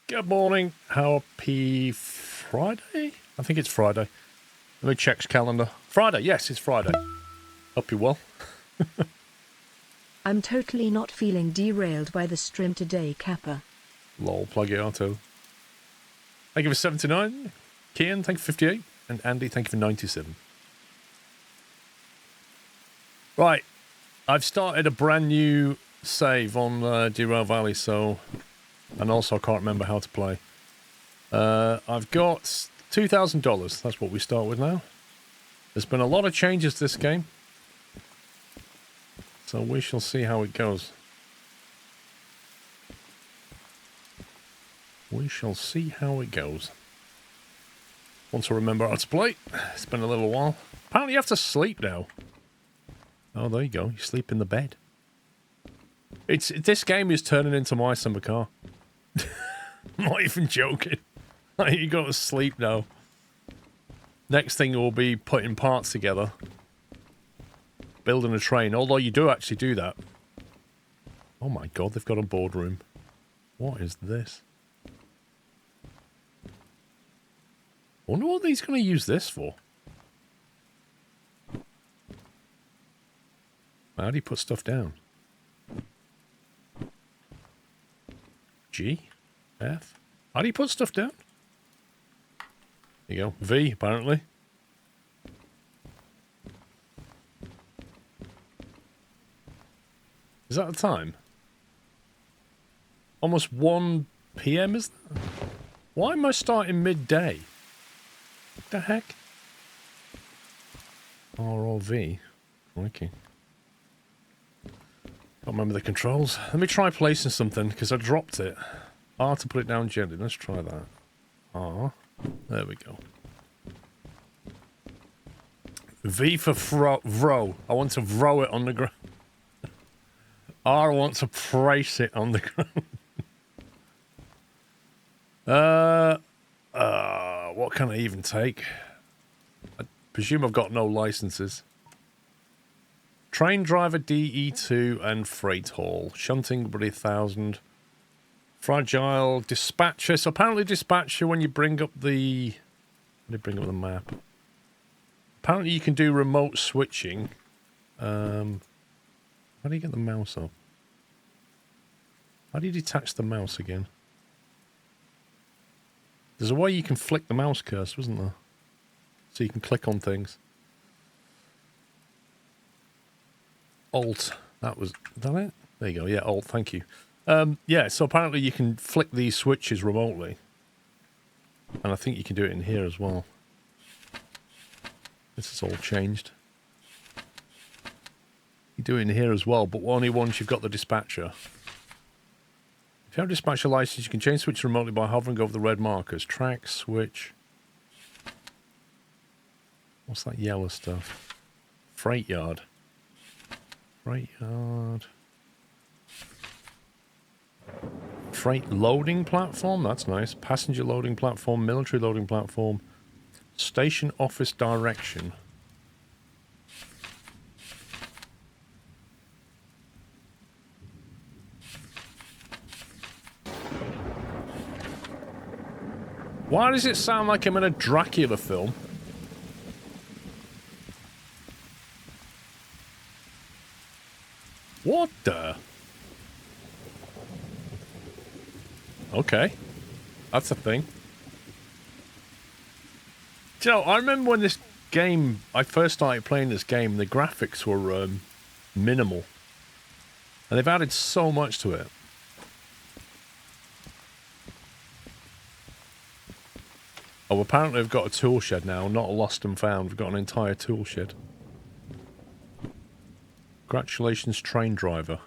Good morning. Happy Friday? I think it's Friday. Let me check calendar. Friday, yes, it's Friday. Hope you're well. I'm totally not feeling derailed by the stream today, Kappa. Lol, plug it auto. Thank you for 79. Kian, thank you for 58. And Andy, thank you for 97. Right. I've started a brand new save on Derail Valley, so... And also I can't remember how to play. I've got $2,000. That's what we start with now. There's been a lot of changes to this game. So we shall see how it goes. We shall see how it goes. Once I remember how to play. It's been a little while. Apparently you have to sleep now. Oh, there you go. You sleep in the bed. This game is turning into my summer car. I'm not even joking. You go to sleep now. Next thing will be putting parts together. Building a train. Although you do actually do that. Oh my god, they've got a boardroom. What is this? I wonder what he's going to use this for. How do you put stuff down? G? F? How do you put stuff down? There you go. V, apparently. Is that the time? Almost 1 PM, is that? Why am I starting midday? What the heck? R or V? Okay. Can't remember the controls. Let me try placing something, because I dropped it. R to put it down gently. Let's try that. R. There we go. V for vro. I want to vro it on the ground. R, I want to price it on the ground. What can I even take? I presume I've got no licenses. Train driver DE2 and freight haul. Shunting, buddy, 1,000. Fragile dispatcher. So apparently dispatcher, when you bring up the... Let me bring up the map. Apparently you can do remote switching. How do you get the mouse up? How do you detach the mouse again? There's a way you can flick the mouse cursor, wasn't there? So you can click on things. Alt. Is that it? There you go. Yeah, Alt. Thank you. Yeah, so apparently you can flick these switches remotely. And I think you can do it in here as well. This is all changed. You do it in here as well, but only once you've got the dispatcher. If you have a dispatcher license, you can change switch remotely by hovering over the red markers. Track, switch. What's that yellow stuff? Freight yard. Freight yard. Freight loading platform, that's nice. Passenger loading platform, military loading platform. Station office direction. Why does it sound like I'm in a Dracula film? What the? Okay. That's a thing. Do you know, I remember when this game... I first started playing this game, the graphics were minimal. And they've added so much to it. Oh, apparently I've got a tool shed now, not a lost and found. We've got an entire tool shed. Congratulations, train driver.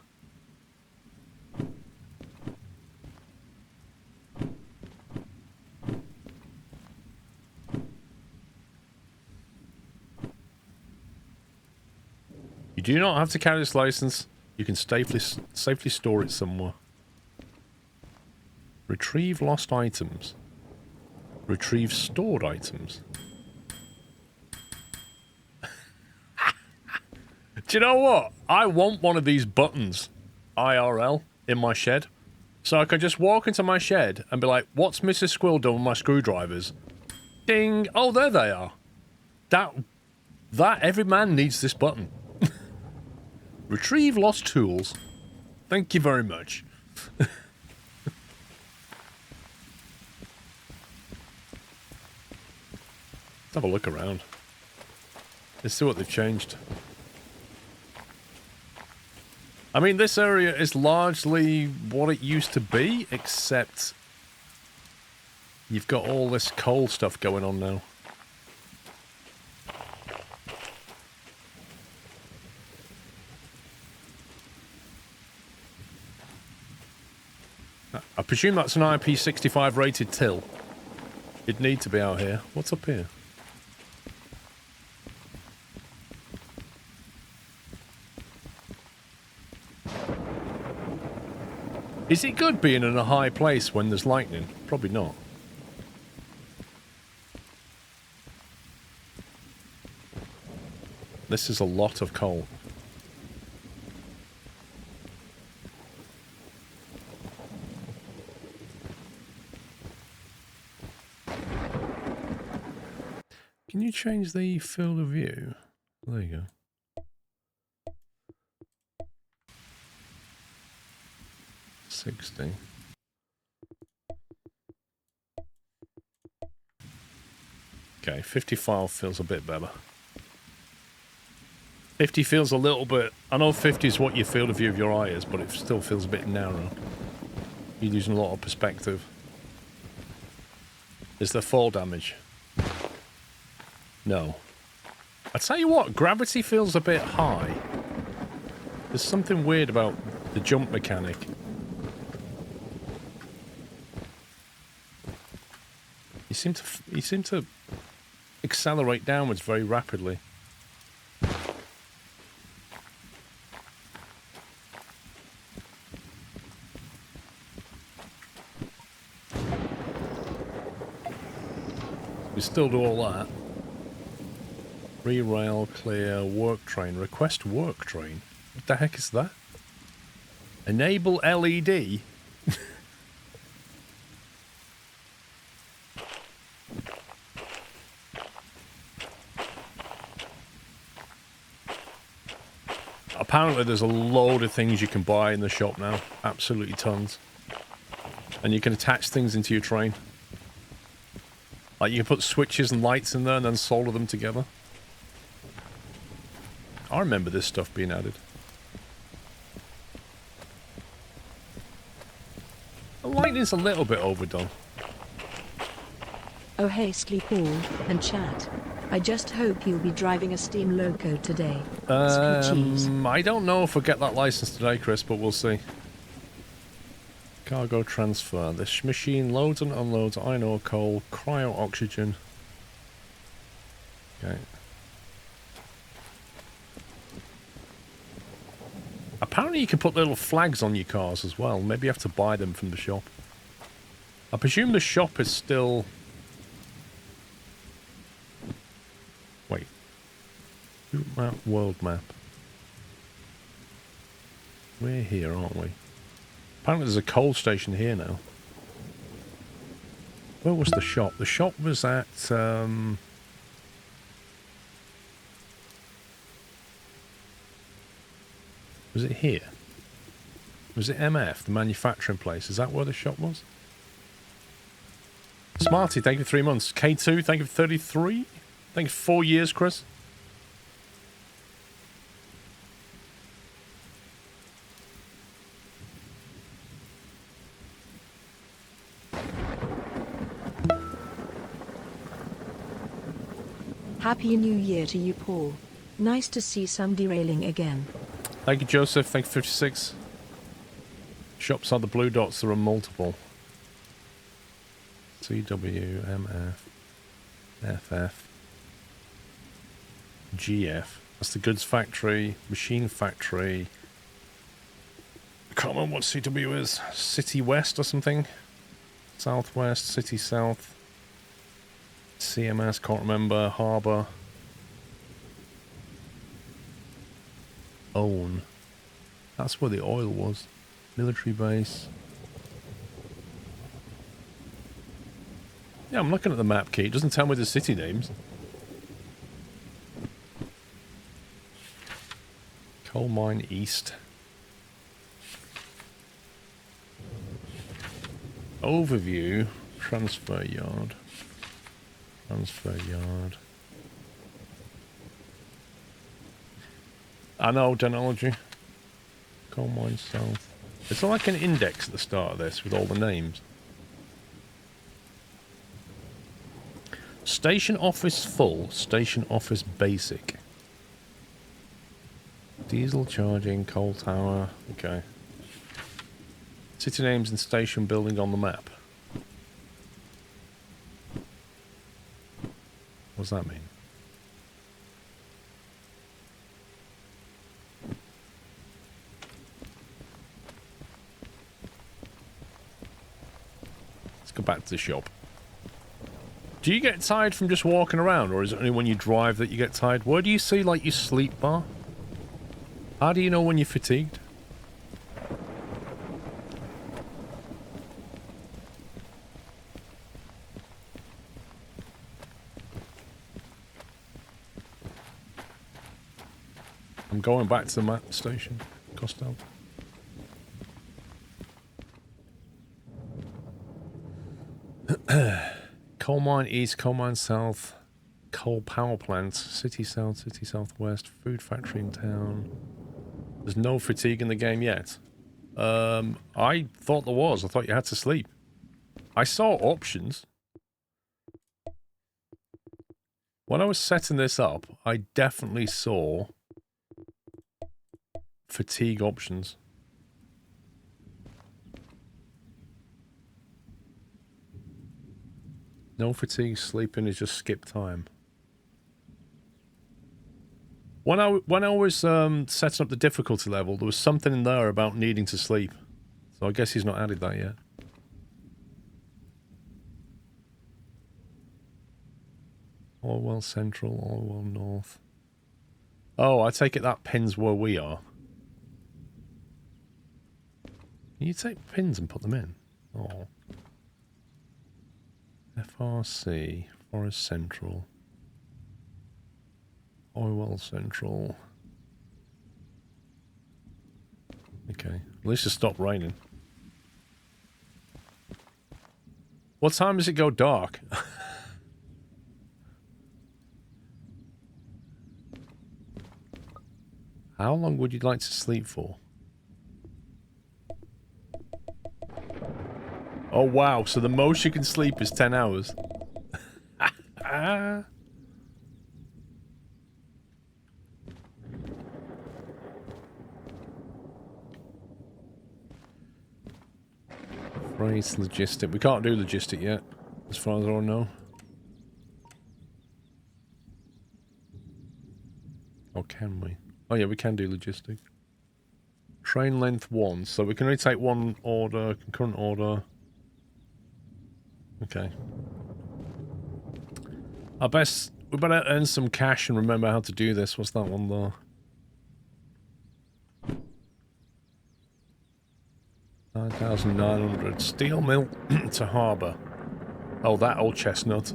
You do not have to carry this license. You can safely store it somewhere. Retrieve lost items. Retrieve stored items. Do you know what? I want one of these buttons, IRL, in my shed. So I could just walk into my shed and be like, what's Mrs. Squirrel done with my screwdrivers? Ding! Oh, there they are. That every man needs this button. Retrieve lost tools. Thank you very much. Let's have a look around. Let's see what they've changed. I mean, this area is largely what it used to be, except you've got all this coal stuff going on now. I presume that's an IP65 rated till. It'd need to be out here. What's up here? Is it good being in a high place when there's lightning? Probably not. This is a lot of coal. Can you change the field of view? There you go. $60. Okay, 55 feels a bit better. 50 feels a little bit... I know 50 is what your field of view of your eye is, but it still feels a bit narrow. You're using a lot of perspective. Is there fall damage? No. I tell you what, gravity feels a bit high. There's something weird about the jump mechanic. You seem to accelerate downwards very rapidly. We still do all that. Re-rail, clear, work train. Request work train. What the heck is that? Enable LED? Apparently there's a load of things you can buy in the shop now. Absolutely tons. And you can attach things into your train. Like you can put switches and lights in there and then solder them together. I remember this stuff being added. The lightning's a little bit overdone. Oh hey Sleepall and chat. I just hope you'll be driving a steam loco today. I don't know if we'll get that license today, Chris, but we'll see. Cargo transfer. This machine loads and unloads iron ore, coal, cryo-oxygen. Okay. Apparently you can put little flags on your cars as well. Maybe you have to buy them from the shop. I presume the shop is still... Wait. Route map, world map. We're here, aren't we? Apparently there's a coal station here now. Where was the shop? The shop was at... Was it here? Was it MF, the manufacturing place? Is that where the shop was? Smarty, thank you for 3 months. K2, thank you for 33. Thank you for 4 years, Chris. Happy New Year to you, Paul. Nice to see some derailing again. Thank you, Joseph. Thank you, 56. Shops are the blue dots. There are multiple. CW, MF, FF, GF. That's the goods factory, machine factory. I can't remember what CW is. City West or something? Southwest, City South. CMS, can't remember. Harbour. Own. That's where the oil was. Military base. Yeah, I'm looking at the map key. It doesn't tell me the city names. Coal mine east. Overview. Transfer yard. Transfer yard. I know, technology. Coal mine south. It's like an index at the start of this with all the names. Station office full. Station office basic. Diesel charging. Coal tower. Okay. City names and station building on the map. What does that mean? Let's go back to the shop. Do you get tired from just walking around, or is it only when you drive that you get tired? Where do you see, like, your sleep bar? How do you know when you're fatigued? I'm going back to the map station. Costello. Coal mine east, coal mine south, coal power plants, city south, city southwest, food factory in town. There's no fatigue in the game yet. I thought there was. I thought you had to sleep. I saw options. When I was setting this up, I definitely saw fatigue options. No fatigue, sleeping is just skip time. When I was setting up the difficulty level, there was something in there about needing to sleep. So I guess he's not added that yet. Orwell Central, Orwell North. Oh, I take it that pin's where we are. Can you take pins and put them in? Oh. FRC, Forest Central. Orwell Central. Okay, at least it stopped raining. What time does it go dark? How long would you like to sleep for? Oh wow, so the most you can sleep is 10 hours. Freight, logistic. We can't do logistic yet, as far as I know. Or can we? Oh yeah, we can do logistic. Train length 1, so we can only take one order, concurrent order. Okay. We better earn some cash and remember how to do this. What's that one though? 9,900. Steel mill to harbour. Oh, that old chestnut.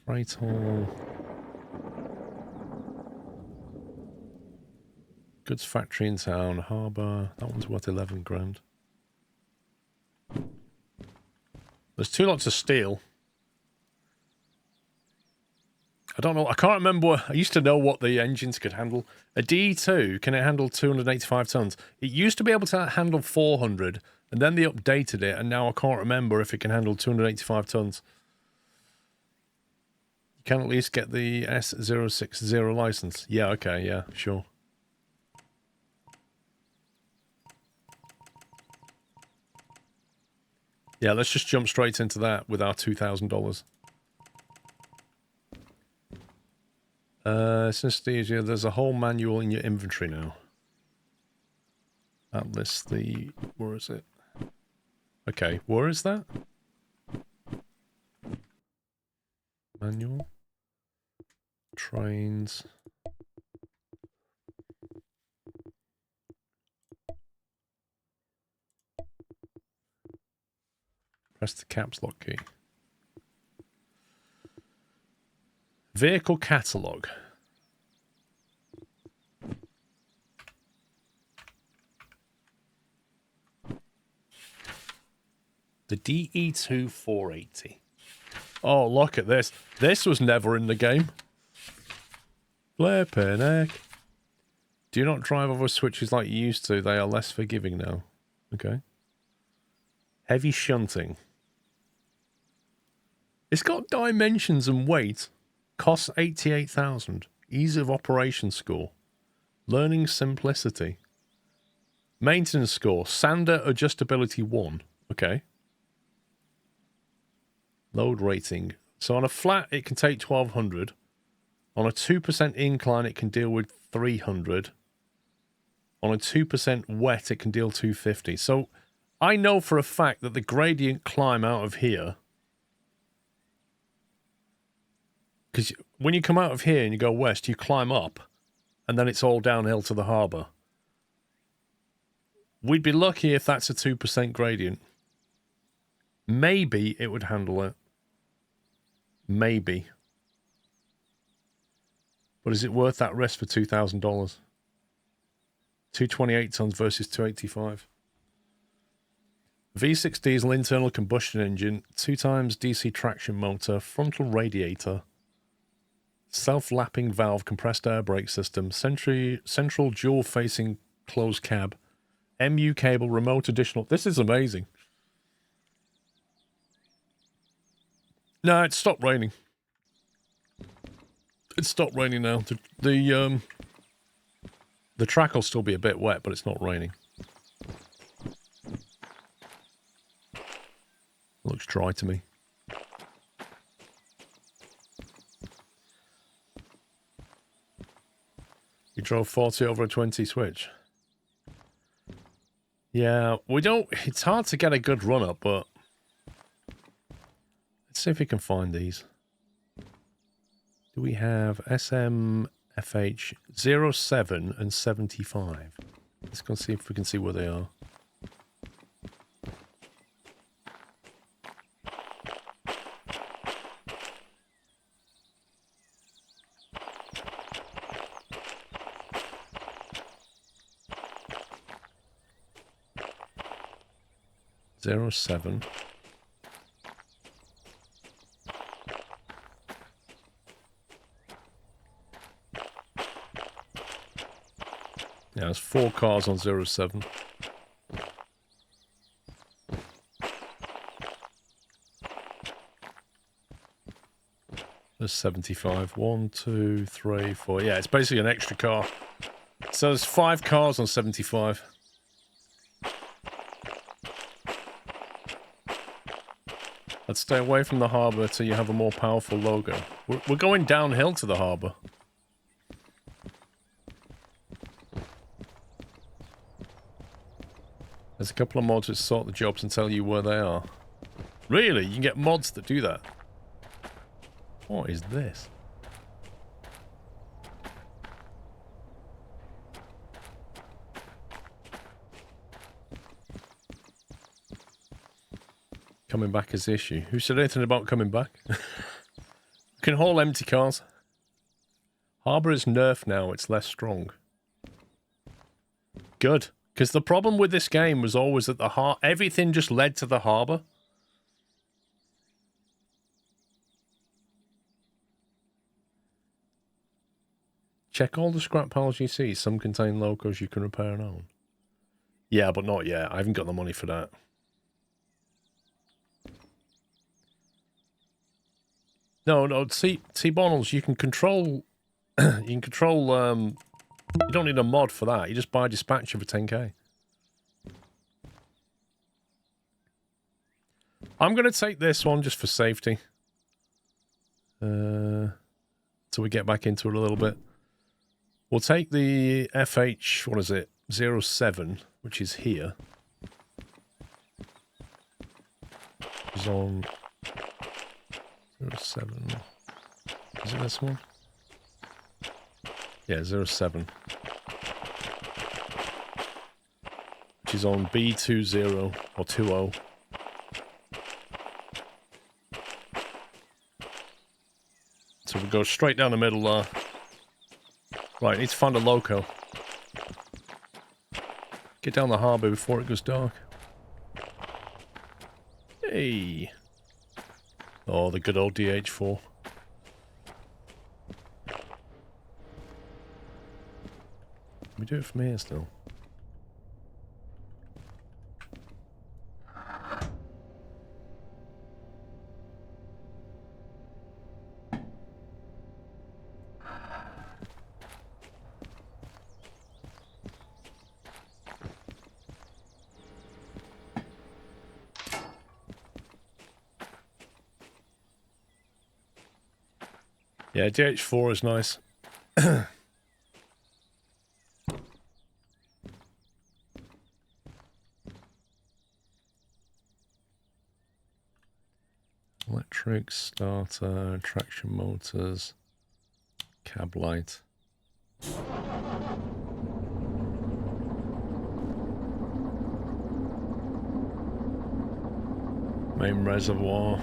Freight hall. Goods factory in town. Harbour. That one's worth 11 grand. There's 2 lots of steel. I don't know. I can't remember. I used to know what the engines could handle. A D2, can it handle 285 tons? It used to be able to handle 400, and then they updated it, and now I can't remember if it can handle 285 tons. You can at least get the S060 license. Yeah, okay, yeah, sure. Yeah, let's just jump straight into that with our $2,000. Synesthesia, there's a whole manual in your inventory now. That lists the... Where is it? Okay, where is that? Manual. Trains. Press the caps lock key. Vehicle catalog. The DE2 480. Oh, look at this. This was never in the game. Flippin' heck. Do not drive over switches like you used to. They are less forgiving now. Okay. Heavy shunting. It's got dimensions and weight. Costs 88,000. Ease of operation score. Learning simplicity. Maintenance score. Sander adjustability 1. Okay. Load rating. So on a flat, it can take 1,200. On a 2% incline, it can deal with 300. On a 2% wet, it can deal 250. So I know for a fact that the gradient climb out of here, because when you come out of here and you go west, you climb up, and then it's all downhill to the harbour. We'd be lucky if that's a 2% gradient. Maybe it would handle it. Maybe. But is it worth that risk for $2,000? 228 tons versus 285. V6 diesel internal combustion engine, 2 times DC traction motor, frontal radiator, self-lapping valve, compressed air brake system, central dual-facing closed cab, MU cable, remote additional. This is amazing. No, it stopped raining. It's stopped raining now. The track will still be a bit wet, but it's not raining. Looks dry to me. You drove 40 over a 20 switch. Yeah, we don't... It's hard to get a good run up, but... Let's see if we can find these. Do we have SMFH 07 and 75? Let's go see if we can see where they are. Zero 07. Yeah, there's 4 cars on 07. There's 75. 1, 2, 3, 4. Yeah, it's basically an extra car. So there's 5 cars on 75. Let's stay away from the harbour till you have a more powerful logo. We're going downhill to the harbour. There's a couple of mods that sort the jobs and tell you where they are. Really? You can get mods that do that? What is this? Coming back is the issue. Who said anything about coming back? You can haul empty cars. Harbour is nerfed now. It's less strong. Good. Because the problem with this game was always that everything just led to the harbour. Check all the scrap piles you see. Some contain locos you can repair and own. Yeah, but not yet. I haven't got the money for that. No, T-Bonals, you can control... you don't need a mod for that. You just buy a dispatcher for 10k. I'm going to take this one just for safety. Till we get back into it a little bit. We'll take the FH, what is it? 07, which is here. It's on 07. Is it this one? Yeah, 07. Which is on B20 or 20. We'll go straight down the middle there. Right, need to find a loco. Get down the harbour before it goes dark. Hey! Oh, the good old DH4. Can we do it from here still? Yeah, DH4 is nice. Electric, starter, traction motors, cab light. Main reservoir.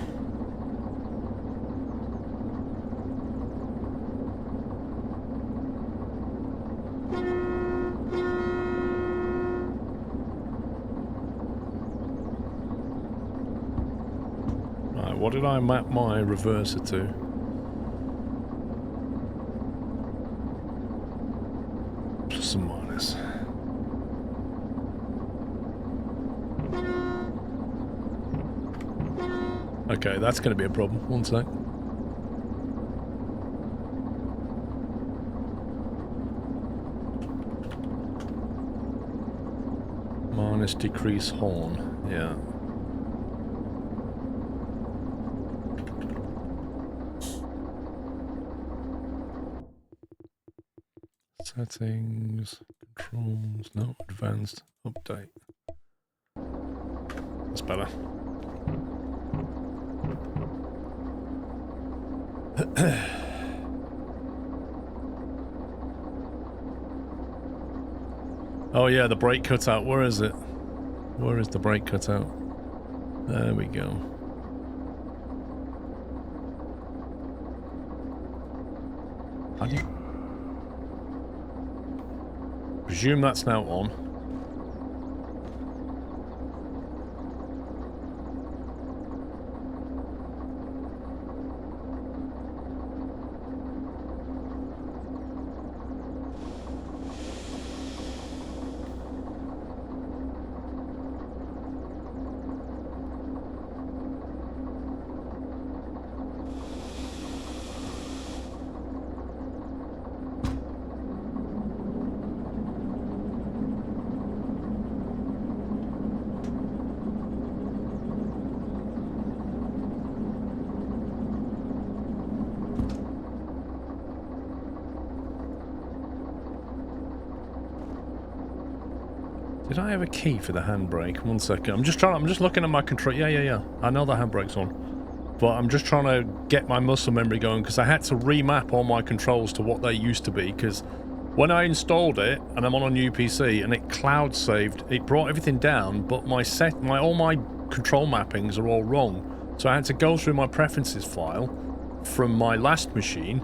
What did I map my reverser to? Plus and minus. Okay, that's going to be a problem. One sec. Minus decrease horn. Yeah. Settings, controls, no, advanced, update. That's better. Oh yeah, the brake cutout, where is it? Where is the brake cutout? There we go. How do you... Presume that's now on. Did I have a key for the handbrake? One second. I'm just looking at my control. Yeah. I know the handbrake's on. But I'm just trying to get my muscle memory going because I had to remap all my controls to what they used to be because when I installed it and I'm on a new PC and it cloud saved, it brought everything down, but all my control mappings are all wrong. So I had to go through my preferences file from my last machine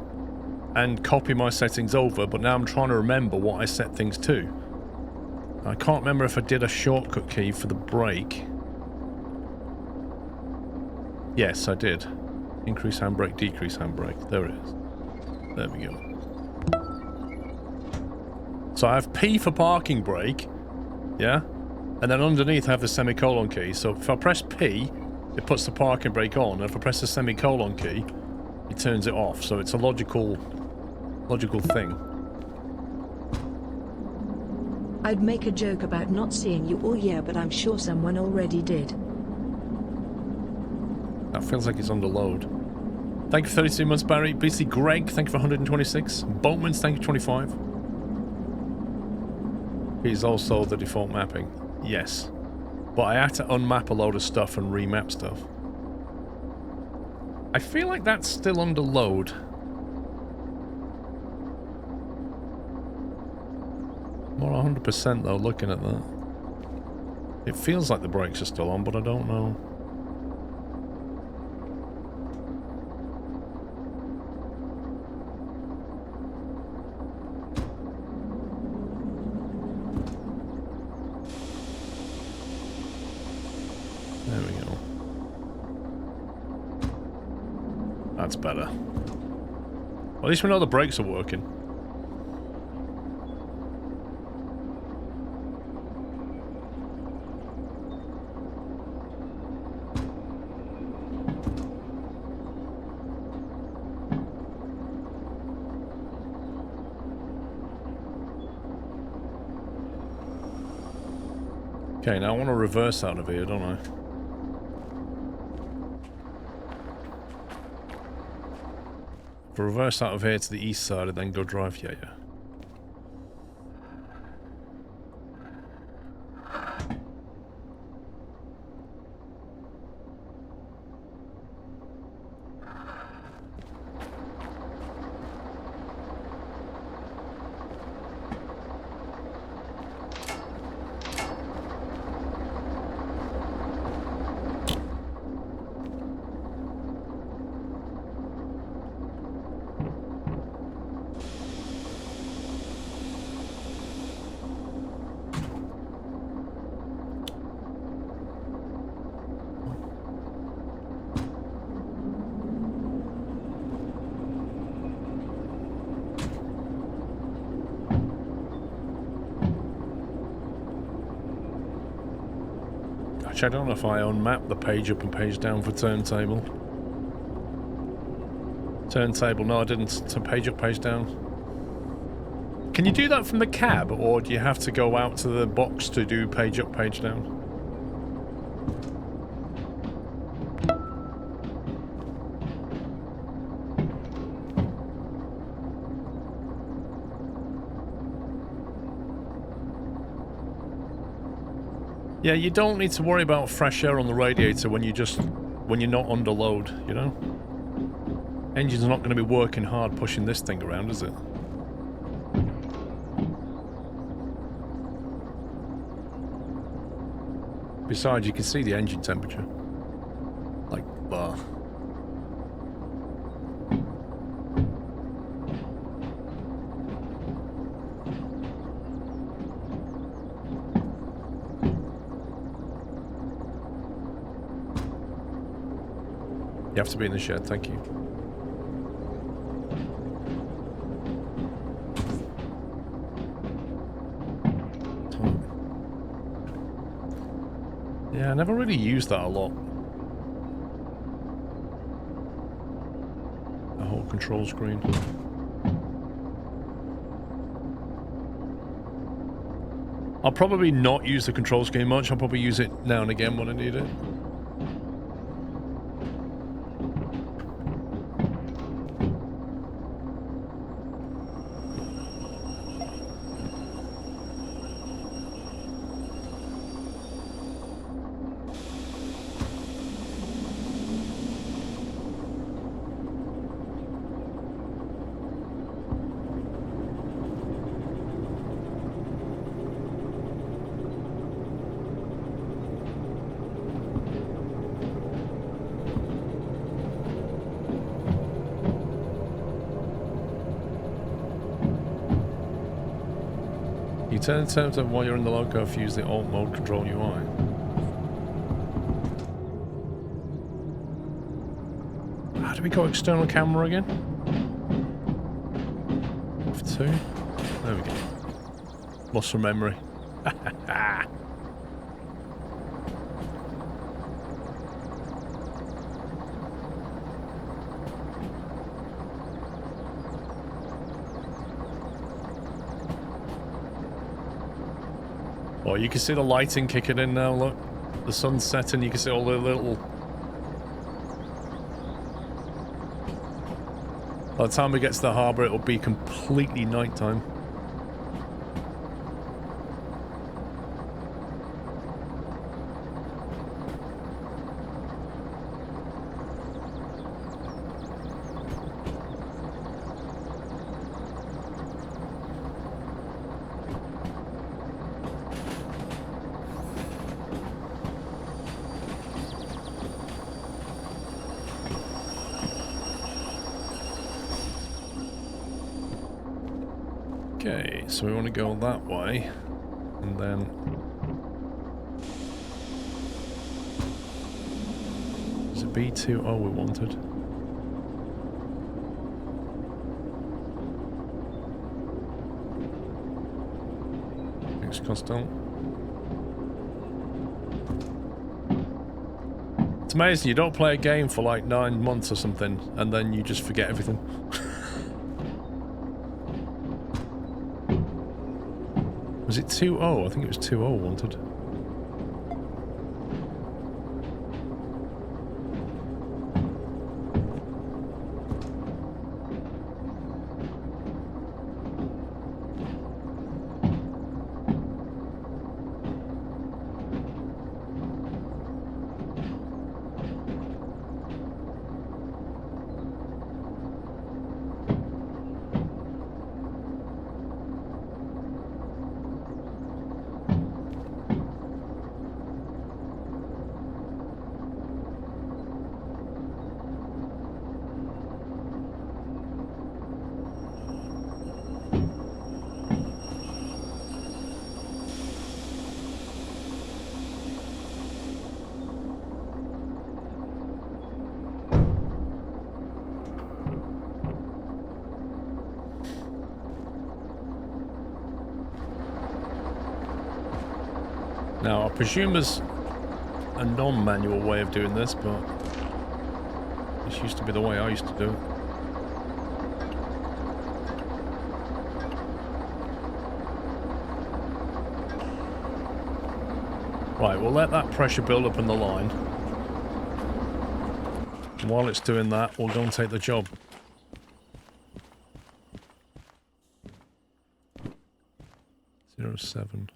and copy my settings over, but now I'm trying to remember what I set things to. I can't remember if I did a shortcut key for the brake. Yes, I did. Increase handbrake, decrease handbrake. There it is. There we go. So I have P for parking brake. Yeah? And then underneath I have the semicolon key. So if I press P, it puts the parking brake on. And if I press the semicolon key, it turns it off. So it's a logical thing. I'd make a joke about not seeing you all year, but I'm sure someone already did. That feels like it's under load. Thank you for 32 months, Barry. BC Greg, thank you for 126. Boatman's, thank you for 25. He's also the default mapping. Yes. But I had to unmap a load of stuff and remap stuff. I feel like that's still under load. Not 100% though, looking at that. It feels like the brakes are still on, but I don't know. That's better. Well, at least we know the brakes are working. Okay, now I want to reverse out of here, don't I? If I reverse out of here to the east side and then go drive, yeah. I don't know if I unmap the page up and page down for turntable. Turntable, no I didn't. To page up, page down. Can you do that from the cab, or do you have to go out to the box to do page up, page down? Yeah, you don't need to worry about fresh air on the radiator when you're not under load, you know? Engine's not going to be working hard pushing this thing around, is it? Besides, you can see the engine temperature. Like, bar. You have to be in the shed, thank you. Yeah, I never really used that a lot. The whole control screen. I'll probably not use the control screen much. I'll probably use it now and again when I need it. Turn the terms of while you're in the loco if you use the alt mode control UI. How do we go external camera again? F2. There we go. Lost some memory. Oh, you can see the lighting kicking in now, look. The sun's setting, you can see all the little... By the time we get to the harbour, it'll be completely nighttime. Okay, so we want to go that way, and then... Is it B2? Oh, we wanted. Thanks, Costello. It's amazing, you don't play a game for like 9 months or something, and then you just forget everything. Was it 2-0? I think it was 2-0 wanted. Now, I presume there's a non-manual way of doing this, but this used to be the way I used to do it. Right, we'll let that pressure build up in the line. And while it's doing that, we'll go and take the job. -07.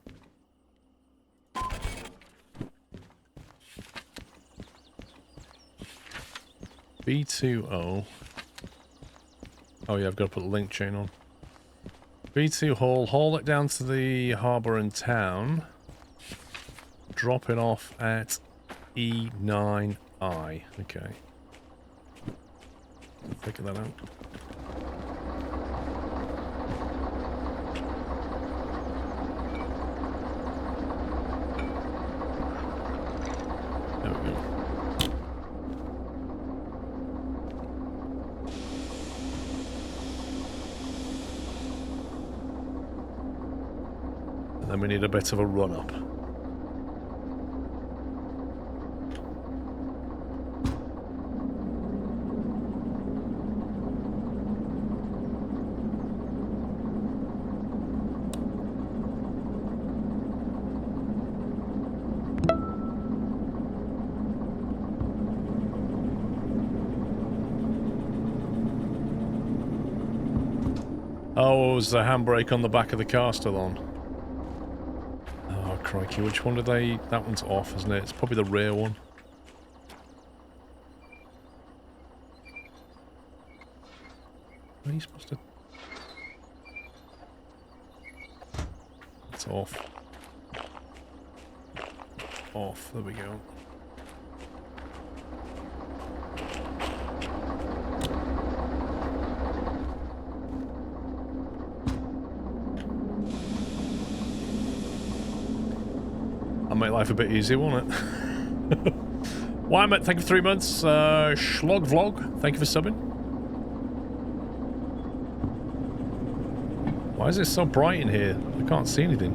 B2O. Oh yeah, I've got to put the link chain on. B2 haul it down to the harbour and town. Drop it off at E9I. Okay. Figure that out. There we go. And then we need a bit of a run-up. Oh, was the handbrake on the back of the car still on? Oh, crikey, which one did they... That one's off, isn't it? It's probably the rear one. Are you supposed to... It's off. Off, there we go. That'll make life a bit easier, won't it? Wymet, thank you for 3 months. Schlog Vlog, thank you for subbing. Why is it so bright in here? I can't see anything.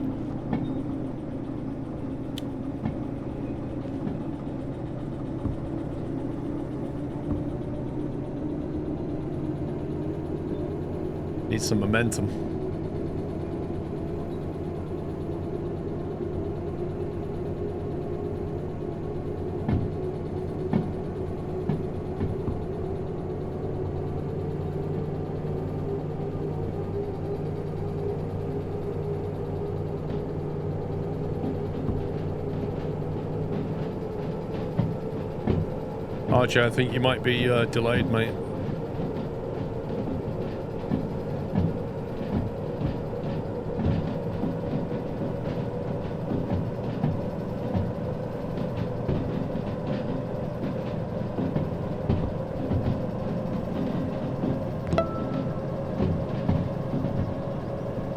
Need some momentum. Archer, I think you might be delayed, mate.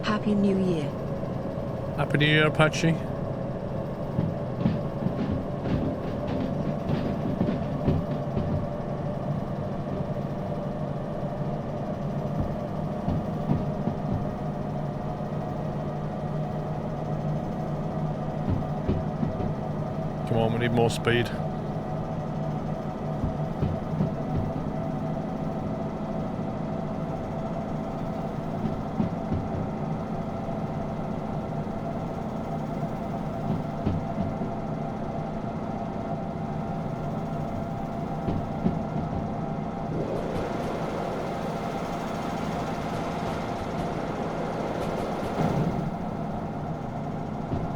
Happy New Year. Happy New Year, Apache. on, we need more speed.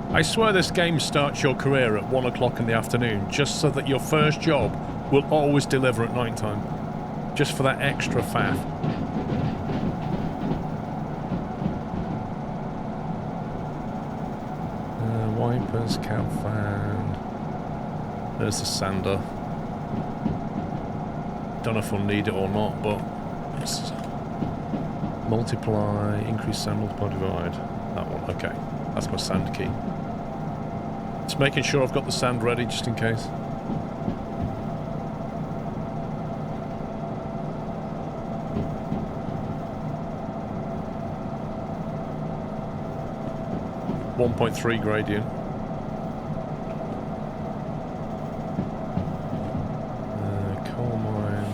I swear this game starts your career at 1 o'clock in the afternoon just so that your first job will always deliver at night time. Just for that extra faff. Wipers, cab fan. There's the sander. Don't know if we'll need it or not, but it's multiply, increase sand multiply divide. That one, okay. That's my sand key. Just making sure I've got the sand ready just in case. .3 gradient. Coal mine.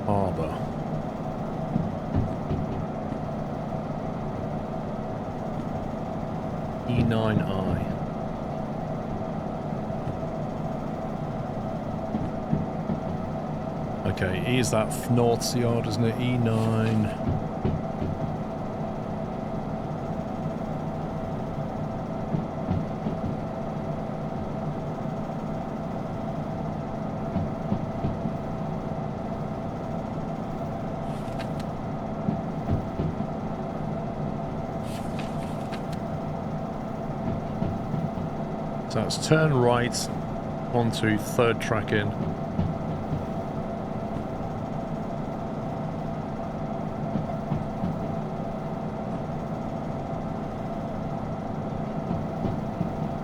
Harbour. E9I. Okay, E is that North Yard, isn't it? E9. So that's turn right onto third track in.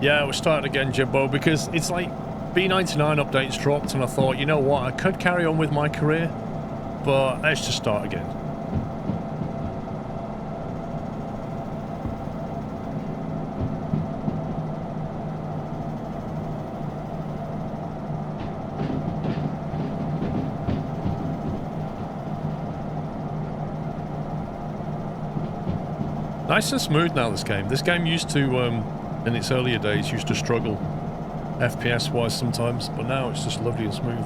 Yeah, we're starting again, Jimbo, because it's like B99 updates dropped and I thought, you know what, I could carry on with my career, but let's just start again. Nice and smooth now, this game. This game used to, in its earlier days, used to struggle FPS-wise sometimes, but now it's just lovely and smooth.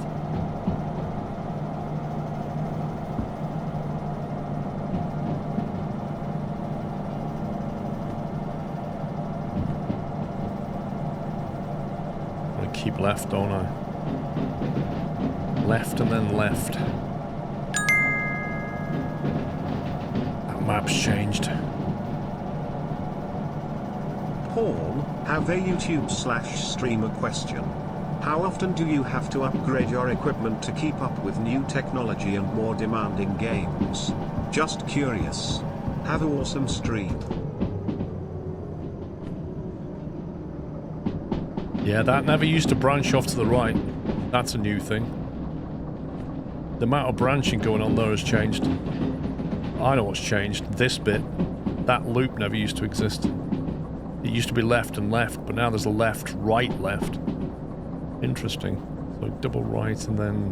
I'm gonna keep left, don't I? Left and then left. That map's changed. Paul, have a YouTube/streamer question. How often do you have to upgrade your equipment to keep up with new technology and more demanding games? Just curious. Have an awesome stream. Yeah, that never used to branch off to the right. That's a new thing. The amount of branching going on there has changed. I know what's changed. This bit. That loop never used to exist. It used to be left and left, but now there's a left, right, left. Interesting. So double right, and then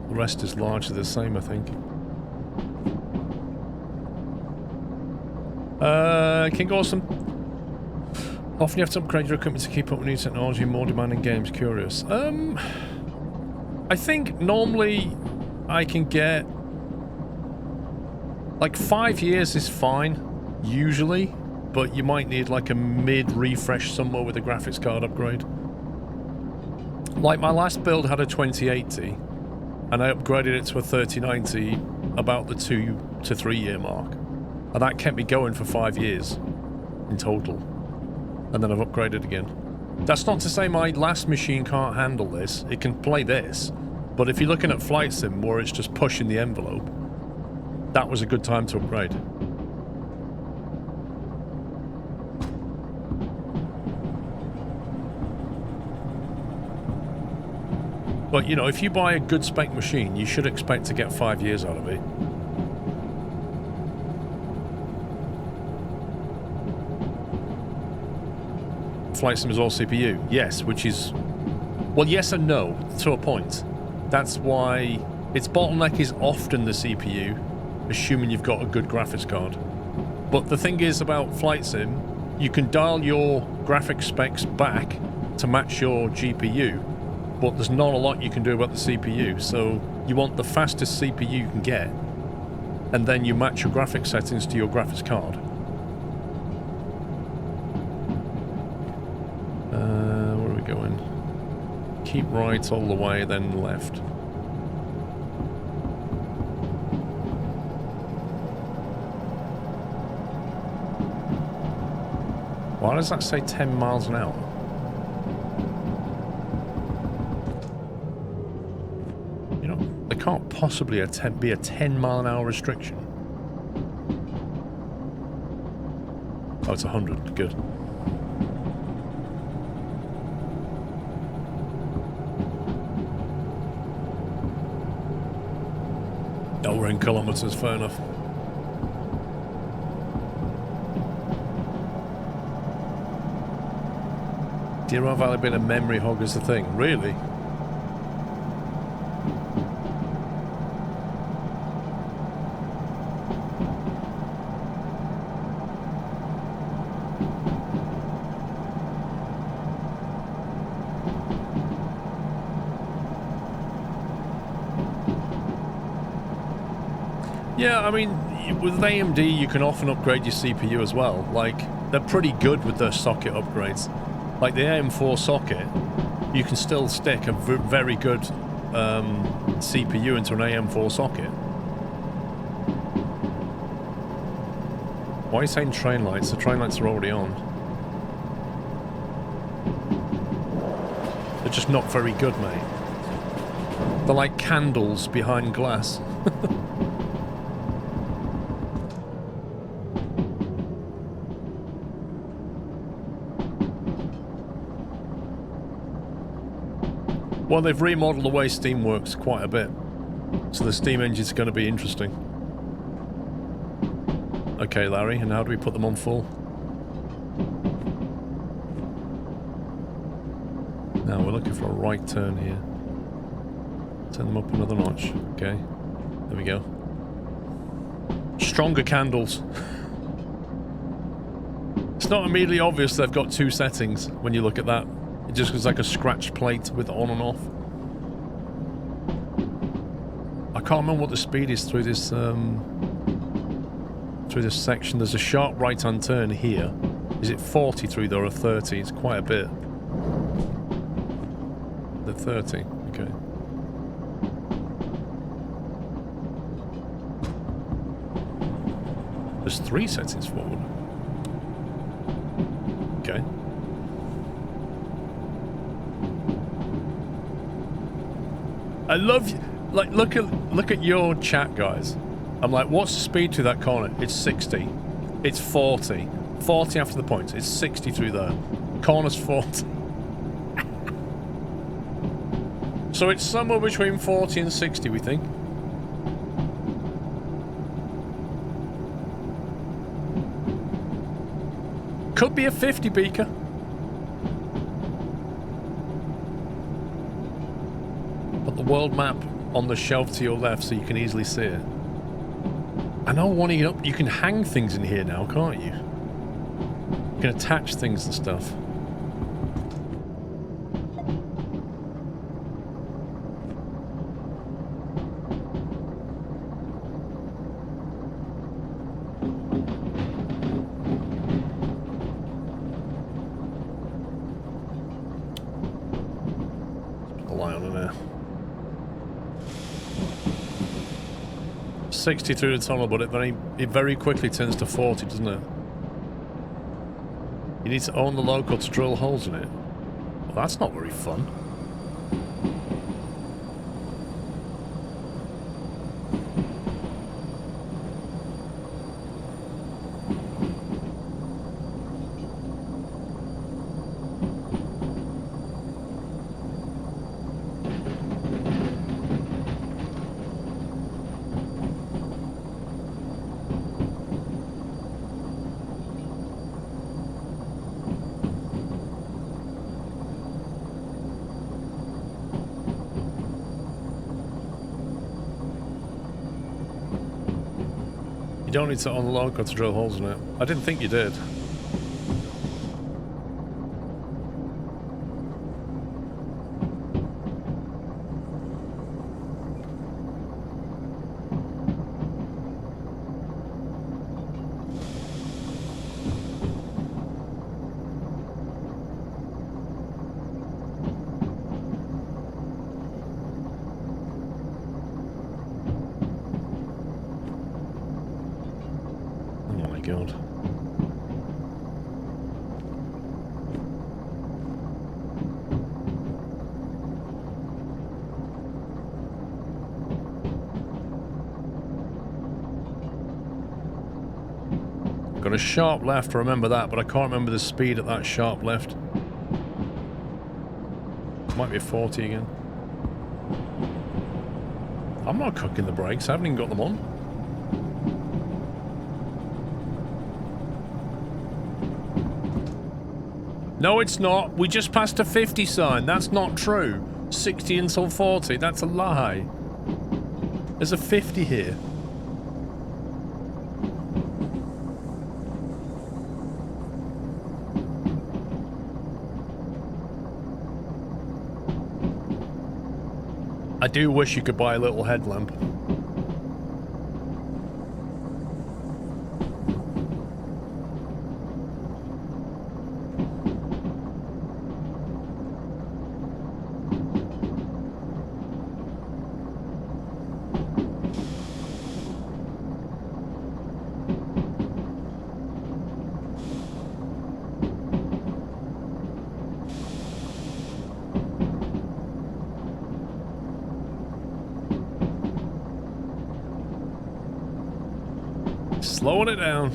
the rest is largely the same, I think. King Awesome. Often you have to upgrade your equipment to keep up with new technology and more demanding games. Curious. I think normally I can get... like 5 years is fine, usually. But you might need like a mid-refresh somewhere with a graphics card upgrade. Like my last build had a 2080, and I upgraded it to a 3090 about the 2 to 3 year mark. And that kept me going for 5 years in total. And then I've upgraded again. That's not to say my last machine can't handle this. It can play this. But if you're looking at Flight Sim where it's just pushing the envelope, that was a good time to upgrade. But, you know, if you buy a good spec machine, you should expect to get 5 years out of it. Flight Sim is all CPU? Yes, which is... Well, yes and no, to a point. That's why its bottleneck is often the CPU, assuming you've got a good graphics card. But the thing is about Flight Sim, you can dial your graphics specs back to match your GPU, but there's not a lot you can do about the CPU. So you want the fastest CPU you can get, and then you match your graphics settings to your graphics card. Where are we going? Keep right all the way, then left. Why does that say 10 miles an hour? You know, there can't possibly be a 10 mile an hour restriction. Oh, it's 100. Good. Oh, we're in kilometers, fair enough. Derail Valley being a memory hog is the thing, really? Yeah, I mean, with AMD you can often upgrade your CPU as well. Like, they're pretty good with their socket upgrades. Like the AM4 socket, you can still stick a very good CPU into an AM4 socket. Why are you saying train lights? The train lights are already on. They're just not very good, mate. They're like candles behind glass. Well, they've remodeled the way Steam works quite a bit. So the Steam engine's going to be interesting. Okay, Larry, and how do we put them on full? Now we're looking for a right turn here. Turn them up another notch. Okay, there we go. Stronger candles. It's not immediately obvious they've got two settings when you look at that. It just looks like a scratch plate with on and off. I can't remember what the speed is through this section. There's a sharp right-hand turn here. Is it 40 through there or 30? It's quite a bit. The 30, okay. There's 3 settings forward. Okay. I love you. Like, look at your chat, guys. I'm like, what's the speed to that corner? It's 60. It's 40. 40 after the point. It's 60 through there. Corner's 40. So it's somewhere between 40 and 60, we think. Could be a 50 beaker. Put the world map on the shelf to your left so you can easily see it. I know you can hang things in here now, can't you? You can attach things and stuff. Put a light on in there. 60 through the tunnel, but it very quickly turns to 40, doesn't it? You need to own the local to drill holes in it. Well, that's not very fun. You don't need to unlock or to drill holes in it. I didn't think you did. God. Got a sharp left, remember that, but I can't remember the speed at that sharp left. Might be a 40 again. I'm not cooking the brakes, I haven't even got them on. No, it's not. We just passed a 50 sign. That's not true. 60 until 40. That's a lie. There's a 50 here. I do wish you could buy a little headlamp. Slowing it down.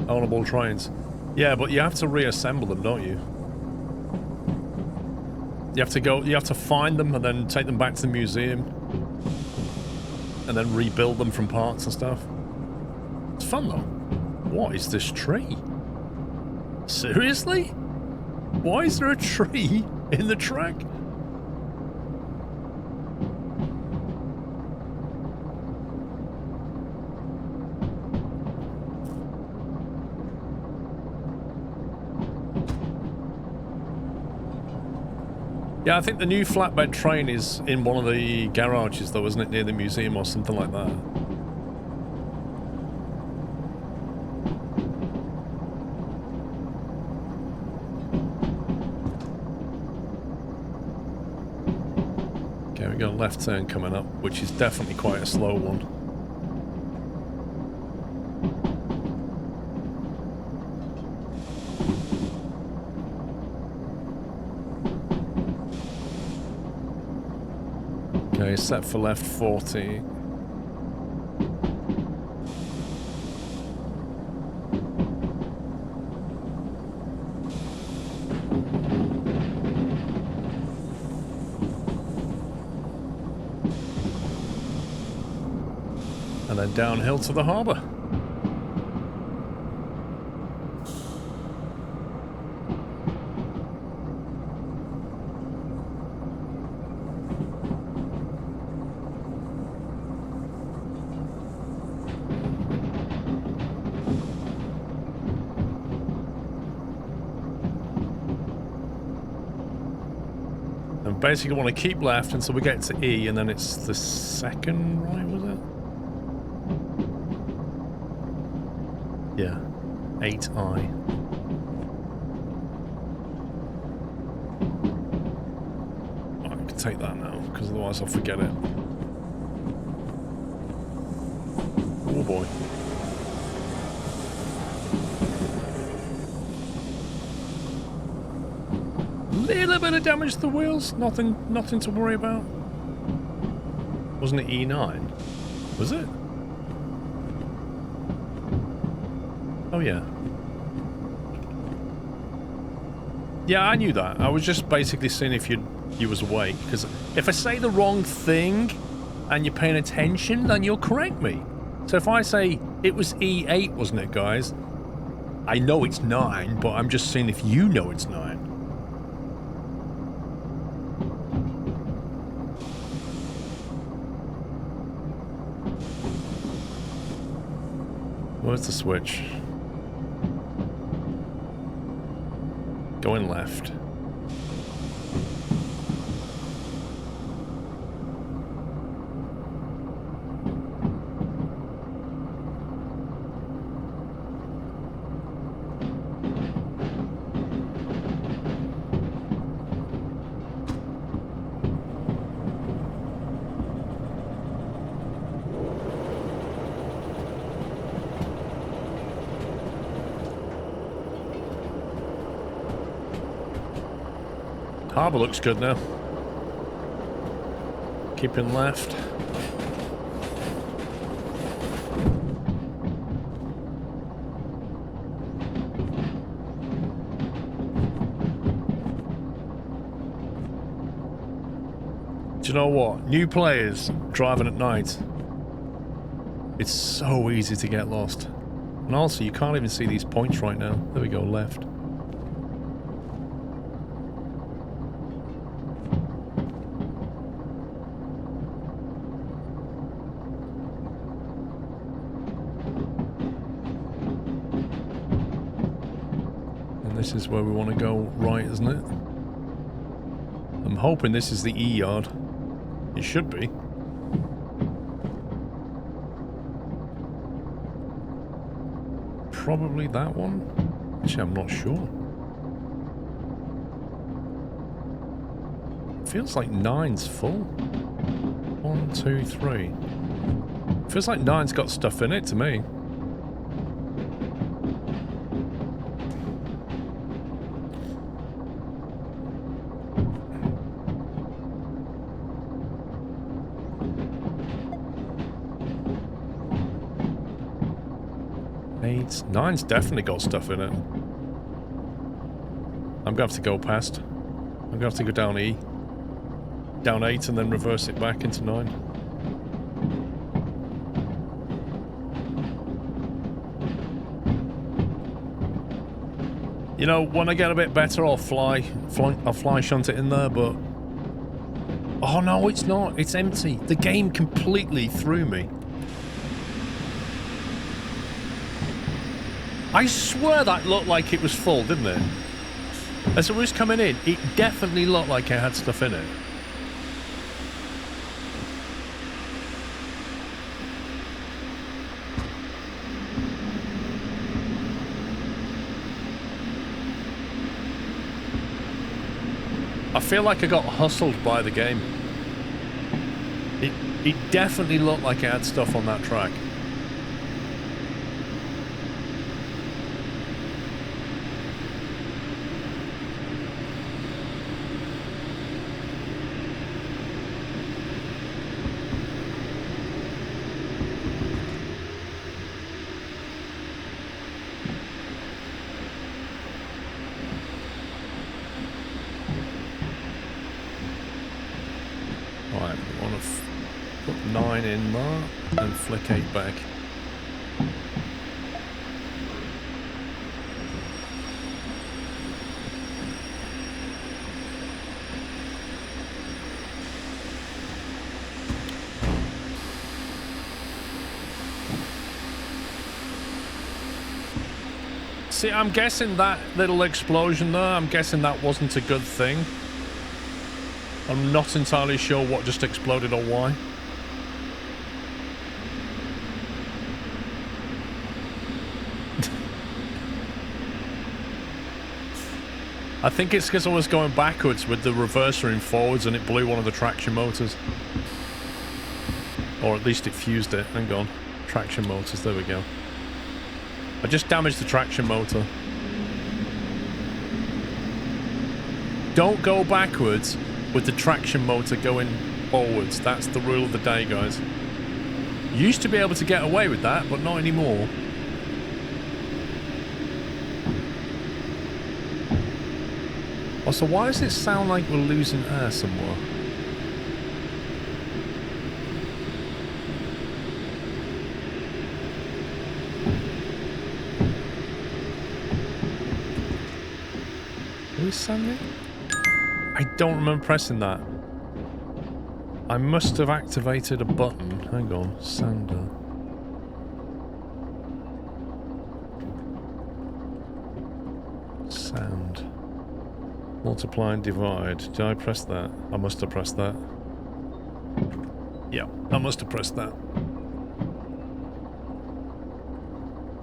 Ownable trains. Yeah, but you have to reassemble them, don't you? You have to find them and then take them back to the museum. And then rebuild them from parts and stuff. It's fun though. What is this tree? Seriously? Why is there a tree in the track? Yeah, I think the new flatbed train is in one of the garages though, isn't it? Near the museum or something like that. Got a left turn coming up, which is definitely quite a slow one. Okay, set for left 40. And then downhill to the harbour. And basically want to keep left until we get to E, and then it's the second right, was it? Yeah, 8I. I can take that now, because otherwise I'll forget it. Oh boy. Little bit of damage to the wheels, nothing to worry about. Wasn't it E9? Was it? Oh yeah. Yeah, I knew that. I was just basically seeing if you was awake, because if I say the wrong thing and you're paying attention, then you'll correct me. So if I say it was E8, wasn't it, guys? I know it's 9, but I'm just saying if you know it's 9. Where's the switch? Going left. Harbour looks good now. Keeping left. Do you know what? New players driving at night. It's so easy to get lost. And also, you can't even see these points right now. There we go, left. This is where we want to go right, isn't it? I'm hoping this is the E yard. It should be. Probably that one. Actually, I'm not sure. Feels like 9's full. 1, 2, 3. Feels like 9's got stuff in it to me. Nine's definitely got stuff in it. I'm gonna have to go past. I'm gonna have to go down E. Down 8 and then reverse it back into 9. You know, when I get a bit better, I'll fly shunt it in there, but... Oh no, it's not. It's empty. The game completely threw me. I swear that looked like it was full, didn't it? As it was coming in, it definitely looked like it had stuff in it. I feel like I got hustled by the game. It definitely looked like it had stuff on that track. In there and flick 8 back. See, I'm guessing that little explosion there, I'm guessing that wasn't a good thing. I'm not entirely sure what just exploded or why. I think it's because I was going backwards with the reverser in forwards and it blew one of the traction motors. Or at least it fused it. Hang on. Traction motors, there we go. I just damaged the traction motor. Don't go backwards with the traction motor going forwards. That's the rule of the day, guys. You used to be able to get away with that, but not anymore. Also, why does it sound like we're losing air somewhere? Who is sanding? I don't remember pressing that. I must have activated a button. Hang on, sander. Sand. Multiply and divide. Did I press that? I must have pressed that. Yeah, I must have pressed that.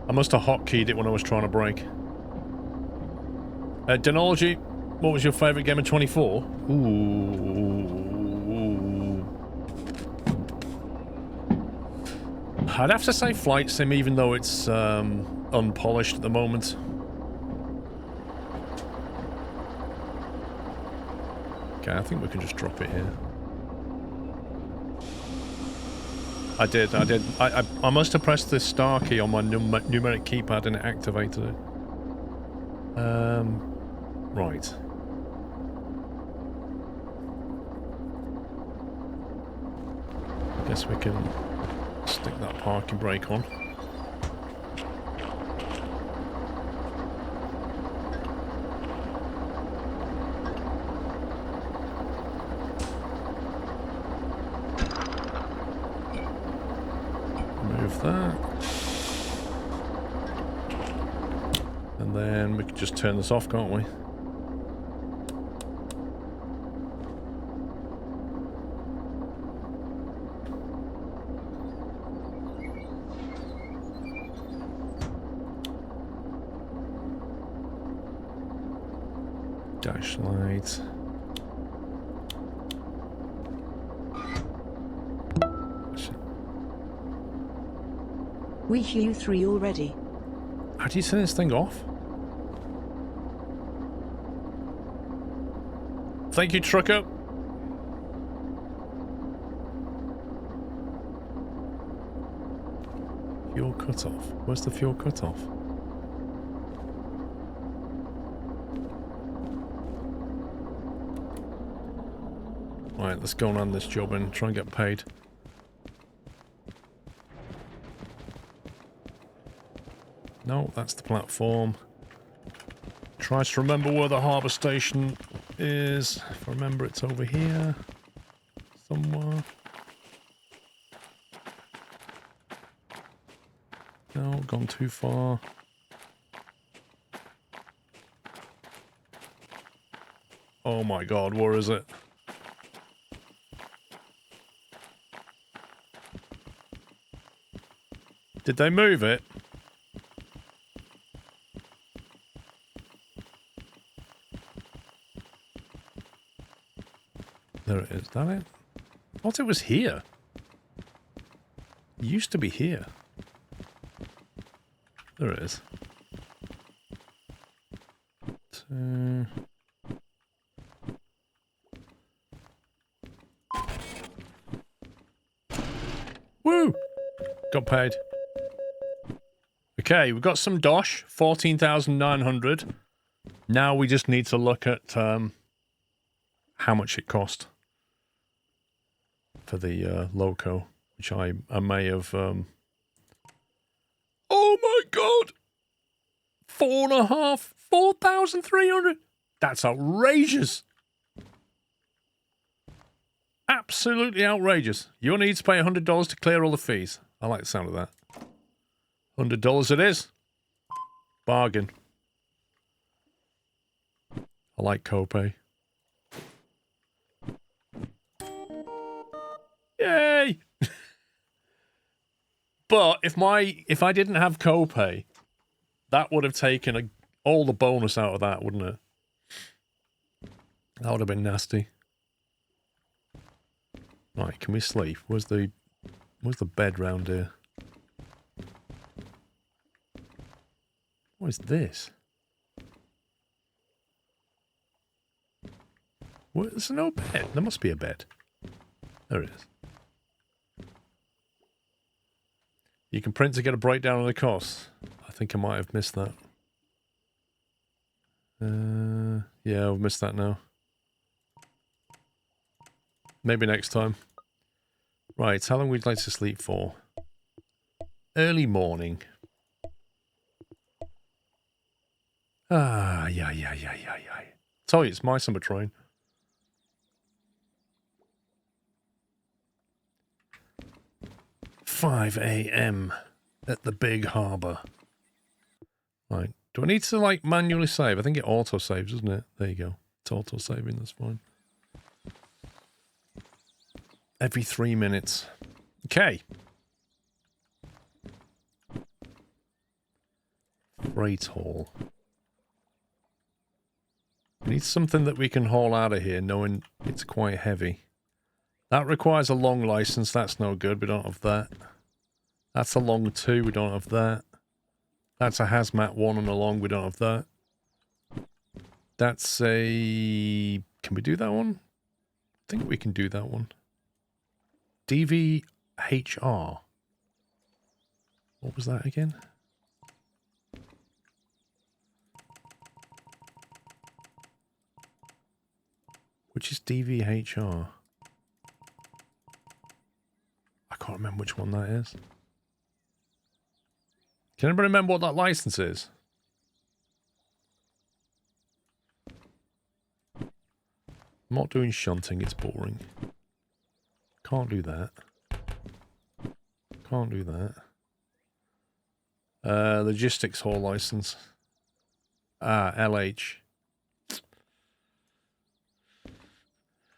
I must have hotkeyed it when I was trying to break. Denology, what was your favourite game of 24? Ooh. I'd have to say Flight Sim, even though it's unpolished at the moment. Okay, I think we can just drop it here. I did. I must have pressed the star key on my numeric keypad and it activated it. Right. Guess we can stick that parking brake on. Move that. And then we can just turn this off, can't we? Dash light. We hear you 3 already. How do you turn this thing off? Thank you, trucker. Fuel cutoff. Where's the fuel cutoff? Right, let's go on this job and try and get paid. No, that's the platform. Tries to remember where the harbour station is. If I remember, it's over here. Somewhere. No, gone too far. Oh my god, where is it? Did they move it? There it is. Is that it? I thought it was here. It used to be here. There it is. Woo! Got paid. Okay, we've got some dosh. 14,900. Now we just need to look at how much it cost for the loco, which I may have... Oh my god! 4.5, 4,300. That's outrageous. Absolutely outrageous. You'll need to pay $100 to clear all the fees. I like the sound of that. $100 it is. Bargain. I like copay. Yay! But if I didn't have copay, that would have taken all the bonus out of that, wouldn't it? That would have been nasty. Right, can we sleep? Where's the bed round here? What is this? What, there's no bed. There must be a bed. There it is. You can print to get a breakdown of the costs. I think I might have missed that. Yeah, I've missed that now. Maybe next time. Right, how long would you like to sleep for? Early morning. Ah, yeah. Tell you, it's my summer train. "5 a.m. at the big harbour." Right. Do I need to, like, manually save? I think it auto-saves, doesn't it? There you go. It's auto-saving, that's fine. Every 3 minutes. Okay. Freight haul. We need something that we can haul out of here, knowing it's quite heavy. That requires a long license. That's no good. We don't have that. That's a long 2. We don't have that. That's a hazmat 1 and a long. We don't have that. That's a... Can we do that one? I think we can do that one. DVHR. What was that again? Which is DVHR? I can't remember which one that is. Can anybody remember what that license is? I'm not doing shunting, it's boring. Can't do that. Can't do that. Logistics haul license. LH.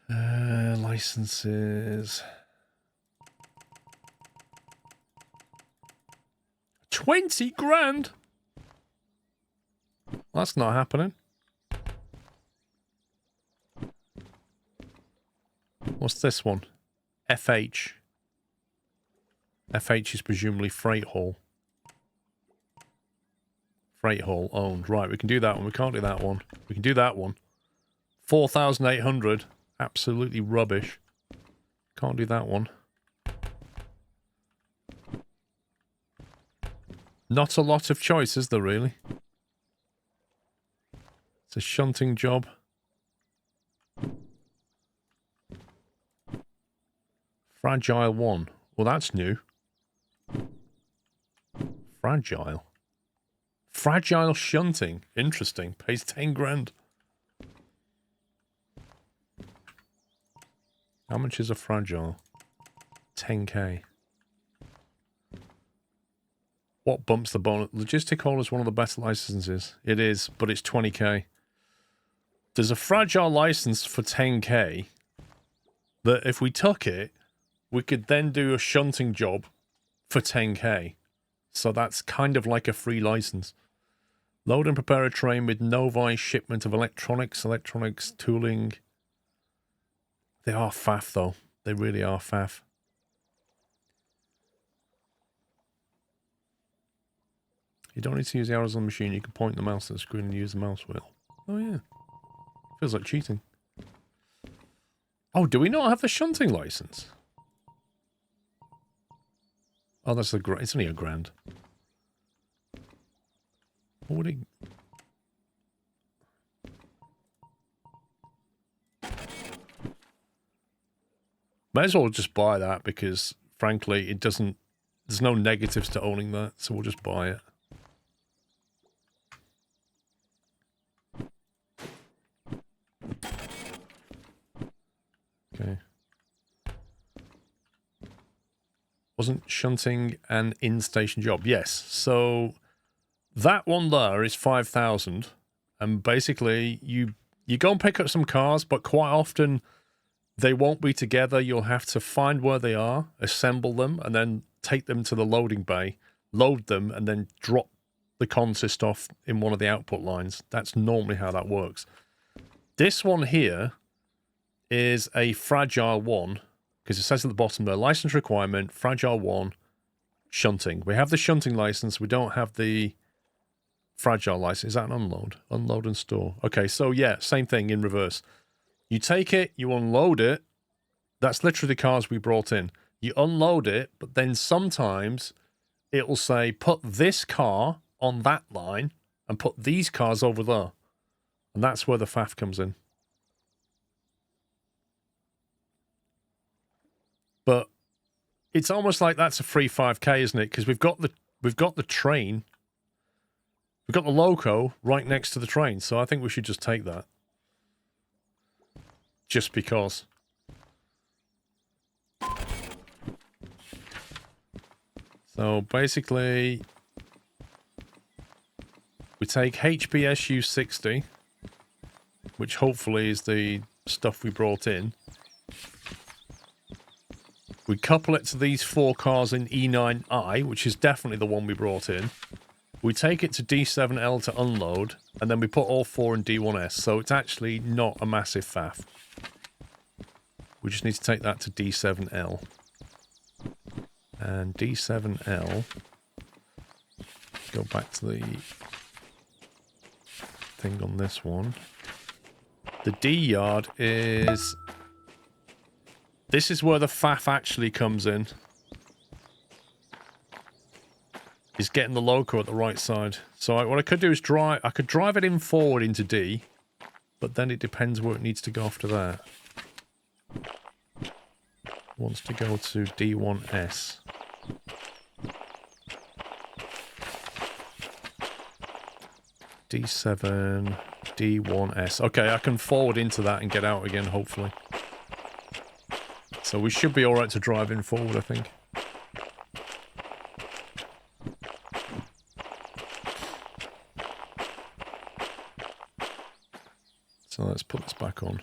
Licenses. 20 grand? That's not happening. What's this one? FH. FH is presumably freight haul. Freight haul owned. Right, we can do that one. We can't do that one. We can do that one. 4,800. Absolutely rubbish. Can't do that one. Not a lot of choice, is there really? It's a shunting job. Fragile 1. Well, that's new. Fragile. Fragile shunting. Interesting. Pays 10 grand. How much is a fragile? 10k. What bumps the bonus? Logistic haul is one of the best licenses. It is, but it's 20k. There's a fragile license for 10k that if we took it, we could then do a shunting job for 10k. So that's kind of like a free license. Load and prepare a train with Novi shipment of electronics, tooling. They are faff though. They really are faff. You don't need to use the arrows on the machine. You can point the mouse at the screen and use the mouse wheel. Oh yeah. Feels like cheating. Oh, do we not have the shunting license? Oh, that's a grand. It's only a grand. What would it... May as well just buy that because, frankly, it doesn't... There's no negatives to owning that, so we'll just buy it. Okay. Wasn't shunting an in-station job? Yes. So that one there is 5,000, and basically you go and pick up some cars, but quite often they won't be together. You'll have to find where they are, assemble them, and then take them to the loading bay, load them, and then drop the consist off in one of the output lines. That's normally how that works. This one here is a fragile 1, because it says at the bottom there, license requirement, fragile 1, shunting. We have the shunting license, we don't have the fragile license. Is that an unload? Unload and store. Okay, so yeah, same thing in reverse. You take it, you unload it, that's literally the cars we brought in. You unload it, but then sometimes it will say, put this car on that line, and put these cars over there. And that's where the faff comes in. But it's almost like that's a free 5k, isn't it? Because we've got the train, we've got the loco right next to the train, so I think we should just take that. just because. So basically, we take HBSU 60, which hopefully is the stuff we brought in. We couple it to these 4 cars in E9I, which is definitely the one we brought in. We take it to D7L to unload, and then we put all 4 in D1S, so it's actually not a massive faff. We just need to take that to D7L. And D7L, go back to the thing on this one. The D yard is... This is where the faff actually comes in. Is getting the loco at the right side. So what I could do is drive... I could drive it in forward into D, but then it depends where it needs to go after that. It wants to go to D1S. D7, D1S. Okay, I can forward into that and get out again, hopefully. So we should be alright to drive in forward, I think. So let's put this back on.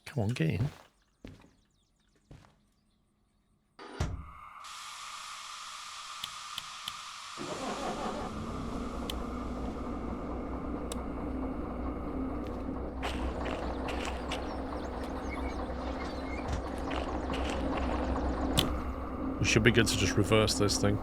Come on, get in. We should be good to just reverse this thing.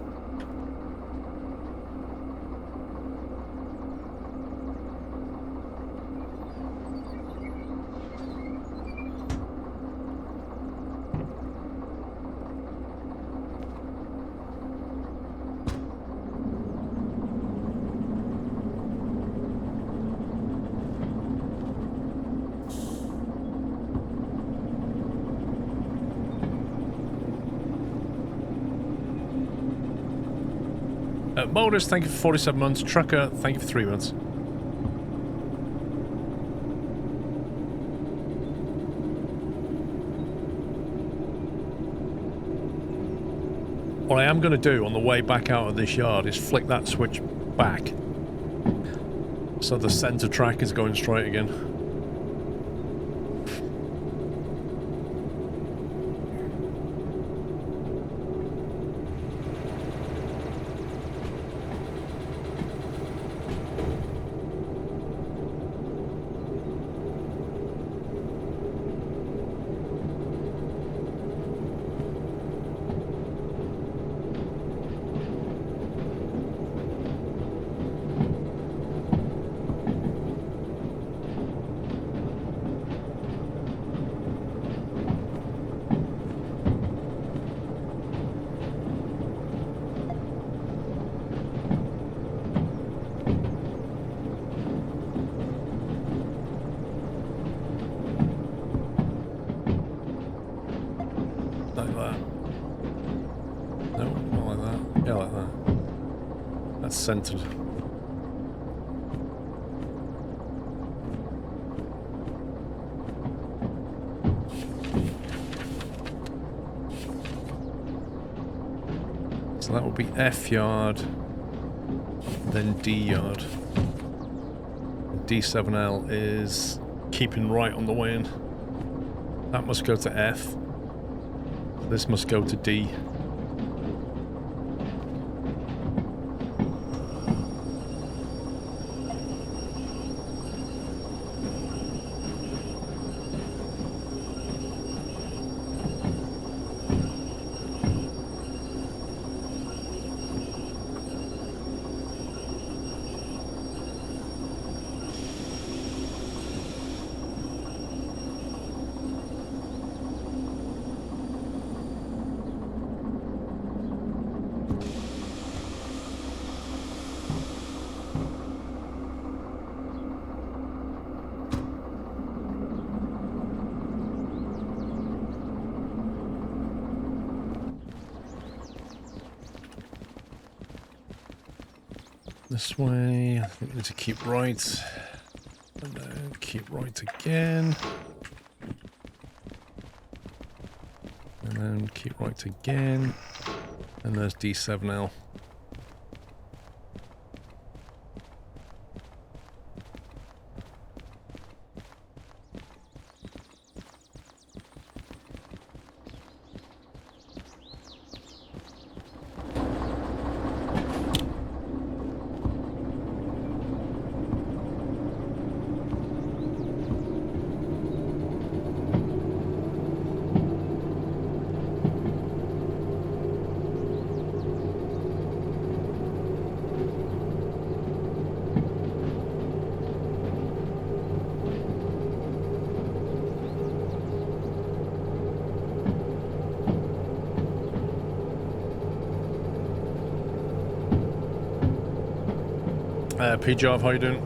Modus, thank you for 47 months. Trucker, thank you for 3 months. What I am going to do on the way back out of this yard is flick that switch back. So the center track is going straight again. Centered. So that will be F yard, then D yard. D7L is keeping right on the way in. That must go to F. This must go to D. This way. I think we need to keep right. And then keep right again. And then keep right again. And there's D7L. PJov, how you doing?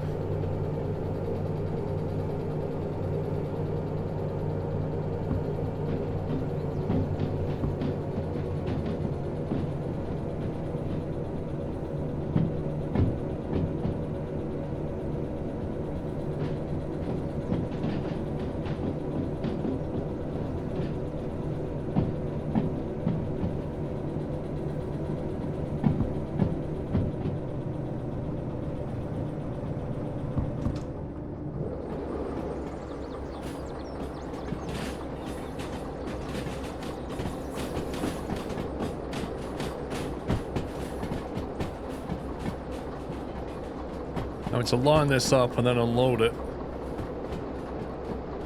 Now to line this up and then unload it.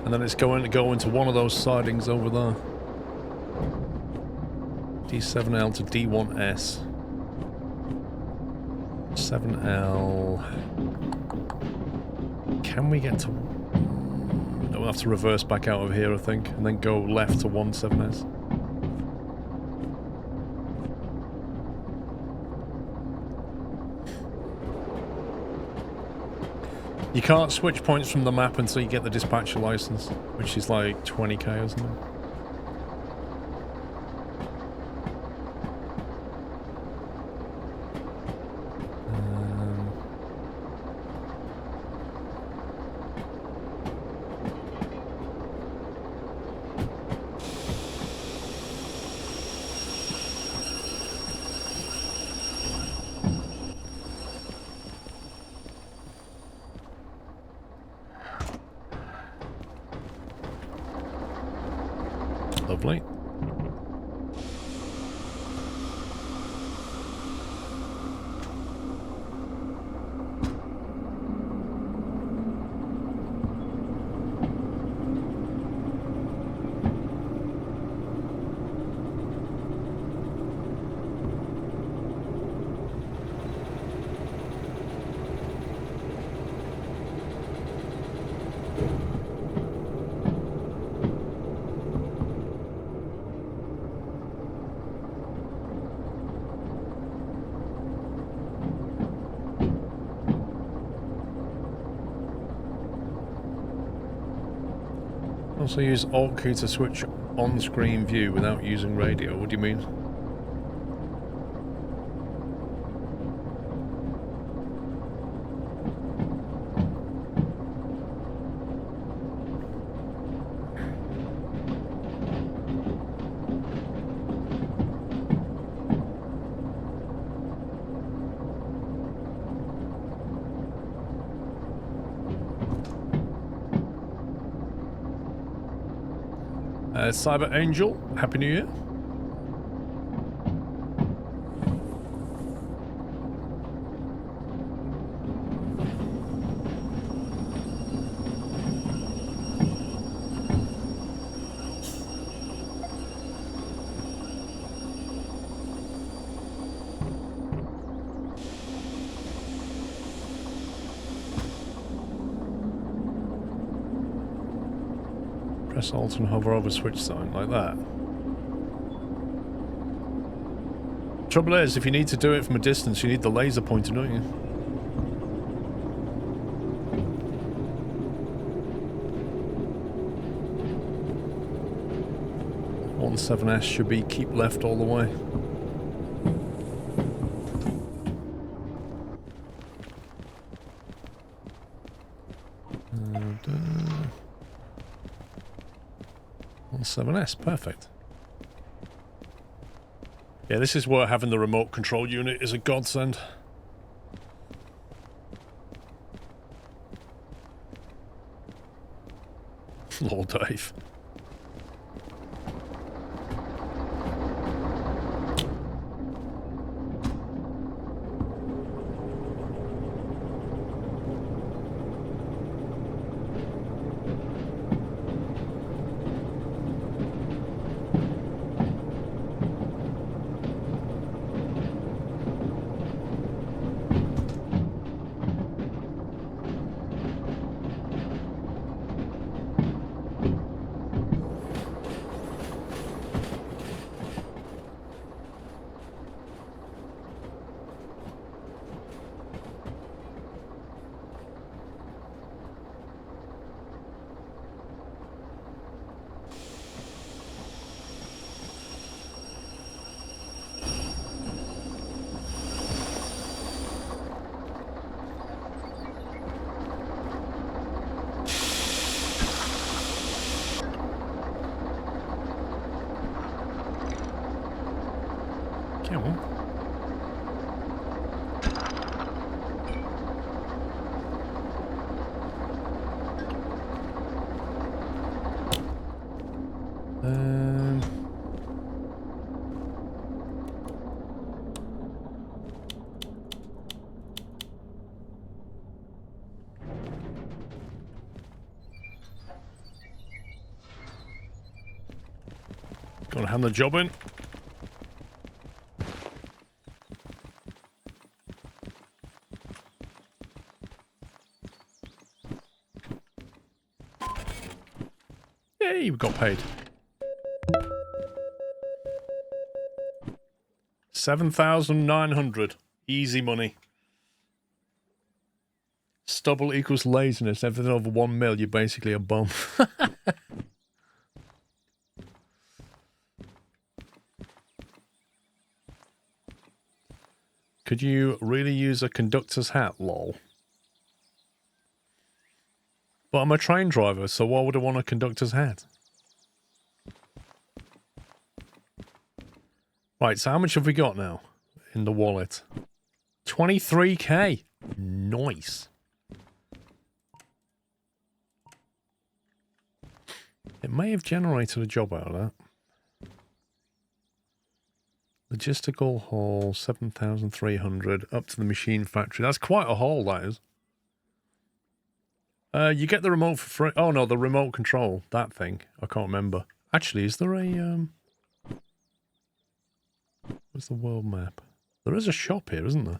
And then it's going to go into one of those sidings over there. D7L to D1S. 7L. Can we get to... No, we'll have to reverse back out of here, I think. And then go left to 17S. You can't switch points from the map until you get the dispatcher license, which is like 20k or something. Lovely. Also use Alt key to switch on-screen view without using radio. What do you mean? Cyber Angel, Happy New Year. Press Alt and hover over switch sign, like that. Trouble is, if you need to do it from a distance, you need the laser pointer, don't you? On 7S should be keep left all the way. 7S, perfect. Yeah, this is where having the remote control unit is a godsend. Lord Dave. Come on. Gotta hand the job in. Yay, we got paid. 7,900. Easy money. Stubble equals laziness. Everything over 1 mil, you're basically a bum. Could you really use a conductor's hat, lol? But I'm a train driver, so why would I want a conductor's hat? Right, so how much have we got now in the wallet? 23k. Nice. It may have generated a job out of that. Logistical haul, 7,300 up to the machine factory. That's quite a haul, that is. You get the remote for free. Oh no, the remote control. That thing. I can't remember. Actually, is there a... Where's the world map? There is a shop here, isn't there?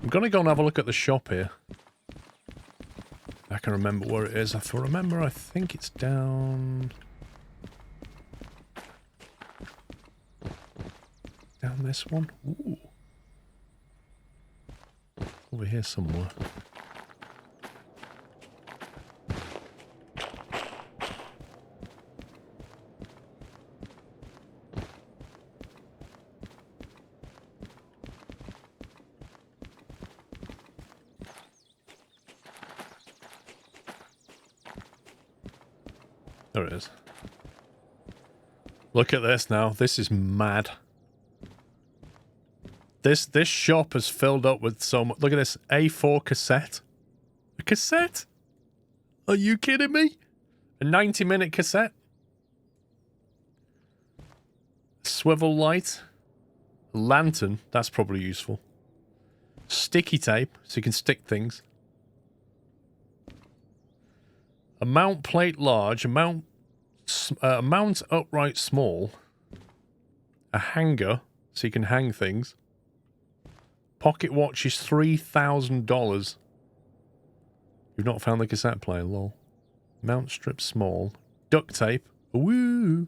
I'm going to go and have a look at the shop here. I can remember where it is. If I remember, I think it's down... Down this one? Ooh. Over here somewhere. There it is. Look at this now. This is mad. This shop is filled up with so much. Look at this A4 cassette. A cassette? Are you kidding me? A 90-minute cassette? Swivel light. Lantern. That's probably useful. Sticky tape, so you can stick things. A mount plate large. A mount upright small. A hanger, so you can hang things. Pocket watch is $3,000. You've not found the cassette player, lol. Mount strip small. Duct tape. Woo!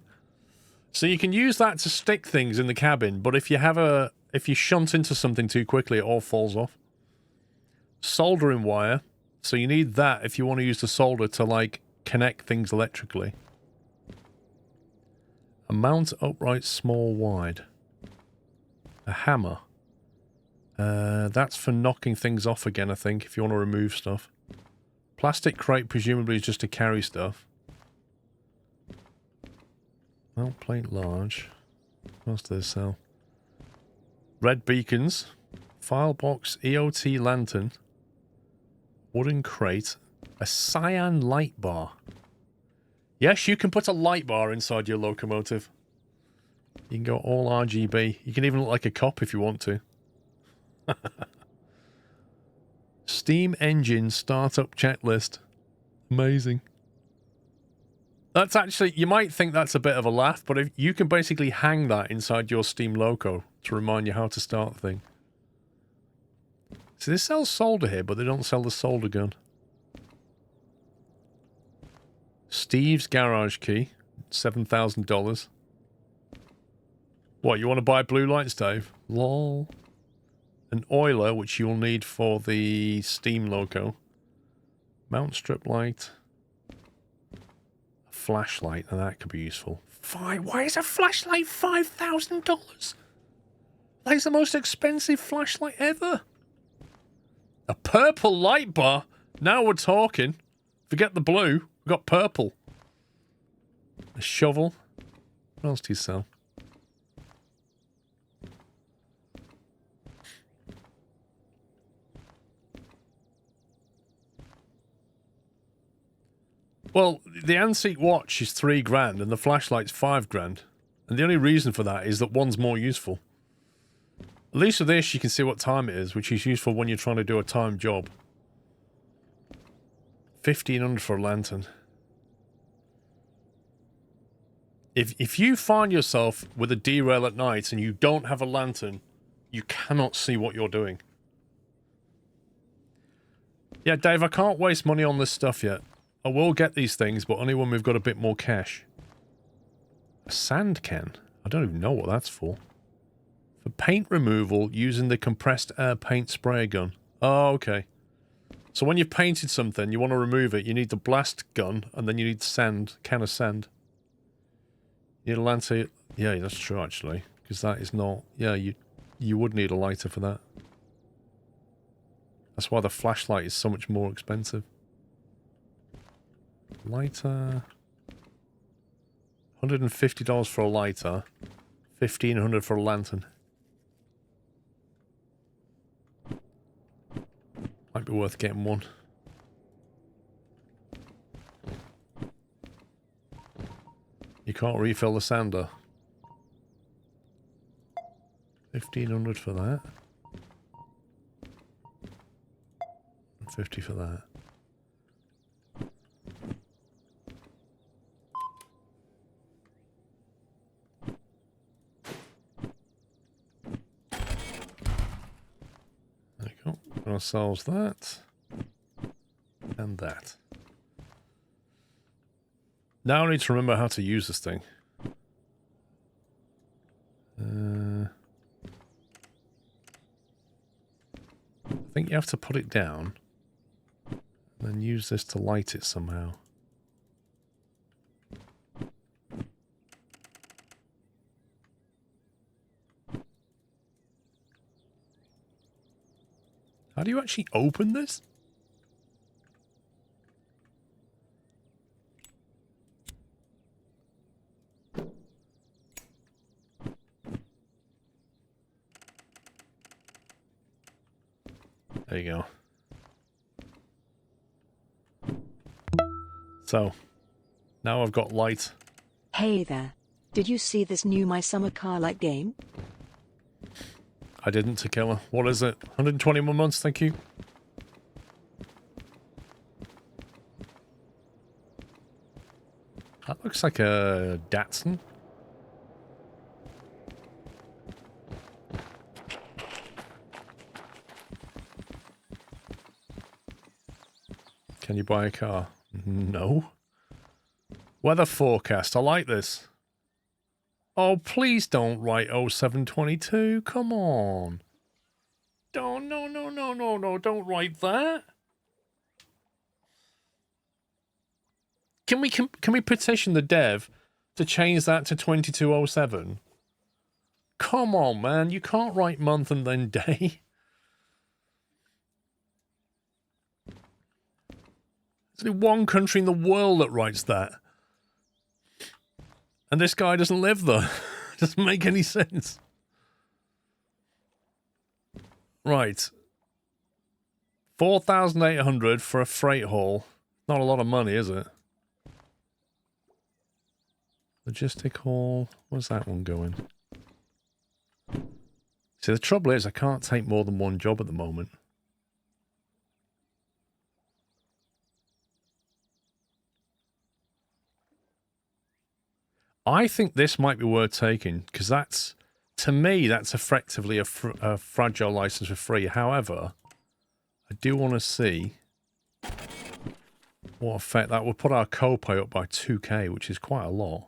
So you can use that to stick things in the cabin, but if you shunt into something too quickly, it all falls off. Soldering wire. So you need that if you want to use the solder to, like, connect things electrically. A mount upright small wide. A hammer. That's for knocking things off again, I think, if you want to remove stuff. Plastic crate presumably is just to carry stuff. Mount plate large. What else do they sell? Red beacons. File box, EOT lantern. Wooden crate. A cyan light bar. Yes, you can put a light bar inside your locomotive. You can go all RGB. You can even look like a cop if you want to. Steam engine startup checklist. Amazing. That's actually, you might think that's a bit of a laugh, but if you can basically hang that inside your Steam loco to remind you how to start the thing. So they sell solder here, but they don't sell the solder gun. Steve's garage key, $7,000. What, you want to buy blue lights, Dave? Lol. An oiler, which you'll need for the Steam loco. Mount strip light. A flashlight, and that could be useful. Why is a flashlight $5,000? That is the most expensive flashlight ever. A purple light bar? Now we're talking. Forget the blue. We've got purple. A shovel. What else do you sell? Well, the antique watch is $3,000 and the flashlight's $5,000. And the only reason for that is that one's more useful. At least with this, you can see what time it is, which is useful when you're trying to do a timed job. 1,500 for a lantern. If you find yourself with a derail at night and you don't have a lantern, you cannot see what you're doing. Yeah, Dave, I can't waste money on this stuff yet. I will get these things, but only when we've got a bit more cash. A sand can? I don't even know what that's for. For paint removal using the compressed air paint spray gun. Oh, okay. So when you've painted something, you want to remove it, you need the blast gun, and then you need sand, can of sand. You need a lantern. Yeah, that's true, actually. Because that is not... Yeah, you would need a lighter for that. That's why the flashlight is so much more expensive. Lighter... $150 for a lighter. $1,500 for a lantern. Might be worth getting one. You can't refill the sander. $1,500 for that. And $50 for that. There we go. Got ourselves that. And that. Now I need to remember how to use this thing. I think you have to put it down. And then use this to light it somehow. How do you actually open this? There you go. So, now I've got light. Hey there. Did you see this new My Summer Car Light game? I didn't, Tequila. What is it? 121 months, thank you. That looks like a Datsun. Can you buy a car? No. Weather forecast. I like this. Oh, please don't write 0722. Come on. Don't, no, don't write that. Can we petition the dev to change that to 2207? Come on, man. You can't write month and then day. There's only one country in the world that writes that. And this guy doesn't live there. Doesn't make any sense. Right. 4,800 for a freight haul. Not a lot of money, is it? Logistic haul. Where's that one going? See, the trouble is I can't take more than one job at the moment. I think this might be worth taking, because that's, to me, that's effectively a fragile license for free. However, I do want to see what effect that would put our copay up by 2k, which is quite a lot.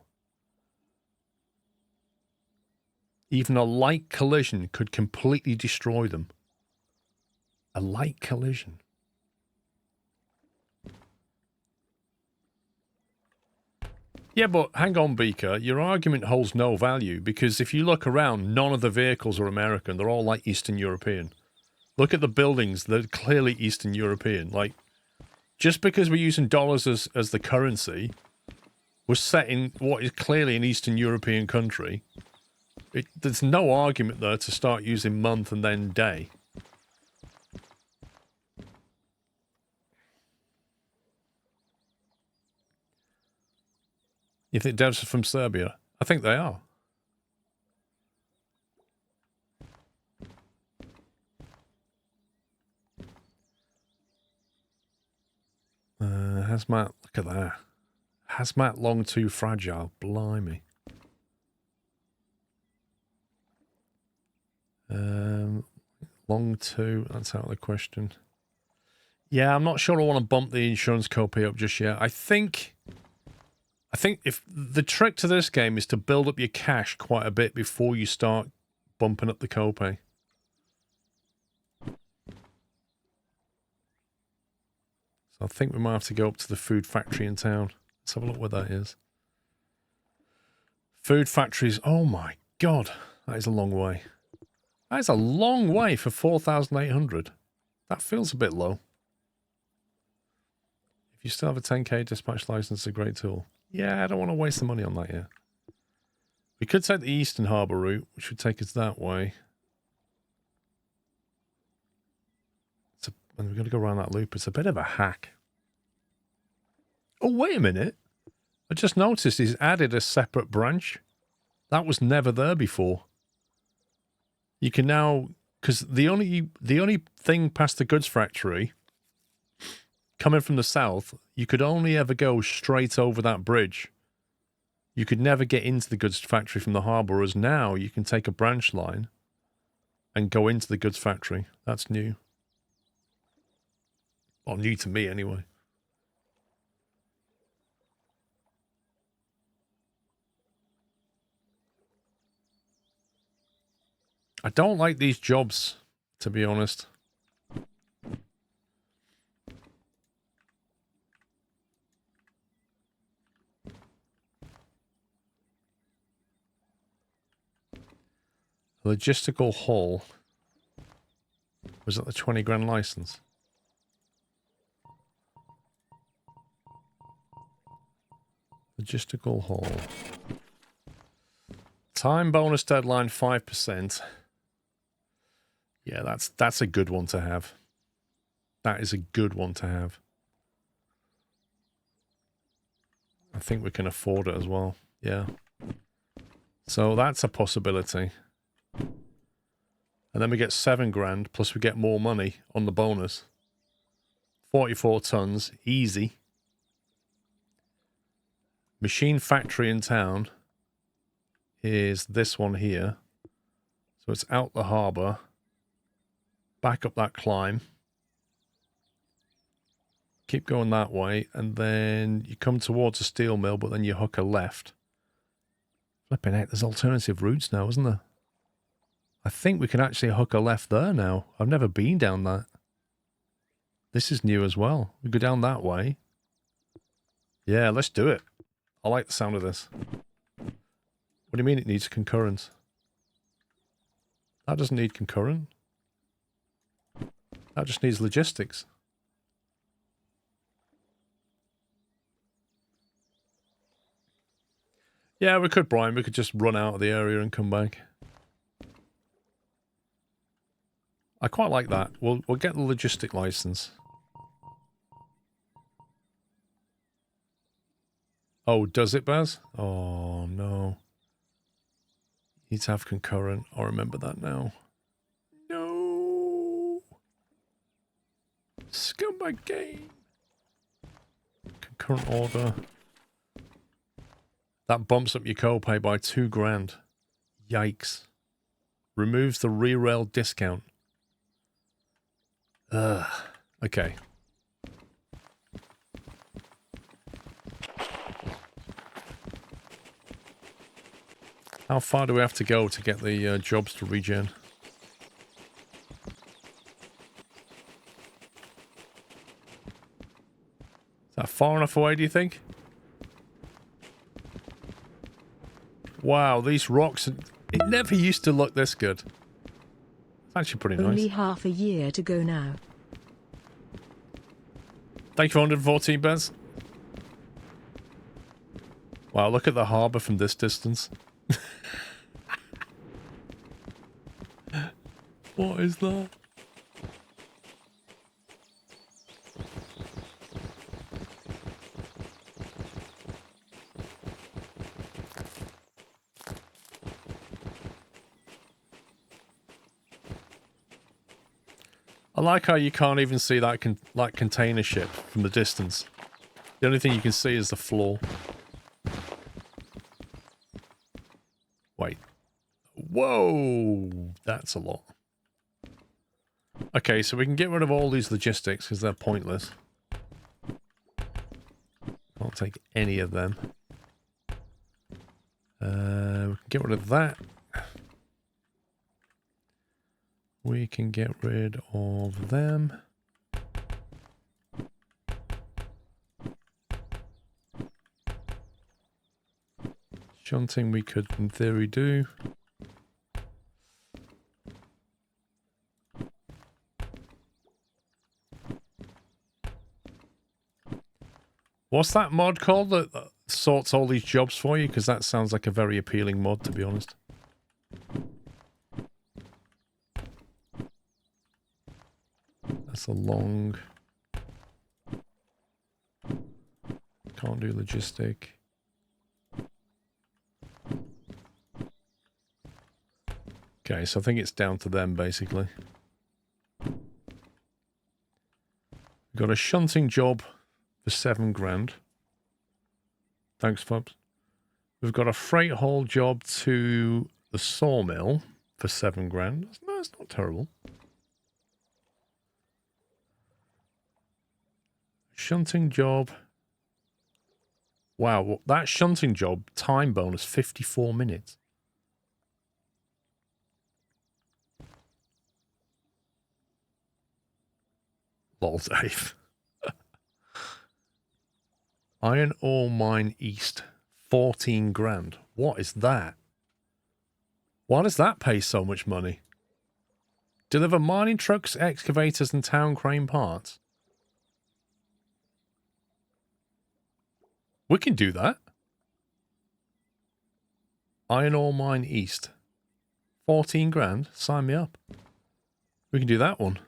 Even a light collision could completely destroy them. A light collision. Yeah, but hang on, Beaker. Your argument holds no value, because if you look around, none of the vehicles are American. They're all like Eastern European. Look at the buildings. They're clearly Eastern European. Like, just because we're using dollars as the currency, we're setting what is clearly an Eastern European country. There's no argument there to start using month and then day. You think devs are from Serbia? I think they are. Hazmat, look at that. Hazmat long too fragile, blimey. Long too, that's out of the question. Yeah, I'm not sure I want to bump the insurance copay up just yet. I think if the trick to this game is to build up your cash quite a bit before you start bumping up the copay. So I think we might have to go up to the food factory in town. Let's have a look where that is. Food factories. Oh my god, that is a long way. That is a long way for 4,800. That feels a bit low. If you still have a 10k dispatch license, it's a great tool. Yeah, I don't want to waste the money on that yet. We could take the Eastern Harbour route, which would take us that way. And we've got to go around that loop. It's a bit of a hack. Oh, wait a minute. I just noticed he's added a separate branch. That was never there before. You can now, because the only thing past the goods factory, coming from the south, you could only ever go straight over that bridge. You could never get into the goods factory from the harbour, whereas now you can take a branch line and go into the goods factory. That's new. Well, new to me anyway. I don't like these jobs, to be honest. Logistical haul. Was that the 20 grand license? Logistical haul. Time bonus deadline 5%. Yeah, that's a good one to have. That is a good one to have. I think we can afford it as well. Yeah. So that's a possibility. And then we get 7 grand, plus we get more money on the bonus. 44 tons, easy. Machine factory in town is this one here. So it's out the harbour. Back up that climb. Keep going that way, and then you come towards a steel mill, but then you hook a left. Flipping heck, there's alternative routes now, isn't there? I think we can actually hook a left there now. I've never been down that. This is new as well. We go down that way. Yeah, let's do it. I like the sound of this. What do you mean it needs concurrent? That doesn't need concurrent. That just needs logistics. Yeah, we could, Brian. We could just run out of the area and come back. I quite like that. We'll get the logistic license. Oh, does it, Baz? Oh, no. Need to have concurrent. I'll remember that now. No. Scumbag game. Concurrent order. That bumps up your co-pay by $2,000. Yikes. Removes the re-rail discount. Ugh. Okay. How far do we have to go to get the jobs to regen? Is that far enough away, do you think? Wow, these rocks, it never used to look this good. It's actually pretty nice. Only half a year to go now. Thank you for 114, Bez. Wow, look at the harbour from this distance. What is that? I like how you can't even see that container ship from the distance. The only thing you can see is the floor. Wait. Whoa! That's a lot. Okay, so we can get rid of all these logistics because they're pointless. Can't take any of them. We can get rid of that. We can get rid of them. Shunting we could in theory do. What's that mod called that sorts all these jobs for you? Because that sounds like a very appealing mod, to be honest. That's a long... Can't do logistic. Okay, so I think it's down to them, basically. We've got a shunting job for $7,000. Thanks, Fubs. We've got a freight haul job to the sawmill for $7,000. No, it's not terrible. Shunting job. Wow, that shunting job, time bonus, 54 minutes. Lol, Dave. Iron Ore Mine East, $14,000. What is that? Why does that pay so much money? Deliver mining trucks, excavators, and town crane parts. We can do that. Iron Ore Mine East, $14,000. Sign me up. We can do that one.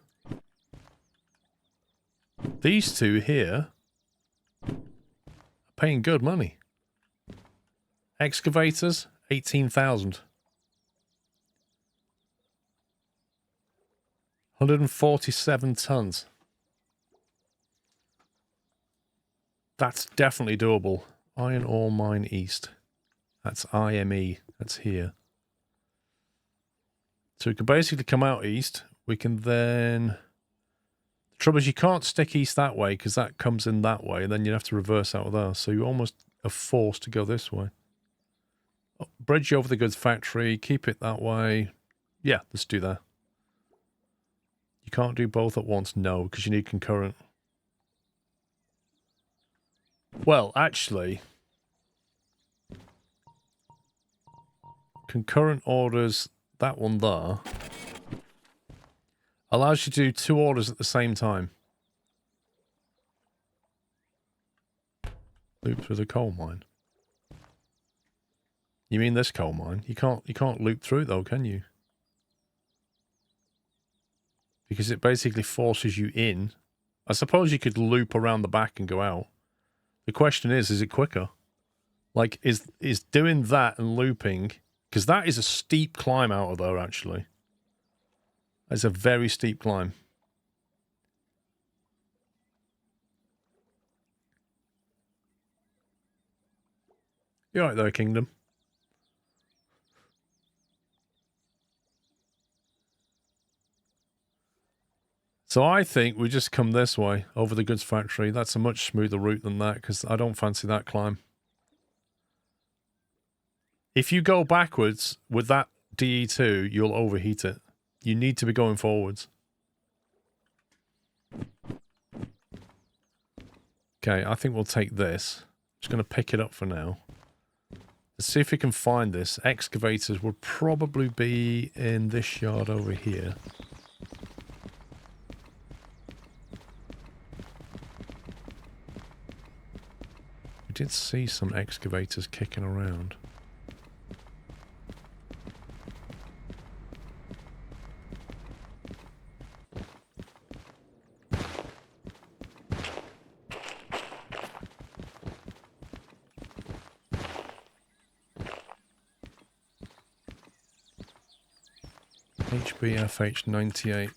These two here are paying good money. Excavators, 18,000. 147 tons. That's definitely doable. Iron Ore Mine East. That's IME. That's here. So we can basically come out east. We can then... The trouble is you can't stick east that way because that comes in that way. And then you'd have to reverse out of there. So you almost are forced to go this way. Oh, bridge over the goods factory. Keep it that way. Yeah, let's do that. You can't do both at once. No, because you need concurrent. Well, actually, concurrent orders, that one there, allows you to do 2 orders at the same time. Loop through the coal mine. You mean this coal mine? You can't loop through it though, can you? Because it basically forces you in. I suppose you could loop around the back and go out. The question is it quicker? Like, is doing that and looping... Because that is a steep climb out of there, actually. It's a very steep climb. You all right there, Kingdom? So I think we just come this way, over the goods factory. That's a much smoother route than that, because I don't fancy that climb. If you go backwards with that DE2, you'll overheat it. You need to be going forwards. Okay, I think we'll take this. Just going to pick it up for now. Let's see if we can find this. Excavators would probably be in this yard over here. We did see some excavators kicking around. HBFH98.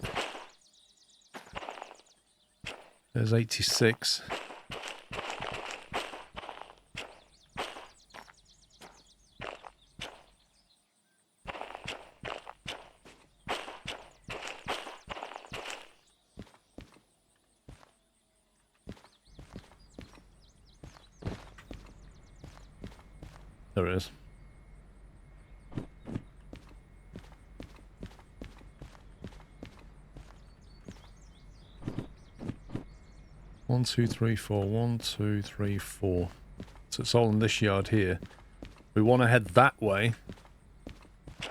There's 86. There it is. One, two, three, four. 1, 2, 3, 4. So it's all in this yard here. We want to head that way.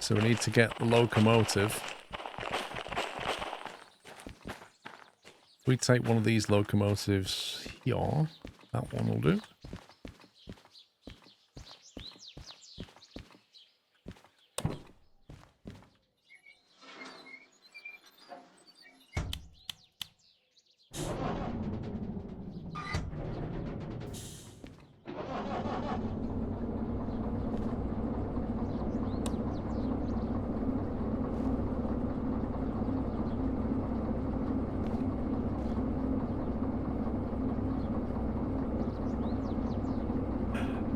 So we need to get the locomotive. We take one of these locomotives here. That one will do.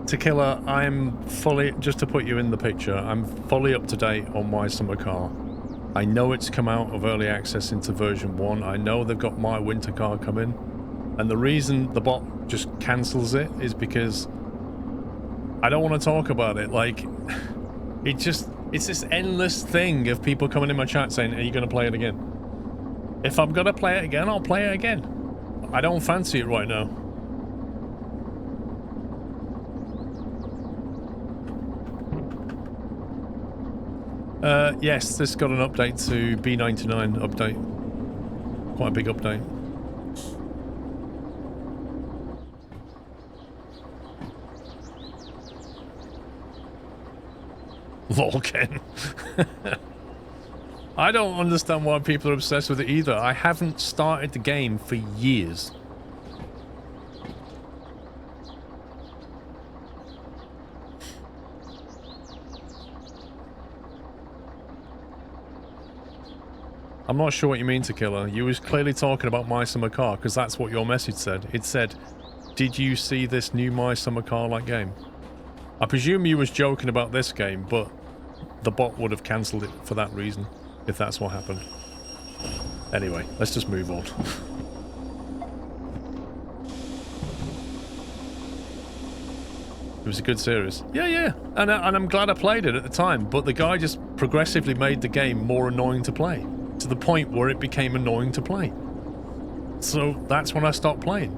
Tequila, I'm fully, just to put you in the picture, I'm fully up to date on My Summer Car. I know it's come out of early access into version 1. I know they've got My Winter Car coming. And the reason the bot just cancels it is because I don't want to talk about it. Like, it's this endless thing of people coming in my chat saying, are you going to play it again? If I'm going to play it again, I'll play it again. I don't fancy it right now. Yes, this got an update to B99 update. Quite a big update. Lorcan. I don't understand why people are obsessed with it either. I haven't started the game for years. I'm not sure what you mean, Tequila. You was clearly talking about My Summer Car, because that's what your message said. It said, did you see this new My Summer Car-like game? I presume you was joking about this game, but the bot would have cancelled it for that reason, if that's what happened. Anyway, let's just move on. It was a good series. Yeah. And I'm glad I played it at the time, but the guy just progressively made the game more annoying to play. To the point where it became annoying to play. So that's when I stopped playing.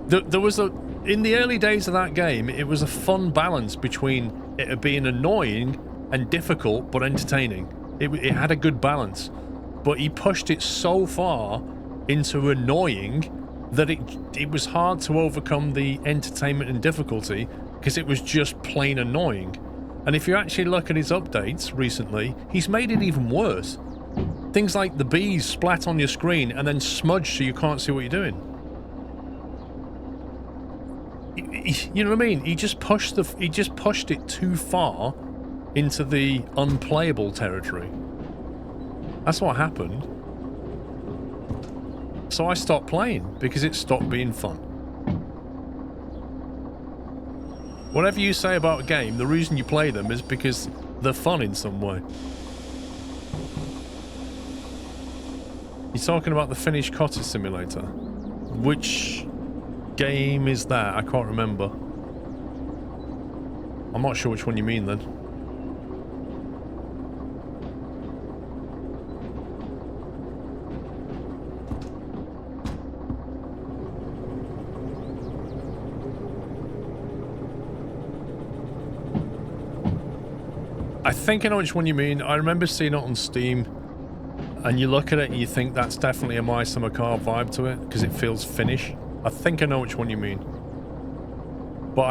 There was in the early days of that game, it was a fun balance between it being annoying and difficult but entertaining. It had a good balance. But he pushed it so far into annoying that it was hard to overcome the entertainment and difficulty because it was just plain annoying. And if you actually look at his updates recently, he's made it even worse. Things like the bees splat on your screen and then smudge so you can't see what you're doing. You know what I mean? He just pushed it too far into the unplayable territory. That's what happened. So I stopped playing because it stopped being fun. Whatever you say about a game, the reason you play them is because they're fun in some way. You're talking about the Finnish Cottage Simulator. Which game is that? I can't remember. I'm not sure which one you mean then. I think I know which one you mean. I remember seeing it on Steam, and you look at it and you think that's definitely a My Summer Car vibe to it, because it feels Finnish. I think I know which one you mean. But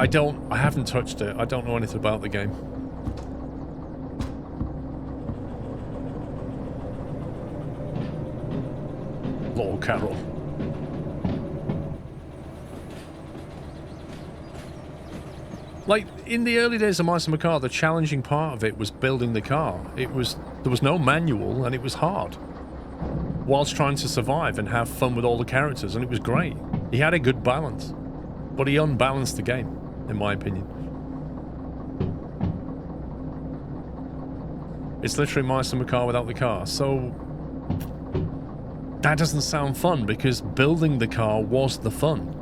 I haven't touched it. I don't know anything about the game. Little Carol. Like, in the early days of My Summer Car, the challenging part of it was building the car. There was no manual, and it was hard. Whilst trying to survive and have fun with all the characters, and it was great. He had a good balance. But he unbalanced the game, in my opinion. It's literally My Summer Car without the car, so... that doesn't sound fun, because building the car was the fun.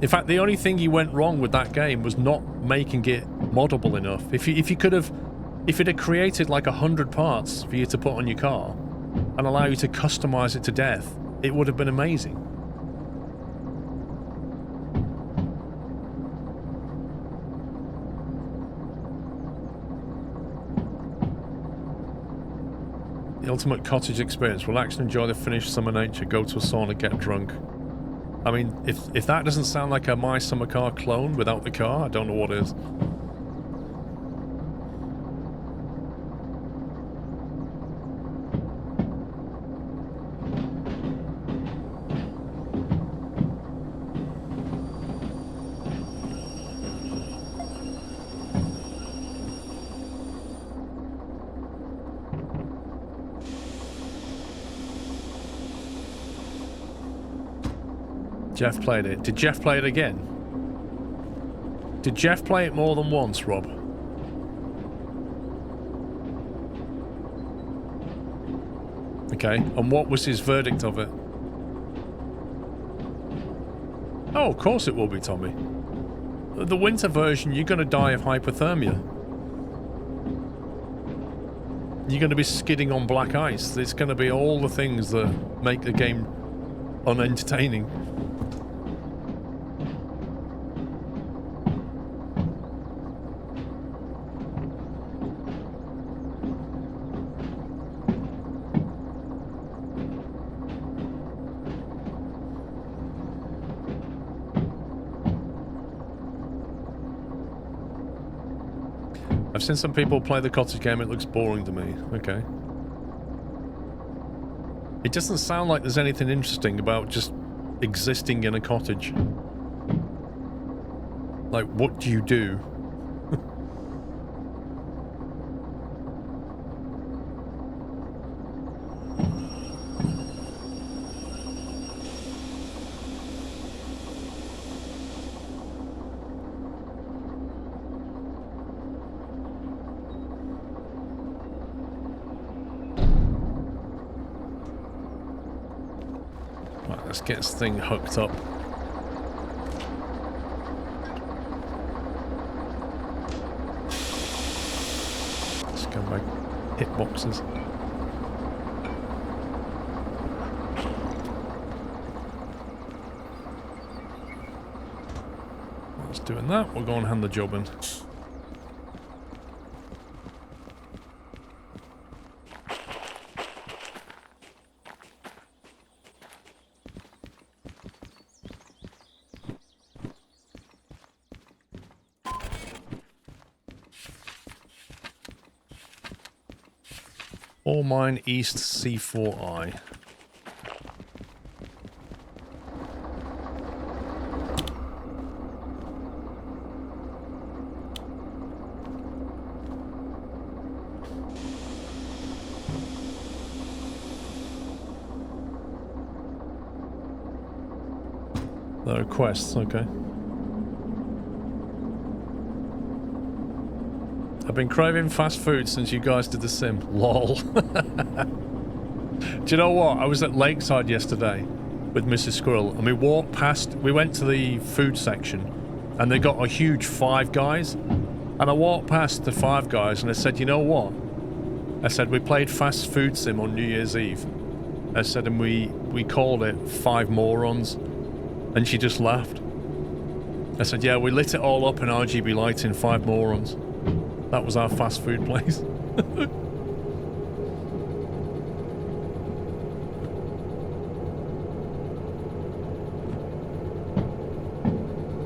In fact, the only thing he went wrong with that game was not making it moddable enough. If it had created like 100 parts for you to put on your car and allow you to customize it to death, it would have been amazing. The ultimate cottage experience. Relax and enjoy the Finnish summer nature. Go to a sauna, get drunk. I mean, if that doesn't sound like a My Summer Car clone without the car, I don't know what is. Jeff played it. Did Jeff play it again? Did Jeff play it more than once, Rob? Okay, and what was his verdict of it? Oh, of course it will be, Tommy. The winter version, you're going to die of hypothermia. You're going to be skidding on black ice. It's going to be all the things that make the game unentertaining. I've seen some people play the cottage game, it looks boring to me. Okay. It doesn't sound like there's anything interesting about just existing in a cottage. Like, what do you do? Let's get this thing hooked up. Let's go back. Hitboxes. Whilst doing that, we'll go and hand the job in. Ore mine East C4I. There are quests, okay. I've been craving fast food since you guys did the sim. LOL. Do you know what? I was at Lakeside yesterday with Mrs. Squirrel and we walked past, we went to the food section and they got a huge Five Guys. And I walked past the Five Guys and I said, you know what? I said, we played fast food sim on New Year's Eve. I said, and we called it Five Morons. And she just laughed. I said, yeah, we lit it all up in RGB lighting, Five Morons. That was our fast food place.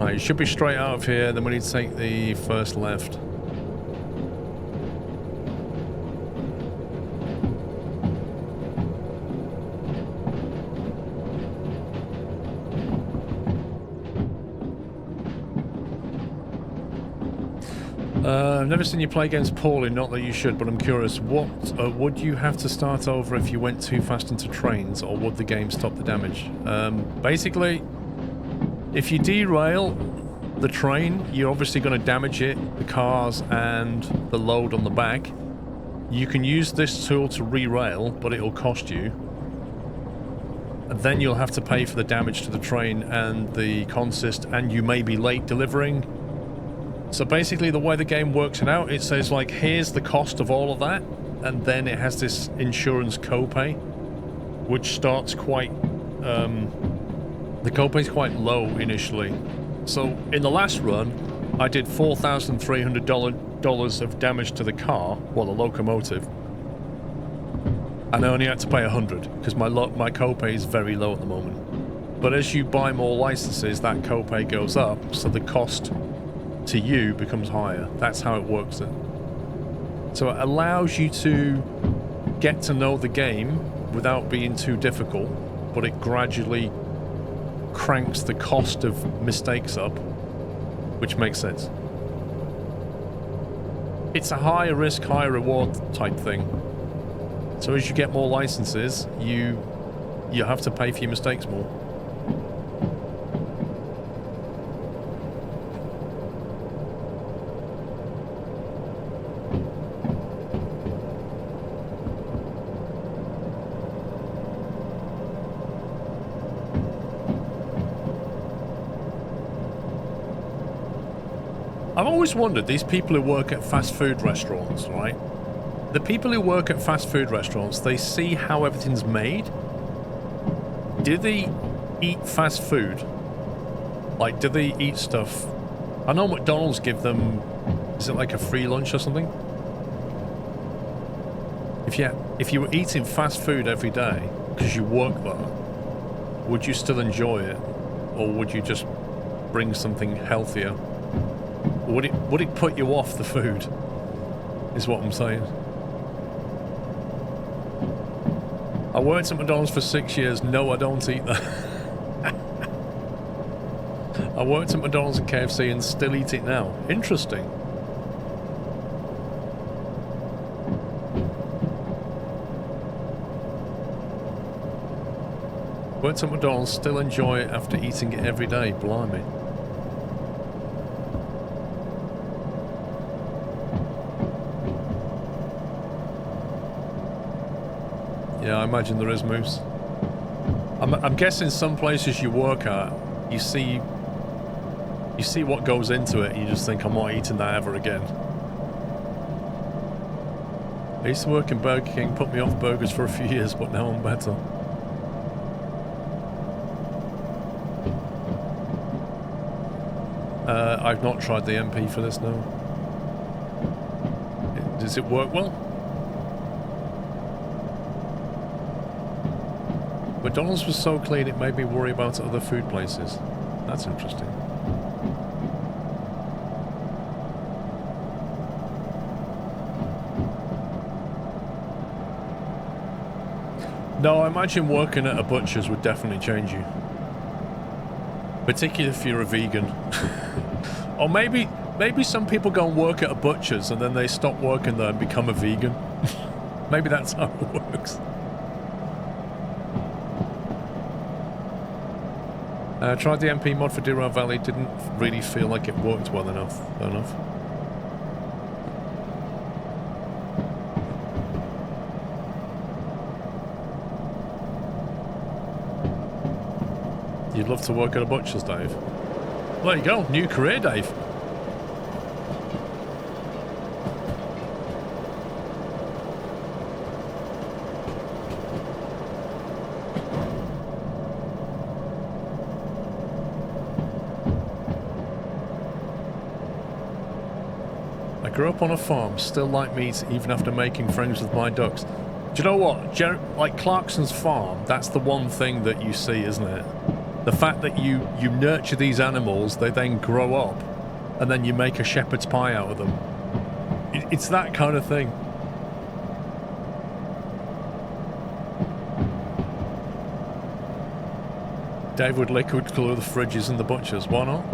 Right, you should be straight out of here, then we need to take the first left. I've never seen you play games poorly, not that you should, but I'm curious, what would you have to start over if you went too fast into trains, or would the game stop the damage? Basically, if you derail the train, you're obviously going to damage it, the cars, and the load on the back. You can use this tool to re-rail, but it'll cost you. And then you'll have to pay for the damage to the train and the consist, and you may be late delivering. So basically the way the game works it out, it says like, here's the cost of all of that, and then it has this insurance copay, which starts quite, the copay's quite low initially. So in the last run, I did $4,300 of damage to the car, well, the locomotive, and I only had to pay $100 because my copay is very low at the moment. But as you buy more licenses, that copay goes up, so the cost to you becomes higher. That's how it works then. So it allows you to get to know the game without being too difficult, but it gradually cranks the cost of mistakes up, which makes sense. It's a higher risk, higher reward type thing. So as you get more licenses, you have to pay for your mistakes more. I've always wondered, these people who work at fast food restaurants, right? The people who work at fast food restaurants, they see how everything's made. Do they eat fast food? Like, do they eat stuff? I know McDonald's give them, is it like a free lunch or something? If you were eating fast food every day because you work there, would you still enjoy it? Or would you just bring something healthier? Would it put you off the food, is what I'm saying. I worked at McDonald's for 6 years. No, I don't eat that. I worked at McDonald's and KFC and still eat it now. Interesting. Worked at McDonald's, still enjoy it after eating it every day. Blimey. Yeah, I imagine there is, Moose. I'm guessing some places you work at, you see what goes into it and you just think, I'm not eating that ever again. I used to work in Burger King, put me off burgers for a few years, but now I'm better. I've not tried the MP for this, no. Does it work well? McDonald's was so clean it made me worry about other food places. That's interesting. No, I imagine working at a butcher's would definitely change you. Particularly if you're a vegan. Or maybe some people go and work at a butcher's and then they stop working there and become a vegan. Maybe that's how it works. Tried the MP mod for Derail Valley, didn't really feel like it worked well enough. You'd love to work at a butcher's, Dave. Well, there you go, new career, Dave. I grew up on a farm, still like meat even after making friends with my ducks. Do you know what? Like Clarkson's farm, that's the one thing that you see, isn't it? The fact that you nurture these animals, they then grow up, and then you make a shepherd's pie out of them. It's that kind of thing. Dave would liquid colour the fridges and the butchers. Why not?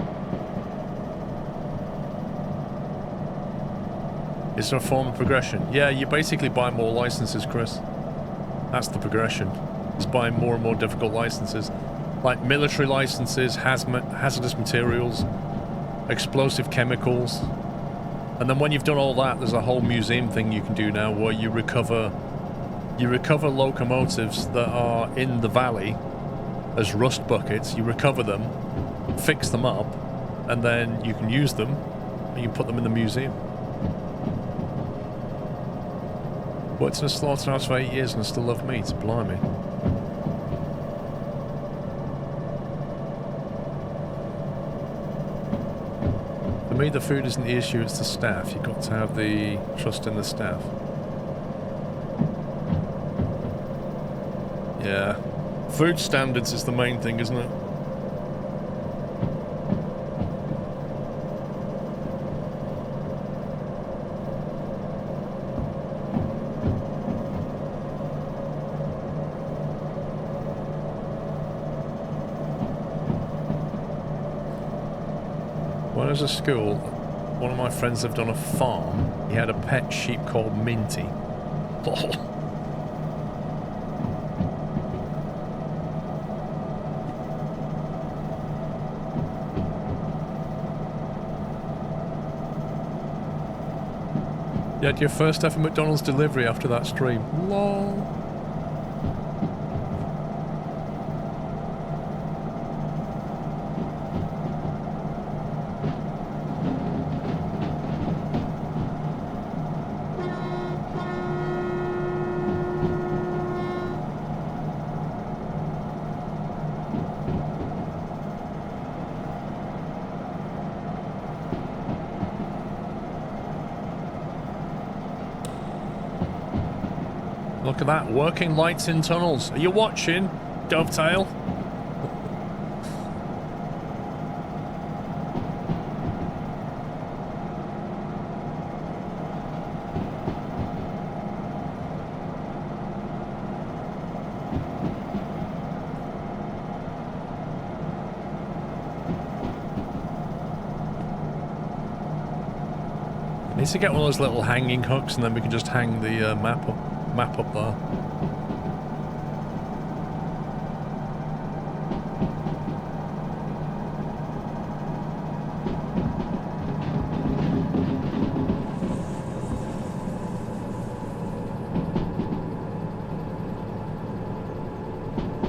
Is there a form of progression? Yeah, you basically buy more licenses, Chris. That's the progression. It's buying more and more difficult licenses. Like military licenses, hazardous materials, explosive chemicals. And then when you've done all that, there's a whole museum thing you can do now where you recover locomotives that are in the valley as rust buckets. You recover them, fix them up, and then you can use them and you can put them in the museum. Worked in a slaughterhouse for 8 years and I still love meat. Blimey. For me, the food isn't the issue, it's the staff. You've got to have the trust in the staff. Yeah. Food standards is the main thing, isn't it? When I was at school, one of my friends lived on a farm. He had a pet sheep called Minty. Oh. You had your first ever McDonald's delivery after that stream. LOL. Look at that, working lights in tunnels. Are you watching, Dovetail? Need to get one of those little hanging hooks and then we can just hang the map up there.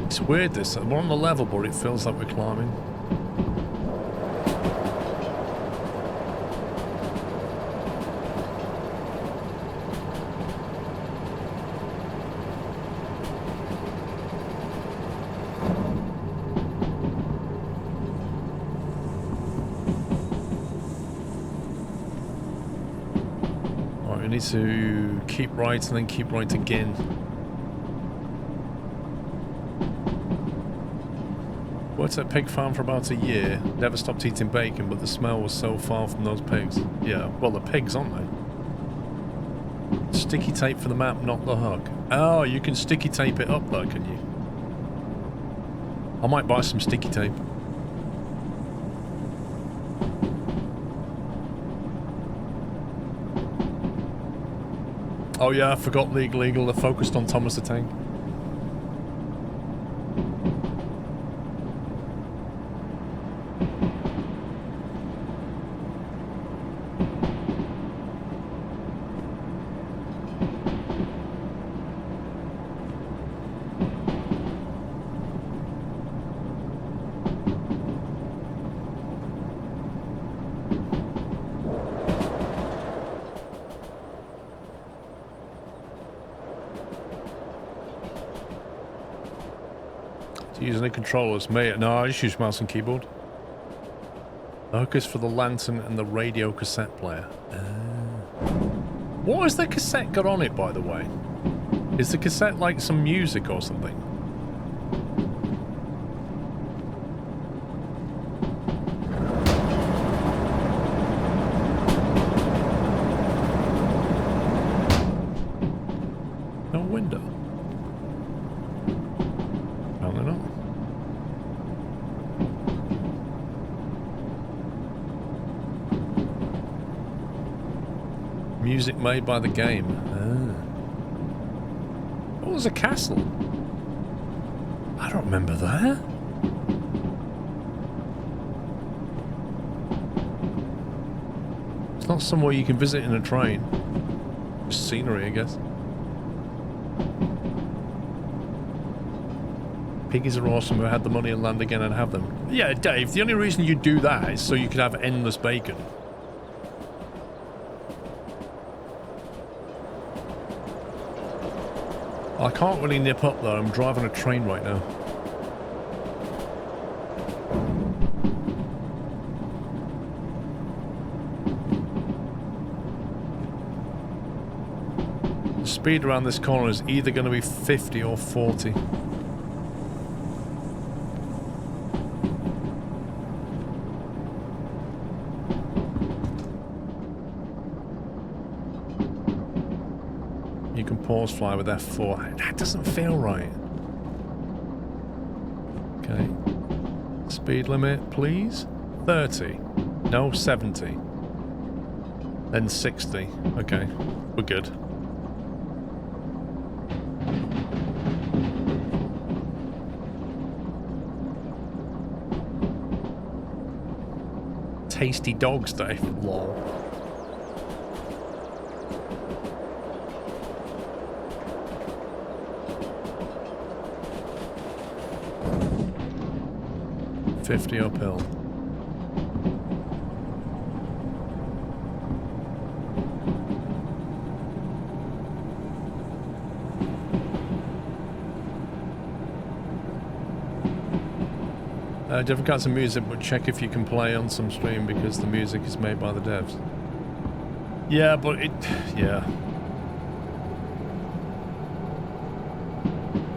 It's weird this, we're on the level but it feels like we're climbing. To keep right and then keep right again. Worked at a pig farm for about a year. Never stopped eating bacon, but the smell was so far from those pigs. Yeah, well, the pigs, aren't they? Sticky tape for the map, not the hook. Oh, you can sticky tape it up though, can you? I might buy some sticky tape. Oh yeah, I forgot Legal. They're focused on Thomas the Tank. Using the controllers, mate. No, I just use mouse and keyboard. The hook is for the lantern and the radio cassette player. What has the cassette got on it, by the way? Is the cassette like some music or something? No window. Apparently not. Music made by the game. Oh, there's a castle. I don't remember that. It's not somewhere you can visit in a train. Just scenery, I guess. Piggies are awesome. If I had the money and land again, I'd have them. Yeah, Dave, the only reason you do that is so you could have endless bacon. I can't really nip up though, I'm driving a train right now. The speed around this corner is either going to be 50 or 40. You can pause fly with F4. That doesn't feel right. Okay. Speed limit, please. 30. No, 70. Then 60. Okay. We're good. Tasty dogs, Dave. Lol. $50 uphill. Different kinds of music, but check if you can play on some stream because the music is made by the devs. Yeah, but yeah.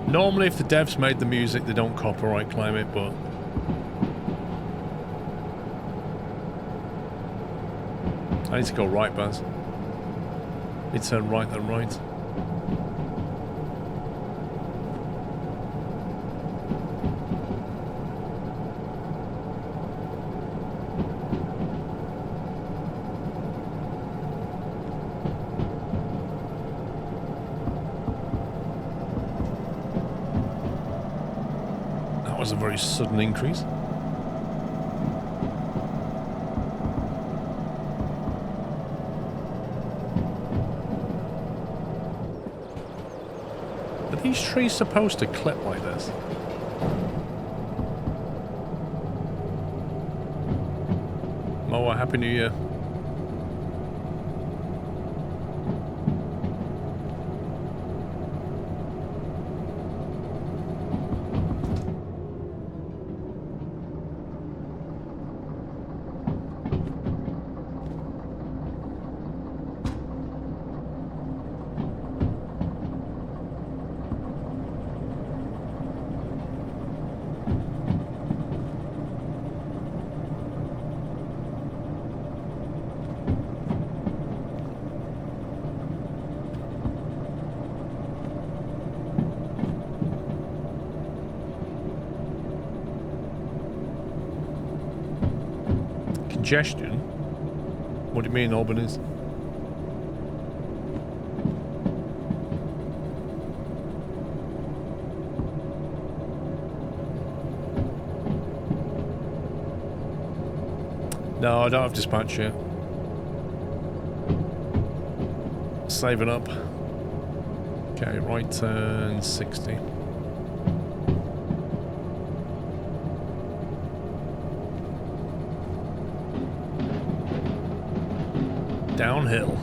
Normally if the devs made the music, they don't copyright claim it, but... I need to go right, Baz. Need to turn right then right. That was a very sudden increase. Are these trees supposed to clip like this? Moa, Happy New Year. congestion? What do you mean Auburn is? No, I don't have dispatch yet. Saving up. Okay, right turn 60. Downhill.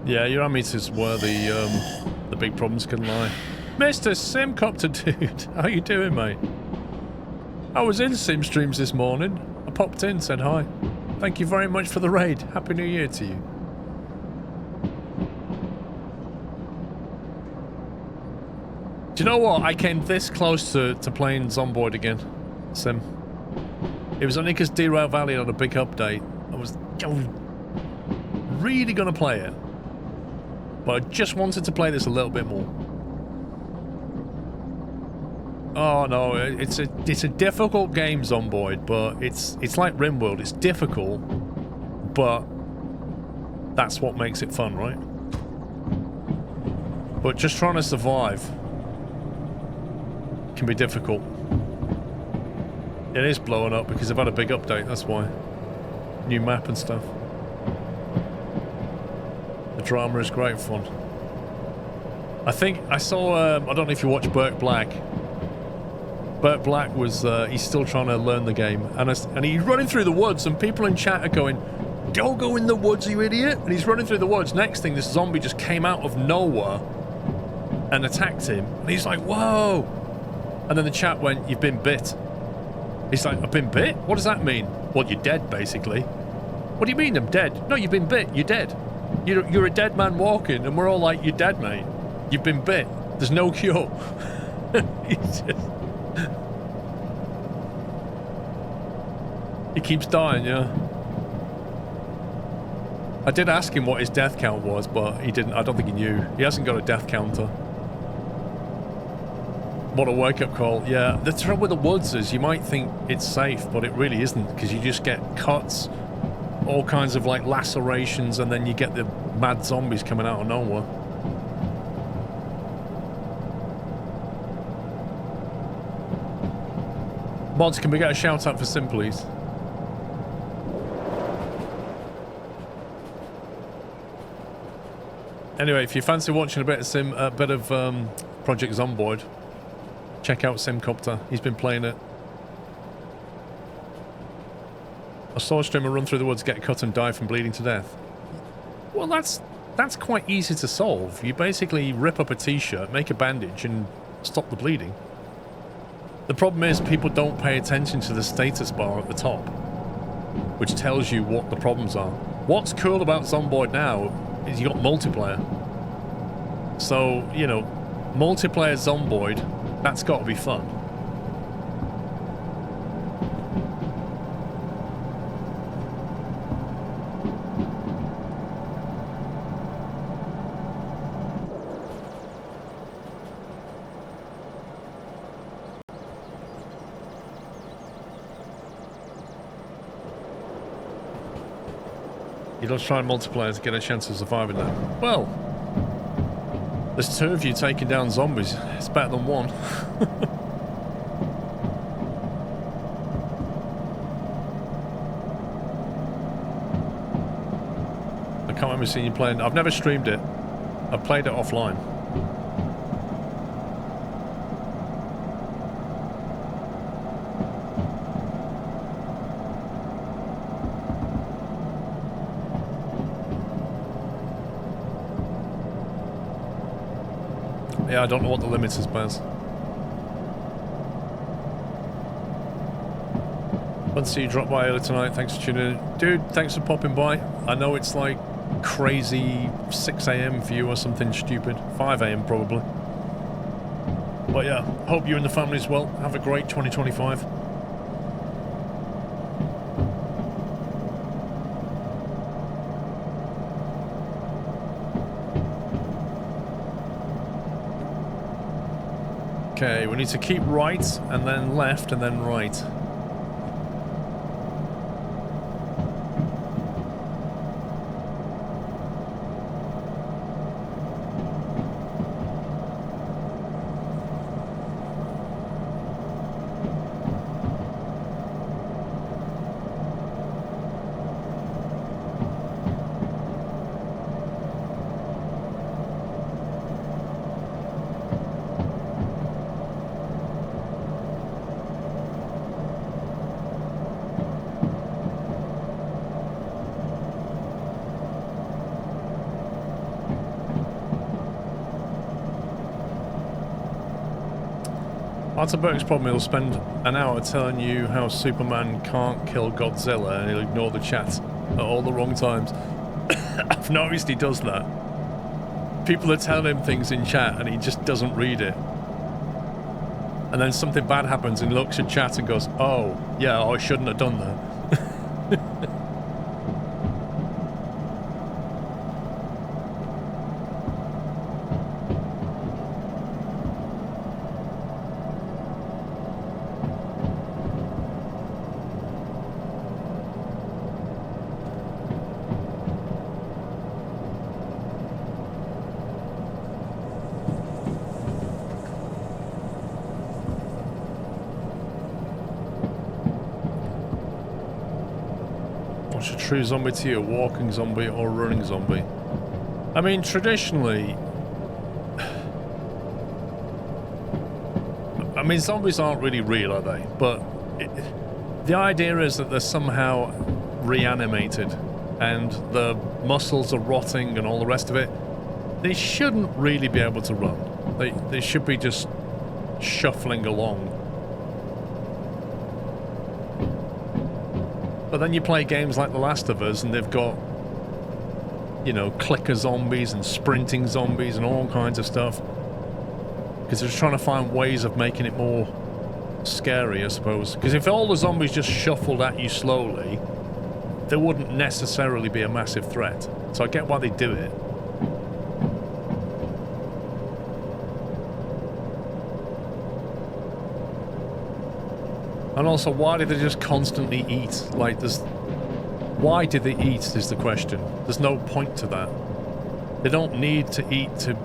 Yeah, your ammeters where the big problems can lie. Mr. Simcopter dude, how you doing, mate? I was in Sim Streams this morning. I popped in, said hi. Thank you very much for the raid. Happy New Year to you. Do you know what? I came this close to playing Zomboid again. Sim. It was only because Derail Valley had a big update. I was really going to play it. But I just wanted to play this a little bit more. Oh no, it's a difficult game, Zomboid, but it's like RimWorld. It's difficult, but that's what makes it fun, right? But just trying to survive can be difficult. It is blowing up because they've had a big update, that's why. New map and stuff. The drama is great fun. I think I saw, I don't know if you watch Burt Black. Burt Black was, he's still trying to learn the game. And he's running through the woods and people in chat are going, "Don't go in the woods, you idiot." And he's running through the woods. Next thing, this zombie just came out of nowhere and attacked him. And he's like, "Whoa." And then the chat went, "You've been bit." He's like, "I've been bit? What does that mean?" "Well, you're dead, basically." "What do you mean I'm dead?" "No, you've been bit. You're dead. You're a dead man walking." And we're all like, "You're dead, mate. You've been bit. There's no cure." He keeps dying, yeah. I did ask him what his death count was, but he didn't. I don't think he knew. He hasn't got a death counter. What a wake-up call. Yeah, the trouble with the woods is you might think it's safe, but it really isn't, because you just get cuts, all kinds of like lacerations, and then you get the mad zombies coming out of nowhere. Mods, can we get a shout out for Sim, please? Anyway, if you fancy watching a bit of Sim, a bit of Project Zomboid, check out Simcopter. He's been playing it. I saw a streamer run through the woods, get cut and die from bleeding to death. Well, that's quite easy to solve. You basically rip up a t-shirt, make a bandage, and stop the bleeding. The problem is people don't pay attention to the status bar at the top, which tells you what the problems are. What's cool about Zomboid now is you got multiplayer. So, you know, multiplayer Zomboid, that's got to be fun. You don't try multiplayer to get a chance of surviving that. Well, there's two of you taking down zombies. It's better than one. I can't remember seeing you playing. I've never streamed it. I've played it offline. Yeah, I don't know what the limit is, Baz. Let's see you drop by early tonight. Thanks for tuning in. Dude, thanks for popping by. I know it's like crazy 6 AM for you or something stupid. 5 AM probably. But yeah, hope you and the family as well. Have a great 2025. Okay, we need to keep right, and then left, and then right. Artaberg's problem, he'll spend an hour telling you how Superman can't kill Godzilla and he'll ignore the chat at all the wrong times. I've noticed he does that. People are telling him things in chat and he just doesn't read it. And then something bad happens and he looks at chat and goes, oh, yeah, I shouldn't have done that. What's a true zombie to you? A walking zombie or a running zombie? I mean, traditionally... I mean, zombies aren't really real, are they? But the idea is that they're somehow reanimated and the muscles are rotting and all the rest of it. They shouldn't really be able to run. They should be just shuffling along. But then you play games like The Last of Us and they've got, you know, clicker zombies and sprinting zombies and all kinds of stuff. Because they're just trying to find ways of making it more scary, I suppose. Because if all the zombies just shuffled at you slowly, there wouldn't necessarily be a massive threat. So I get why they do it. And also, why do they just constantly eat? Like, why do they eat is the question. There's no point to that. They don't need to eat to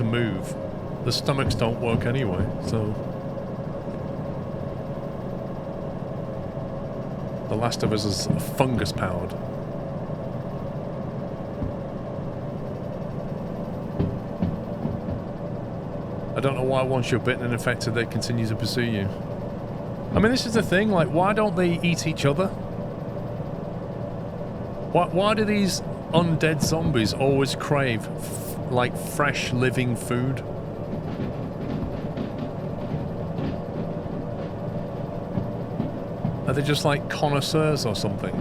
move. The stomachs don't work anyway, so... The Last of Us is fungus powered. I don't know why once you're bitten and infected they continue to pursue you. I mean, this is the thing, like, why don't they eat each other? Why do these undead zombies always crave, like, fresh, living food? Are they just, like, connoisseurs or something?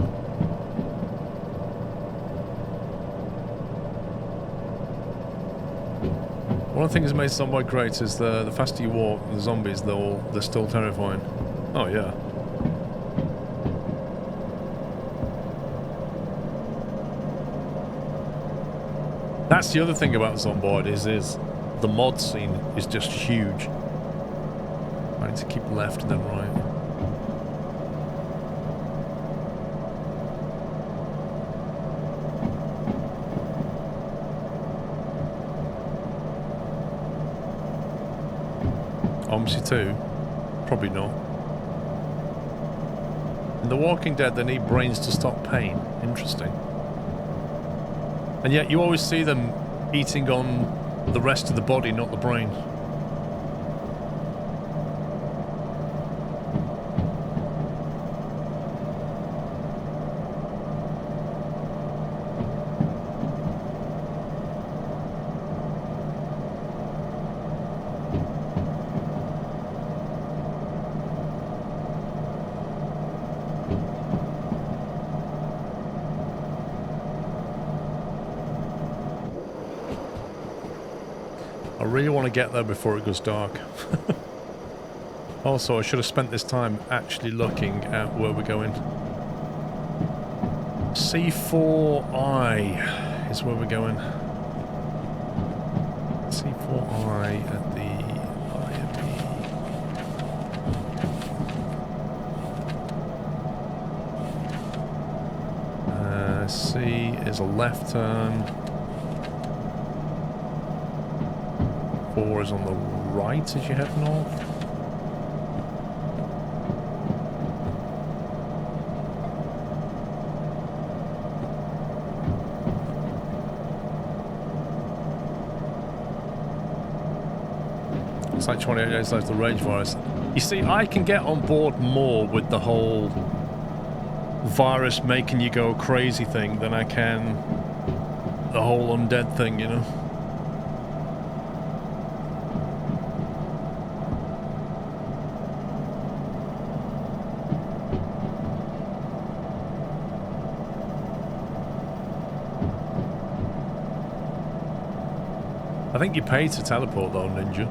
One of the things that makes Zombie great is the faster you walk, the zombies, they're still terrifying. Oh, yeah. That's the other thing about Zomboid is the mod scene is just huge. I need to keep left and then right. Omsi 2? Probably not. In The Walking Dead, they need brains to stop pain. Interesting. And yet you always see them eating on the rest of the body, not the brain. I really want to get there before it goes dark. Also, I should have spent this time actually looking at where we're going. C4I is where we're going. C4I at the IMP. there's a left turn. 4 is on the right as you head north. It's like 28 days left the rage virus. You see, I can get on board more with the whole virus making you go crazy thing than I can the whole undead thing, you know? I think you pay to teleport though, Ninja.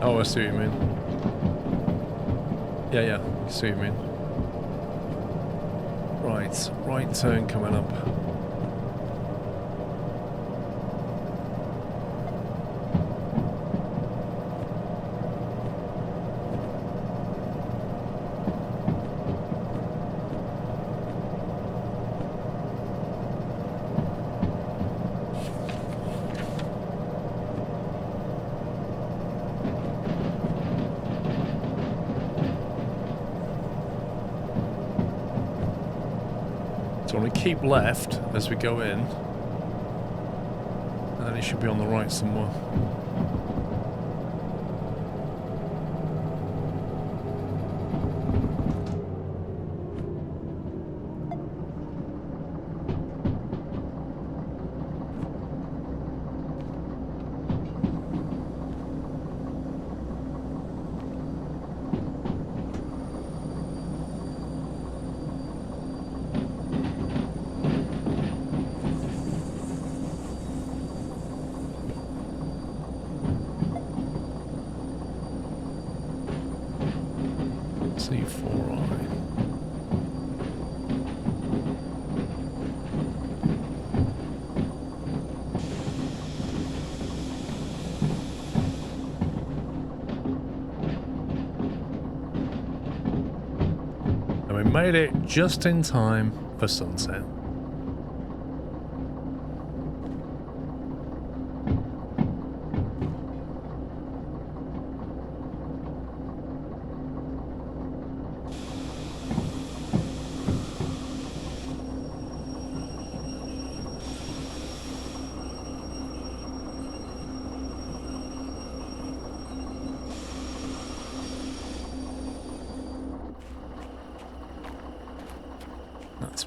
Oh, I see what you mean. Yeah, I see what you mean. Right turn coming up. So we keep left as we go in, and then it should be on the right somewhere. Made it just in time for sunset.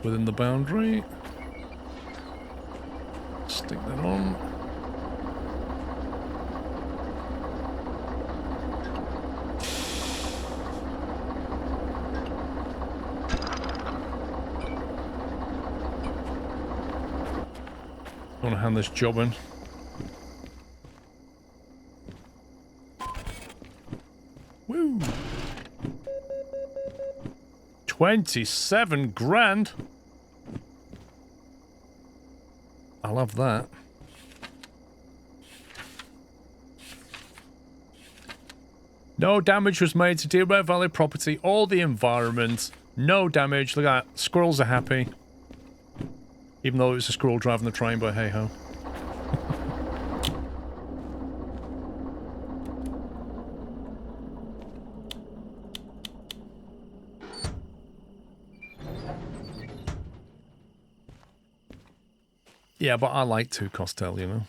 Within the boundary. Stick that on. I want to hand this job in. Woo! 27 grand. I love that. No damage was made to Derail Valley property or the environment. No damage. Look at that. Squirrels are happy. Even though it was a squirrel driving the train, but hey ho. Yeah, but I like to Costel, you know.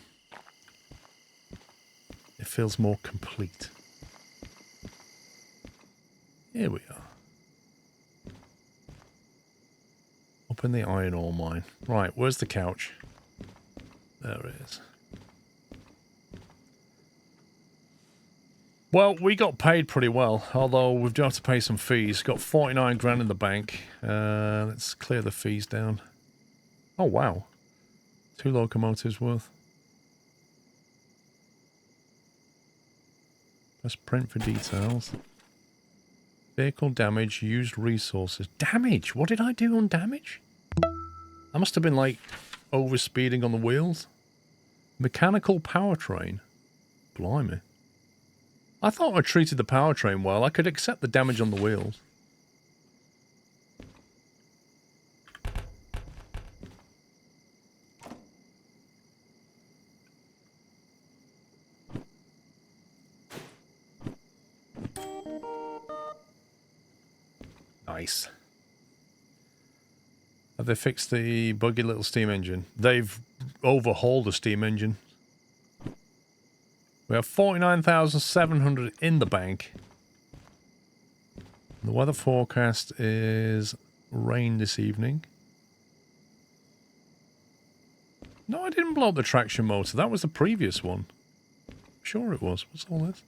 It feels more complete. Here we are. Up in the iron ore mine. Right, where's the couch? There it is. Well, we got paid pretty well, although we've got to pay some fees. Got 49 grand in the bank. Let's clear the fees down. Oh, wow. 2 locomotives worth. Let's print for details. Vehicle damage, used resources. Damage? What did I do on damage? I must have been, like, overspeeding on the wheels. Mechanical powertrain. Blimey. I thought I treated the powertrain well. I could accept the damage on the wheels. Nice. Have they fixed the buggy little steam engine? They've overhauled the steam engine. We have 49,700 in the bank. The weather forecast is rain this evening. No, I didn't blow up the traction motor. That was the previous one. Sure it was. What's all this?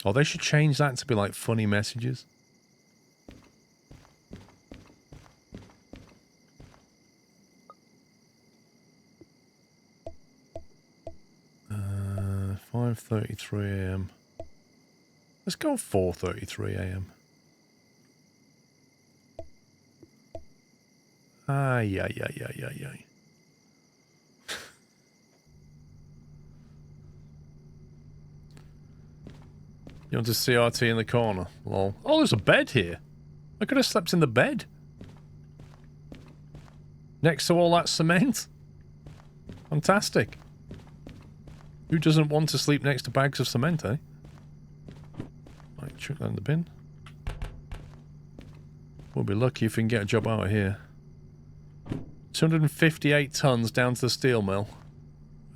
Oh, they should change that to be like funny messages. Uh, 5:33 a.m. Let's go 4:33 a.m. Yeah. You want to CRT in the corner? Lol. Oh, there's a bed here. I could have slept in the bed. Next to all that cement. Fantastic. Who doesn't want to sleep next to bags of cement, eh? Right, chuck that in the bin. We'll be lucky if we can get a job out of here. 258 tons down to the steel mill.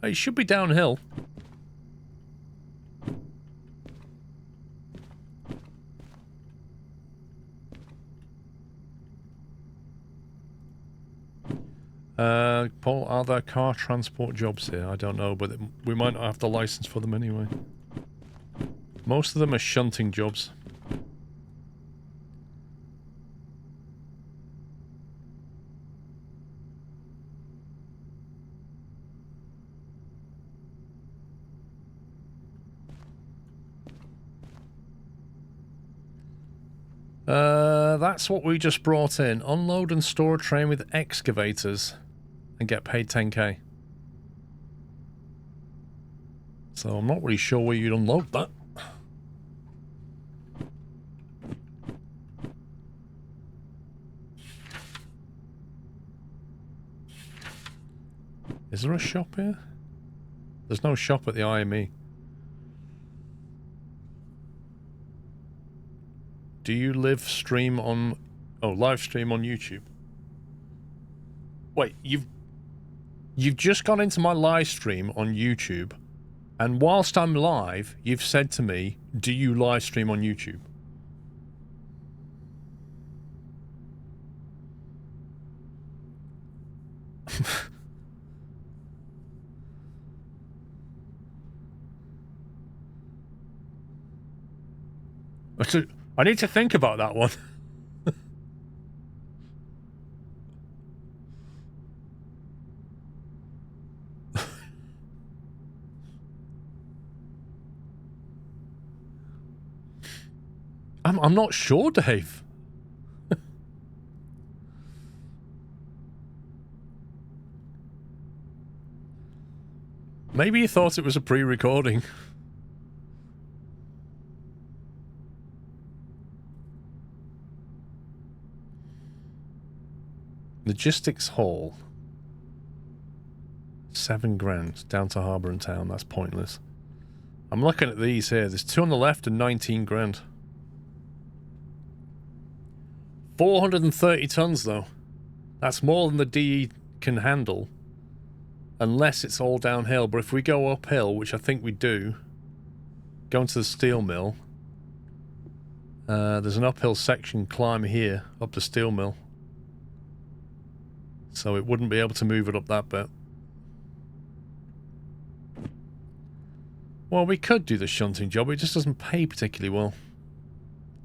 It should be downhill. Paul, are there car transport jobs here? I don't know, but we might not have the license for them anyway. Most of them are shunting jobs. That's what we just brought in. Unload and store a train with excavators and get paid 10k. So I'm not really sure where you'd unload that. Is there a shop here? There's no shop at the IME. Do you live stream on... Oh, live stream on YouTube? Wait, you've just gone into my live stream on YouTube, and whilst I'm live, you've said to me, do you live stream on YouTube? I need to think about that one. I'm not sure, Dave. Maybe you thought it was a pre-recording. Logistics Hall. 7 grand down to Harbour and Town. That's pointless. I'm looking at these here. There's 2 on the left and 19 grand. 430 tons though. That's more than the DE can handle. Unless it's all downhill. But if we go uphill, which I think we do, going to the steel mill, there's an uphill section climb here up the steel mill. So it wouldn't be able to move it up that bit. Well, we could do the shunting job. It just doesn't pay particularly well.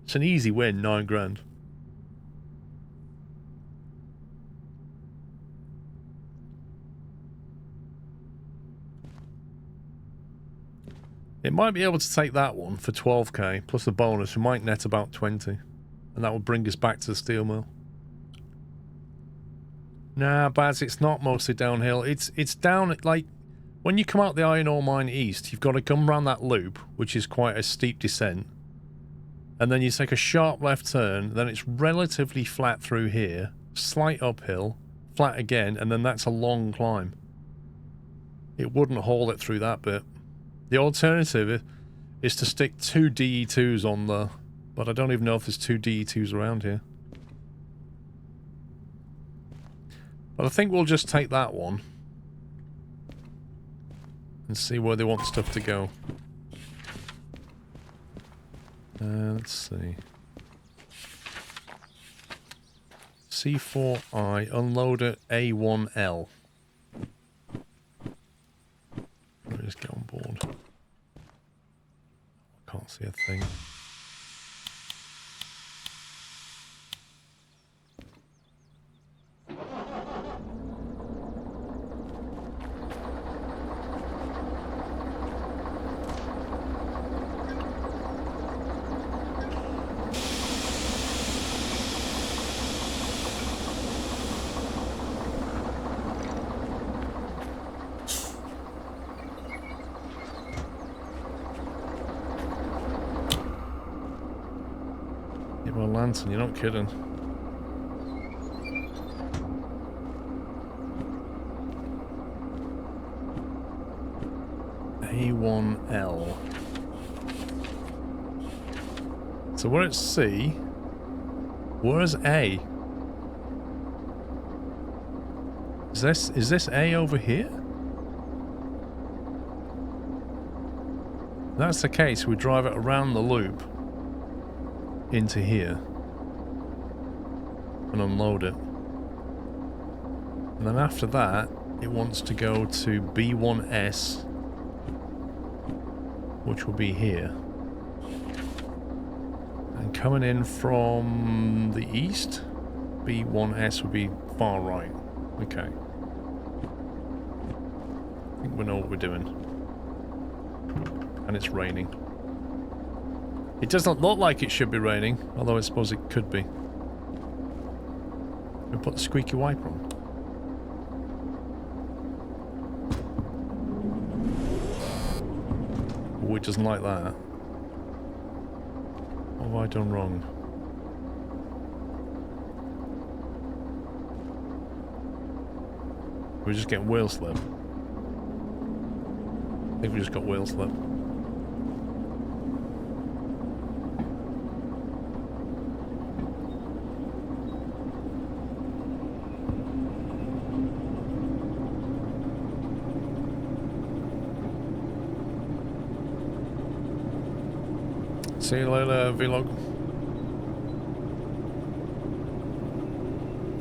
It's an easy win, 9 grand. It might be able to take that one for 12k, plus the bonus. We might net about 20. And that would bring us back to the steel mill. Nah, Baz, it's not mostly downhill. It's down, like, when you come out the iron ore mine east, you've got to come around that loop, which is quite a steep descent. And then you take a sharp left turn, then it's relatively flat through here, slight uphill, flat again, and then that's a long climb. It wouldn't haul it through that bit. The alternative is to stick 2 DE2s on the... But I don't even know if there's 2 DE2s around here. But I think we'll just take that one. And see where they want stuff to go. Let's see. C4I, unload at A1L. Let me just get on board. I can't see a thing. Lantern, you're not kidding. A1L. So we're at C. Where's A? Is this A over here? If that's the case, we drive it around the loop into here and unload it. And then after that, it wants to go to B1S, which will be here. And coming in from the east, B1S will be far right. Okay. I think we know what we're doing. And it's raining. It doesn't look like it should be raining, although I suppose it could be. We put the squeaky wiper on. Oh, it doesn't like that. What have I done wrong? We're just getting wheel slip. I think we just got wheel slip. See you later, Vlog.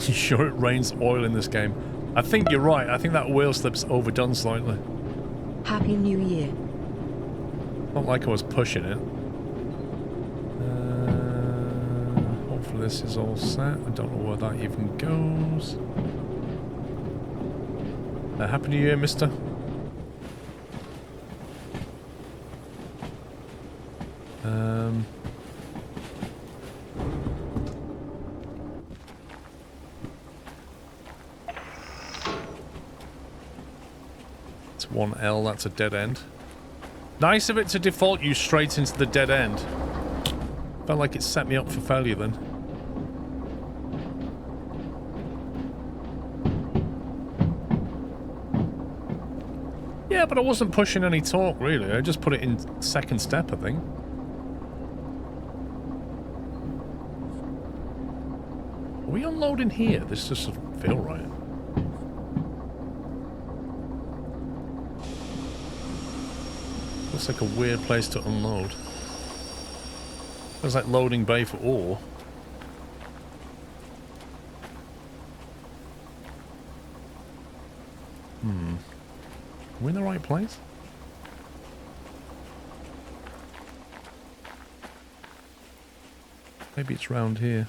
You sure it rains oil in this game? I think you're right. I think that wheel slip's overdone slightly. Happy New Year. Not like I was pushing it. Hopefully this is all set. I don't know where that even goes. Happy New Year, mister. It's 1L, that's a dead end. Nice of it to default you straight into the dead end. Felt like it set me up for failure then. Yeah, but I wasn't pushing any torque really. I just put it in second step, I think. Are we unloading here? This doesn't feel right. Looks like a weird place to unload. Looks like loading bay for ore. Are we in the right place? Maybe it's round here.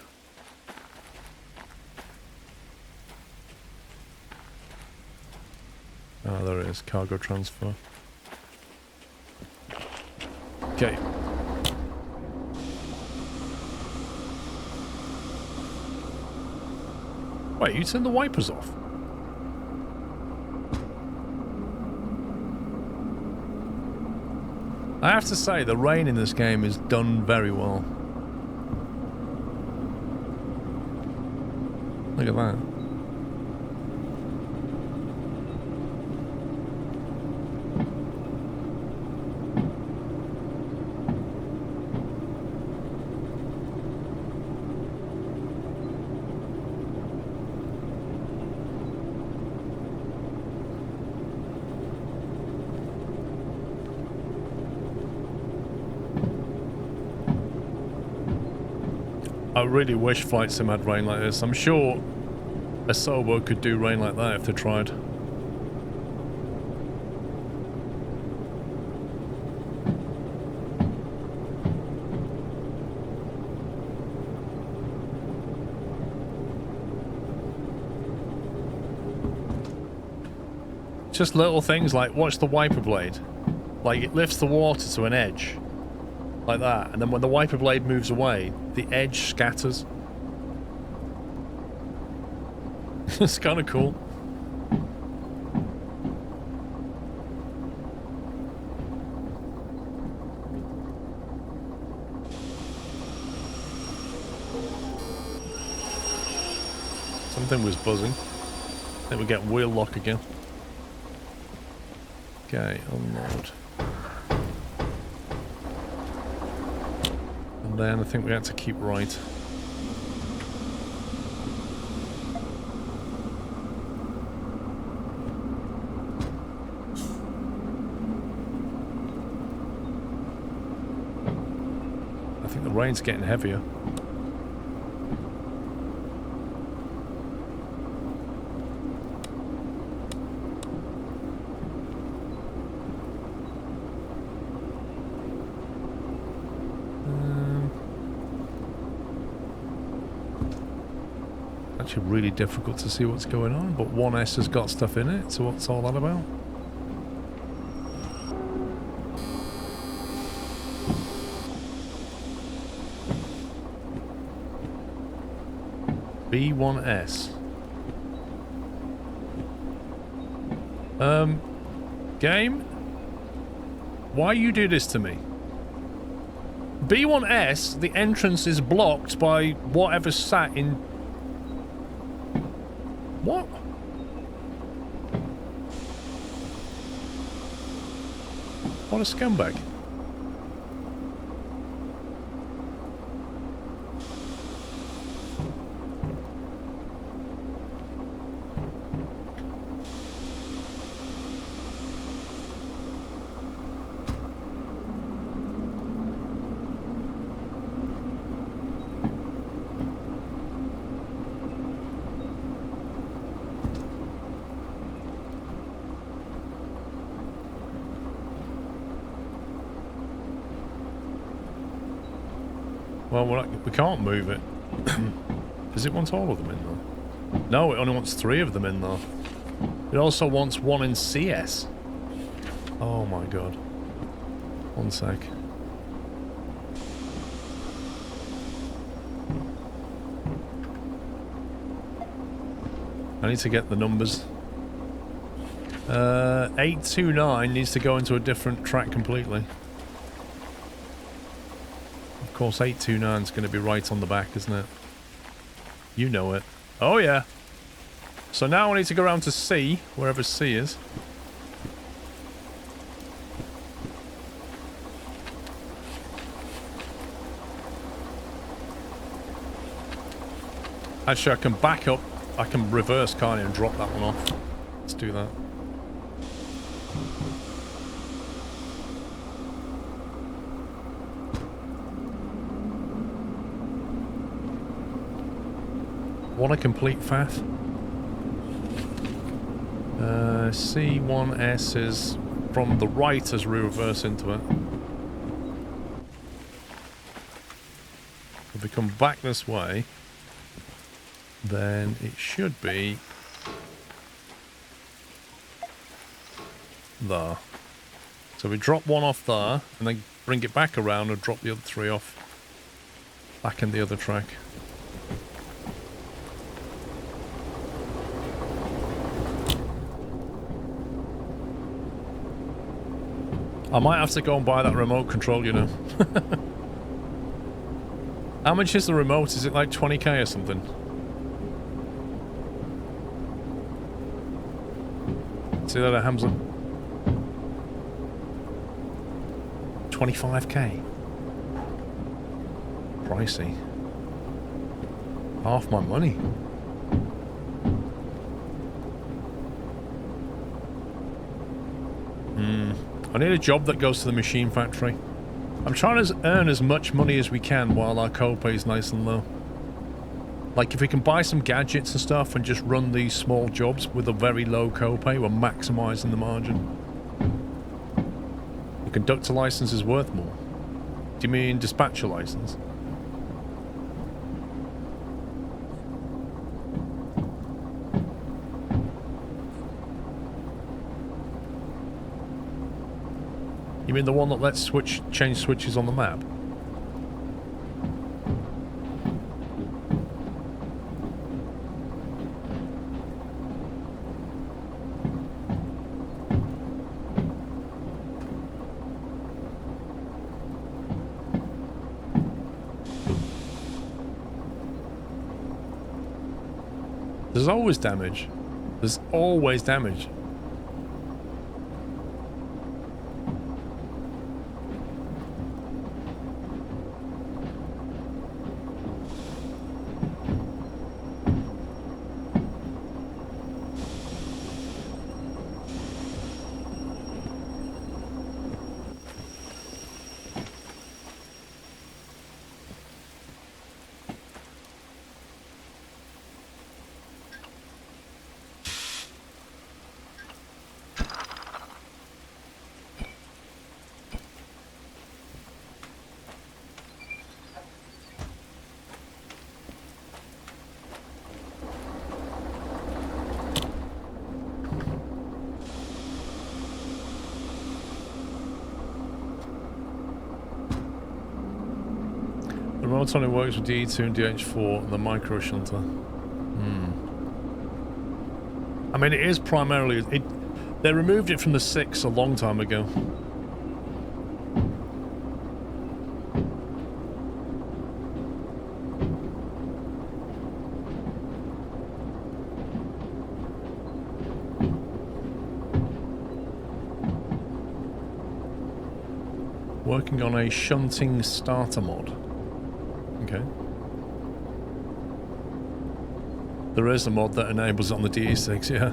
Oh, there it is. Cargo transfer. Okay. Wait, you turned the wipers off? I have to say, the rain in this game is done very well. Look at that. I really wish Flight Sim had rain like this. I'm sure a Sobo could do rain like that if they tried. Just little things like, watch the wiper blade. Like, it lifts the water to an edge. Like that. And then when the wiper blade moves away, the edge scatters. It's kind of cool. Something was buzzing. I think we get wheel lock again. Okay, unload. And then I think we have to keep right. I think the rain's getting heavier. Actually really difficult to see what's going on, but 1S has got stuff in it, so what's all that about? B1S. Game? Why you do this to me? B1S, the entrance is blocked by whatever sat in... What? What a scumbag. Well, we can't move it. Does it want all of them in there? No, it only wants 3 of them in there. It also wants 1 in CS. Oh my god. 1 sec. I need to get the numbers. 829 needs to go into a different track completely. Of course, 829 is going to be right on the back, isn't it? You know it. Oh, yeah. So now I need to go around to C, wherever C is. Actually, I can back up. I can reverse, can't I, and drop that one off. Let's do that. What a complete faff. C1S is from the right as we reverse into it. If we come back this way, then it should be there. So we drop 1 off there, and then bring it back around and drop the other 3 off back in the other track. I might have to go and buy that remote control, you know. How much is the remote? Is it like 20k or something? See that, Hamza? 25k. Pricey. Half my money. I need a job that goes to the machine factory. I'm trying to earn as much money as we can while our copay is nice and low. Like, if we can buy some gadgets and stuff and just run these small jobs with a very low copay, we're maximizing the margin. The conductor license is worth more. Do you mean dispatcher license? You mean the one that lets change switches on the map? There's always damage. There's always damage. The remote only works with DE2 and DH4 and the micro shunter. I mean, it is primarily... They removed it from the 6 a long time ago. Working on a shunting starter mod. Okay. There is a mod that enables it on the DE6, yeah.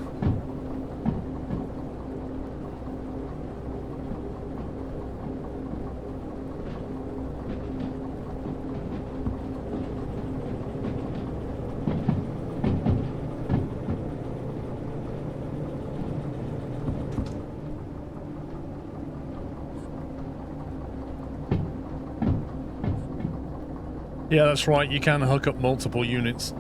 Yeah, that's right. You can hook up multiple units.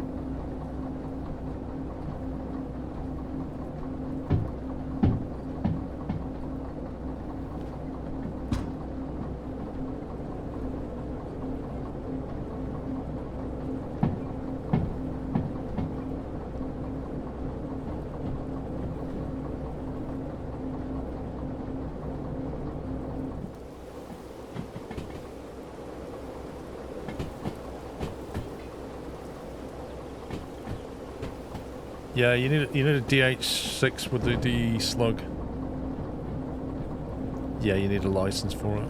Yeah, you need a DH6 with the D slug. Yeah, you need a license for it.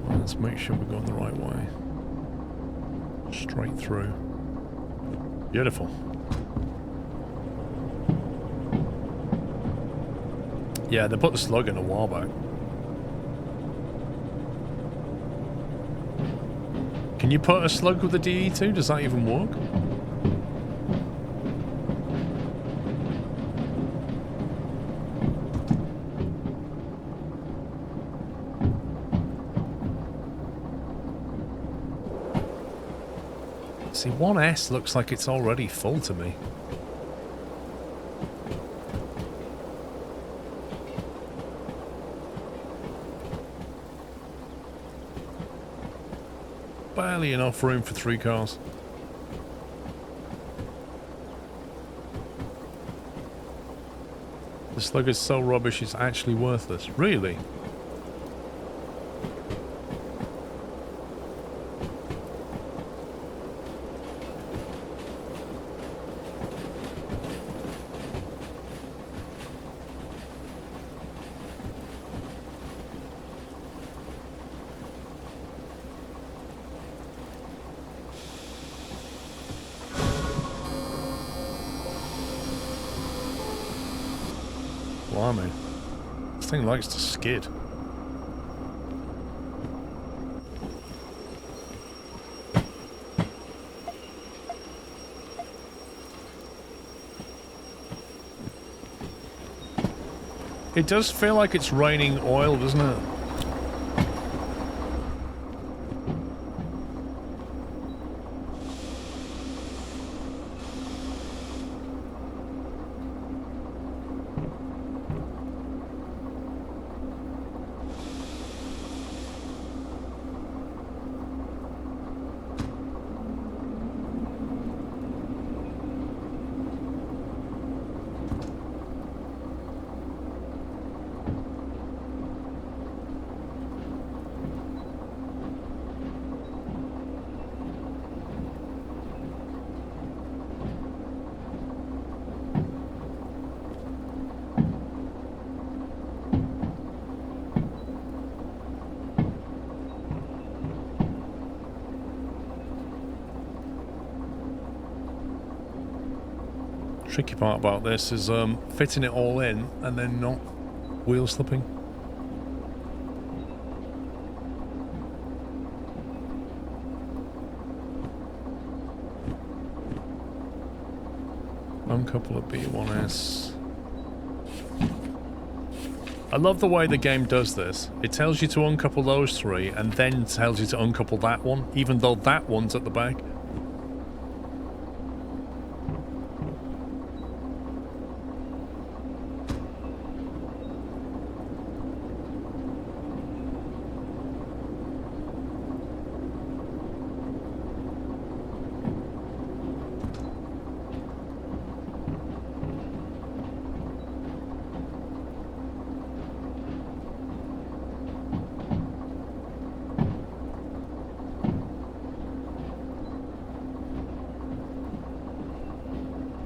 Well, let's make sure we're going the right way. Straight through. Beautiful. Yeah, they put the slug in a while back. Can you put a slug with the DE2? Does that even work? See, 1S looks like it's already full to me. barely enough room for 3 cars. This slug is so rubbish it's actually worthless. Really? Blimey. This thing likes to skid. It does feel like it's raining oil, doesn't it? Tricky part about this is fitting it all in and then not wheel slipping. Uncouple of B1S. I love the way the game does this. It tells you to uncouple those 3 and then tells you to uncouple that one, even though that one's at the back.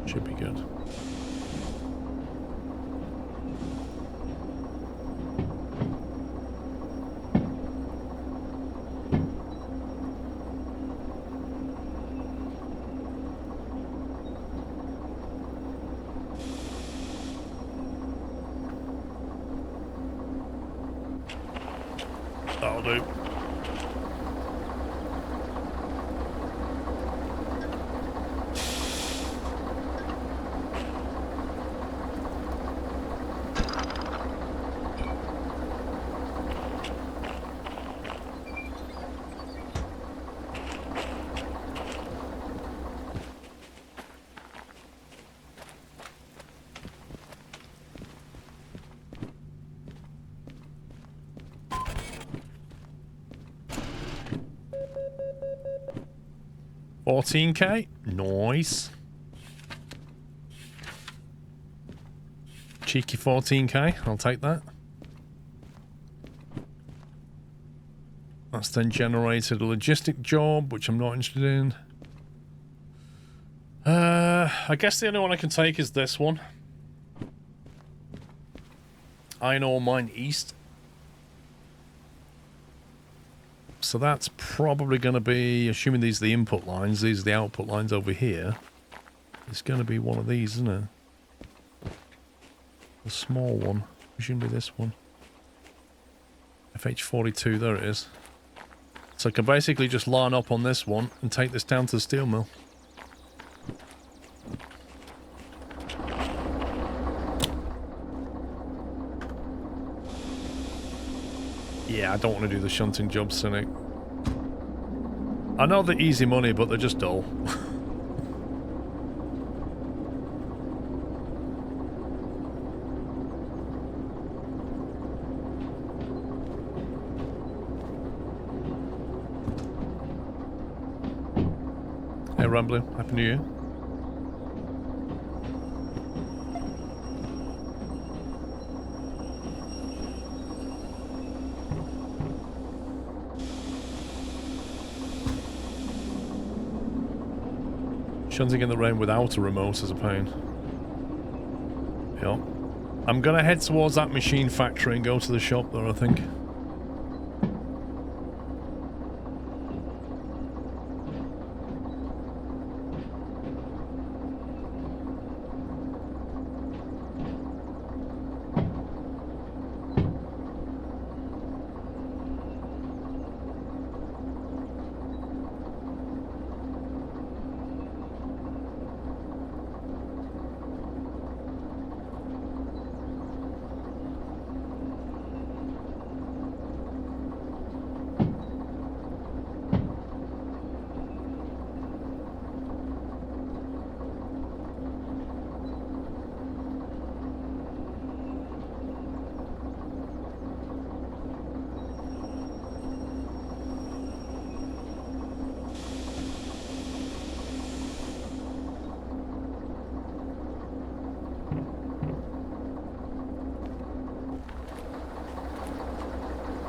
Should be good. That'll do. $14K? Nice. Cheeky $14K, I'll take that. That's then generated a logistic job, which I'm not interested in. I guess the only one I can take is this one. Iron Ore Mine East. So that's probably going to be, assuming these are the input lines, these are the output lines over here. It's going to be one of these, isn't it? The small one. Presumably this one. FH42, there it is. So I can basically just line up on this one and take this down to the steel mill. Yeah, I don't want to do the shunting jobs, Cynic. I know they're easy money, but they're just dull. Hey, Rambling. Happy New Year. Shunting in the rain without a remote is a pain. Yep. I'm gonna head towards that machine factory and go to the shop there, I think.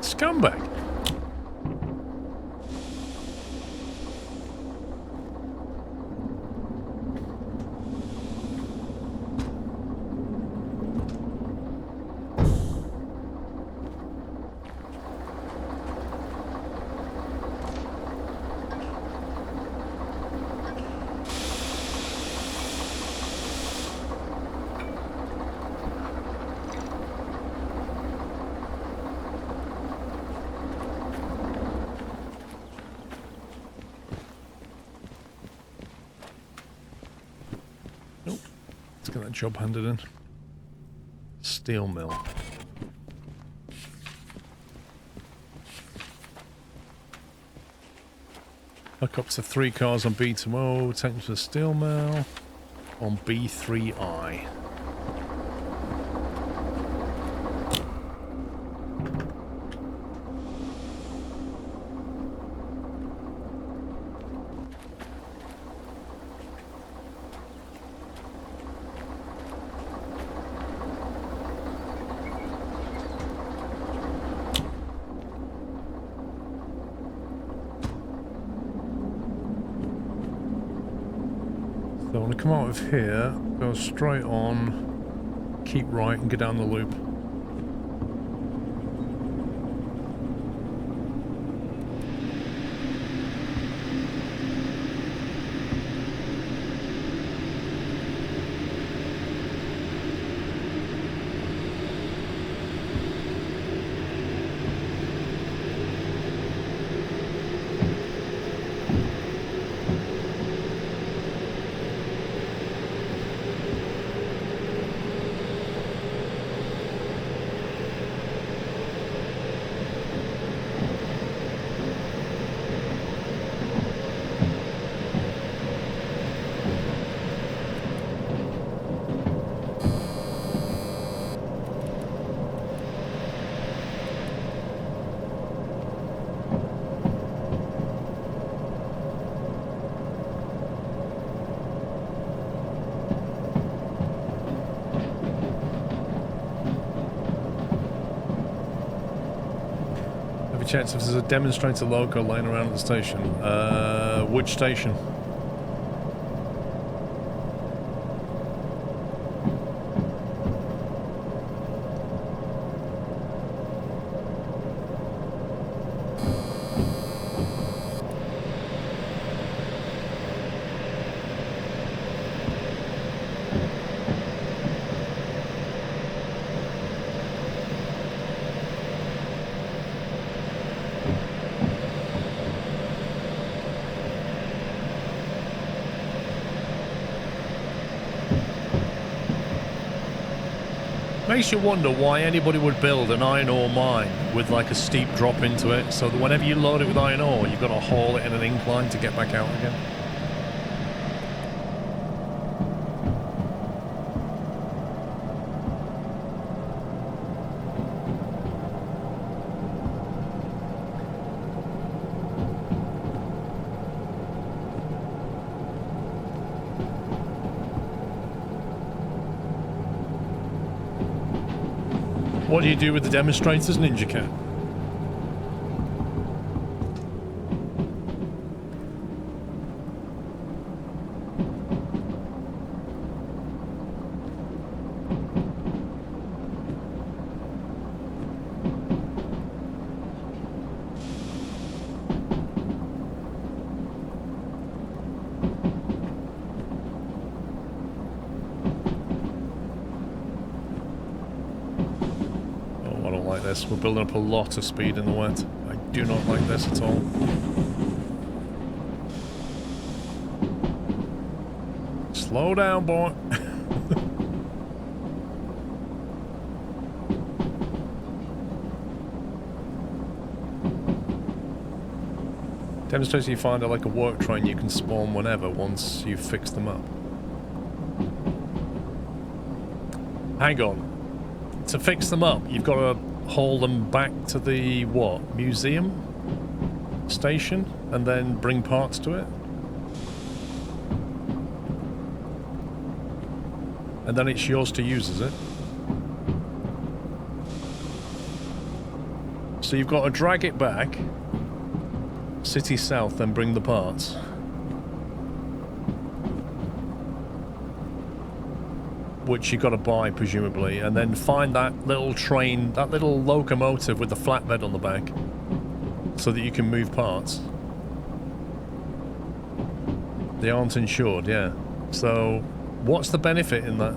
Scumbag. Get that job handed in. Steel mill. Hook up to 3 cars on B2O, take them to the steel mill on B3I. So I want to come out of here, go straight on, keep right and go down the loop. Checks if there's a demonstrator loco laying around at the station. Which station? Makes you wonder why anybody would build an iron ore mine with like a steep drop into it, so that whenever you load it with iron ore, you've got to haul it in an incline to get back out again. What do you do with the demonstrators, Ninja Cat? We're building up a lot of speed in the wet. I do not like this at all. Slow down, boy. Demonstrates you find like a work train you can spawn whenever once you fix them up. Hang on. To fix them up, you've got to haul them back to the, what, museum station and then bring parts to it? And then it's yours to use, is it? So you've got to drag it back, city south, then bring the parts. Which you've got to buy, presumably, and then find that little train, that little locomotive with the flatbed on the back, so that you can move parts. They aren't insured, yeah. So, what's the benefit in that?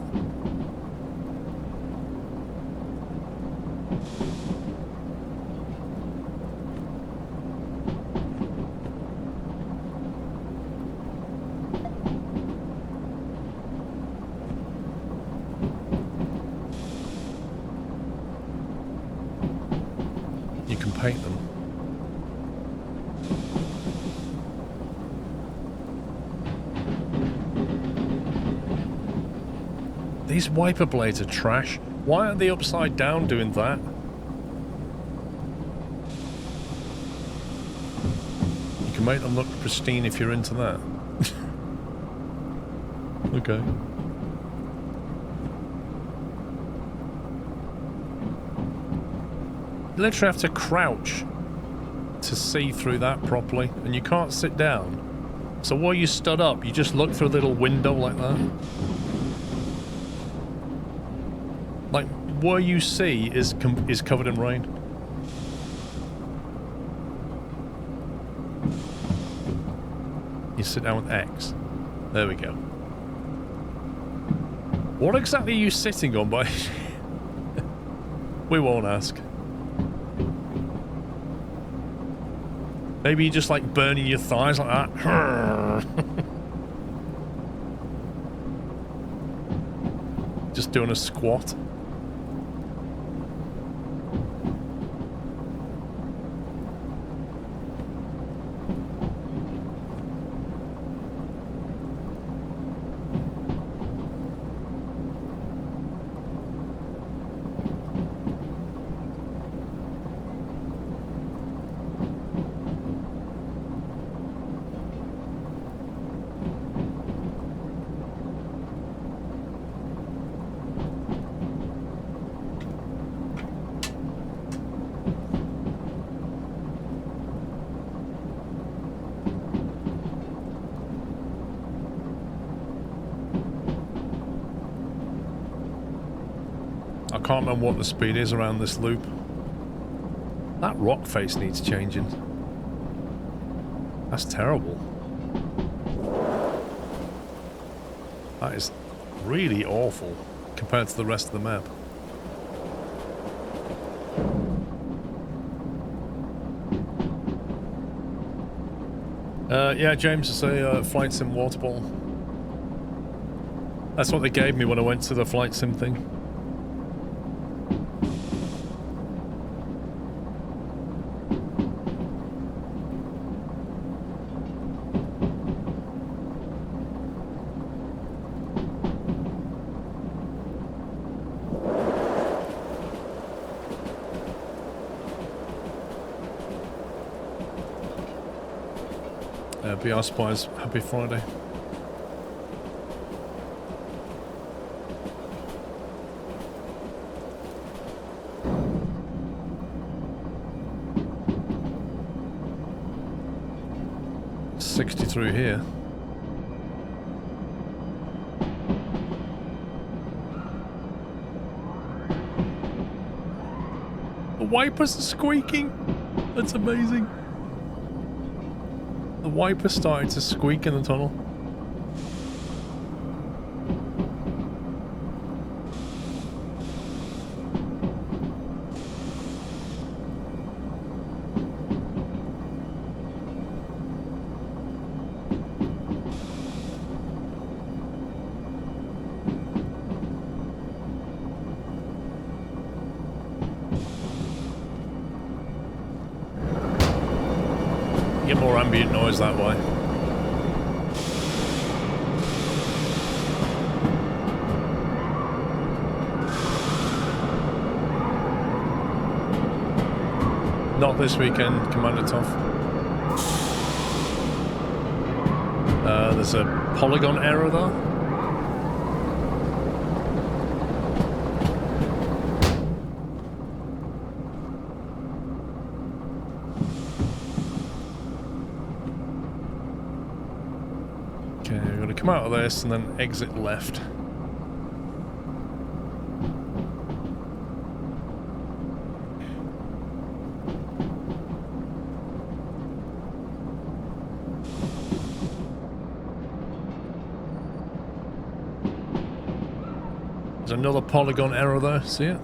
Paint them. These wiper blades are trash. Why aren't they upside down doing that? You can make them look pristine if you're into that. Okay. You literally have to crouch to see through that properly, and you can't sit down. So while you stood up, you just look through a little window like that. Like, where you see is covered in rain. You sit down with X. There we go. What exactly are you sitting on, by? We won't ask. Maybe you're just like burning your thighs like that. Just doing a squat. I can't remember what the speed is around this loop. That rock face needs changing. That's terrible. That is really awful compared to the rest of the map. Yeah, James, it's a flight sim water bottle. That's what they gave me when I went to the flight sim thing. BR Spies, happy Friday. 60 through here. The wipers are squeaking. That's amazing. The wiper started to squeak in the tunnel. Get more ambient noise that way. Not this weekend, Commander Toff. There's a polygon error though. Okay, we're going to come out of this and then exit left. There's another polygon error there, see it?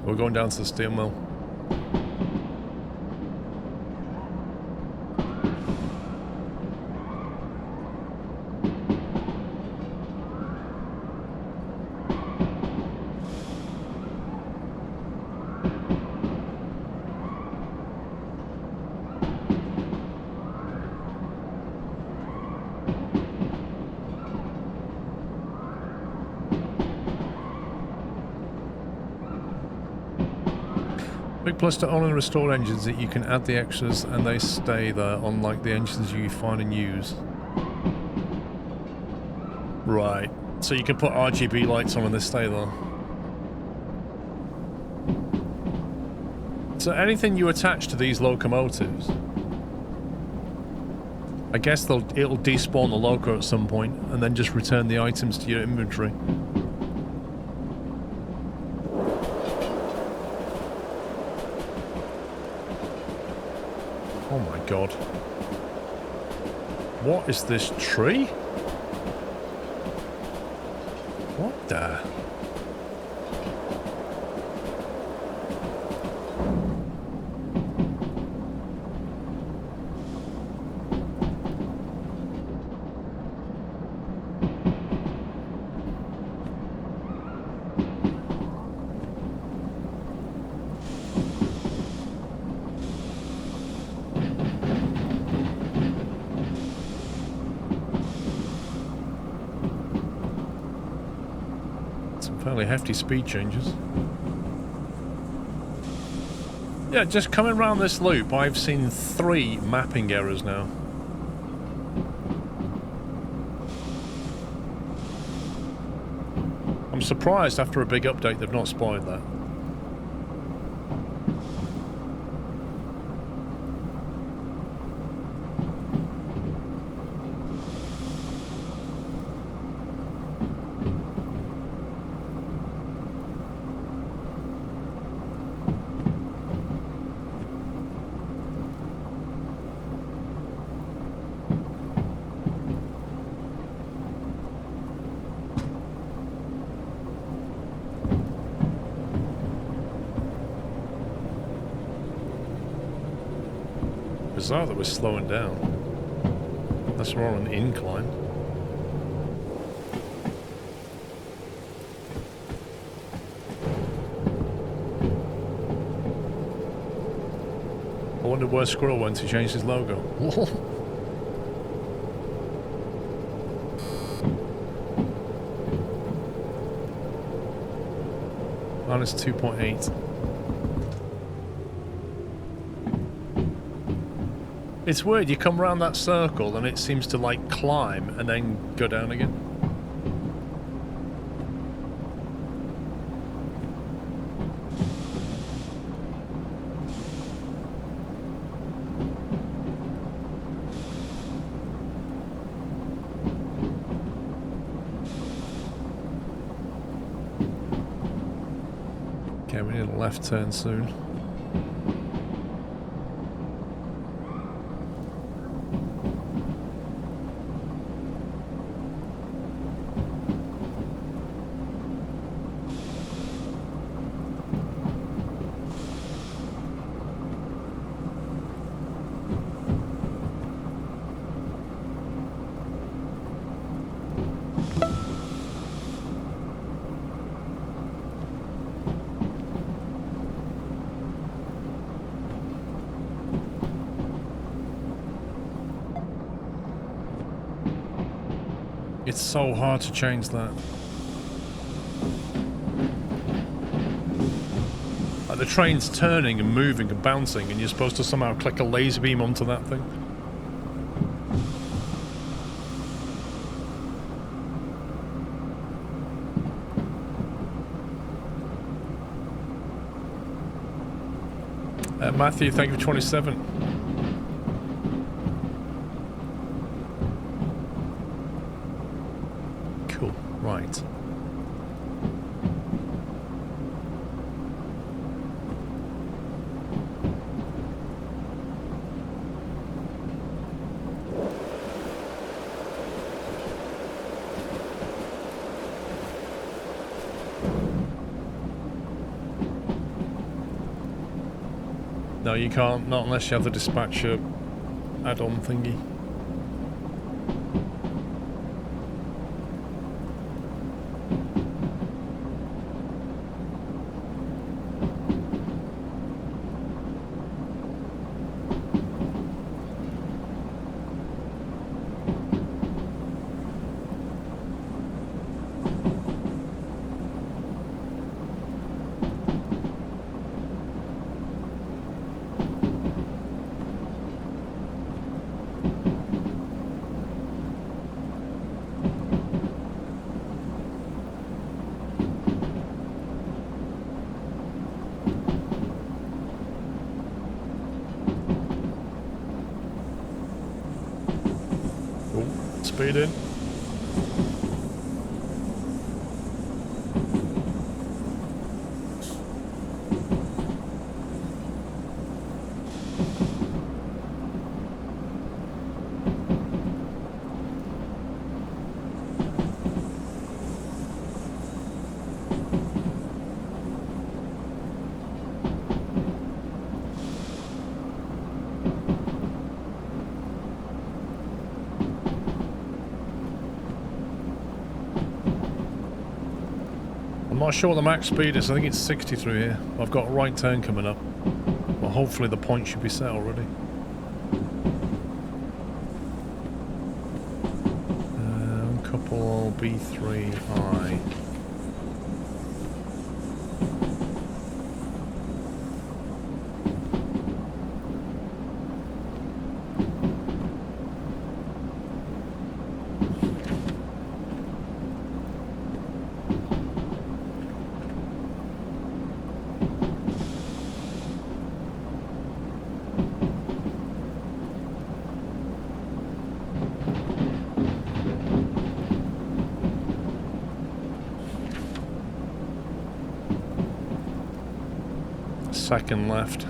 We're going down to the steel mill. Big plus to own and restore engines that you can add the extras and they stay there, unlike the engines you find and use. Right. So you can put RGB lights on and they stay there. So anything you attach to these locomotives, I guess it'll despawn the loco at some point and then just return the items to your inventory. Oh my god. What is this tree? What the? Fairly hefty speed changes. Yeah, just coming around this loop, I've seen 3 mapping errors now. I'm surprised after a big update they've not spotted that. Bizarre that we're slowing down. Unless we're on an incline. I wonder where Squirrel went to change his logo. Minus 2.8. It's weird, you come around that circle and it seems to like climb and then go down again. Okay, we need a left turn soon. It's so hard to change that. Like the train's turning and moving and bouncing and you're supposed to somehow click a laser beam onto that thing. Matthew, thank you for 27. Cool, right. No, you can't, not unless you have the dispatcher add-on thingy. Speed in. I'm not sure what the max speed is. I think it's 60 through here. I've got a right turn coming up. Well, hopefully the point should be set already. Couple B3 high. Second left.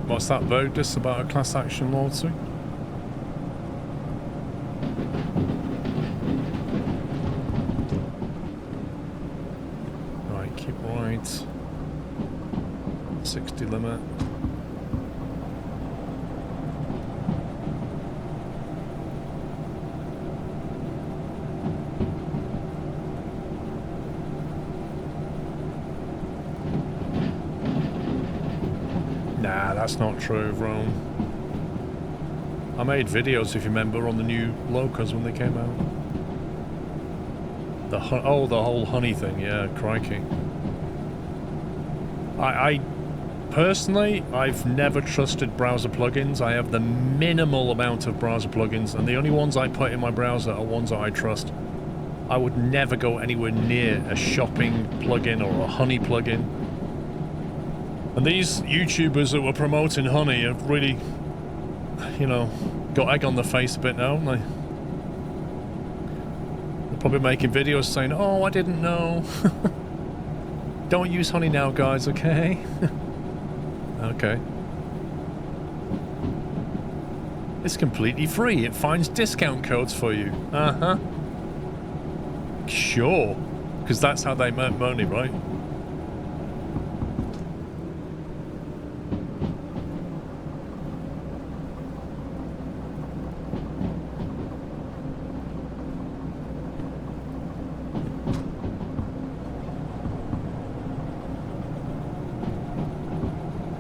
What's that vote? Just about a class action lawsuit? Right, keep right. 60 limit. That's not true, Rome. I made videos, if you remember, on the new locos when they came out. The whole honey thing, yeah, crikey. I personally, I've never trusted browser plugins. I have the minimal amount of browser plugins, and the only ones I put in my browser are ones that I trust. I would never go anywhere near a shopping plugin or a honey plugin. And these YouTubers that were promoting honey have really, you know, got egg on their face a bit now, haven't they? They're probably making videos saying, oh, I didn't know. Don't use honey now, guys, okay? Okay. It's completely free. It finds discount codes for you. Uh-huh. Sure. Because that's how they make money, right?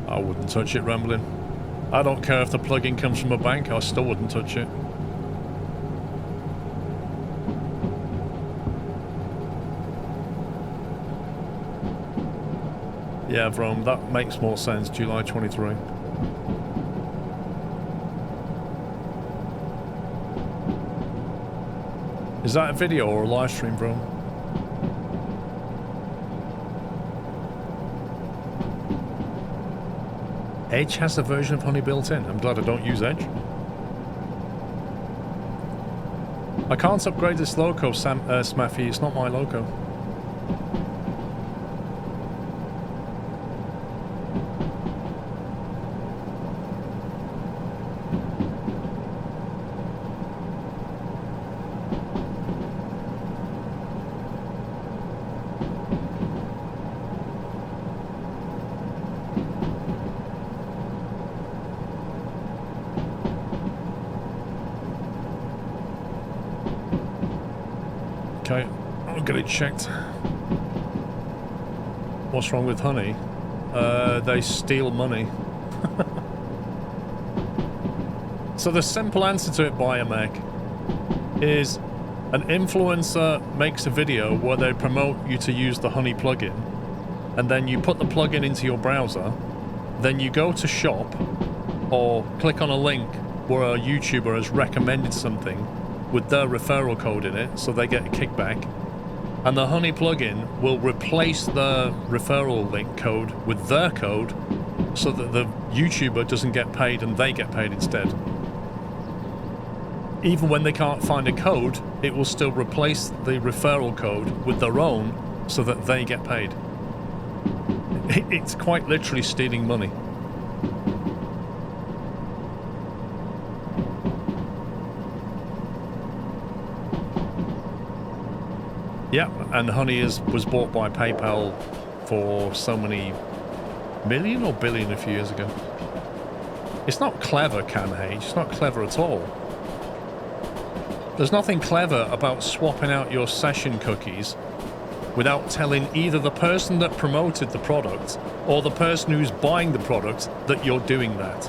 I wouldn't touch it, Rambling. I don't care if the plugin comes from a bank, I still wouldn't touch it. Yeah, Vrome, that makes more sense, July 23. Is that a video or a live stream, Vrome? Edge has a version of honey built in. I'm glad I don't use Edge. I can't upgrade this loco, Smaffy. It's not my loco. Okay, I'll get it checked. What's wrong with honey? They steal money. So the simple answer to it, Biomech, is an influencer makes a video where they promote you to use the honey plugin, and then you put the plugin into your browser, then you go to shop or click on a link where a YouTuber has recommended something with their referral code in it, so they get a kickback, and the honey plugin will replace the referral link code with their code so that the YouTuber doesn't get paid and they get paid instead. Even when they can't find a code, it will still replace the referral code with their own so that they get paid. It's quite literally stealing money. Yeah, and honey was bought by PayPal for so many million or billion a few years ago. It's not clever, CanH. It's not clever at all. There's nothing clever about swapping out your session cookies without telling either the person that promoted the product or the person who's buying the product that you're doing that.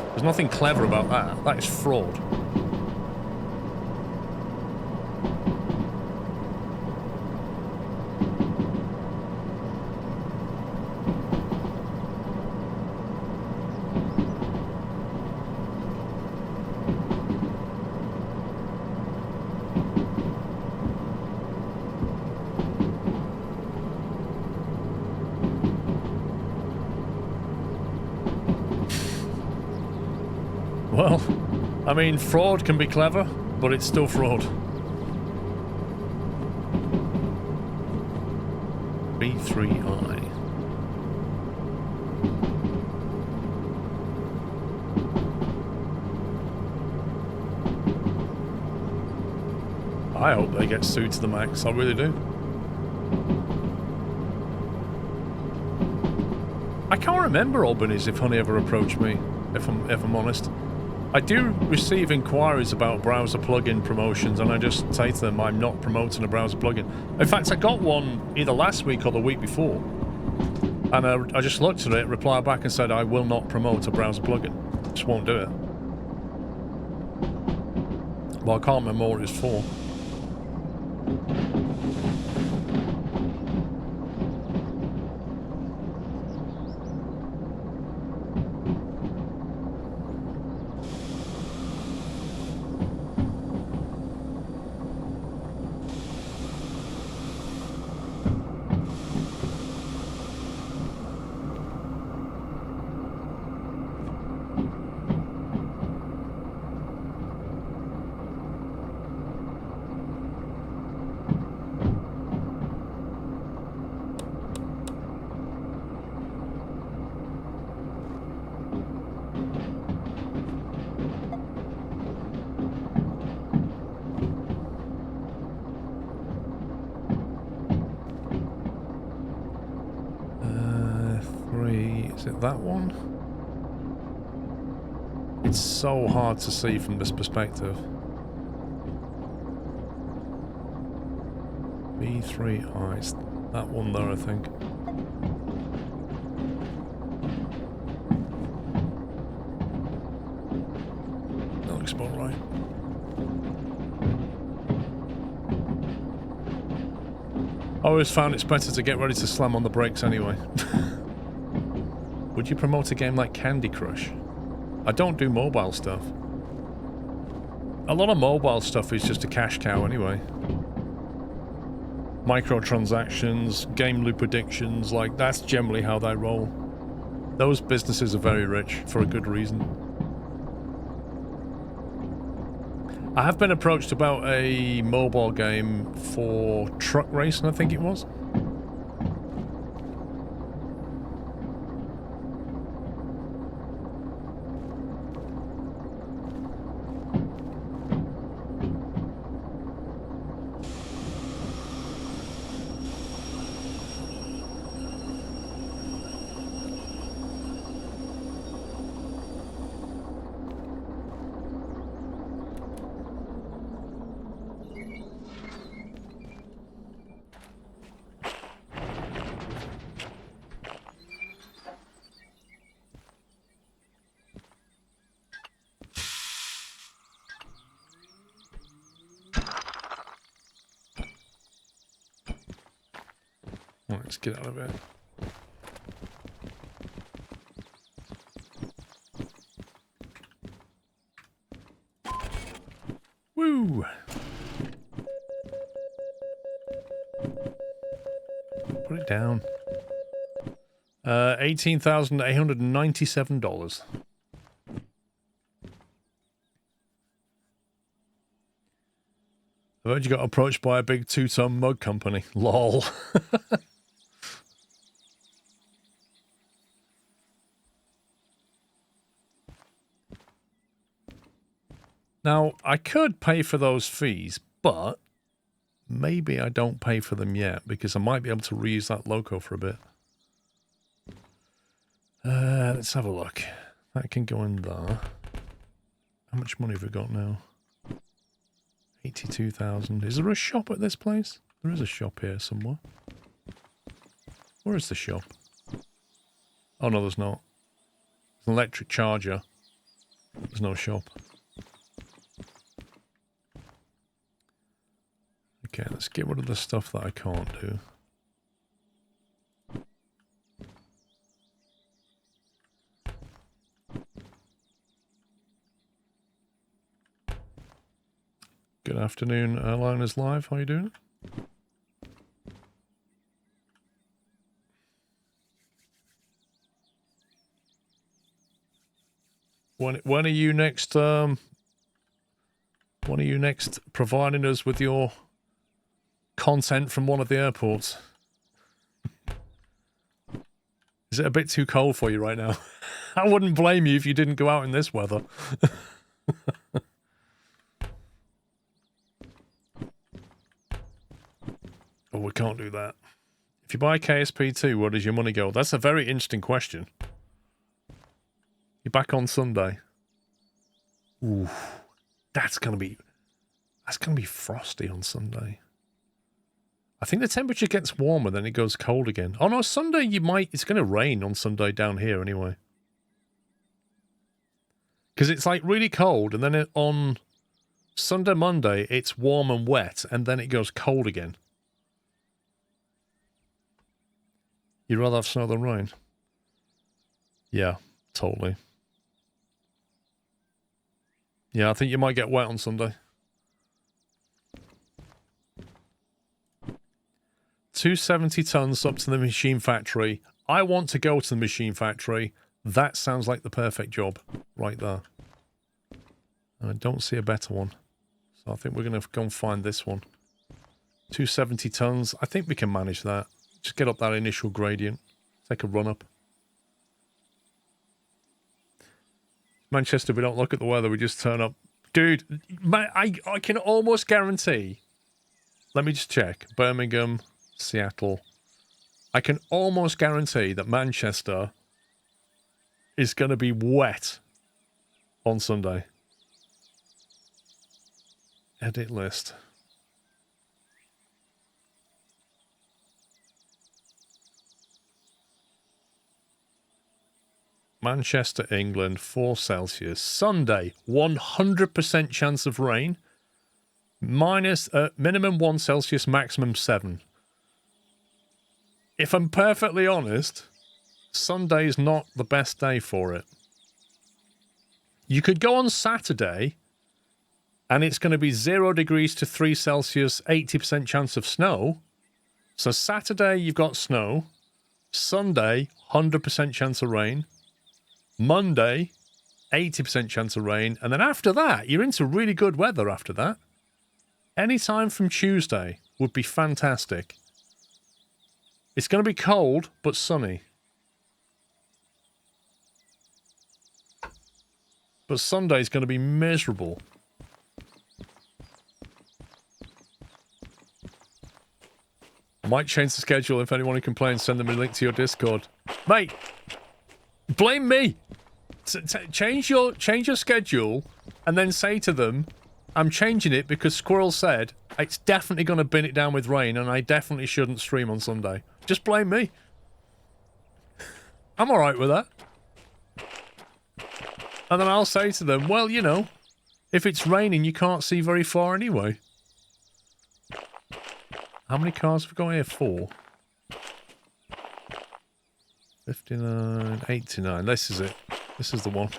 There's nothing clever about that. That is fraud. Well, I mean, fraud can be clever, but it's still fraud. B3I. I hope they get sued to the max, I really do. I can't remember, Albanese, if Honey ever approached me, if I'm honest. I do receive inquiries about browser plugin promotions, and I just say to them I'm not promoting a browser plugin. In fact, I got one either last week or the week before. And I just looked at it, replied back and said, I will not promote a browser plugin. Just won't do it. Well, I can't remember what it's for. Is it that one? It's so hard to see from this perspective. B3I, it's that one there, I think. That looks about right. I always found it's better to get ready to slam on the brakes anyway. Would you promote a game like Candy Crush? I don't do mobile stuff. A lot of mobile stuff is just a cash cow anyway. Microtransactions, game loop addictions, like that's generally how they roll. Those businesses are very rich for a good reason. I have been approached about a mobile game for truck racing, I think it was. Let's get out of here. Woo! Put it down. $18,897. I heard you got approached by a big 2-ton mug company. Lol. Now, I could pay for those fees, but maybe I don't pay for them yet because I might be able to reuse that logo for a bit. Let's have a look. That can go in there. How much money have we got now? 82,000. Is there a shop at this place? There is a shop here somewhere. Where is the shop? Oh no, there's not. There's an electric charger. There's no shop. Okay, let's get rid of the stuff that I can't do. Good afternoon, Linus Live. How you doing? When are you next? When are you next providing us with your content from one of the airports? Is it a bit too cold for you right now? I wouldn't blame you if you didn't go out in this weather. Oh, we can't do that. If you buy KSP2, where does your money go? That's a very interesting question. You're back on Sunday. Ooh, that's gonna be frosty on Sunday. I think the temperature gets warmer, then it goes cold again. Oh no, Sunday it's going to rain on Sunday down here anyway. Because it's like really cold, and then on Sunday, Monday, it's warm and wet, and then it goes cold again. You'd rather have snow than rain? Yeah, totally. Yeah, I think you might get wet on Sunday. 270 tons up to the machine factory. I want to go to the machine factory. That sounds like the perfect job right there. And I don't see a better one. So I think we're going to go and find this one. 270 tons. I think we can manage that. Just get up that initial gradient. Take a run up. Manchester, we don't look at the weather. We just turn up. Dude, I can almost guarantee. Let me just check. Birmingham, Seattle. I can almost guarantee that Manchester is going to be wet on Sunday. Edit list. Manchester, England, 4 Celsius. Sunday, 100% chance of rain. Minimum 1 Celsius, maximum 7. If I'm perfectly honest, Sunday's not the best day for it. You could go on Saturday, and it's going to be 0 degrees to 3 Celsius, 80% chance of snow. So Saturday, you've got snow. Sunday, 100% chance of rain. Monday, 80% chance of rain. And then after that, you're into really good weather after that. Any time from Tuesday would be fantastic. It's going to be cold, but sunny. But Sunday's going to be miserable. I might change the schedule. If anyone complains, send them a link to your Discord. Mate, blame me. Change your schedule and then say to them, I'm changing it because Squirrel said it's definitely going to bin it down with rain and I definitely shouldn't stream on Sunday. Just blame me. I'm alright with that. And then I'll say to them, well, you know, if it's raining, you can't see very far anyway. How many cars have we got here? 4. 59, 89. This is it. This is the one.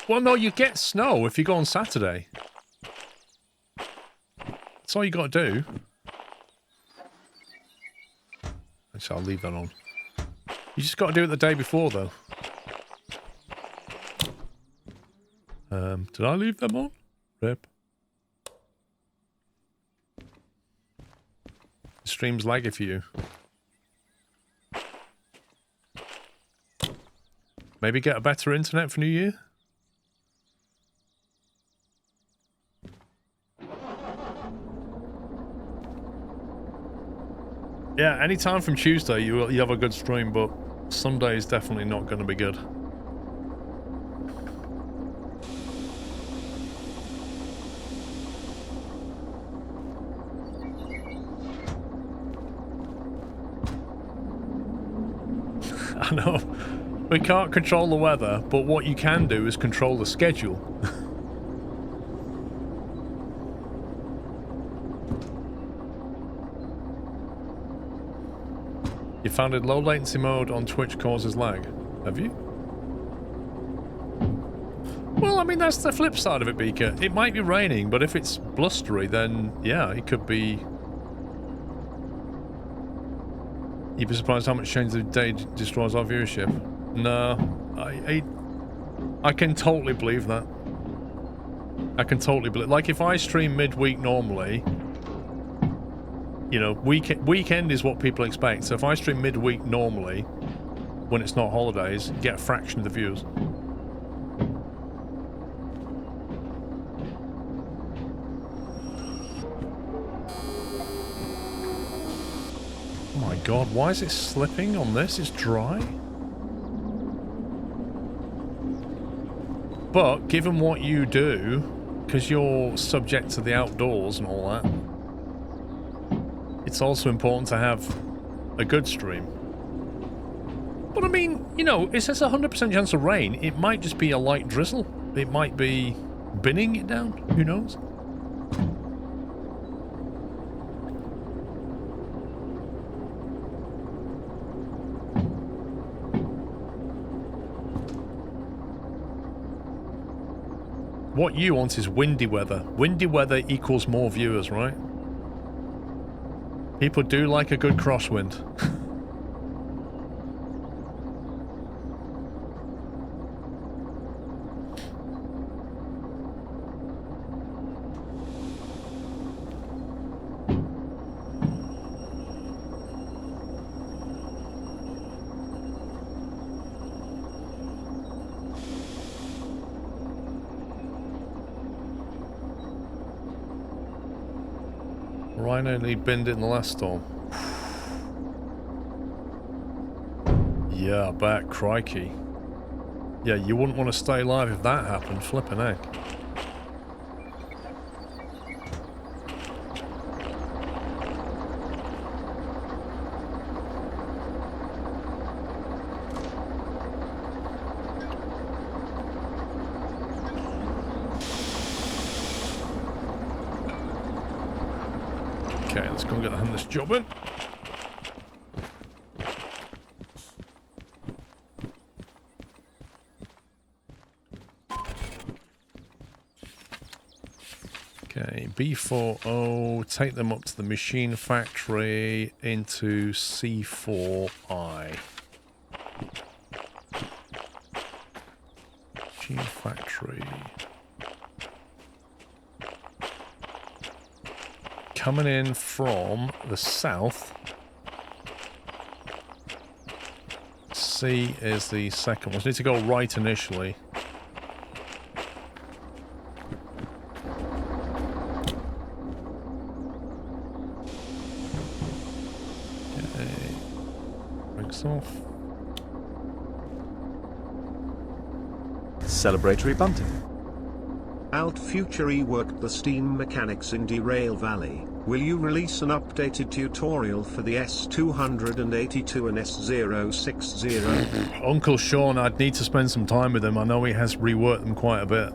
Well, no, you get snow if you go on Saturday. That's all you got to do. Actually, I'll leave that on. You just got to do it the day before, though. Did I leave them on? Rip. The stream's laggy for you. Maybe get a better internet for New Year? Yeah, anytime from Tuesday you have a good stream, but Sunday is definitely not going to be good. I know. We can't control the weather, but what you can do is control the schedule. You found it low latency mode on Twitch causes lag. Have you? Well, I mean, that's the flip side of it, Beaker. It might be raining, but if it's blustery, then yeah, it could be... You'd be surprised how much change the day destroys our viewership. No, I can totally believe that. I can totally believe... Like, if I stream midweek normally... You know, weekend is what people expect. So if I stream midweek normally, when it's not holidays, you get a fraction of the views. Oh my god, why is it slipping on this? It's dry? But given what you do, because you're subject to the outdoors and all that, it's also important to have a good stream. But I mean, you know, it says 100% chance of rain. It might just be a light drizzle. It might be binning it down. Who knows? What you want is windy weather. Windy weather equals more viewers, right? People do like a good crosswind. Rhino nearly binned it in the last storm. Yeah, I bet. Crikey. Yeah, you wouldn't want to stay alive if that happened. Flippin' heck. Okay, let's go and get this job in. Okay, B40, take them up to the machine factory into C4I. Machine factory. Coming in from the south. C is the second one. So need to go right initially. Okay. Brakes off. Celebratory bunting. Alt Future worked the steam mechanics in Derail Valley. Will you release an updated tutorial for the S282 and S060? Uncle Sean, I'd need to spend some time with him. I know he has reworked them quite a bit.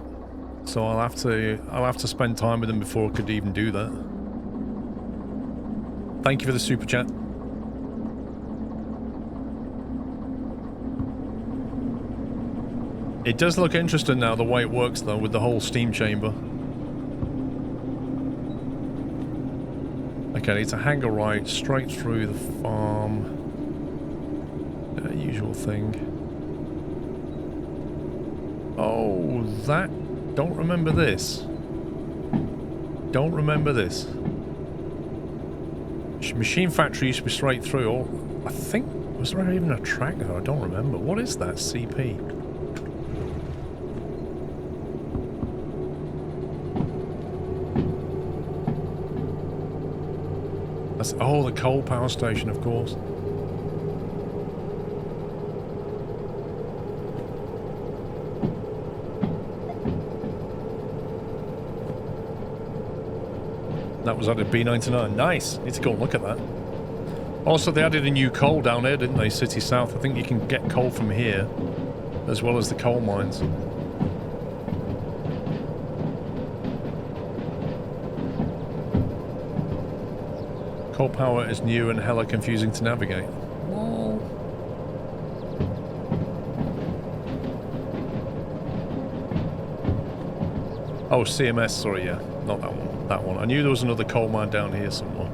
So I'll have to spend time with him before I could even do that. Thank you for the super chat. It does look interesting now, the way it works though, with the whole steam chamber. Okay, need to hang a right straight through the farm. Usual thing. Oh, that... Don't remember this. Don't remember this. Machine factory used to be straight through. Or I think... Was there even a track there? I don't remember. What is that? CP? That's, oh, the coal power station, of course. That was added B99. Nice. Need to go and look at that. Also, they added a new coal down here, didn't they? City South. I think you can get coal from here, as well as the coal mines. Coal power is new and hella confusing to navigate. Lol. Oh, CMS, sorry, yeah. Not that one. That one. I knew there was another coal mine down here somewhere.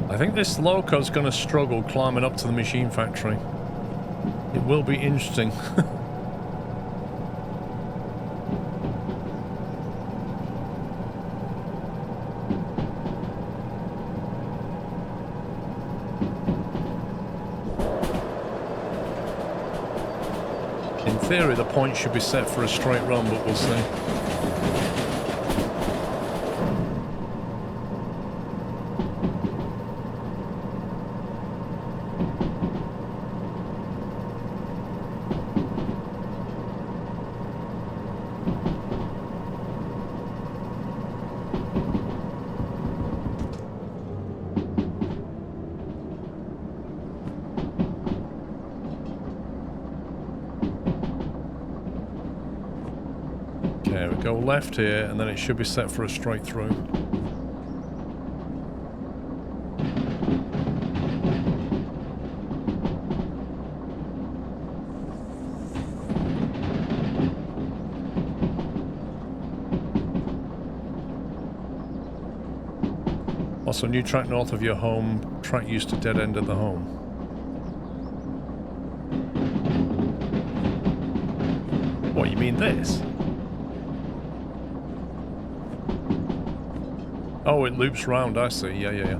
I think this loco's going to struggle climbing up to the machine factory. It will be interesting. In theory, the point should be set for a straight run, but we'll see. Okay, we go left here, and then it should be set for a straight through. Also, new track north of your home. Track used to dead end at the home. What, you mean this? Oh, it loops round, I see. Yeah.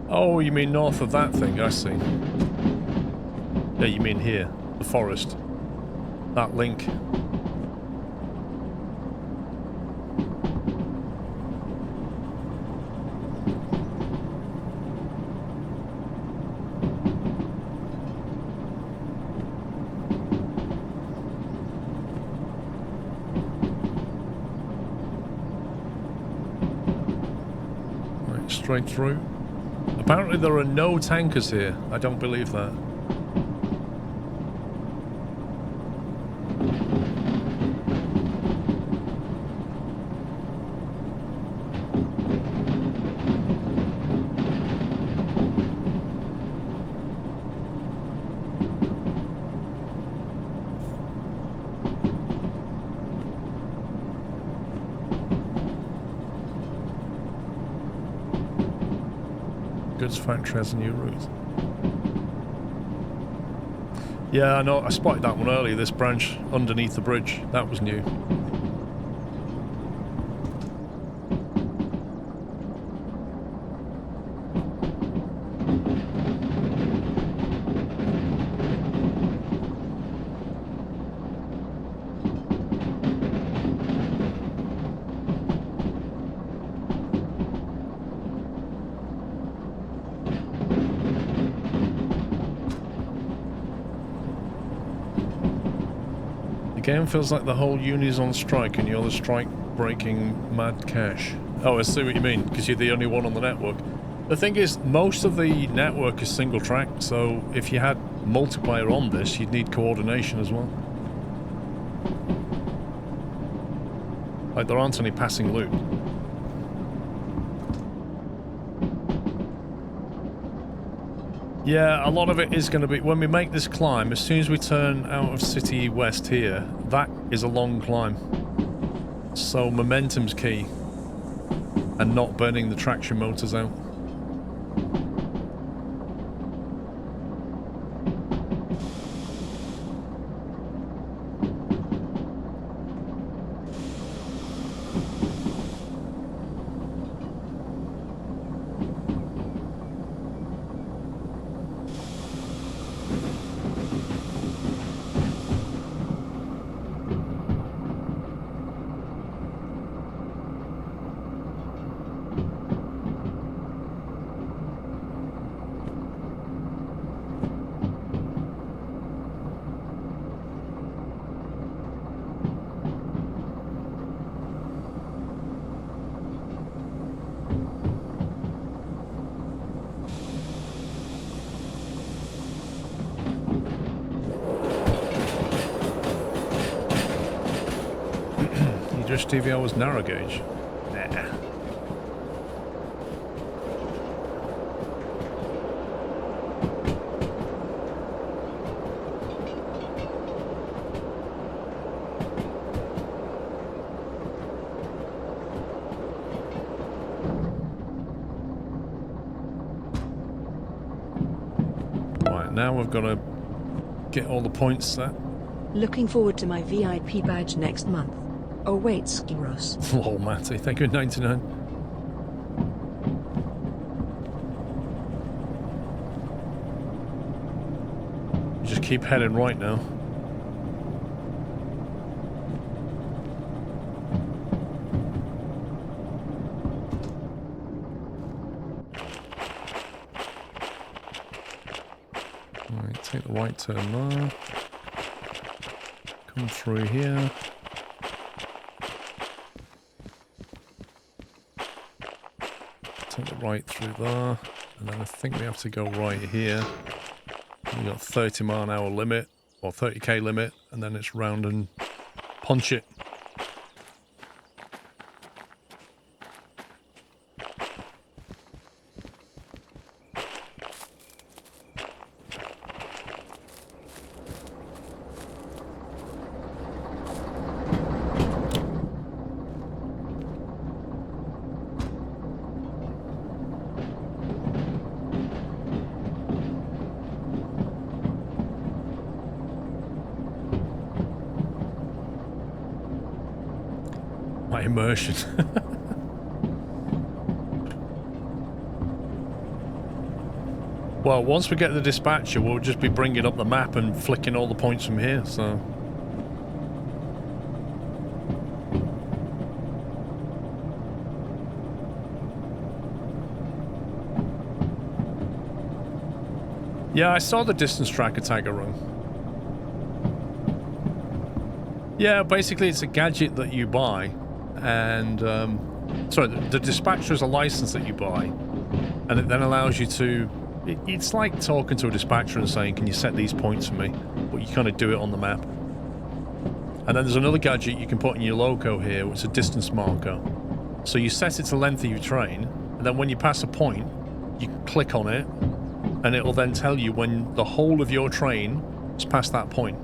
Oh, you mean north of that thing, I see. Yeah, you mean here, the forest. That link. Right, straight through. Apparently there are no tankers here. I don't believe that. Goods factory has a new route. Yeah, I know. I spotted that one earlier. This branch underneath the bridge. That was new. Game feels like the whole uni's on strike and you're the strike-breaking mad cash. Oh, I see what you mean, because you're the only one on the network. The thing is, most of the network is single-track, so if you had multiplayer on this, you'd need coordination as well. Like, there aren't any passing loot. Yeah, a lot of it is going to be... When we make this climb, as soon as we turn out of City West here, that is a long climb. So momentum's key. And not burning the traction motors out. TVL was narrow gauge. Nah. Right, now we've got to get all the points set. Looking forward to my VIP badge next month. Oh wait, Skiros. Lol, Matty. Thank you, 99. You just keep heading right now. the right turn there. Come through here. Take the right through there. And then I think we have to go right here. We've got 30-mile-an-hour limit, or 30k limit, and then it's round and punch it. My immersion. Well, once we get the dispatcher, we'll just be bringing up the map and flicking all the points from here, so... Yeah, I saw the distance tracker tag a run. Yeah, basically it's a gadget that you buy, and sorry, the dispatcher is a license that you buy, and it then allows you to. It's like talking to a dispatcher and saying, "Can you set these points for me?" But you kind of do it on the map. And then there's another gadget you can put in your loco here, which is a distance marker. So you set it to the length of your train, and then when you pass a point, you click on it, and it will then tell you when the whole of your train is past that point.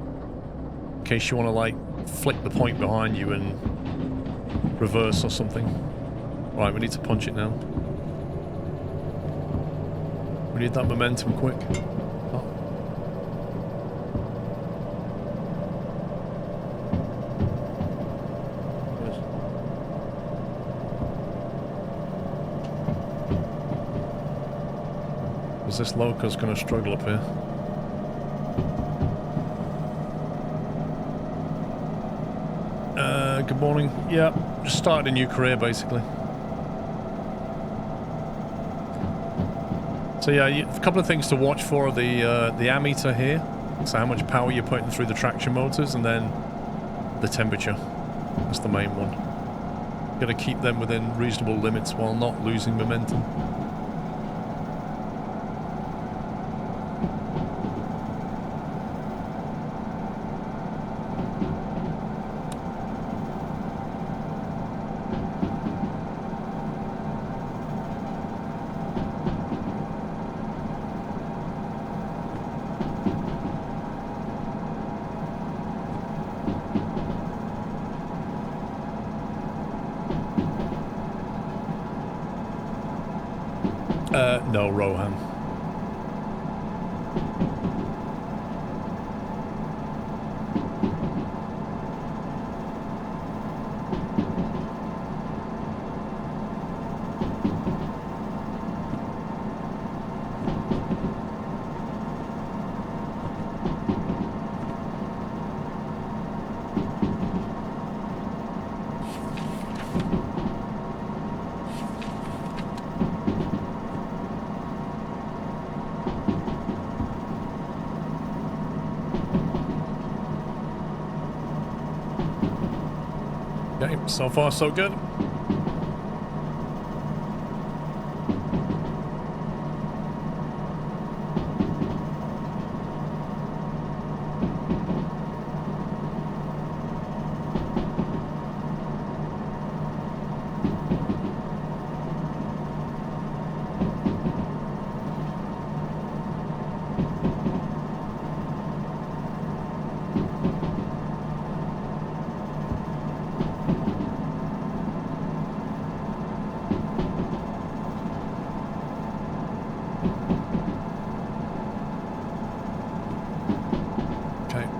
In case you want to like flick the point behind you and reverse or something. Right, we need to punch it now. We need that momentum quick. Oh. Because this loco's going to struggle up here. Good morning. Yeah, just started a new career basically. So yeah, a couple of things to watch for: the ammeter here, so how much power you're putting through the traction motors, and then the temperature. That's the main one. Got to keep them within reasonable limits while not losing momentum. No, Rohan. Okay, so far so good.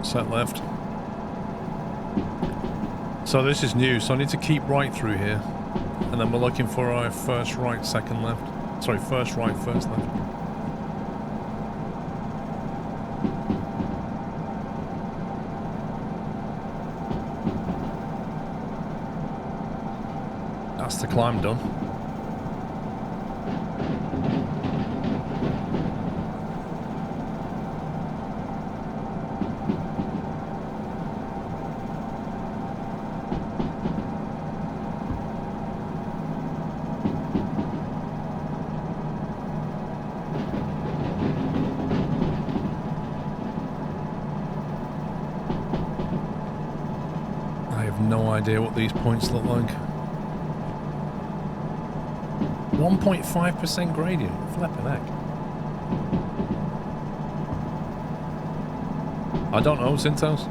Set left. So this is new, so I need to keep right through here. And then we're looking for our first right, second left. Sorry, first right, first left. That's the climb done. no idea what these points look like. 1.5% gradient. Flipping heck. I don't know, Zintos.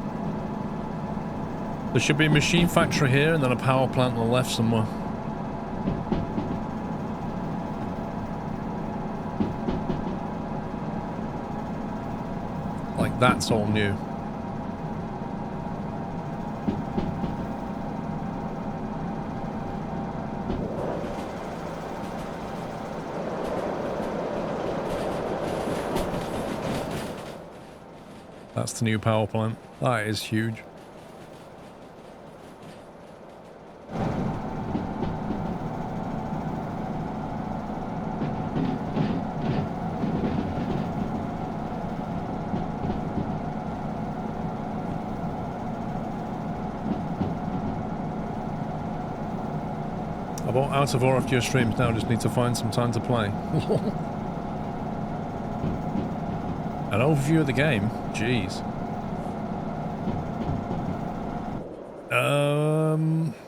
There should be a machine factory here and then a power plant on the left somewhere. Like that's all new. That's the new power plant. That is huge. I'm out of RFQ streams now, just need to find some time to play. An overview of the game? Jeez.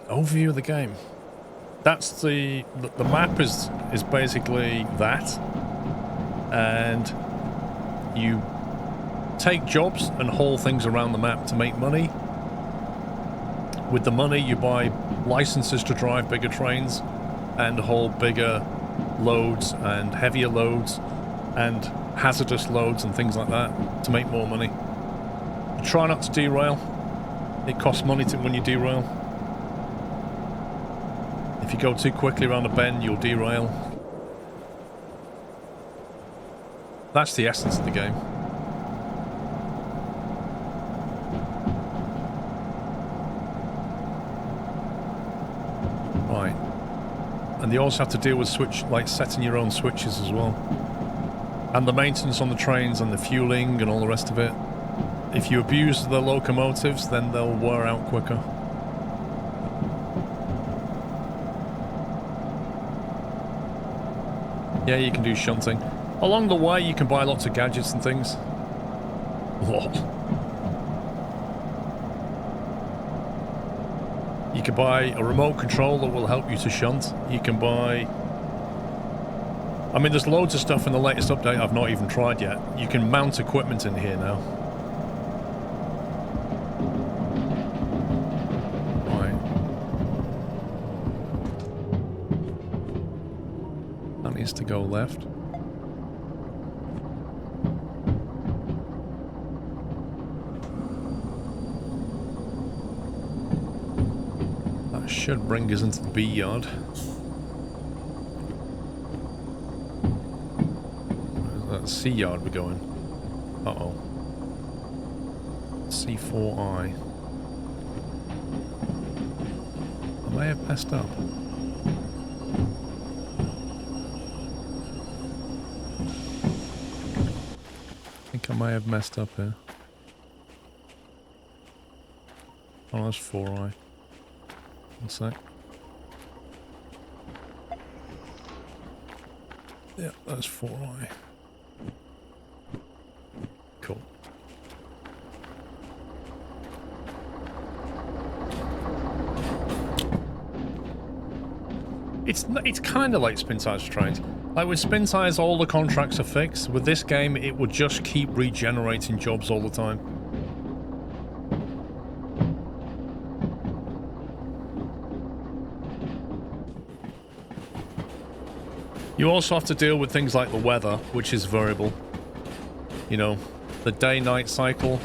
Overview of the game. That's the map is basically that. And you take jobs and haul things around the map to make money. With the money you buy licenses to drive bigger trains and haul bigger loads and heavier loads and hazardous loads and things like that to make more money. Try not to derail. It costs money when you derail. If you go too quickly around a bend, you'll derail. That's the essence of the game. Right. And you also have to deal with setting your own switches as well. And the maintenance on the trains and the fueling and all the rest of it. If you abuse the locomotives, then they'll wear out quicker. Yeah, you can do shunting. Along the way, you can buy lots of gadgets and things. Lol. You can buy a remote control that will help you to shunt. You can buy... I mean, there's loads of stuff in the latest update I've not even tried yet. You can mount equipment in here now. Right. That needs to go left. That should bring us into the B yard. C yard we're going. Uh-oh. C4I. I may have messed up. I think I may have messed up here. Oh, that's 4I. One sec. Yeah, that's 4I. Cool. It's kind of like spin tires for trains. Like with spin tires, all the contracts are fixed. With this game, it would just keep regenerating jobs all the time. You also have to deal with things like the weather, which is variable. You know, the day-night cycle.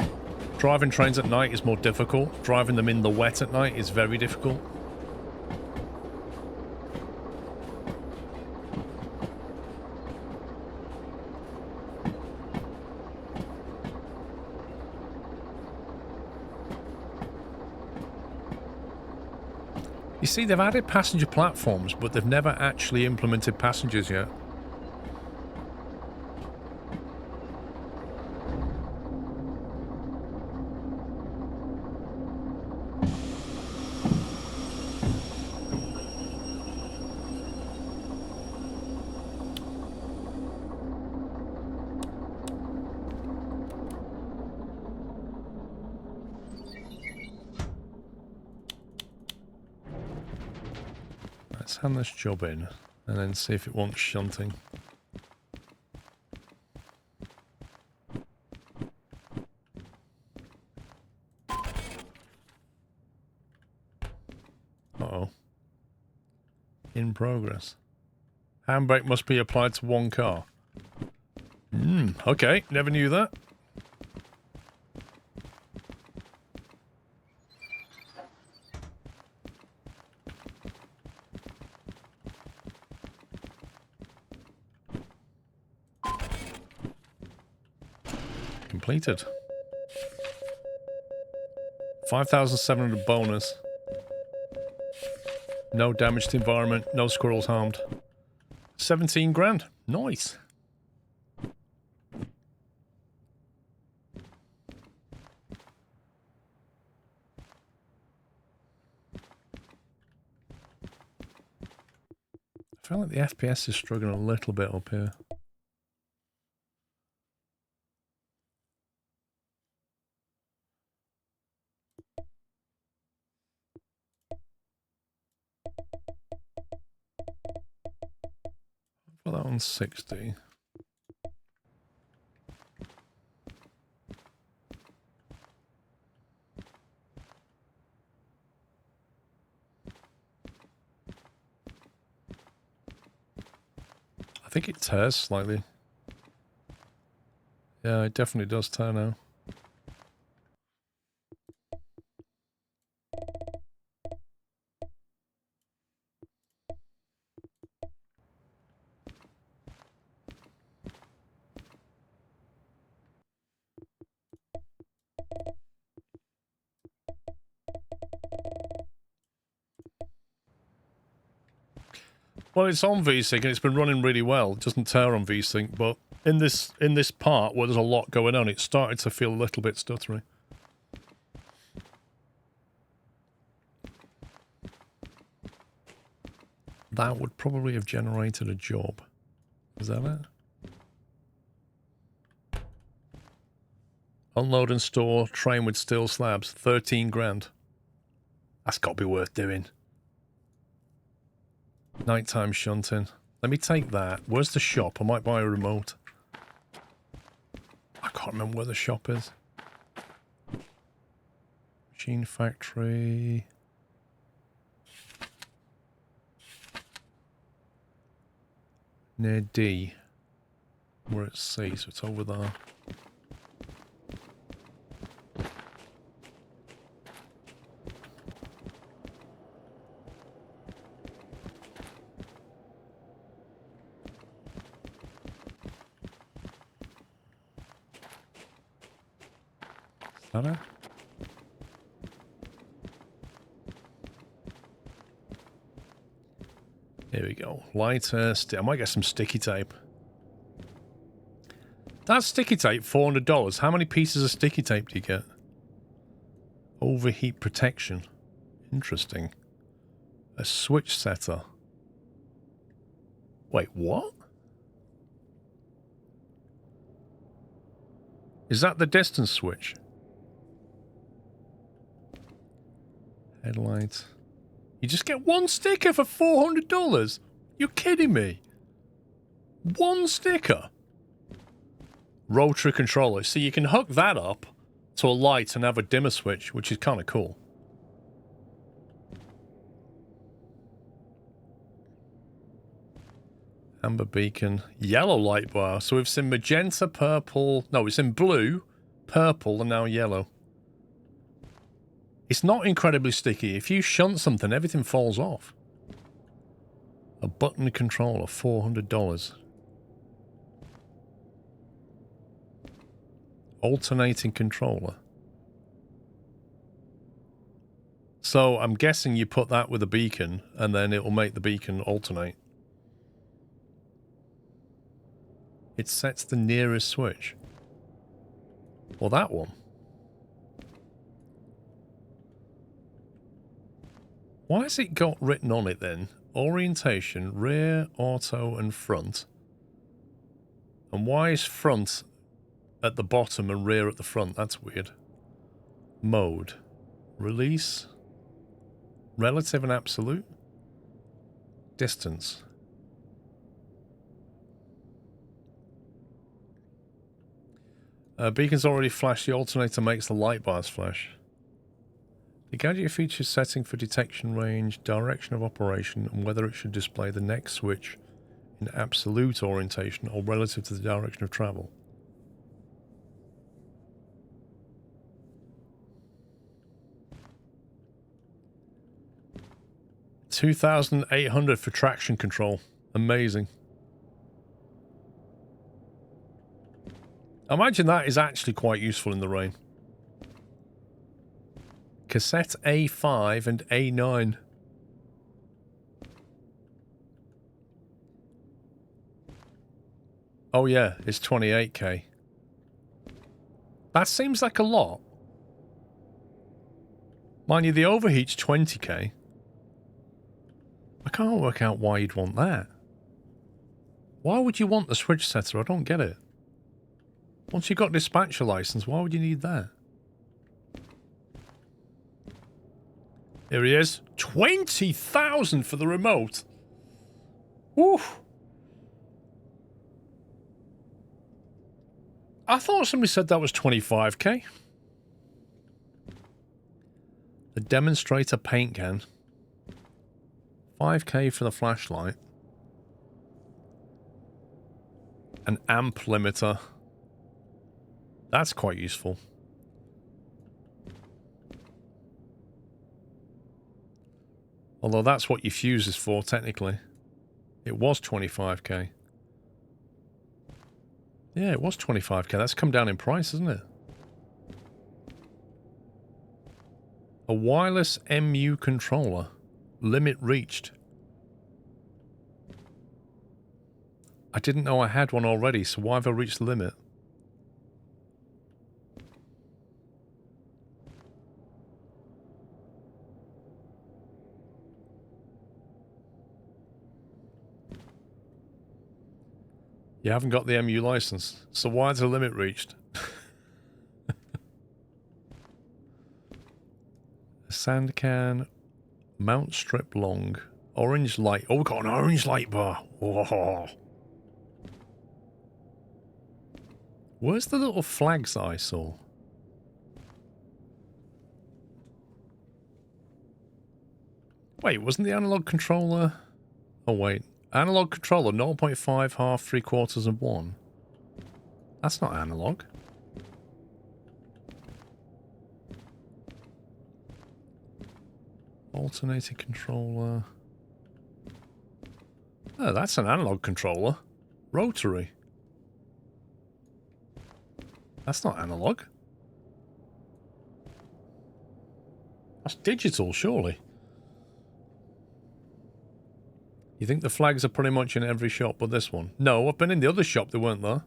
Driving trains at night is more difficult. Driving them in the wet at night is very difficult. You see, they've added passenger platforms, but they've never actually implemented passengers yet. Let's hand this job in and then see if it wants shunting. Uh-oh. In progress. Handbrake must be applied to one car. Okay, never knew that. Completed. 5,700 bonus. No damage to the environment, no squirrels harmed. 17 grand. Nice. I feel like the FPS is struggling a little bit up here. Put that on 60. I think it tears slightly. Yeah, it definitely does tear now. Well, it's on VSync and it's been running really well. It doesn't tear on VSync, but in this part where there's a lot going on, it started to feel a little bit stuttery. That would probably have generated a job. Is that it? Unload and store train with steel slabs. 13 grand. That's got to be worth doing. Nighttime shunting. Let me take that. Where's the shop? I might buy a remote. I can't remember where the shop is. Machine factory. Near D. We're at C, so it's over there. Is that it? Here we go. Lighter. I might get some sticky tape. That's sticky tape, $400. How many pieces of sticky tape do you get? Overheat protection. Interesting. A switch setter. Wait, what? Is that the distance switch? Headlight. You just get one sticker for $400? You're kidding me. One sticker? Rotary controller. So you can hook that up to a light and have a dimmer switch, which is kind of cool. Amber beacon. Yellow light bar. So we've seen magenta, purple. No, it's in blue, purple, and now yellow. It's not incredibly sticky. If you shunt something, everything falls off. A button controller, $400. Alternating controller. So I'm guessing you put that with a beacon, and then it will make the beacon alternate. It sets the nearest switch. Well, that one. Why has it got written on it then? Orientation, rear, auto, and front. And why is front at the bottom and rear at the front? That's weird. Mode. Release. Relative and absolute. distance. Beacon's already flashed. The alternator makes the light bars flash. The gadget features setting for detection range, direction of operation, and whether it should display the next switch in absolute orientation or relative to the direction of travel. $2,800 for traction control. Amazing. I imagine that is actually quite useful in the rain. Cassette A5 and A9. Oh yeah, it's 28k. That seems like a lot. Mind you, the overheat's 20k. I can't work out why you'd want that. Why would you want the switch setter? I don't get it. Once you've got dispatcher license, why would you need that? Here he is. 20,000 for the remote. Woo! I thought somebody said that was 25k. The demonstrator paint can. 5k for the flashlight. An amp limiter. That's quite useful. Although that's what your fuse is for, technically. It was 25k. Yeah, it was 25k. That's come down in price, isn't it? A wireless MU controller. Limit reached. I didn't know I had one already, so why have I reached the limit? You haven't got the MU license, so why is the limit reached? A sand can, mount strip long, orange light. Oh, we've got an orange light bar. Whoa. Where's the little flags that I saw? Wait, wasn't the analog controller... Oh, wait. Analog controller, 0.5, half, 3/4, and 1. That's not analog. Alternating controller. Oh, that's an analog controller. Rotary. That's not analog. That's digital, surely. You think the flags are pretty much in every shop but this one? No, I've been in the other shop, they weren't there.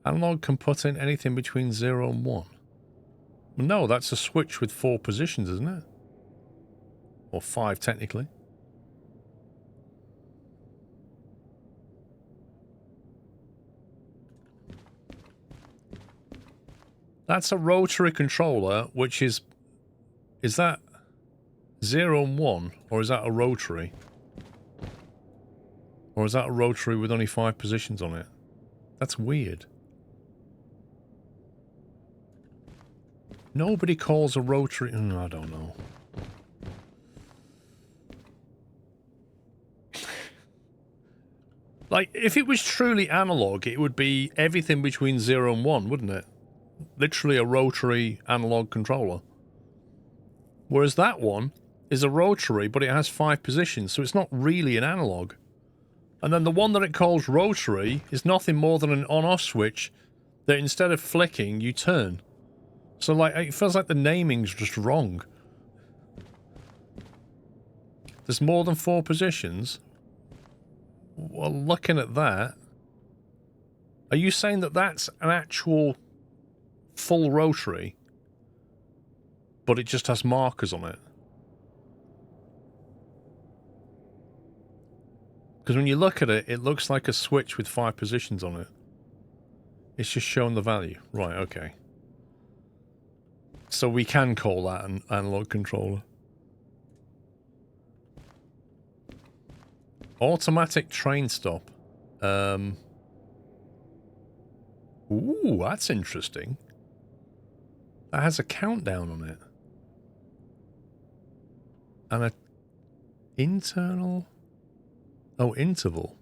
Analog can put in anything between 0 and 1. Well, no, that's a switch with 4 positions, isn't it? Or 5, technically. That's a rotary controller, which is... Is that 0 and 1, or is that a rotary? Or is that a rotary with only 5 positions on it? That's weird. Nobody calls a rotary... I don't know. Like, if it was truly analog, it would be everything between 0 and 1, wouldn't it? Literally a rotary analog controller. Whereas that one is a rotary, but it has 5 positions, so it's not really an analog. And then the one that it calls rotary is nothing more than an on-off switch that instead of flicking, you turn. So, like, it feels like the naming's just wrong. There's more than 4 positions. Well, looking at that, are you saying that that's an actual full rotary, but it just has markers on it? Because when you look at it, it looks like a switch with 5 positions on it. It's just showing the value. Right, okay. So we can call that an analog controller. Automatic train stop. Ooh, that's interesting. That has a countdown on it. And a internal... Oh, interval.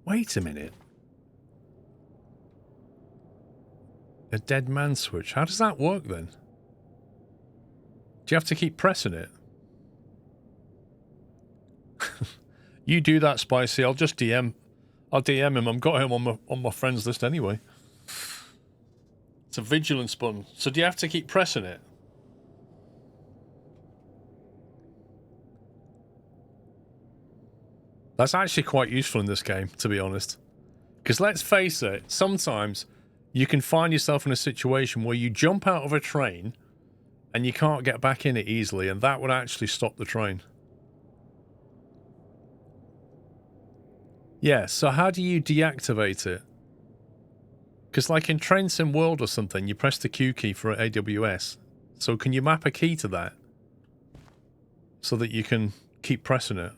Wait a minute. A dead man switch. How does that work then? Do you have to keep pressing it? You do that, Spicy. I'll just DM. I'll DM him. I've got him on my friends list anyway. It's a vigilance button. So do you have to keep pressing it? That's actually quite useful in this game, to be honest. Because let's face it, sometimes you can find yourself in a situation where you jump out of a train and you can't get back in it easily, and that would actually stop the train. Yeah, so how do you deactivate it? Because like in Train Sim World or something, you press the Q key for AWS. So can you map a key to that? So that you can keep pressing it?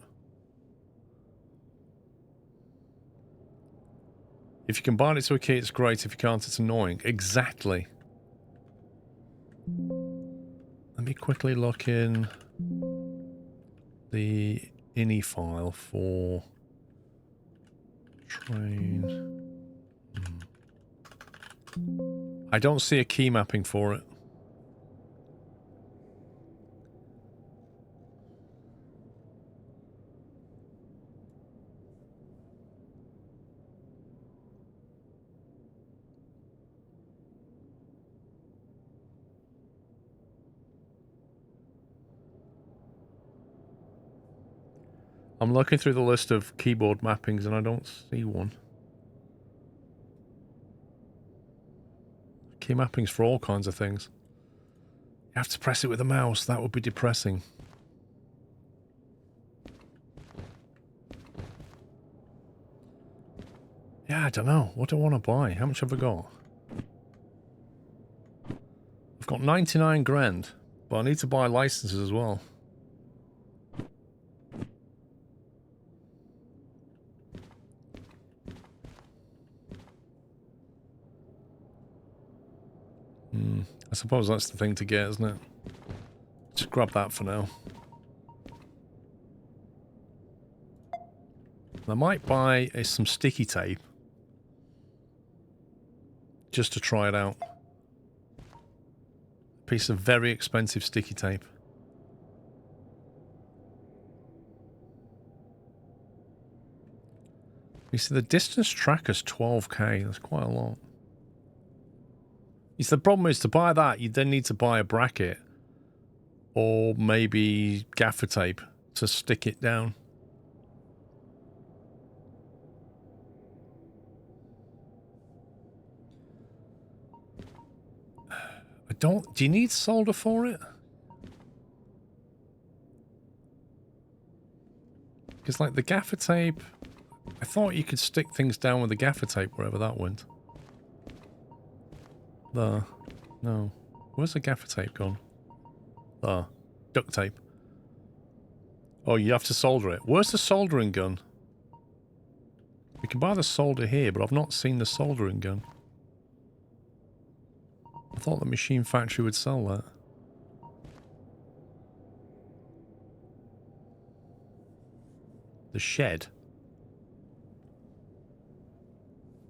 If you can bind it to a key, it's great. If you can't, it's annoying. Exactly. Let me quickly look in the ini file for train. I don't see a key mapping for it. I'm looking through the list of keyboard mappings and I don't see one. Key mappings for all kinds of things. You have to press it with a mouse. That would be depressing. Yeah, I don't know. What do I want to buy? How much have I got? I've got 99 grand, but I need to buy licenses as well. I suppose that's the thing to get, isn't it? Just grab that for now. I might buy some sticky tape. Just to try it out. A piece of very expensive sticky tape. You see, the distance tracker's 12k. That's quite a lot. You see, the problem is to buy that, you then need to buy a bracket. Or maybe gaffer tape to stick it down. Do you need solder for it? Because like the gaffer tape, I thought you could stick things down with the gaffer tape wherever that went. There. No. Where's the gaffer tape gone? There. Duct tape. Oh, you have to solder it. Where's the soldering gun? We can buy the solder here, but I've not seen the soldering gun. I thought the machine factory would sell that. The shed.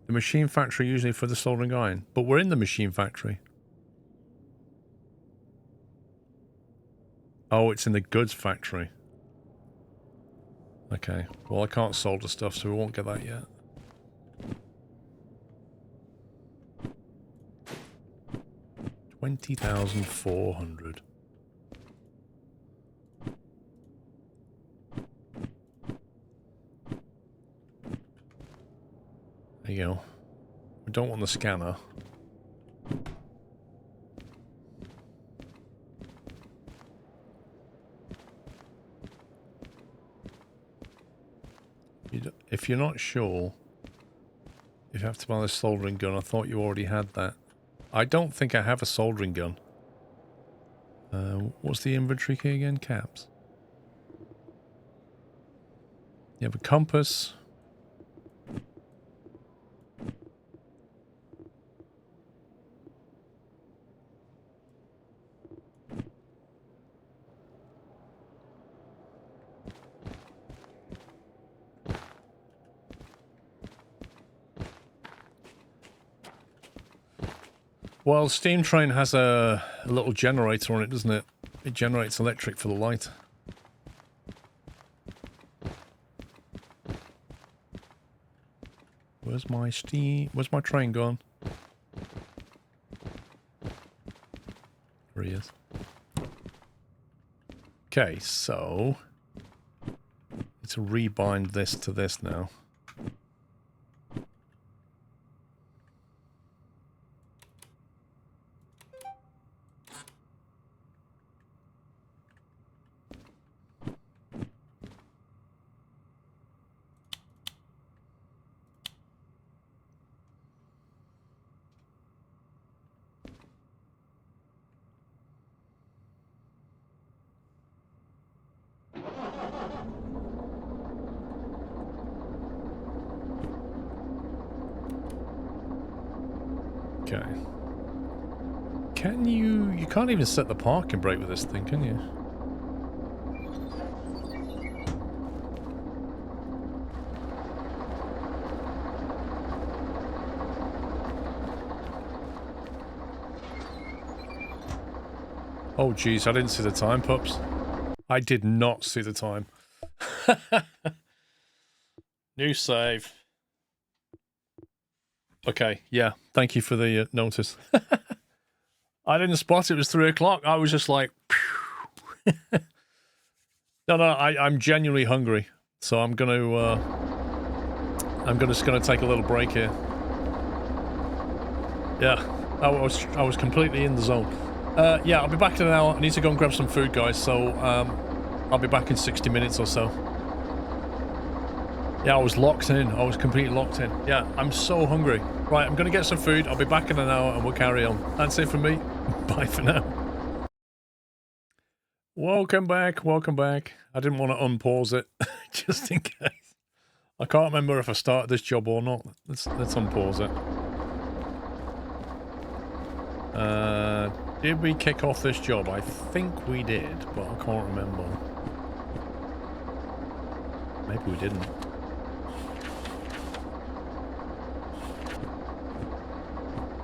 The machine factory usually for the soldering iron. But we're in the machine factory. Oh, it's in the goods factory. Okay. Well, I can't solder stuff, so we won't get that yet. $20,400. There you go. We don't want the scanner. If you're not sure, if you have to buy the soldering gun, I thought you already had that. I don't think I have a soldering gun. What's the inventory key again? Caps. You have a compass. Well, Steam Train has a little generator on it, doesn't it? It generates electric for the light. Where's my steam? Where's my train gone? There he is. Okay, so need to rebind this to this now. Okay. Can you... You can't even set the parking brake with this thing, can you? Oh, jeez, I didn't see the time, pups. I did not see the time. New save. Okay, yeah, thank you for the notice. I didn't spot it was 3 o'clock. I was just like... No, I'm genuinely hungry. So I'm just gonna take a little break here. Yeah, I was completely in the zone. Yeah, I'll be back in an hour. I need to go and grab some food, guys, so I'll be back in 60 minutes or so. Yeah, I was locked in. I was completely locked in. Yeah, I'm so hungry. Right, I'm going to get some food. I'll be back in an hour and we'll carry on. That's it from me. Bye for now. Welcome back. Welcome back. I didn't want to unpause it, just in case. I can't remember if I started this job or not. Let's unpause it. Did we kick off this job? I think we did, but I can't remember. Maybe we didn't.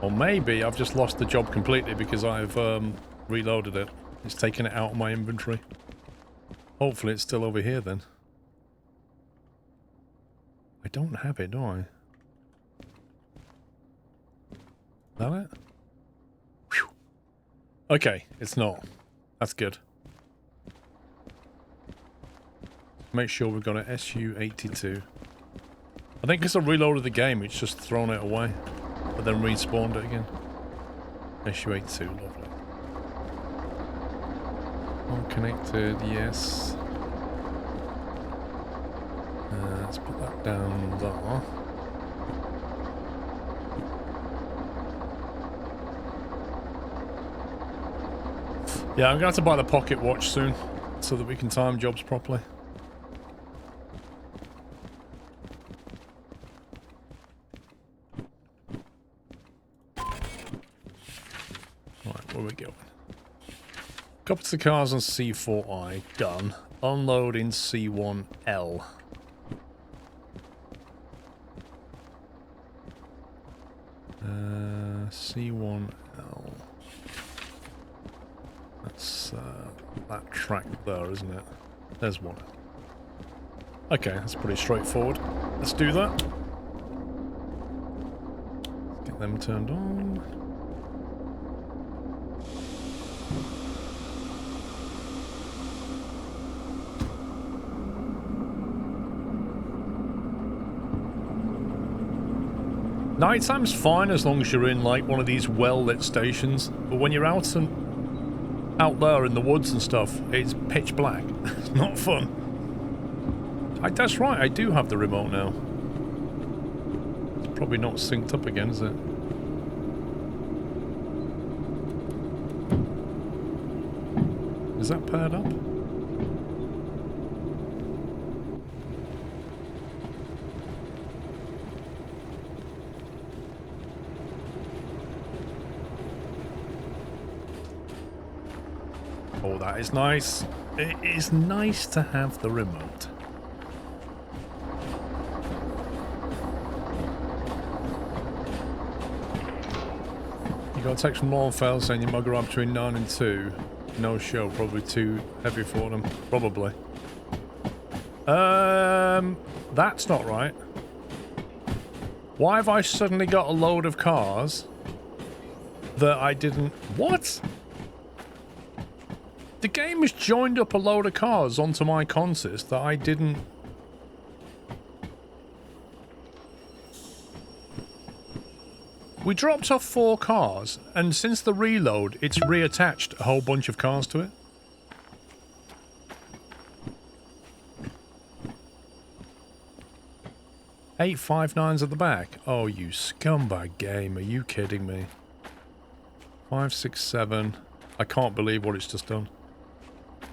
Or maybe I've just lost the job completely because I've reloaded it. It's taken it out of my inventory. Hopefully it's still over here then. I don't have it, do I? Is that it? Whew. Okay, it's not. That's good. Make sure we've got an SU-82. I think because I reloaded the game, it's just thrown it away. But then respawned it again. SU-82, lovely. All connected, yes. Let's put that down there. Yeah, I'm going to have to buy the pocket watch soon so that we can time jobs properly. Right, where are we going? Copy to the cars on C4I, done. Unload in C1L. C1L. That's that track there, isn't it? There's one. Okay, that's pretty straightforward. Let's do that. Let's get them turned on. Nighttime's fine as long as you're in like one of these well-lit stations, but when you're out there in the woods and stuff, it's pitch black. It's not fun. That's right, I do have the remote now. It's probably not synced up again, is it? Is that paired up? Oh, that is nice. It is nice to have the remote. You got a text from Longfell saying your mugger up between 9 and 2. No show, probably too heavy for them. Probably. That's not right. Why have I suddenly got a load of cars that I didn't... What? The game has joined up a load of cars onto my consist that I didn't... We dropped off 4 cars, and since the reload, it's reattached a whole bunch of cars to it. Eight 5.9s at the back. Oh, you scumbag game. Are you kidding me? 5.67. I can't believe what it's just done.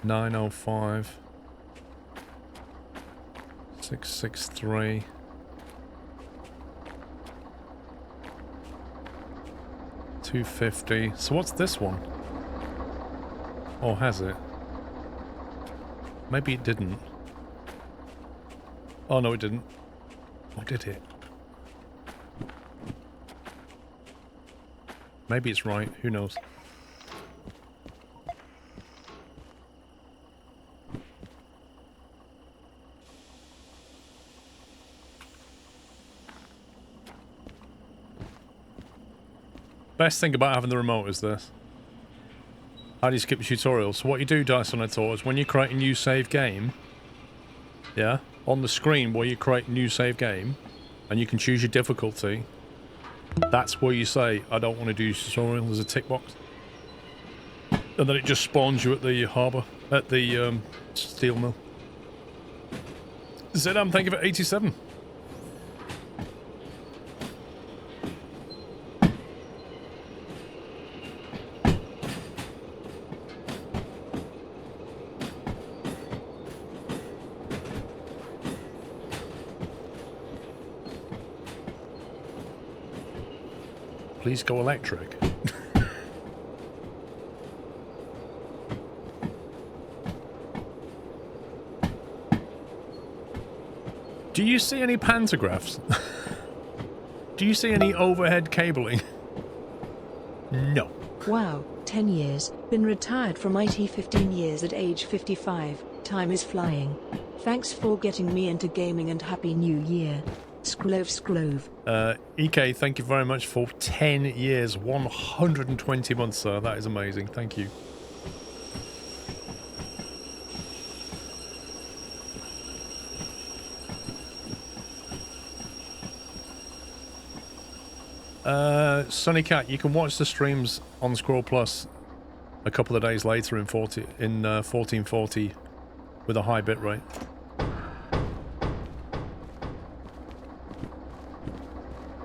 9.05. 6.63. 250. So what's this one? Or has it? Maybe it didn't. Oh no, it didn't. Or did it? Maybe it's right. Who knows? Best thing about having the remote is this. How do you skip the tutorial? So what you do, Dice on a Tour, is when you create a new save game, yeah, on the screen where you create a new save game, and you can choose your difficulty, that's where you say, I don't want to do tutorial, there's a tick box. And then it just spawns you at the harbour, at the steel mill. Zedam, thank you for 87. Please go electric. Do you see any pantographs? Do you see any overhead cabling? No. Wow, 10 years. Been retired from IT 15 years at age 55. Time is flying. Thanks for getting me into gaming and Happy New Year. Skrlove. EK, thank you very much for 10 years, 120 months, sir. That is amazing. Thank you. Sunny Cat, you can watch the streams on SquirrelPlus a couple of days later in 1440 with a high bit rate.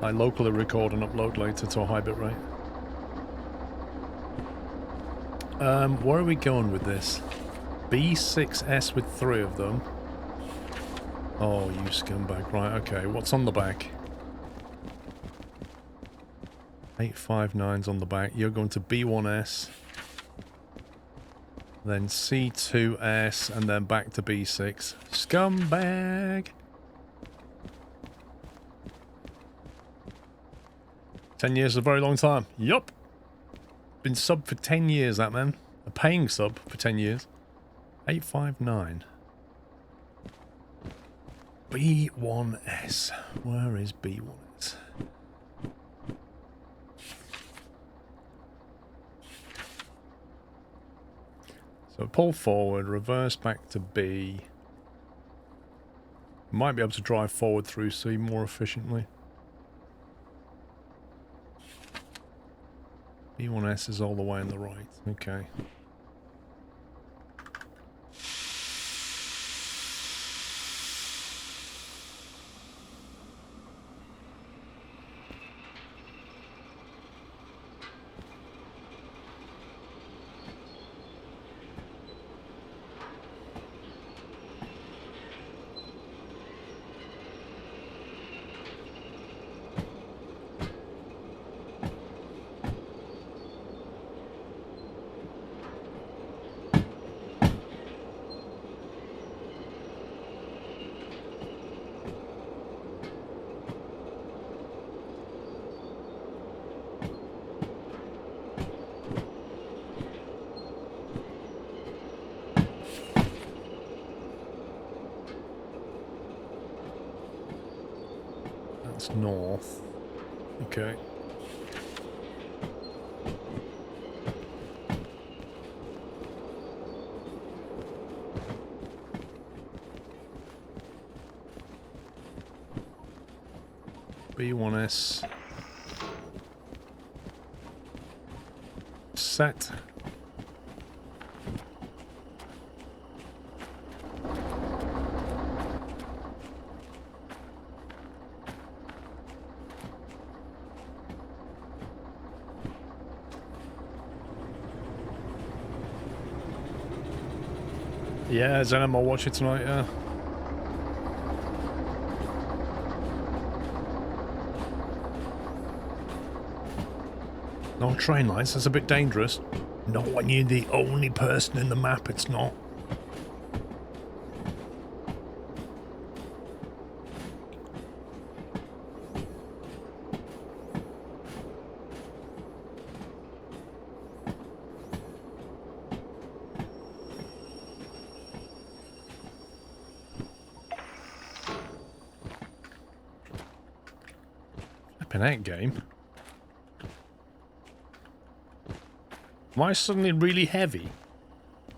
I locally record and upload later to a high bit rate. Where are we going with this? B6S with 3 of them. Oh, you scumbag. Right, okay. What's on the back? 859's on the back. You're going to B1S. Then C2S and then back to B6. Scumbag! 10 years is a very long time. Yup. Been sub for 10 years, that man. A paying sub for 10 years. 859. B1S. Where is B1S? So pull forward, reverse back to B. Might be able to drive forward through C more efficiently. B1S is all the way on the right. Okay. That's north. Okay. B1S. Set. Yeah, Zenom, I'll watch it tonight, yeah. No train lines, that's a bit dangerous. Not when you're the only person in the map, it's not. Flipping out game. Am I suddenly really heavy?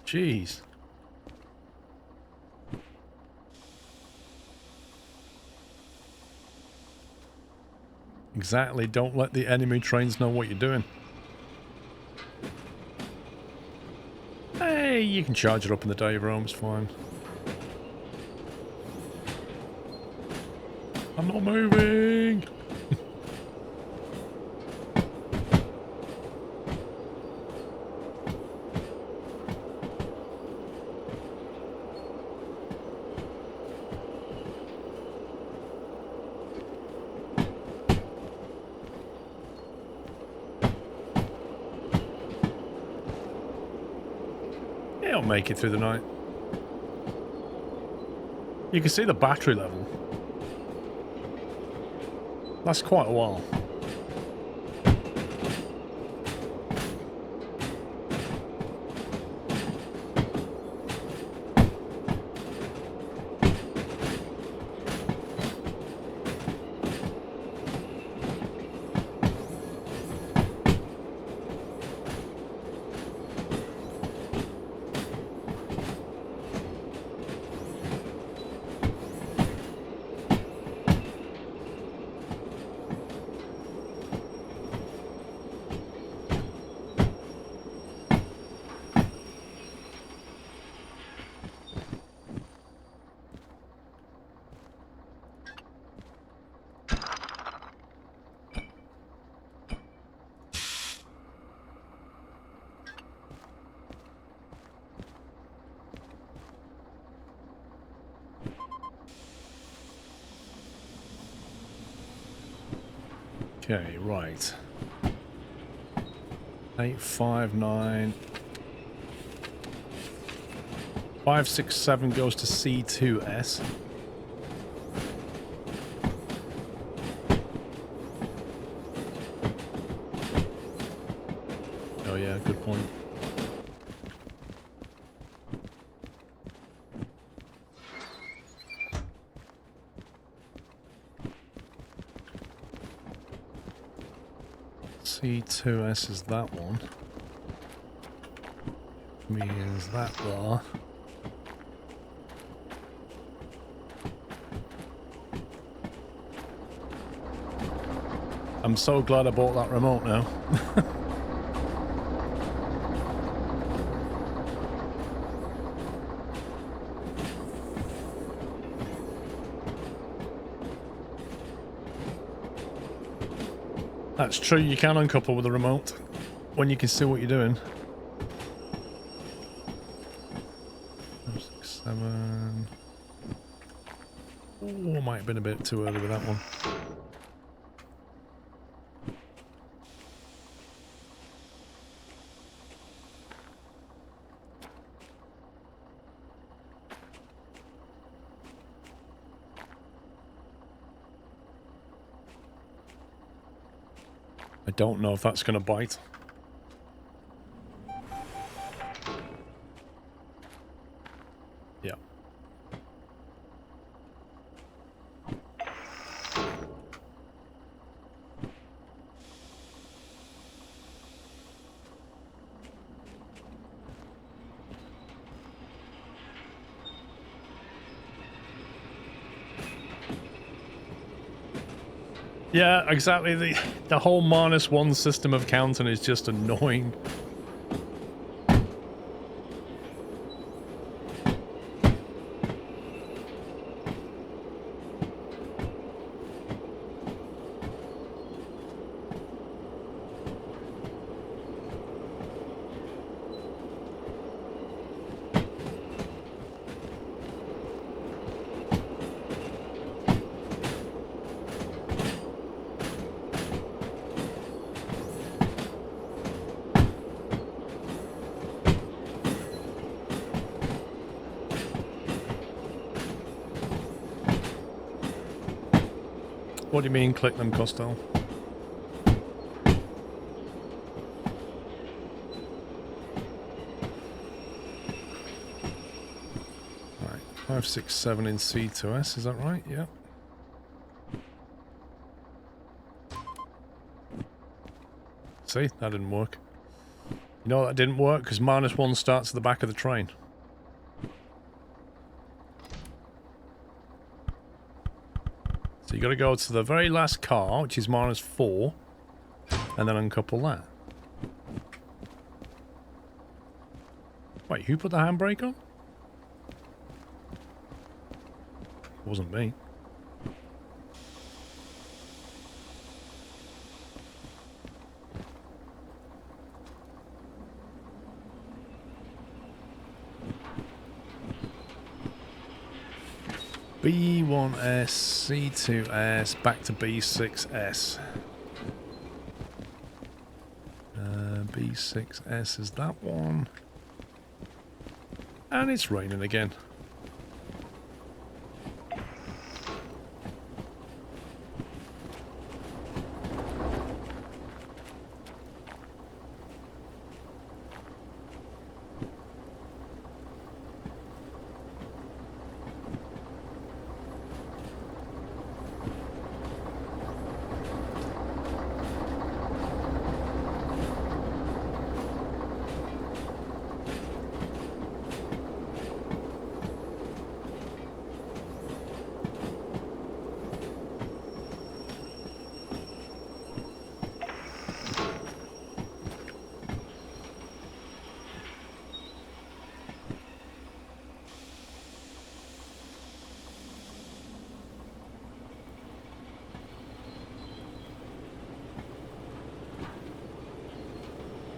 Jeez. Exactly, don't let the enemy trains know what you're doing. Hey, you can charge it up in the day, Rome, it's fine. I'm not moving! It'll make it through the night. You can see the battery level. That's quite a while. Okay, right. 859. 567 goes to C2S. Oh yeah, good point. C2S is that one. Means that bar. I'm so glad I bought that remote now. That's true, you can uncouple with the remote when you can see what you're doing. 7. Oh, might have been a bit too early with that one. I don't know if that's going to bite. Yeah. Yeah, exactly. The whole -1 system of counting is just annoying. What do you mean, click them, Costello? Right, 5, 6, 7 in C2S, is that right? Yeah. See, that didn't work. You know that didn't work? Because -1 starts at the back of the train. So you got to go to the very last car, which is -4, and then uncouple that. Wait, who put the handbrake on? It wasn't me. B1S, C2S, back to B6S. B6S is that one. And it's raining again.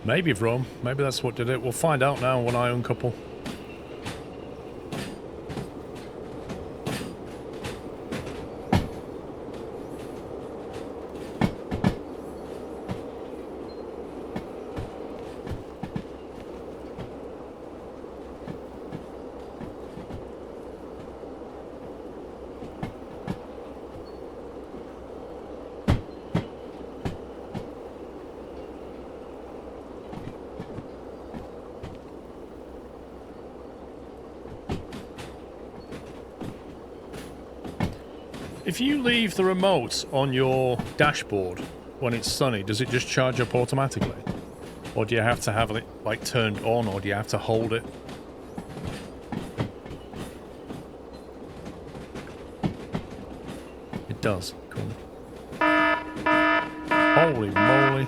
Maybe Rome. Maybe that's what did it. We'll find out now when I uncouple. If you leave the remote on your dashboard when it's sunny, does it just charge up automatically? Or do you have to have it like turned on, or do you have to hold it? It does. Cool. Holy moly.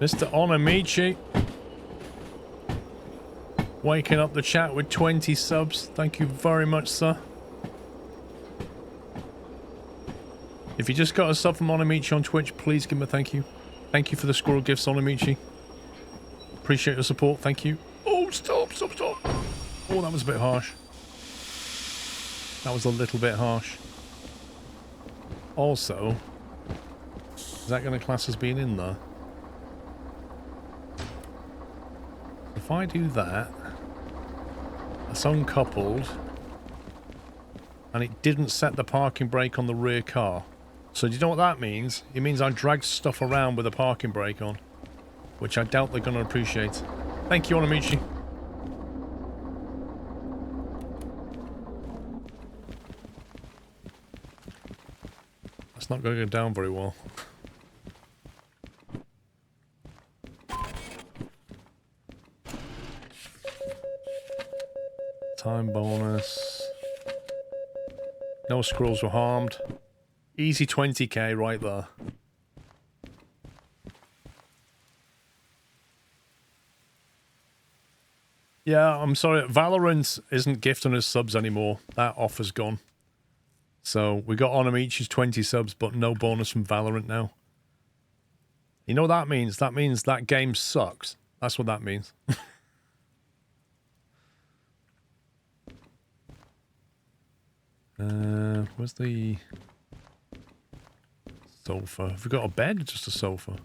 Mr. Onamichi. Waking up the chat with 20 subs. Thank you very much, sir. If you just got a sub from Onamichi on Twitch, please give him a thank you. Thank you for the squirrel gifts, Onamichi. Appreciate your support, thank you. Oh, stop, stop, stop. Oh, that was a bit harsh. That was a little bit harsh. Also, is that going to class as being in there? If I do that, that's uncoupled, and it didn't set the parking brake on the rear car. So do you know what that means? It means I dragged stuff around with a parking brake on, which I doubt they're going to appreciate. Thank you, Onamichi. That's not going to go down very well. Time bonus. No squirrels were harmed. Easy 20k right there. Yeah, I'm sorry. Valorant isn't gifting us subs anymore. That offer's gone. So we got Onamichi's 20 subs, but no bonus from Valorant now. You know what that means? That means that game sucks. That's what that means. Where's the sofa? Have we got a bed or just a sofa?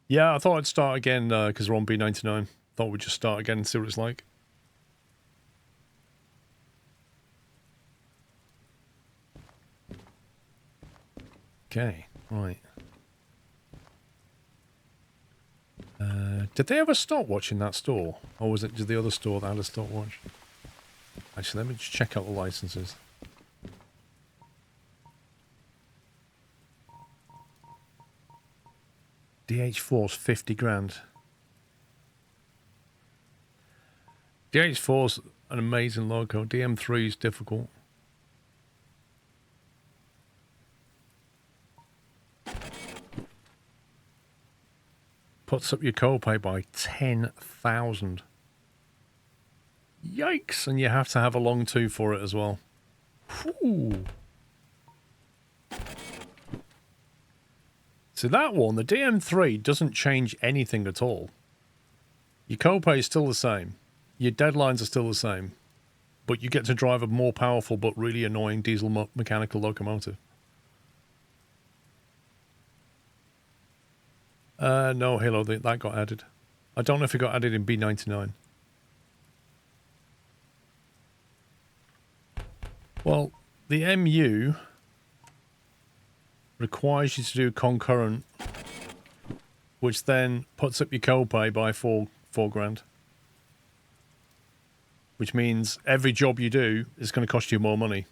Yeah, I thought I'd start again because we're on B99. Thought we'd just start again and see what it's like. Okay, right. Did they have a stopwatch in that store? Or was it just the other store that had a stopwatch? Actually, let me just check out the licenses. DH4's 50 grand. DH4's an amazing logo. DM3's difficult. Puts up your copay by 10,000. Yikes! And you have to have a long 2 for it as well. Whew. So that one, the DM3, doesn't change anything at all. Your copay is still the same. Your deadlines are still the same. But you get to drive a more powerful but really annoying diesel mechanical locomotive. No, Halo, that got added. I don't know if it got added in B99. Well, the MU requires you to do concurrent, which then puts up your copay by four grand. Which means every job you do is going to cost you more money.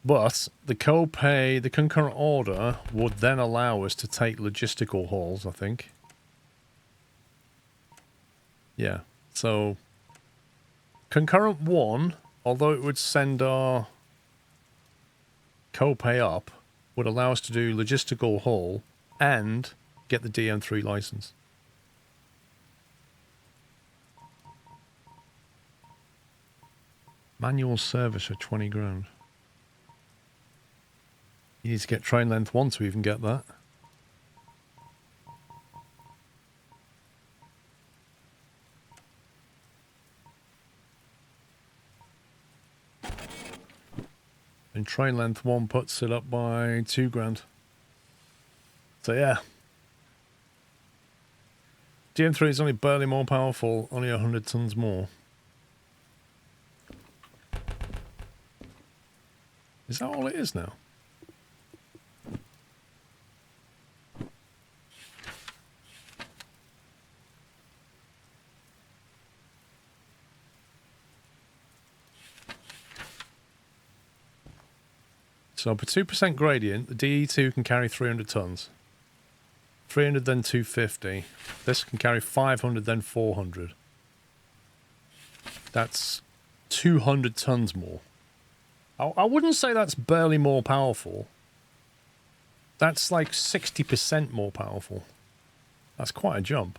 But the copay, the concurrent order, would then allow us to take logistical hauls, I think. Yeah, so concurrent 1, although it would send our copay up, would allow us to do logistical haul and get the DM3 license. Manual service for 20 grand. You need to get train length 1 to even get that. And train length 1 puts it up by 2 grand. So yeah. DM3 is only barely more powerful, only 100 tons more. Is that all it is now? So for 2% gradient, the DE2 can carry 300 tons. 300 then 250. This can carry 500 then 400. That's 200 tons more. I wouldn't say that's barely more powerful. That's like 60% more powerful. That's quite a jump.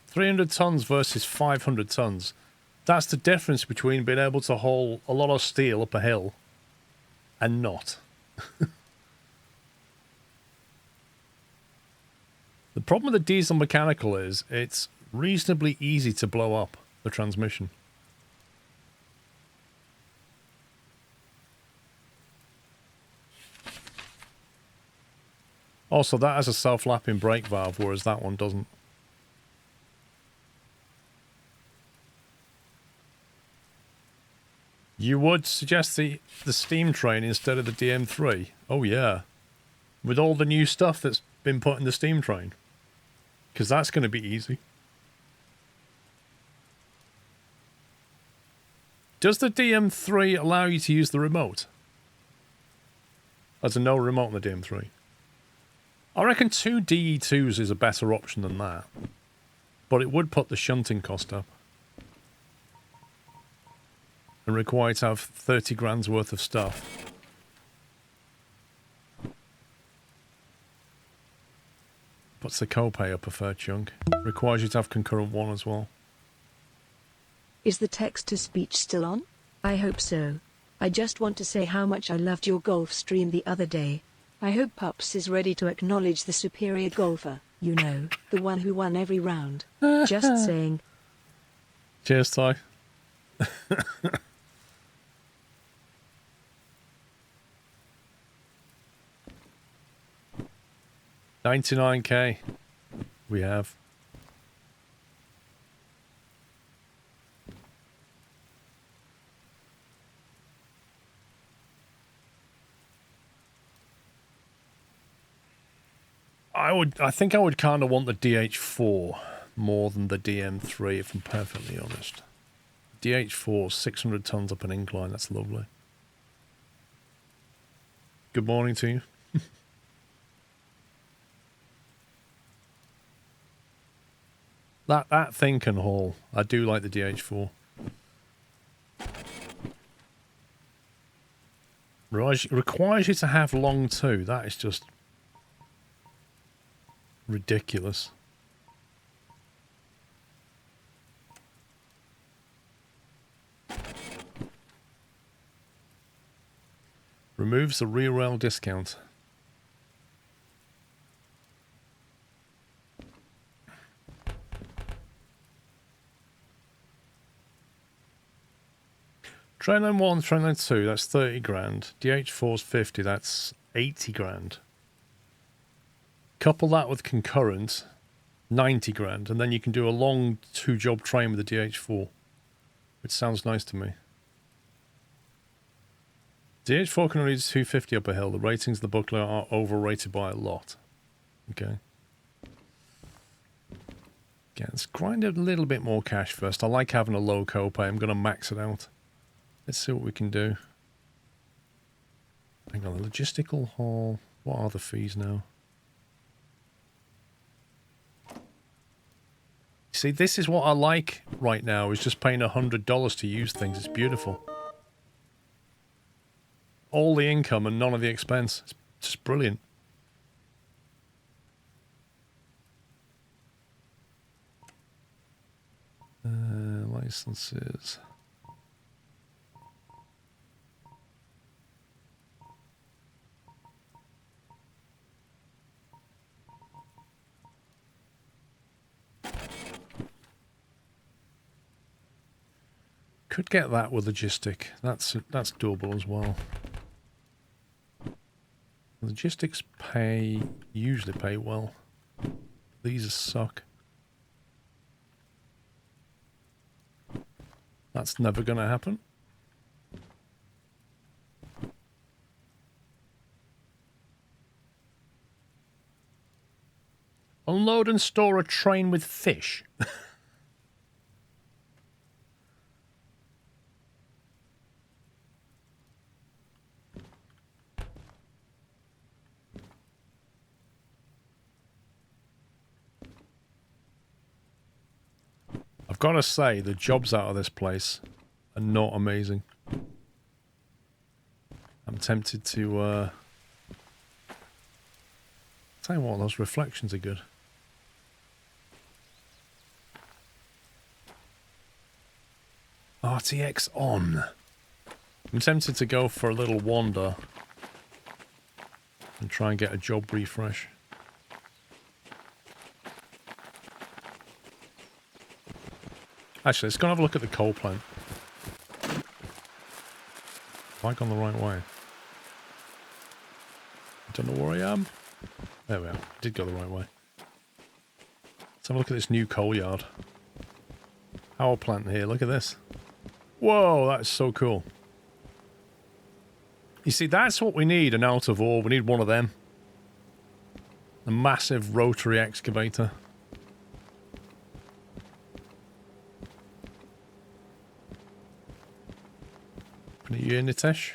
300 tons versus 500 tons. That's the difference between being able to haul a lot of steel up a hill and not. The problem with the diesel mechanical is it's reasonably easy to blow up the transmission. Also, that has a self-lapping brake valve, whereas that one doesn't. You would suggest the steam train instead of the DM3? Oh yeah. With all the new stuff that's been put in the steam train. Because that's going to be easy. Does the DM3 allow you to use the remote? There's a no remote on the DM3. I reckon 2 DE2s is a better option than that. But it would put the shunting cost up. And require you to have 30 grand's worth of stuff. Puts the copay up a fair chunk. Requires you to have concurrent one as well. Is the text-to-speech still on? I hope so. I just want to say how much I loved your golf stream the other day. I hope Pups is ready to acknowledge the superior golfer, you know, the one who won every round. Just saying. Cheers, Ty. 99k we have. I think I would kind of want the DH4 more than the DM3 if I'm perfectly honest. DH4 600 tons up an incline, that's lovely. Good morning to you. That thing can haul. I do like the DH4. Requires you to have long too. That is just ridiculous. Removes the rear rail discount. Trainline 1, Trainline 2, that's 30 grand. DH4's 50, that's 80 grand. Couple that with concurrent, 90 grand. And then you can do a long 2-job train with the DH4. Which sounds nice to me. DH4 can only do 250 up a hill. The ratings in the booklet are overrated by a lot. Okay. Okay, let's grind a little bit more cash first. I like having a low copay. I'm going to max it out. Let's see what we can do. Hang on, the logistical haul. What are the fees now? See, this is what I like right now, is just paying $100 to use things. It's beautiful. All the income and none of the expense. It's just brilliant. Licenses. Could get that with logistic. That's doable as well. Logistics usually pay well. These suck. That's never going to happen. Unload and store a train with fish. I've got to say, the jobs out of this place are not amazing. I'm tempted to... tell you what, those reflections are good. RTX on. I'm tempted to go for a little wander and try and get a job refresh. Actually, let's go and have a look at the coal plant. Have I gone the right way? I don't know where I am. There we are. Did go the right way. Let's have a look at this new coal yard. Power plant here. Look at this. Whoa, that is so cool. You see, that's what we need, an out of ore. We need one of them. A massive rotary excavator. You hear Nitesh?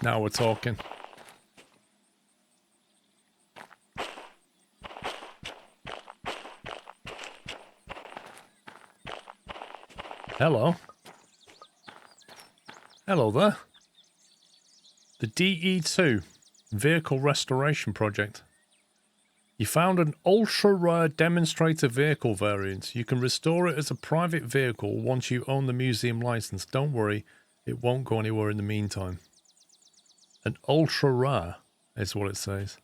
Now we're talking. Hello. Hello there. The DE2 Vehicle Restoration Project. You found an ultra-rare demonstrator vehicle variant. You can restore it as a private vehicle once you own the museum license. Don't worry, it won't go anywhere in the meantime. An ultra-rare is what it says.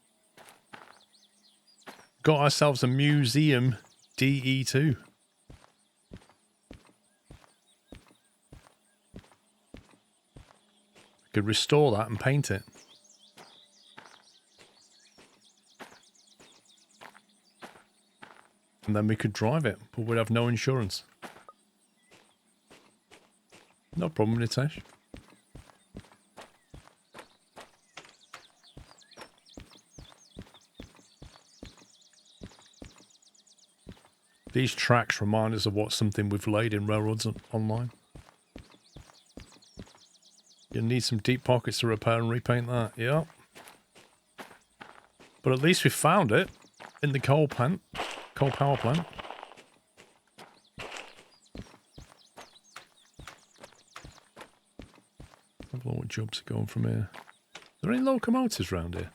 Got ourselves a museum DE2. Could restore that and paint it. And then we could drive it, but we'd have no insurance. No problem, Nitesh. These tracks remind us of what something we've laid in Railroads Online. You'll need some deep pockets to repair and repaint that, yeah. But at least we found it in the coal power plant. Have a look what jobs are going from here. Are there any locomotives around here?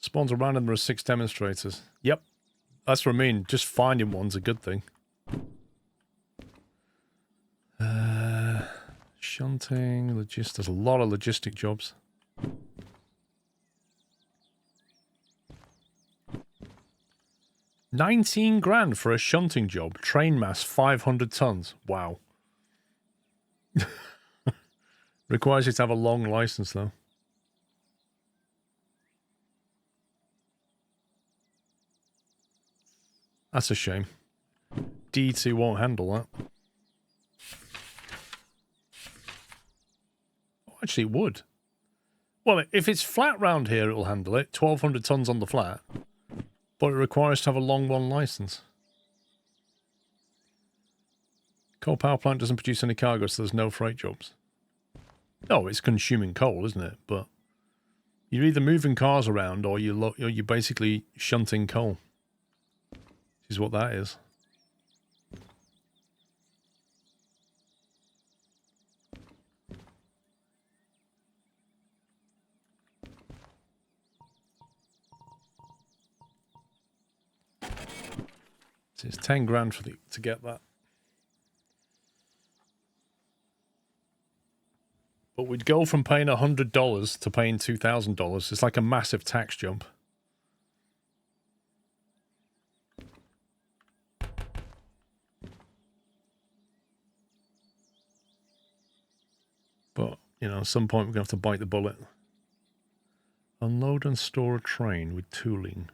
Spawns are random, there are 6 demonstrators. Yep. That's what I mean. Just finding one's a good thing. Shunting, there's a lot of logistic jobs. $19,000 for a shunting job. Train mass 500 tons. Wow. Requires you to have a long license though. That's a shame. D2 won't handle that. Oh, actually, it would. Well, if it's flat round here, it'll handle it. 1,200 tons on the flat. But it requires to have a long one license. Coal power plant doesn't produce any cargo, so there's no freight jobs. No, it's consuming coal, isn't it? But you're either moving cars around or you're basically shunting coal. Is what that is. So it's $10,000 to get that. But we'd go from paying $100 to paying $2,000. It's like a massive tax jump. But, you know, at some point we're going to have to bite the bullet. Unload and store a train with tooling.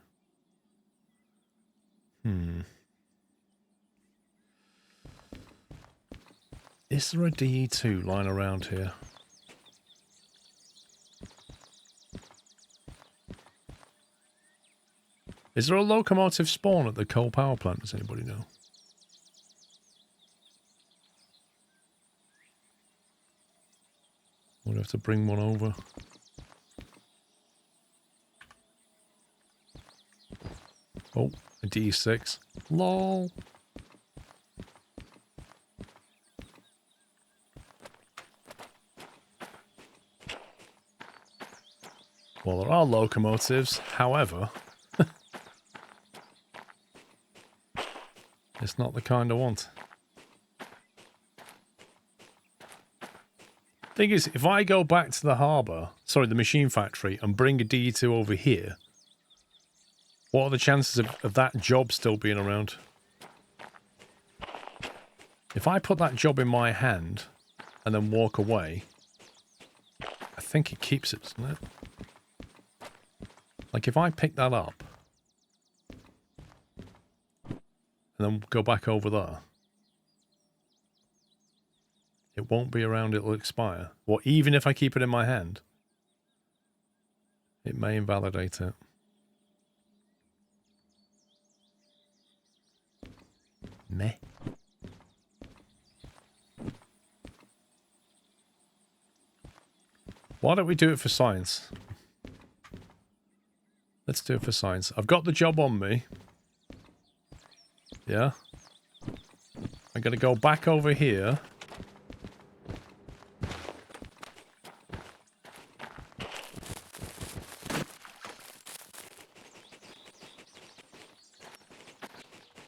Is there a DE2 lying around here? Is there a locomotive spawn at the coal power plant? Does anybody know? We'll have to bring one over. Oh, a D6. LOL. Well, there are locomotives, however, it's not the kind I want. Thing is, if I go back to the harbour, sorry, the machine factory, and bring a D2 over here, what are the chances of that job still being around? If I put that job in my hand and then walk away, I think it keeps it, doesn't it? Like if I pick that up and then go back over there, it won't be around, it'll expire. Or even if I keep it in my hand, it may invalidate it. Meh. Why don't we do it for science? Let's do it for science. I've got the job on me. Yeah. I'm going to go back over here.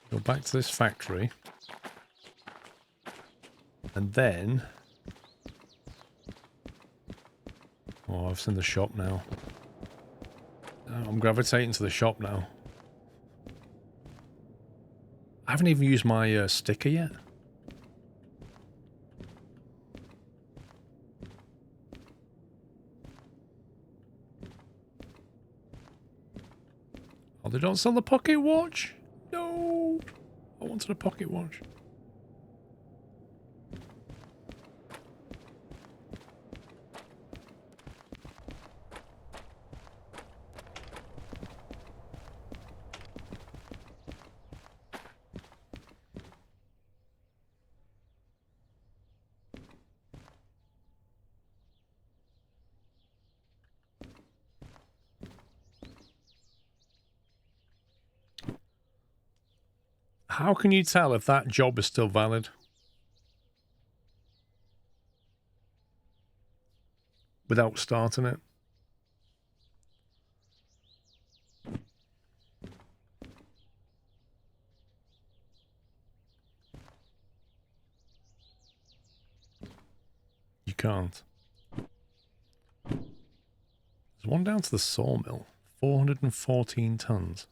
Go back to this factory. And then... Oh, I've seen the shop now. I'm gravitating to the shop now. I haven't even used my sticker yet. Oh, they don't sell the pocket watch? No! I wanted a pocket watch. How can you tell if that job is still valid? Without starting it? You can't. There's one down to the sawmill. 414 tons.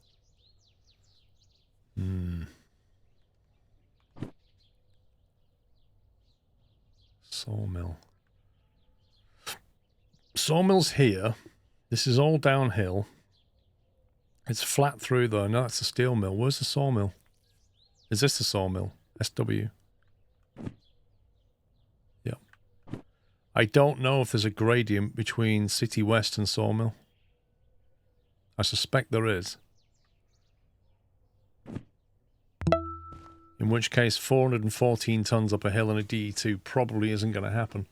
Sawmill. Sawmill's here. This is all downhill. It's flat through there. No, that's a steel mill. Where's the sawmill? Is this the sawmill? SW. Yep. I don't know if there's a gradient between City West and sawmill. I suspect there is. In which case, 414 tons up a hill in a DE2 probably isn't going to happen.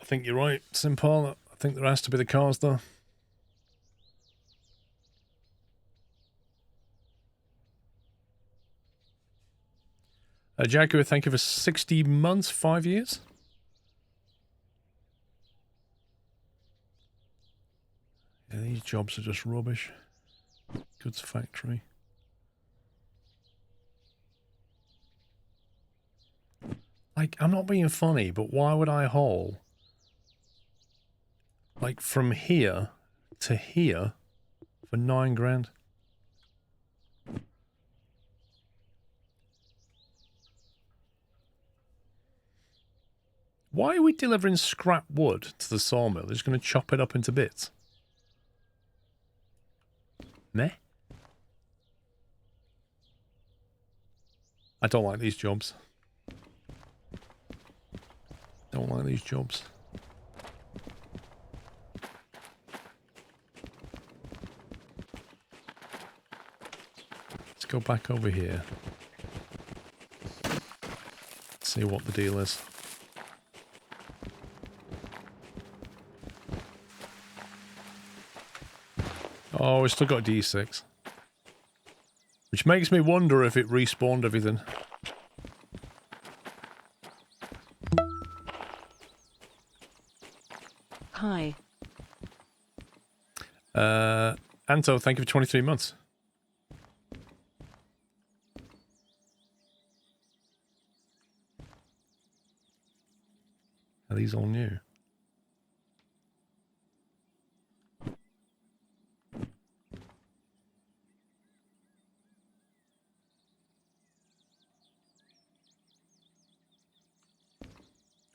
I think you're right, Simpal. I think there has to be the cars there. Jaguar, thank you for 60 months, 5 years. Yeah, these jobs are just rubbish. Goods factory. Like, I'm not being funny, but why would I haul, like, from here to here for 9 grand? Why are we delivering scrap wood to the sawmill? They're just going to chop it up into bits. Meh. I don't like these jobs. Don't like these jobs. Let's go back over here. See what the deal is. Oh, we still got D6. Which makes me wonder if it respawned everything. Hi. Anto, thank you for 23 months. Are these all new?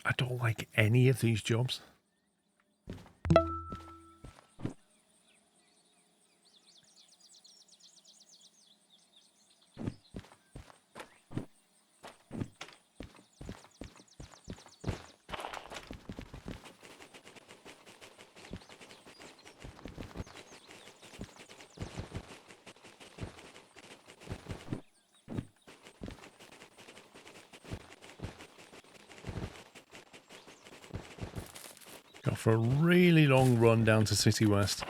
I don't like any of these jobs. Got for a really long run down to City West.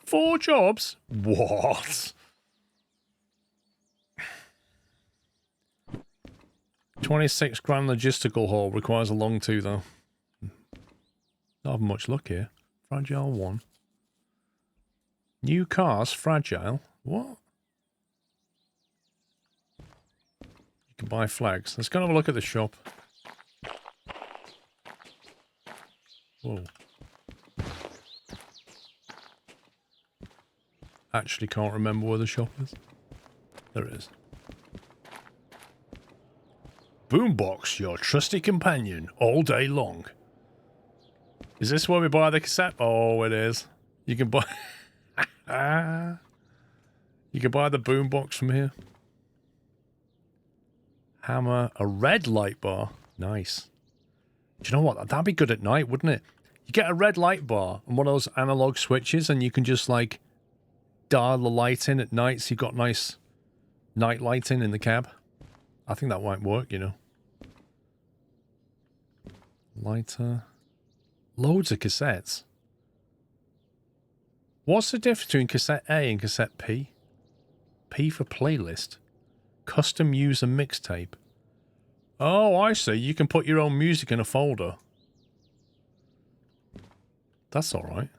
Four jobs? What? 26 grand logistical haul requires a long two though. Not having much luck here. Fragile 1. New cars, fragile. What? You can buy flags. Let's go and have a look at the shop. Whoa. Actually can't remember where the shop is. There it is. Boombox, your trusty companion, all day long. Is this where we buy the cassette? Oh, it is. You can buy... You can buy the boombox from here. Hammer, a red light bar. Nice. Do you know what? That'd be good at night, wouldn't it? You get a red light bar and one of those analog switches and you can just, like, dial the light in at night so you've got nice night lighting in the cab. I think that might work, you know. Lighter. Loads of cassettes. What's the difference between cassette A and cassette P? P for playlist. Custom user mixtape. Oh, I see. You can put your own music in a folder. That's alright.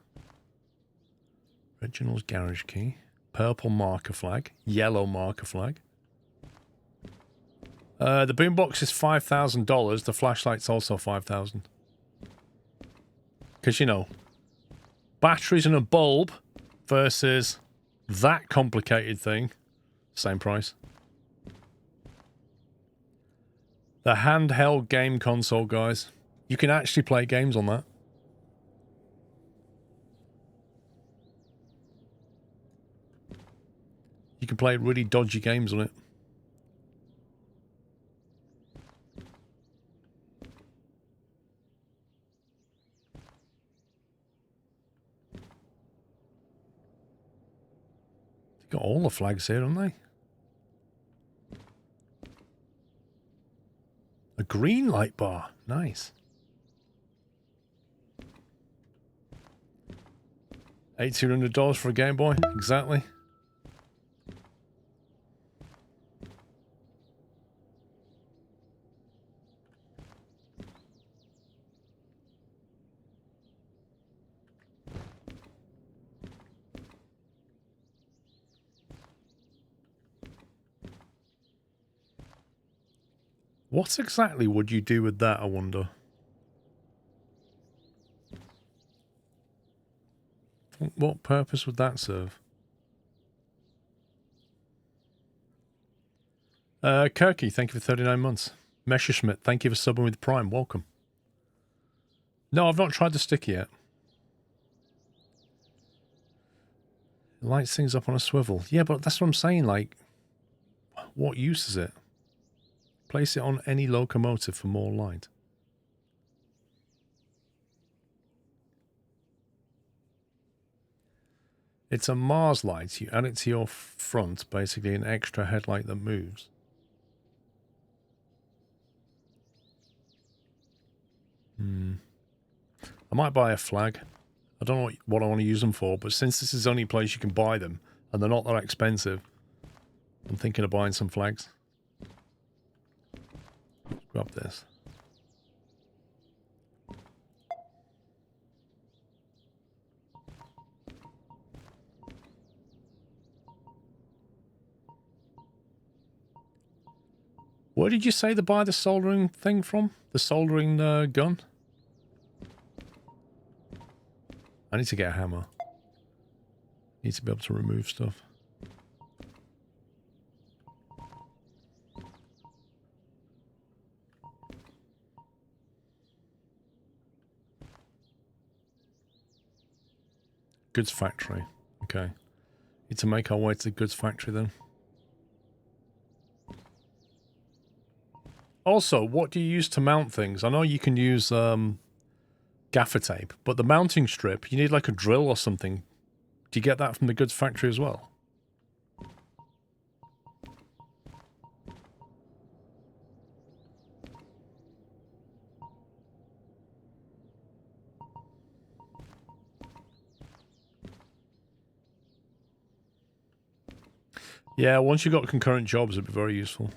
Reginald's garage key. Purple marker flag. Yellow marker flag. The boombox is $5,000. The flashlight's also $5,000. Because, you know, batteries and a bulb versus that complicated thing. Same price. The handheld game console, guys. You can actually play games on that. You can play really dodgy games on it. Got all the flags here, haven't they? A green light bar. Nice. $1,800 for a Game Boy. Exactly. What exactly would you do with that, I wonder? What purpose would that serve? Kirky, thank you for 39 months. Messerschmitt, thank you for subbing with Prime. Welcome. No, I've not tried the sticker yet. It lights things up on a swivel. Yeah, but that's what I'm saying, like, what use is it? Place it on any locomotive for more light. It's a Mars light. You add it to your front, basically an extra headlight that moves. I might buy a flag. I don't know what I want to use them for, but since this is the only place you can buy them, and they're not that expensive, I'm thinking of buying some flags. Grab this. Where did you say to buy the soldering thing from? The soldering gun? I need to get a hammer. Need to be able to remove stuff. Goods factory. Okay. Need to make our way to the goods factory then. Also, what do you use to mount things? I know you can use gaffer tape, but the mounting strip, you need like a drill or something. Do you get that from the goods factory as well? Yeah, once you've got concurrent jobs, it'd be very useful.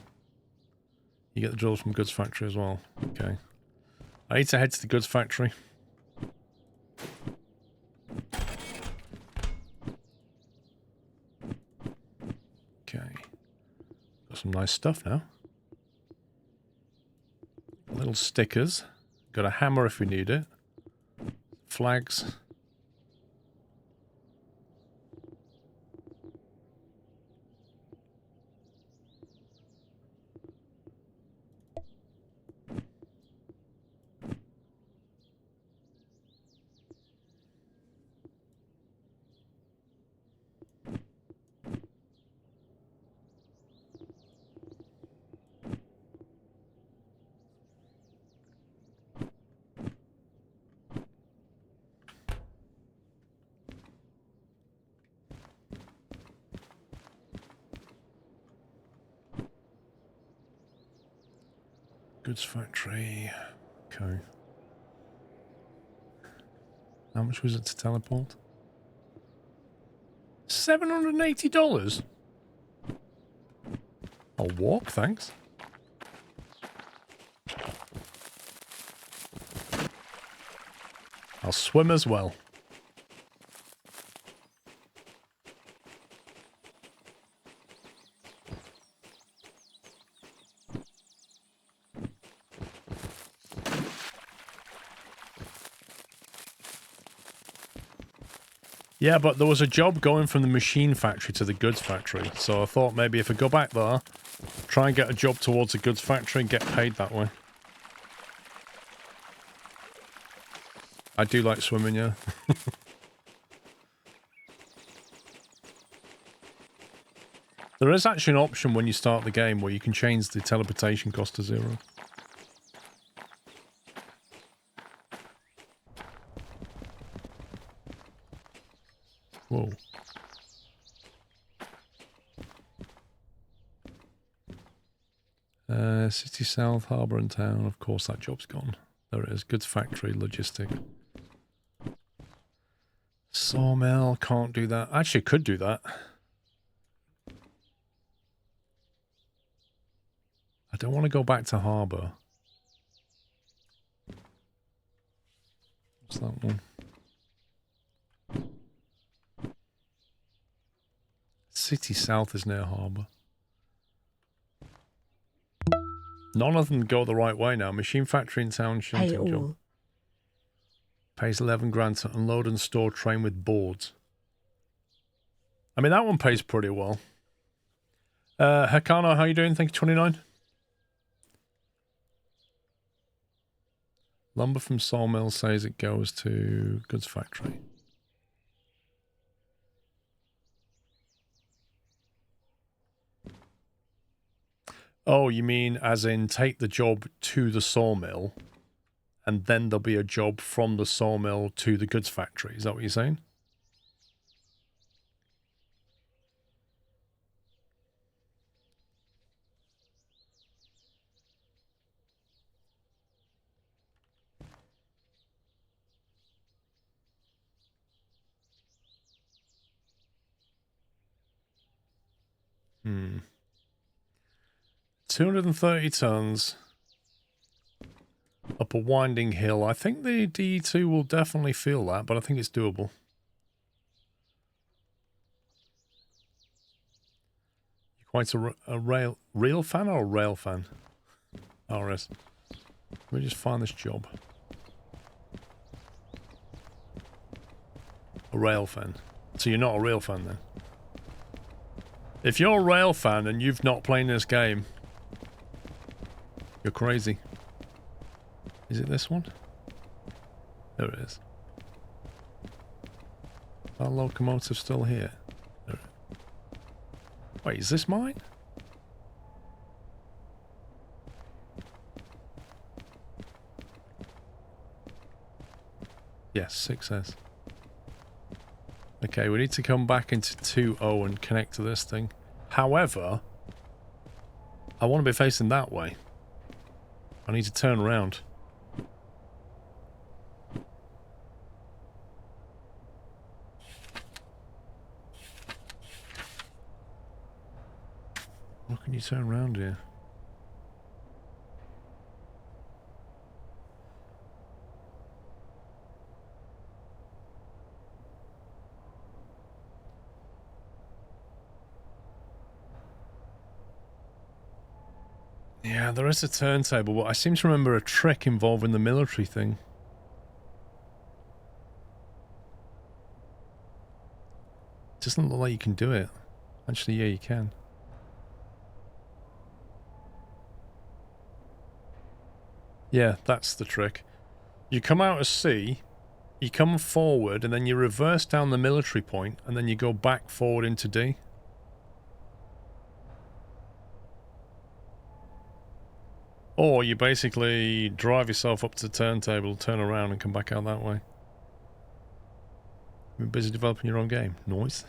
You get the drills from goods factory as well. Okay. I need to head to the goods factory. Okay. Got some nice stuff now. Little stickers. Got a hammer if we need it. Flags. Goods factory. Okay. How much was it to teleport? $780? I'll walk, thanks. I'll swim as well. Yeah, but there was a job going from the machine factory to the goods factory, so I thought maybe if I go back there, try and get a job towards the goods factory and get paid that way. I do like swimming, yeah. There is actually an option when you start the game where you can change the teleportation cost to 0. Whoa. City South, Harbour and Town. Of course, that job's gone. There it is. Goods factory, logistic. Sawmill, can't do that. Actually, could do that. I don't want to go back to Harbour. What's that one? City South is near Harbour. None of them go the right way now. Machine factory in town, shunting job. Pays 11 grand to unload and store train with boards. I mean, that one pays pretty well. Hakano, how you doing? Thank you, 29. Lumber from Sawmill says it goes to goods factory. Oh, you mean as in take the job to the sawmill and then there'll be a job from the sawmill to the goods factory. Is that what you're saying? Hmm. 230 tons up a winding hill. I think the D2 will definitely feel that, but I think it's doable. You're quite a real fan or a rail fan? RS. Let me just find this job. A rail fan. So you're not a rail fan then? If you're a rail fan and you've not played this game, you're crazy. Is it this one? There it is. Our locomotive still here? There it is. Wait, is this mine? Yes, 6S. Okay, we need to come back into 2.0 and connect to this thing. However, I want to be facing that way. I need to turn around. How can you turn around here? Yeah, there is a turntable, but I seem to remember a trick involving the military thing. It doesn't look like you can do it. Actually, yeah, you can. Yeah, that's the trick. You come out of C, you come forward, and then you reverse down the military point, and then you go back forward into D. Or you basically drive yourself up to the turntable, turn around, and come back out that way. You're busy developing your own game. Nice.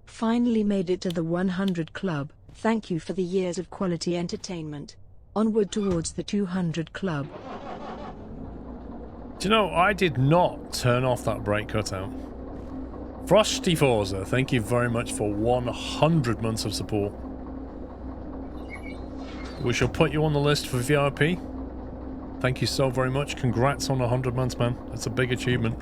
Finally made it to the 100 Club. Thank you for the years of quality entertainment. Onward towards the 200 Club. Do you know, I did not turn off that brake cutout. Frosty Forza, thank you very much for 100 months of support. We shall put you on the list for VIP. Thank you so very much. Congrats on 100 months, man. That's a big achievement.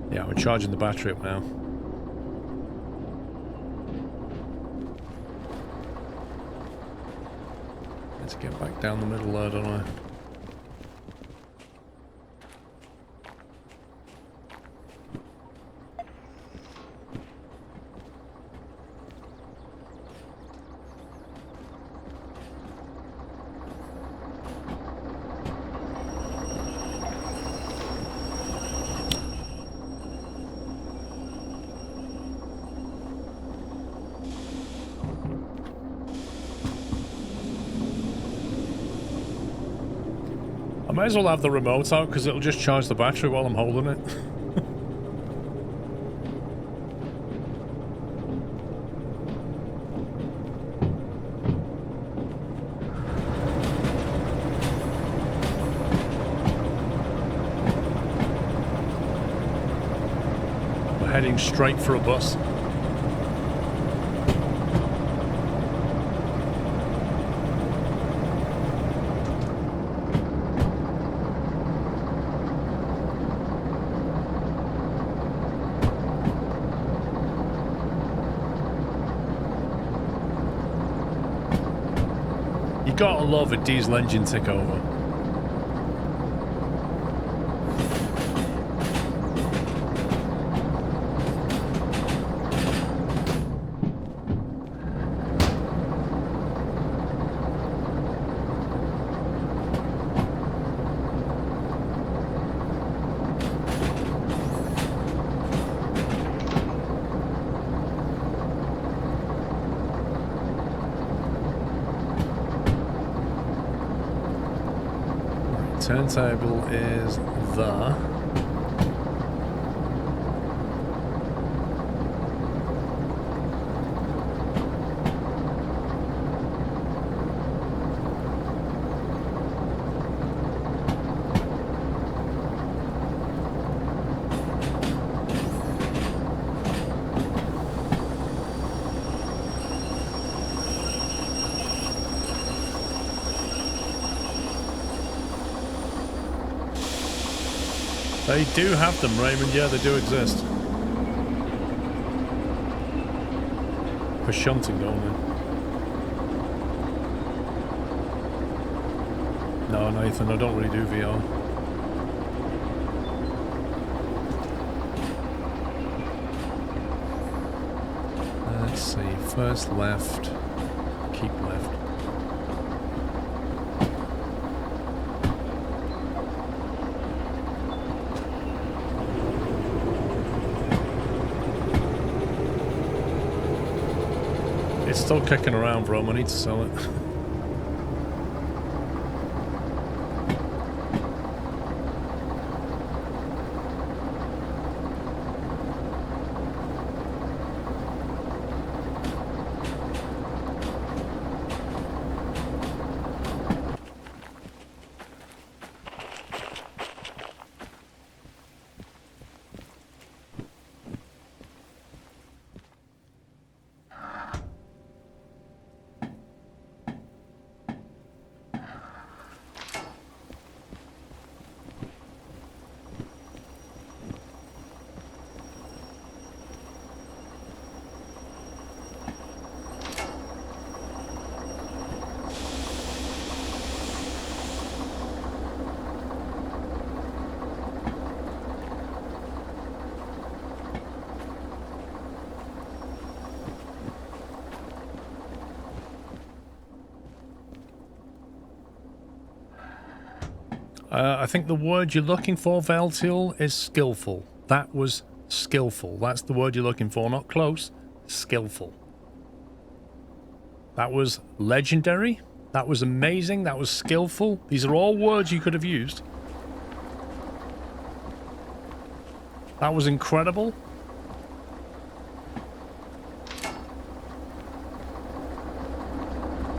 Yeah, we're charging the battery up now. Let's get back down the middle there, don't I? I might as well have the remote out because it'll just charge the battery while I'm holding it. We're heading straight for a bus. Gotta love a diesel engine tick over. Turntable is there. They do have them, Raymond. Yeah, they do exist. For shunting, don't they? No, Nathan, I don't really do VR. Let's see. First left. Keep left. It's still kicking around, bro. I need to sell it. I think the word you're looking for, Valtil, is skillful. That was skillful. That's the word you're looking for. Not close. Skillful. That was legendary. That was amazing. That was skillful. These are all words you could have used. That was incredible.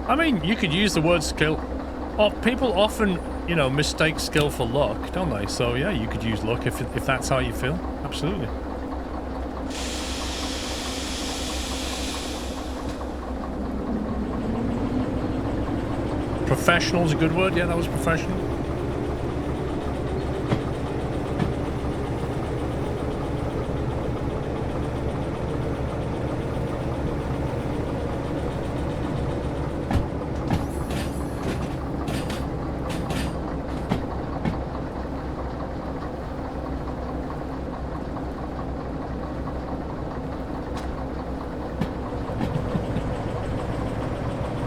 I mean, you could use the word skill. Oh, people often, you know, mistake skill for luck, don't they? So yeah, you could use luck if that's how you feel. Absolutely. Professional's a good word. Yeah, that was professional.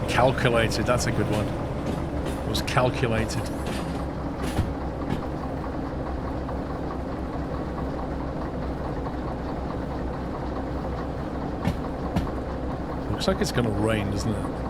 Calculated, that's a good one. It was calculated. Looks like it's going to rain, doesn't it?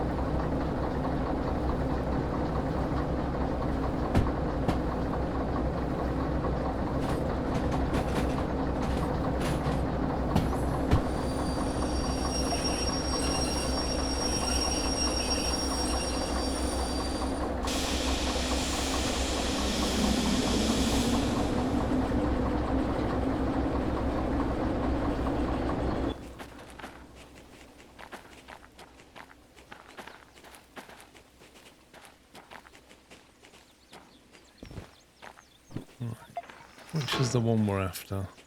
Which is the one we're after? I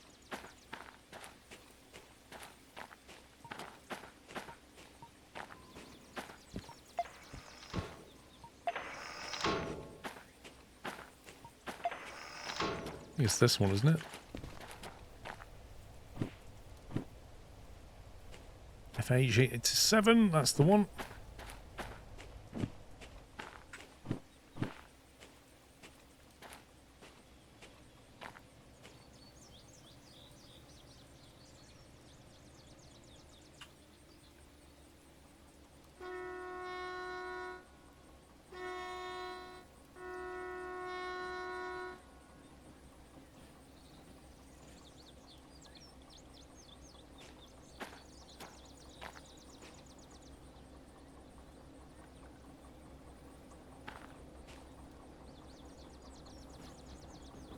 think it's this one, isn't it? FH87, that's the one.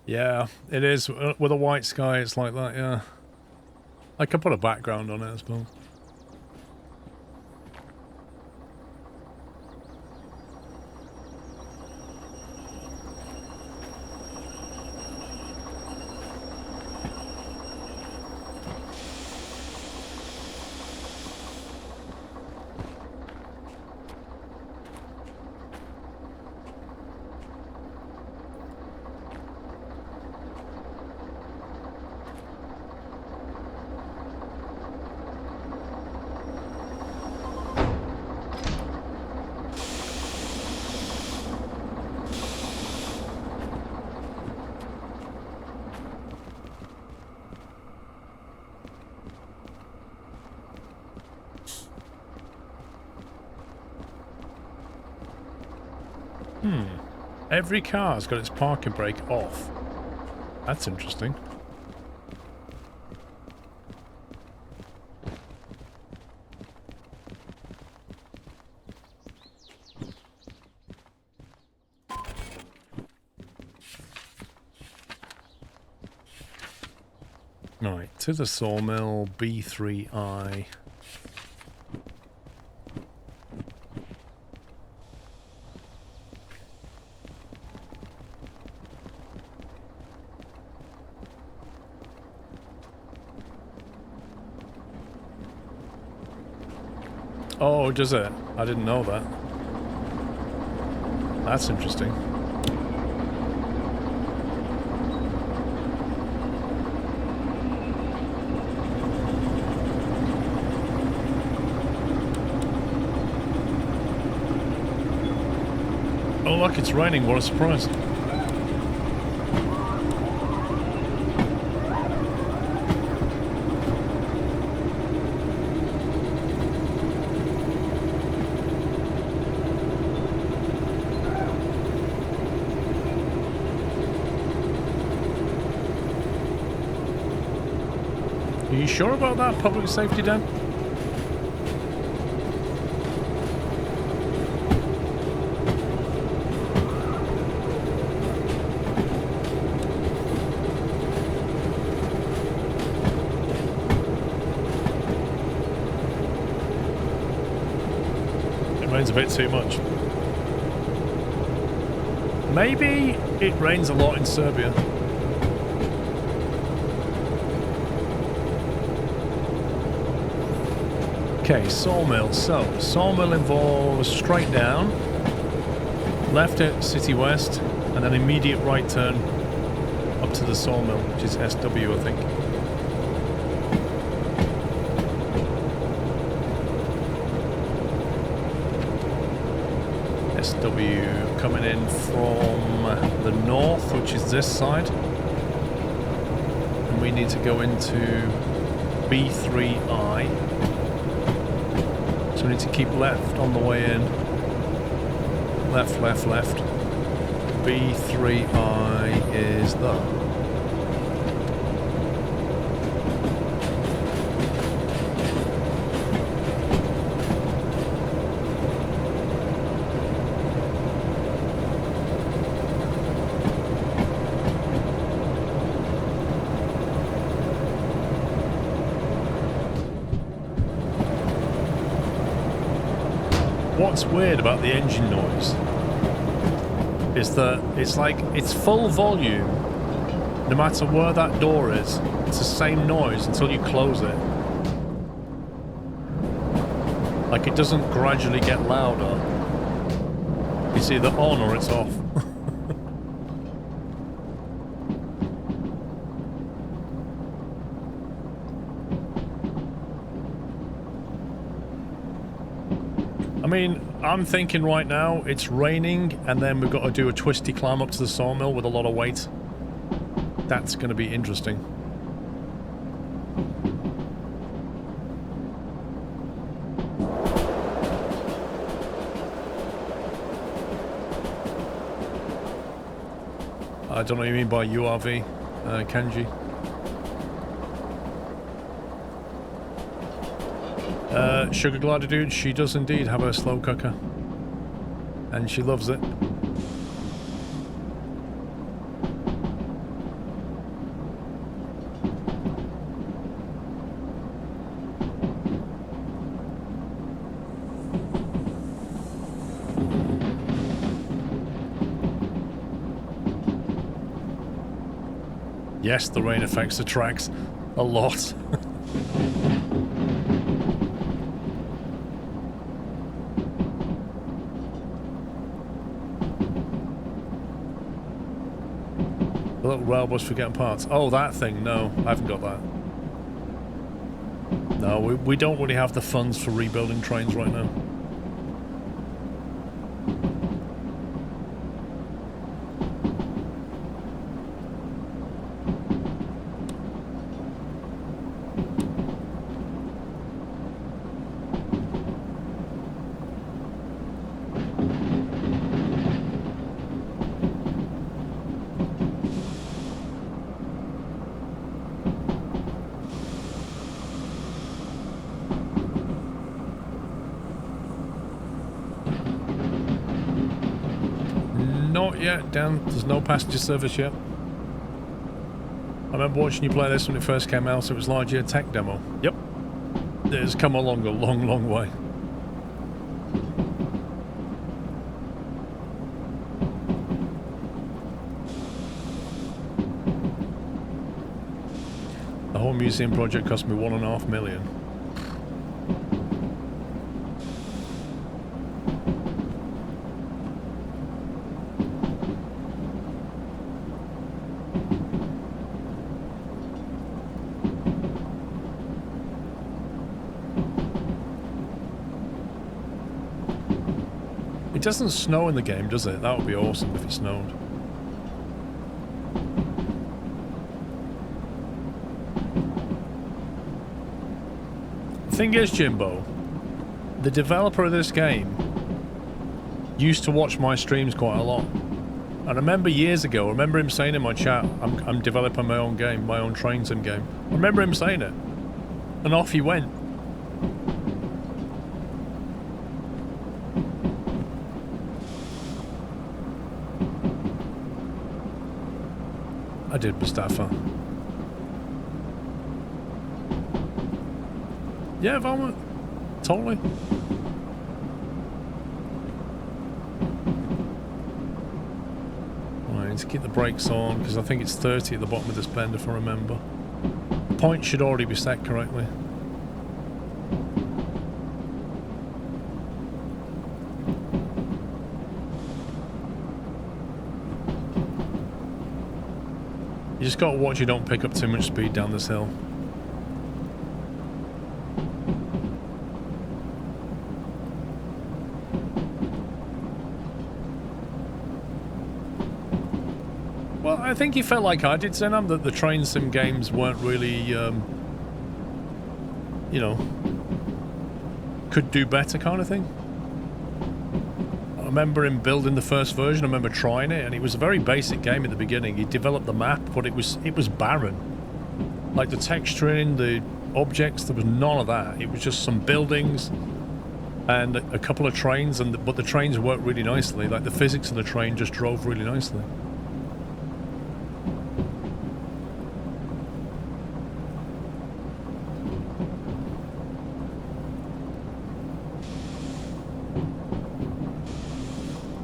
Yeah, it is. With a white sky, it's like that, yeah. I could put a background on it, I suppose. Every car's got its parking brake off. That's interesting. Right, to the sawmill, B3I. Oh, does it? I didn't know that. That's interesting. Oh look, it's raining, what a surprise. Are you sure about that, public safety, Dan? It rains a bit too much. Maybe it rains a lot in Serbia. Okay, sawmill. So, sawmill involves straight down, left at City West, and then immediate right turn up to the sawmill, which is SW, I think. SW coming in from the north, which is this side. And we need to go into B3I. So we need to keep left on the way in. Left, left, left. B3I is there. What's weird about the engine noise is that it's like it's full volume no matter where that door is. It's the same noise until you close it. Like it doesn't gradually get louder. It's either on or it's off. I mean, I'm thinking right now it's raining and then we've got to do a twisty climb up to the sawmill with a lot of weight. That's going to be interesting. I don't know what you mean by URV, Kanji. Sugar Glider Dude, she does indeed have a slow cooker. And she loves it. Yes, the rain affects the tracks a lot. The little rail bus for getting parts. Oh, that thing. No, I haven't got that. No, we don't really have the funds for rebuilding trains right now. Not yet, Dan. There's no passenger service yet. I remember watching you play this when it first came out, so it was largely a tech demo. Yep. It's come along a long, long way. The whole museum project cost me $1.5 million. It doesn't snow in the game, does it? That would be awesome if it snowed. The thing is, Jimbo, the developer of this game used to watch my streams quite a lot. And I remember years ago, I remember him saying in my chat, I'm developing my own game, my own train sim game. I remember him saying it. And off he went. I did, Mustafa. Yeah, Velma. Totally. Right, need to keep the brakes on because I think it's 30 at the bottom of this bend if I remember. The point should already be set correctly. You just got to watch you don't pick up too much speed down this hill. Well, I think you felt like I did, Zenam, that the train sim games weren't really, you know, could do better kind of thing. I remember him building the first version. I remember trying it, and it was a very basic game at the beginning. He developed the map, but it was barren. Like the texturing, the objects, there was none of that. It was just some buildings and a couple of trains, but the trains worked really nicely. Like the physics of the train just drove really nicely.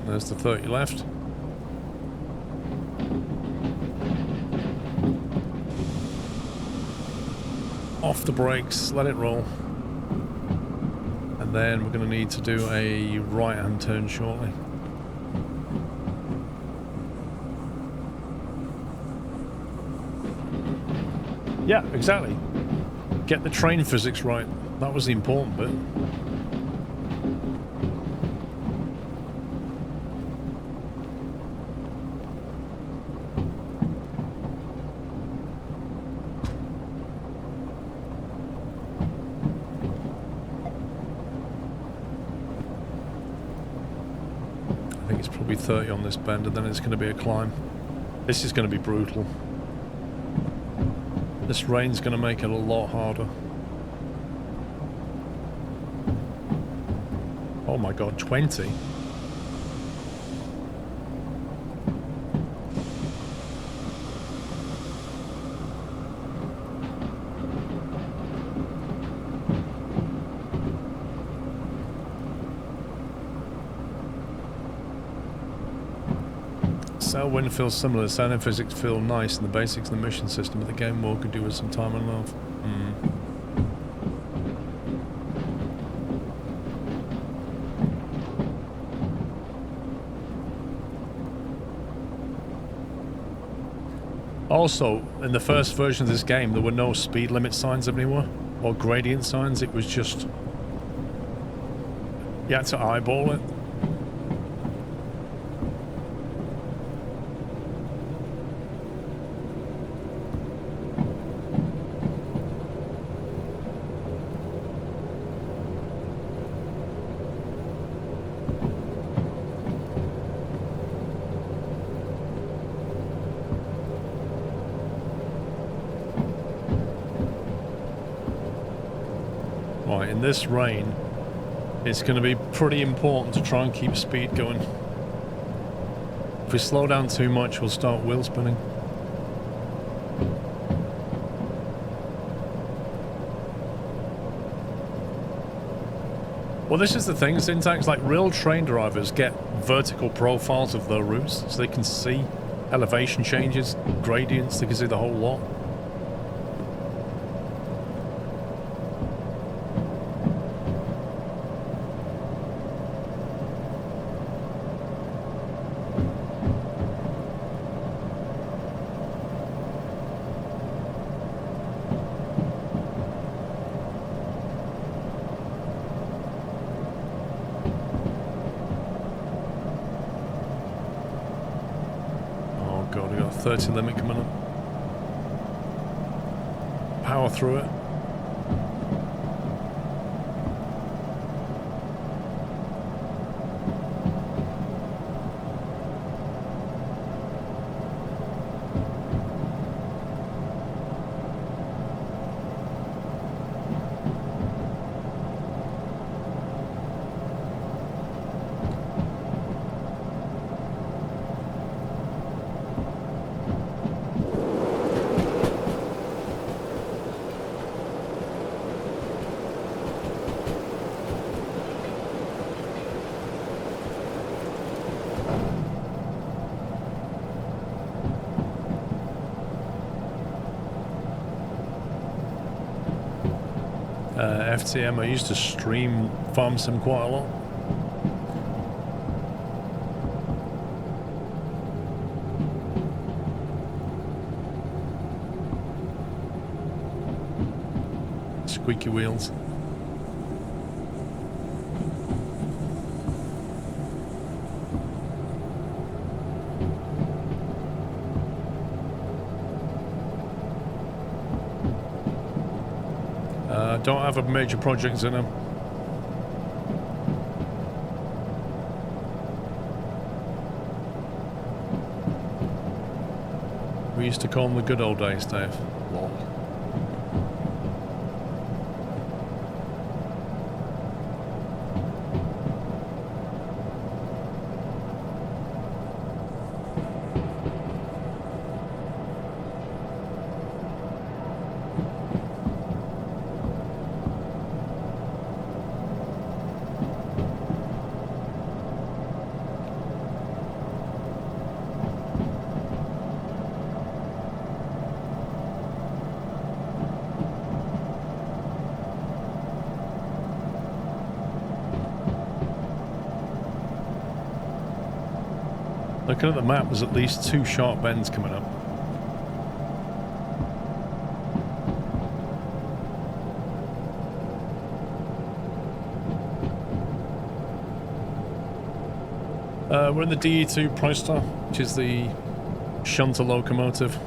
There's the 30 left. Off the brakes, let it roll. And then we're going to need to do a right-hand turn shortly. Yeah, exactly. Get the train physics right. That was the important bit. I think it's probably 30 on this bend, and then it's going to be a climb. This is going to be brutal. This rain's going to make it a lot harder. Oh my god, 20? Sailwind feels similar. The sound and physics feel nice, and the basics of the mission system, but the game more could do with some time and love. Also, in the first version of this game, there were no speed limit signs anywhere, or gradient signs. It was just... you had to eyeball it. Right, in this rain, it's going to be pretty important to try and keep speed going. If we slow down too much, we'll start wheel spinning. Well, this is the thing, Syntax, like real train drivers get vertical profiles of their routes, so they can see elevation changes, gradients, they can see the whole lot. Oh god, we got a 30 limit coming up. Power through it. FTM, I used to stream Farm Sim quite a lot. Squeaky wheels. Don't have a major project in them. We used to call them the good old days, Dave. Lol. Looking at the map, there's at least 2 sharp bends coming up. We're in the DE2 Prostar, which is the shunter locomotive.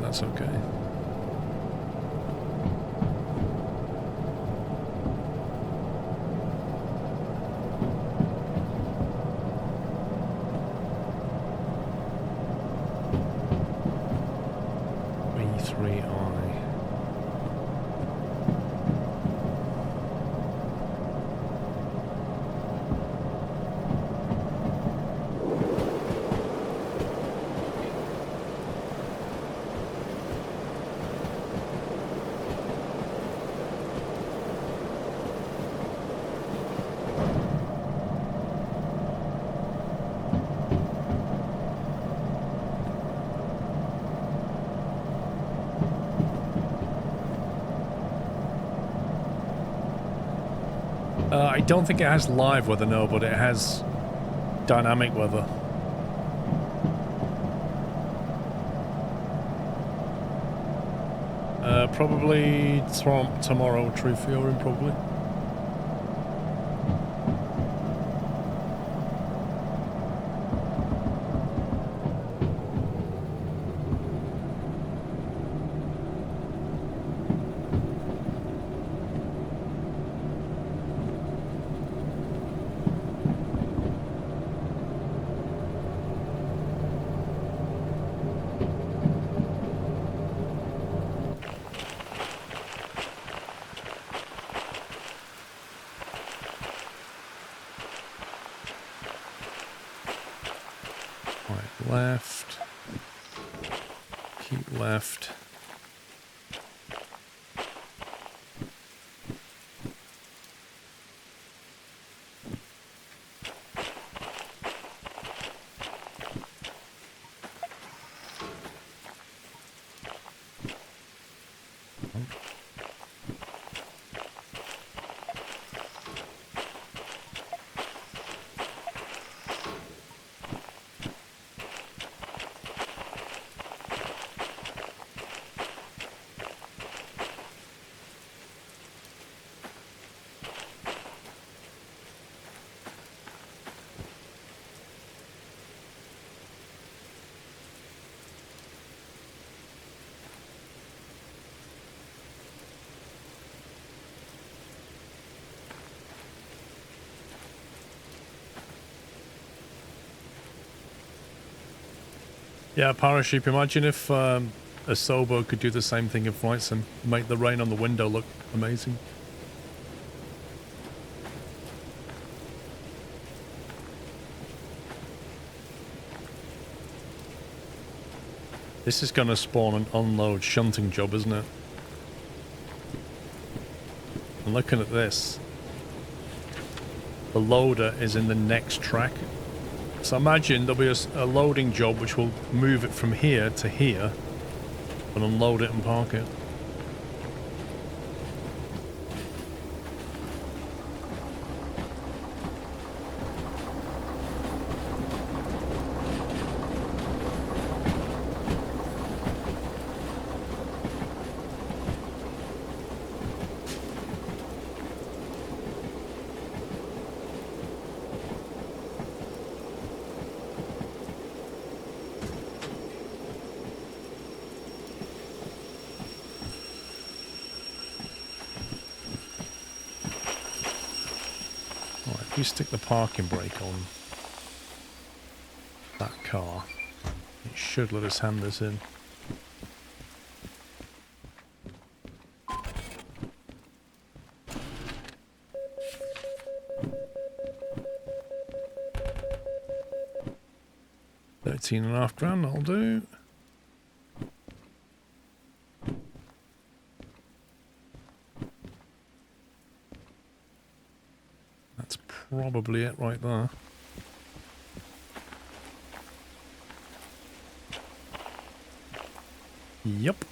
That's okay. I don't think it has live weather, no, but it has dynamic weather. Probably tomorrow, True Fury, probably. Right, left. Keep left. Yeah, Paraship, imagine if a Sobo could do the same thing in Flight Sim, make the rain on the window look amazing. This is going to spawn an unload shunting job, isn't it? And looking at this, the loader is in the next track. So imagine there'll be a loading job which will move it from here to here and unload it and park it. If we stick the parking brake on that car, it should let us hand this in. £13.5 that'll do. Probably it right there. Yep.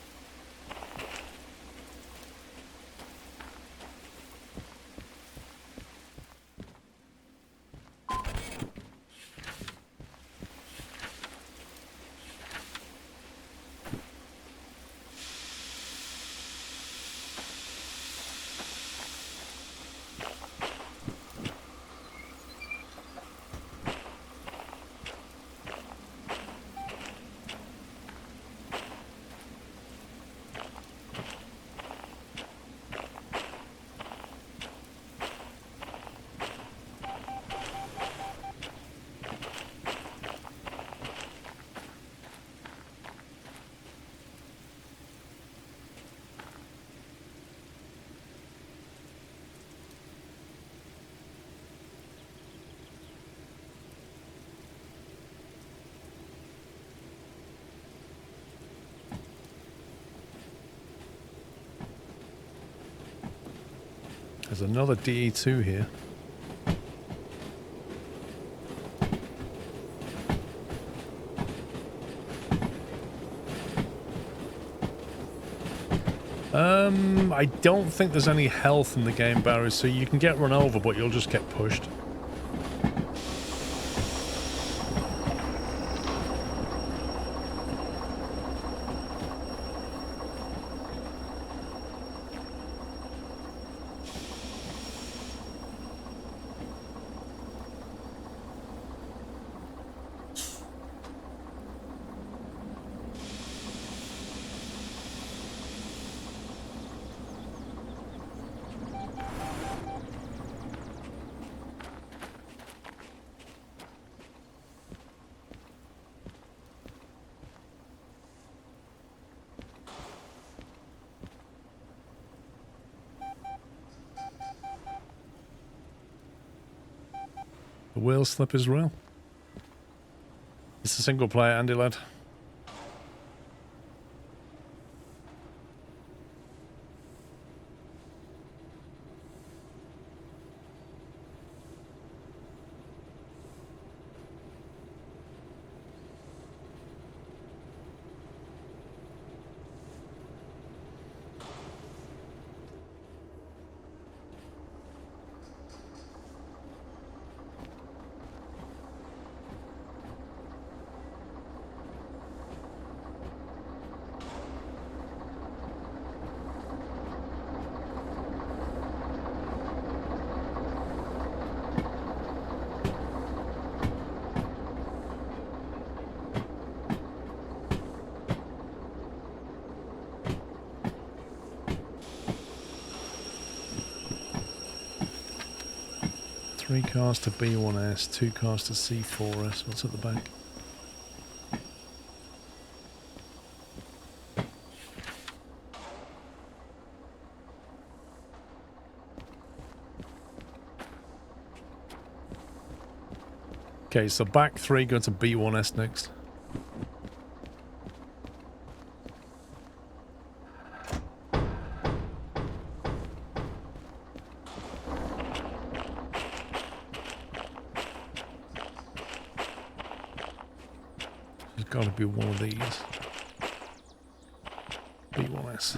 There's another DE2 here. I don't think there's any health in the game, Barry, so you can get run over, but you'll just get pushed. The wheel slip is real. It's a single player, Andy lad. Three cars to B1S, 2 cars to C4S. What's at the back? Okay, so back 3 go to B1S next. There's got to be one of these. B1S.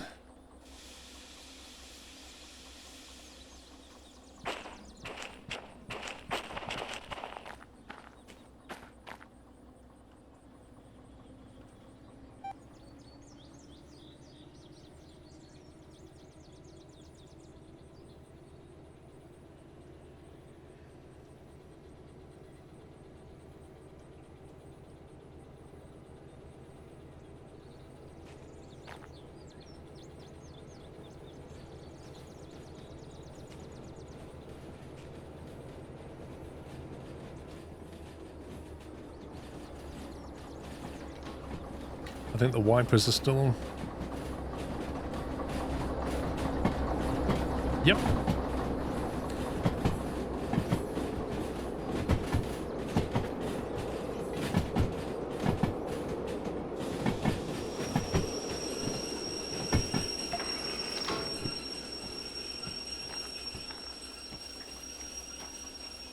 I think the wipers are still on. Yep.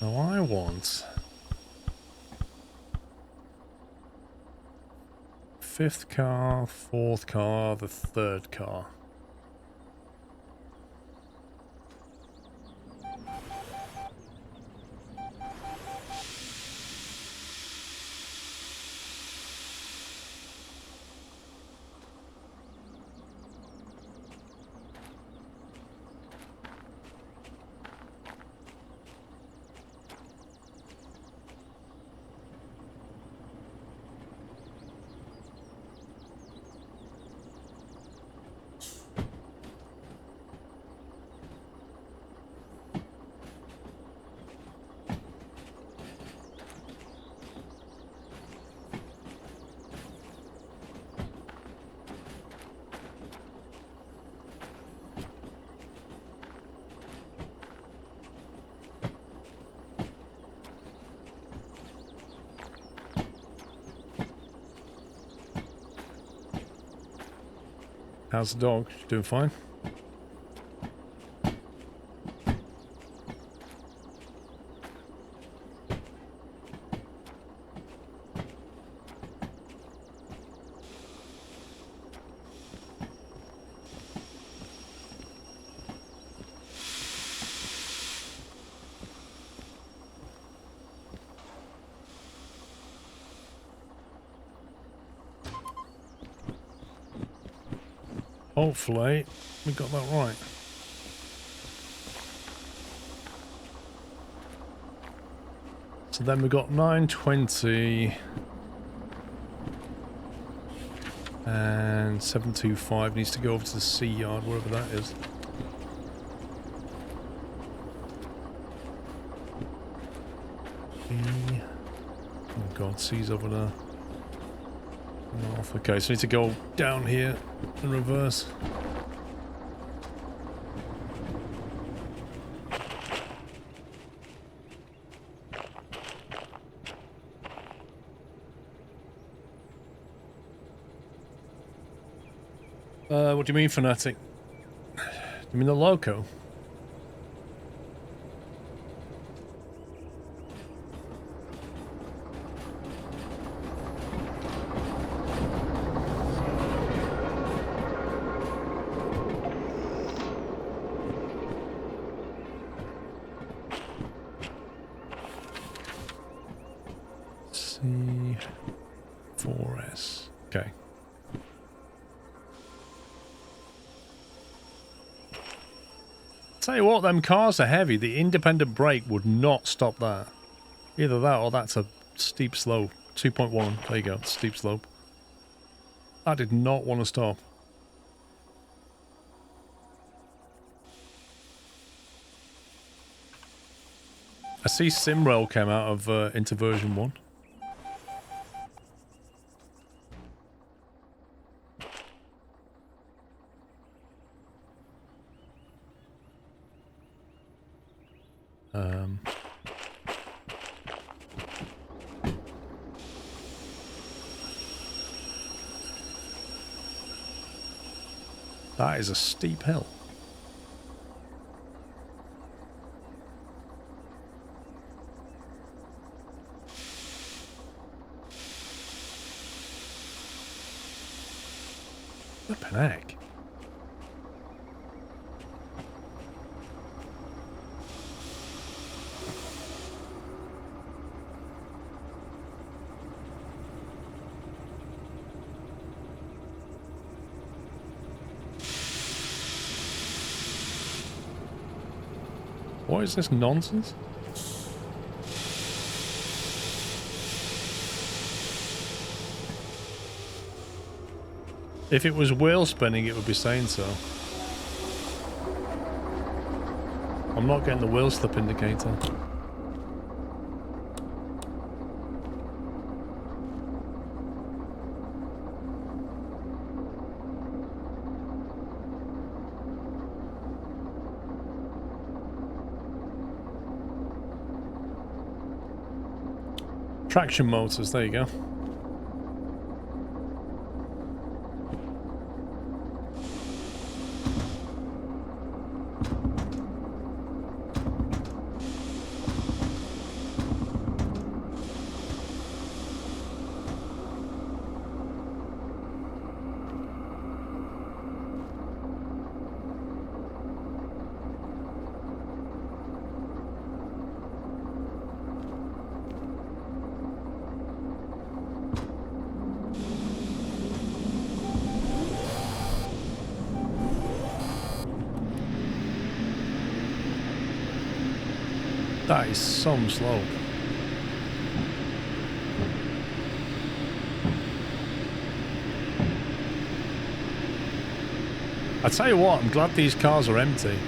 Now I want 5th car, 4th car, the 3rd car. How's the dog? Doing fine? Hopefully, we got that right. So then we got 920 and 725 needs to go over to the sea yard, wherever that is. Oh god, sea's over there. North. Okay, so we need to go down here and reverse. What do you mean, fanatic? You mean the loco? C4S. Okay. Tell you what, them cars are heavy. The independent brake would not stop that. Either that or that's a steep slope. 2.1. There you go. Steep slope. That did not want to stop. I see Simrail came out of into version 1. That is a steep hill. Flippin' heck. What is this nonsense? If it was wheel spinning, it would be saying so. I'm not getting the wheel slip indicator. Traction motors, there you go. That is some slope. I tell you what, I'm glad these cars are empty.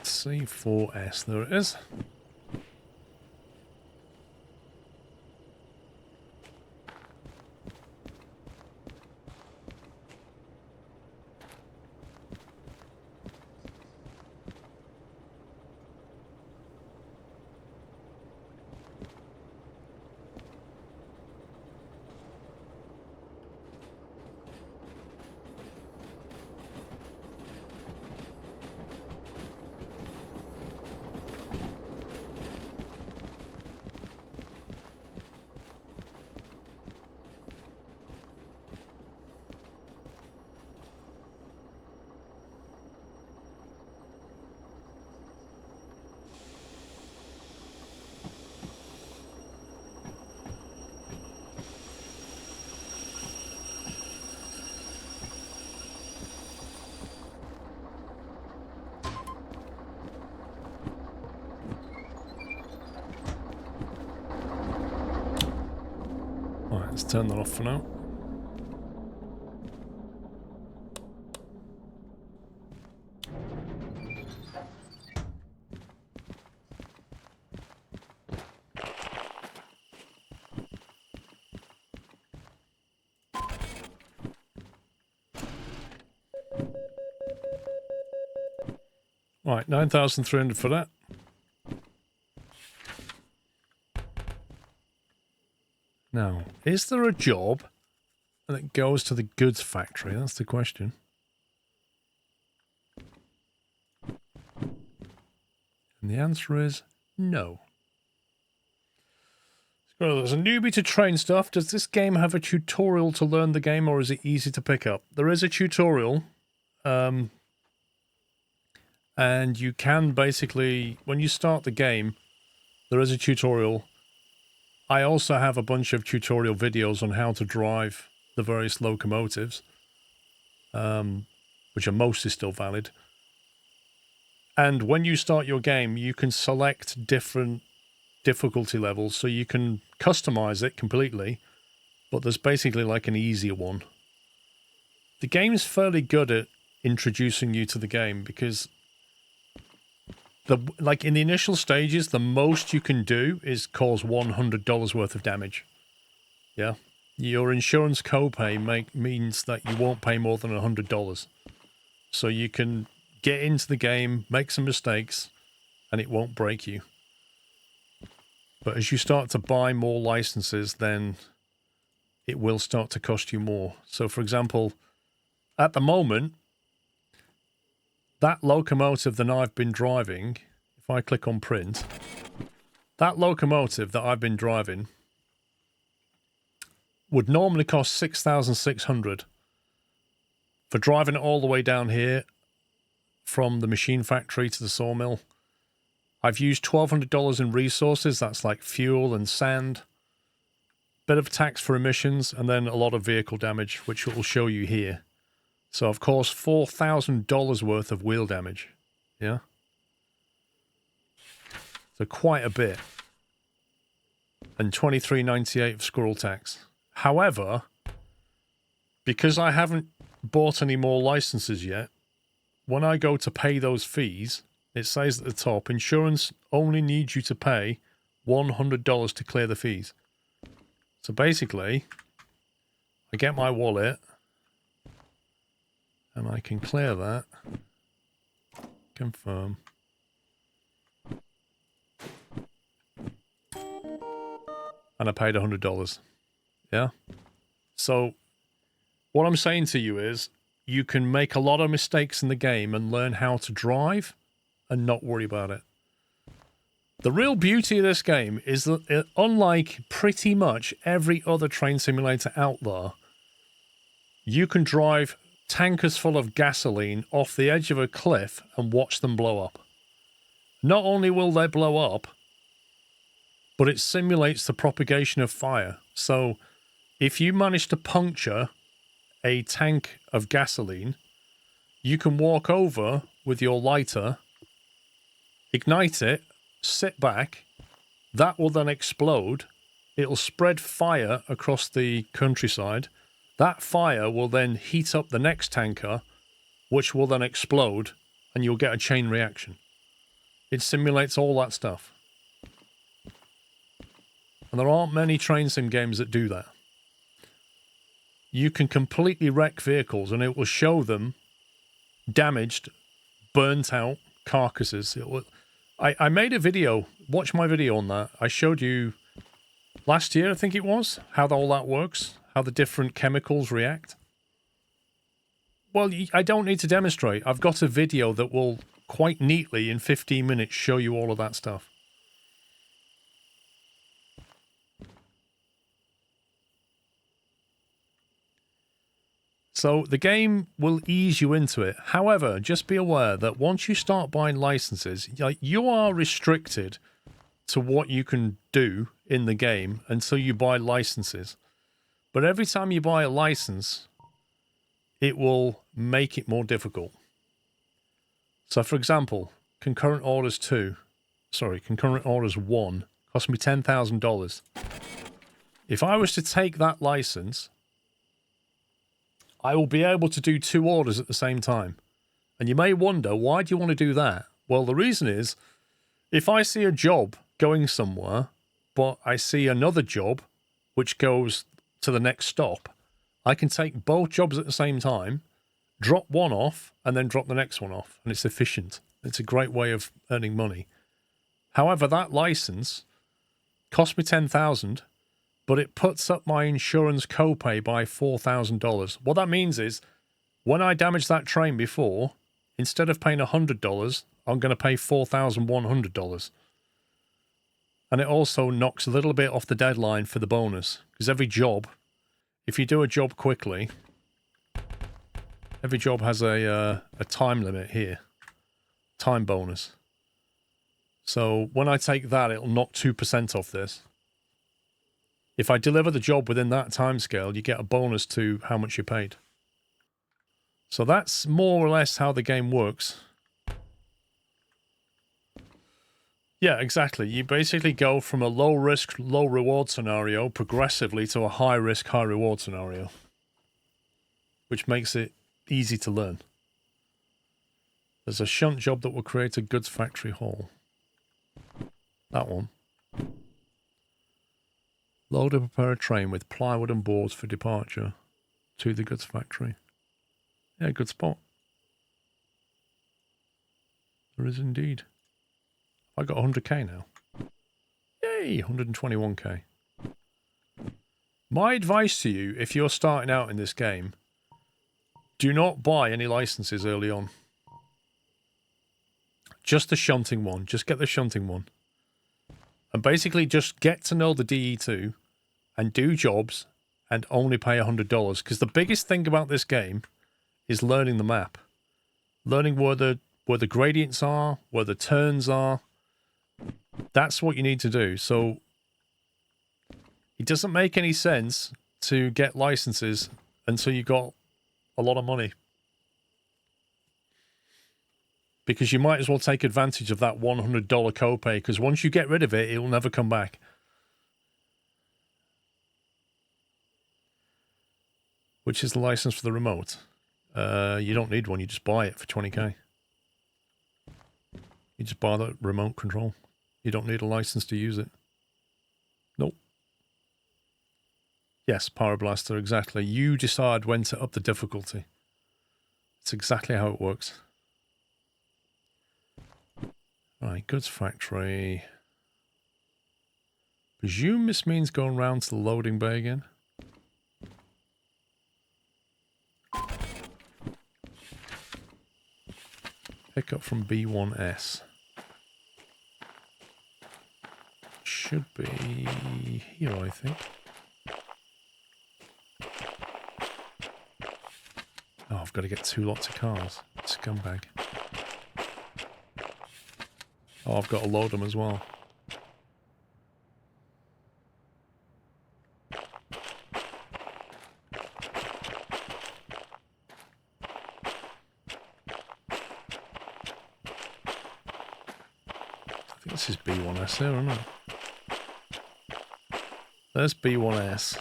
C4S, there it is. turn that off for now. Right, 9,300 for that. Now, is there a job that goes to the goods factory? That's the question. And the answer is no. Well, there's a newbie to train stuff. Does this game have a tutorial to learn the game, or is it easy to pick up? There is a tutorial. And you can basically, when you start the game, there is a tutorial. I also have a bunch of tutorial videos on how to drive the various locomotives, which are mostly still valid. And when you start your game, you can select different difficulty levels, so you can customize it completely, but there's basically like an easier one. The game's fairly good at introducing you to the game, because like in the initial stages, the most you can do is cause $100 worth of damage. Yeah. Your insurance copay means that you won't pay more than $100. So you can get into the game, make some mistakes, and it won't break you. But as you start to buy more licenses, then it will start to cost you more. So, for example, at the moment, that locomotive that I've been driving, if I click on print, that locomotive that I've been driving would normally cost $6,600 for driving it all the way down here from the machine factory to the sawmill. I've used $1,200 in resources. That's like fuel and sand, bit of tax for emissions, and then a lot of vehicle damage, which it will show you here. So, of course, $4,000 worth of wheel damage. Yeah? So quite a bit. And $23.98 of squirrel tax. However, because I haven't bought any more licenses yet, when I go to pay those fees, it says at the top, insurance only needs you to pay $100 to clear the fees. So basically, I get my wallet, and I can clear that. Confirm. And I paid $100. Yeah? So, what I'm saying to you is, you can make a lot of mistakes in the game and learn how to drive and not worry about it. The real beauty of this game is that, unlike pretty much every other train simulator out there, you can drive tankers full of gasoline off the edge of a cliff and watch them blow up. Not only will they blow up, but it simulates the propagation of fire. So if you manage to puncture a tank of gasoline, you can walk over with your lighter, ignite it, sit back, that will then explode. It'll spread fire across the countryside. That fire will then heat up the next tanker, which will then explode, and you'll get a chain reaction. It simulates all that stuff. And there aren't many train sim games that do that. You can completely wreck vehicles, and it will show them damaged, burnt out carcasses. I made a video, watch my video on that. I showed you last year, I think it was, how all that works, how the different chemicals react. Well, I don't need to demonstrate. I've got a video that will quite neatly, in 15 minutes, show you all of that stuff. So the game will ease you into it. However, just be aware that once you start buying licenses, you are restricted to what you can do in the game until you buy licenses. But every time you buy a license, it will make it more difficult. So, for example, Concurrent Orders 1 cost me $10,000. If I was to take that license, I will be able to do 2 orders at the same time. And you may wonder, why do you want to do that? Well, the reason is, if I see a job going somewhere, but I see another job which goes to the next stop, I can take both jobs at the same time, drop one off, and then drop the next one off. And it's efficient. It's a great way of earning money. However, that license cost me $10,000, but it puts up my insurance copay by $4,000. What that means is, when I damaged that train before, instead of paying $100, I'm going to pay $4,100. And it also knocks a little bit off the deadline for the bonus. Because every job, if you do a job quickly, every job has a time limit here. Time bonus. So when I take that, it'll knock 2% off this. If I deliver the job within that time scale, you get a bonus to how much you paid. So that's more or less how the game works. Yeah, exactly. You basically go from a low-risk, low-reward scenario progressively to a high-risk, high-reward scenario, which makes it easy to learn. There's a shunt job that will create a goods factory hall. That one. Load and prepare a train with plywood and boards for departure to the goods factory. Yeah, good spot. There is indeed. I got 100k now. Yay, 121k. My advice to you, if you're starting out in this game, do not buy any licenses early on. Just the shunting one. Just get the shunting one. And basically just get to know the DE2 and do jobs and only pay $100. Because the biggest thing about this game is learning the map. Learning where the gradients are, where the turns are. That's what you need to do. So it doesn't make any sense to get licenses until you got a lot of money. Because you might as well take advantage of that $100 copay, because once you get rid of it, it will never come back. Which is the license for the remote. You don't need one, you just buy it for 20k. You just buy the remote control. You don't need a license to use it. Nope. Yes, Power Blaster, exactly. You decide when to up the difficulty. It's exactly how it works. Right, goods factory. Presume this means going round to the loading bay again. Pick up from B1S. Should be here, I think. Oh, I've got to get 2 lots of cars. Scumbag. Oh, I've got to load them as well. I think this is B1S there, isn't it? There's B1S.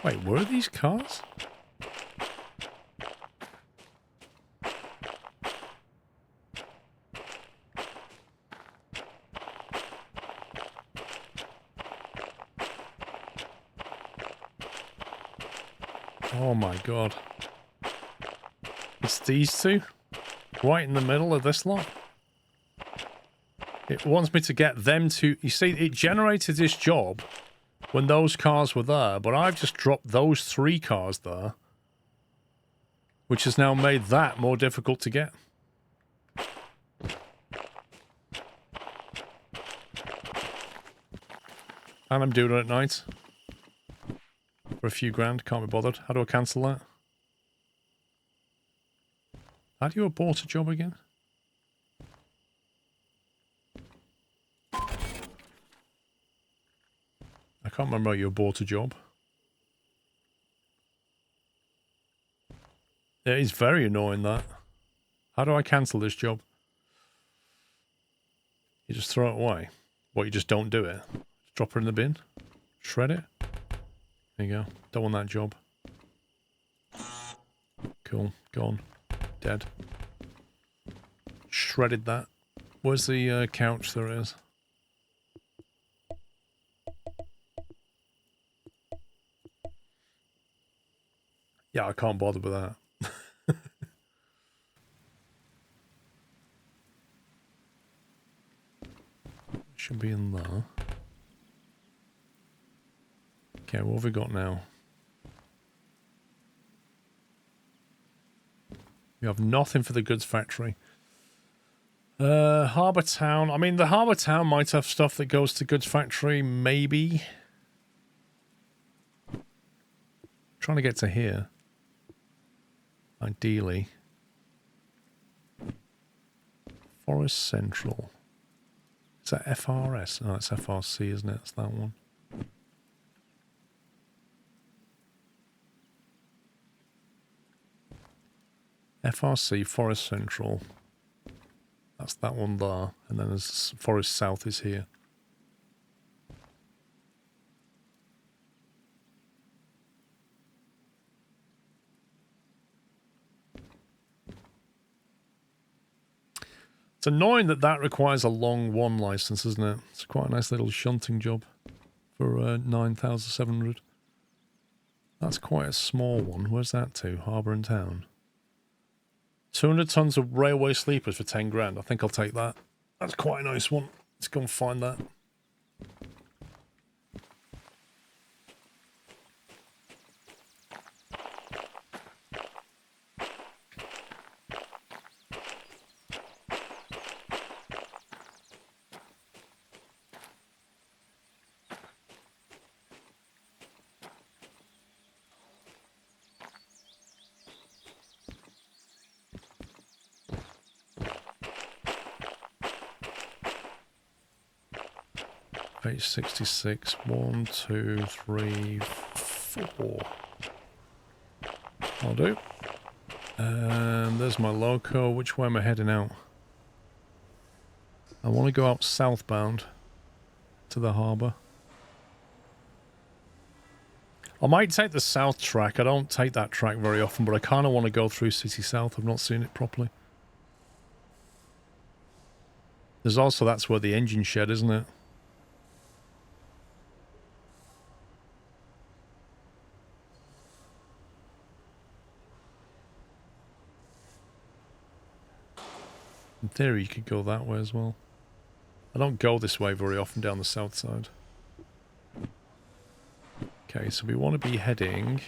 Wait, were these cars? Oh my god. It's these two? Right in the middle of this lot? It wants me to get them to... You see, it generated this job when those cars were there, but I've just dropped those 3 cars there, which has now made that more difficult to get. And I'm doing it at night. For a few grand, can't be bothered. How do I cancel that? How do you abort a job again? I can't remember how you abort a job. It is very annoying, that. How do I cancel this job? You just throw it away. What, you just don't do it? Just drop it in the bin? Shred it? There you go. Don't want that job. Cool. Gone. Dead. Shredded that. Where's the couch? There it is. Yeah, I can't bother with that. Should be in there. Okay, what have we got now? We have nothing for the goods factory. Harbour Town. I mean, the Harbour Town might have stuff that goes to goods factory, maybe. Trying to get to here. Ideally. Forest Central. Is that FRS? No, it's FRC, isn't it? It's that one. FRC, Forest Central. That's that one there. And then there's Forest South is here. It's annoying that that requires a long one license, isn't it? It's quite a nice little shunting job for 9,700. That's quite a small one. Where's that to? Harbour and Town. 200 tons of railway sleepers for 10 grand. I think I'll take that. That's quite a nice one. Let's go and find that. Page 66. 1, 2, 3, 4. I'll do. And there's my loco. Which way am I heading out? I want to go out southbound to the harbour. I might take the south track. I don't take that track very often, but I kind of want to go through City South. I've not seen it properly. There's also, that's where the engine shed, isn't it? In theory, you could go that way as well. I don't go this way very often down the south side. Okay, so we want to be heading...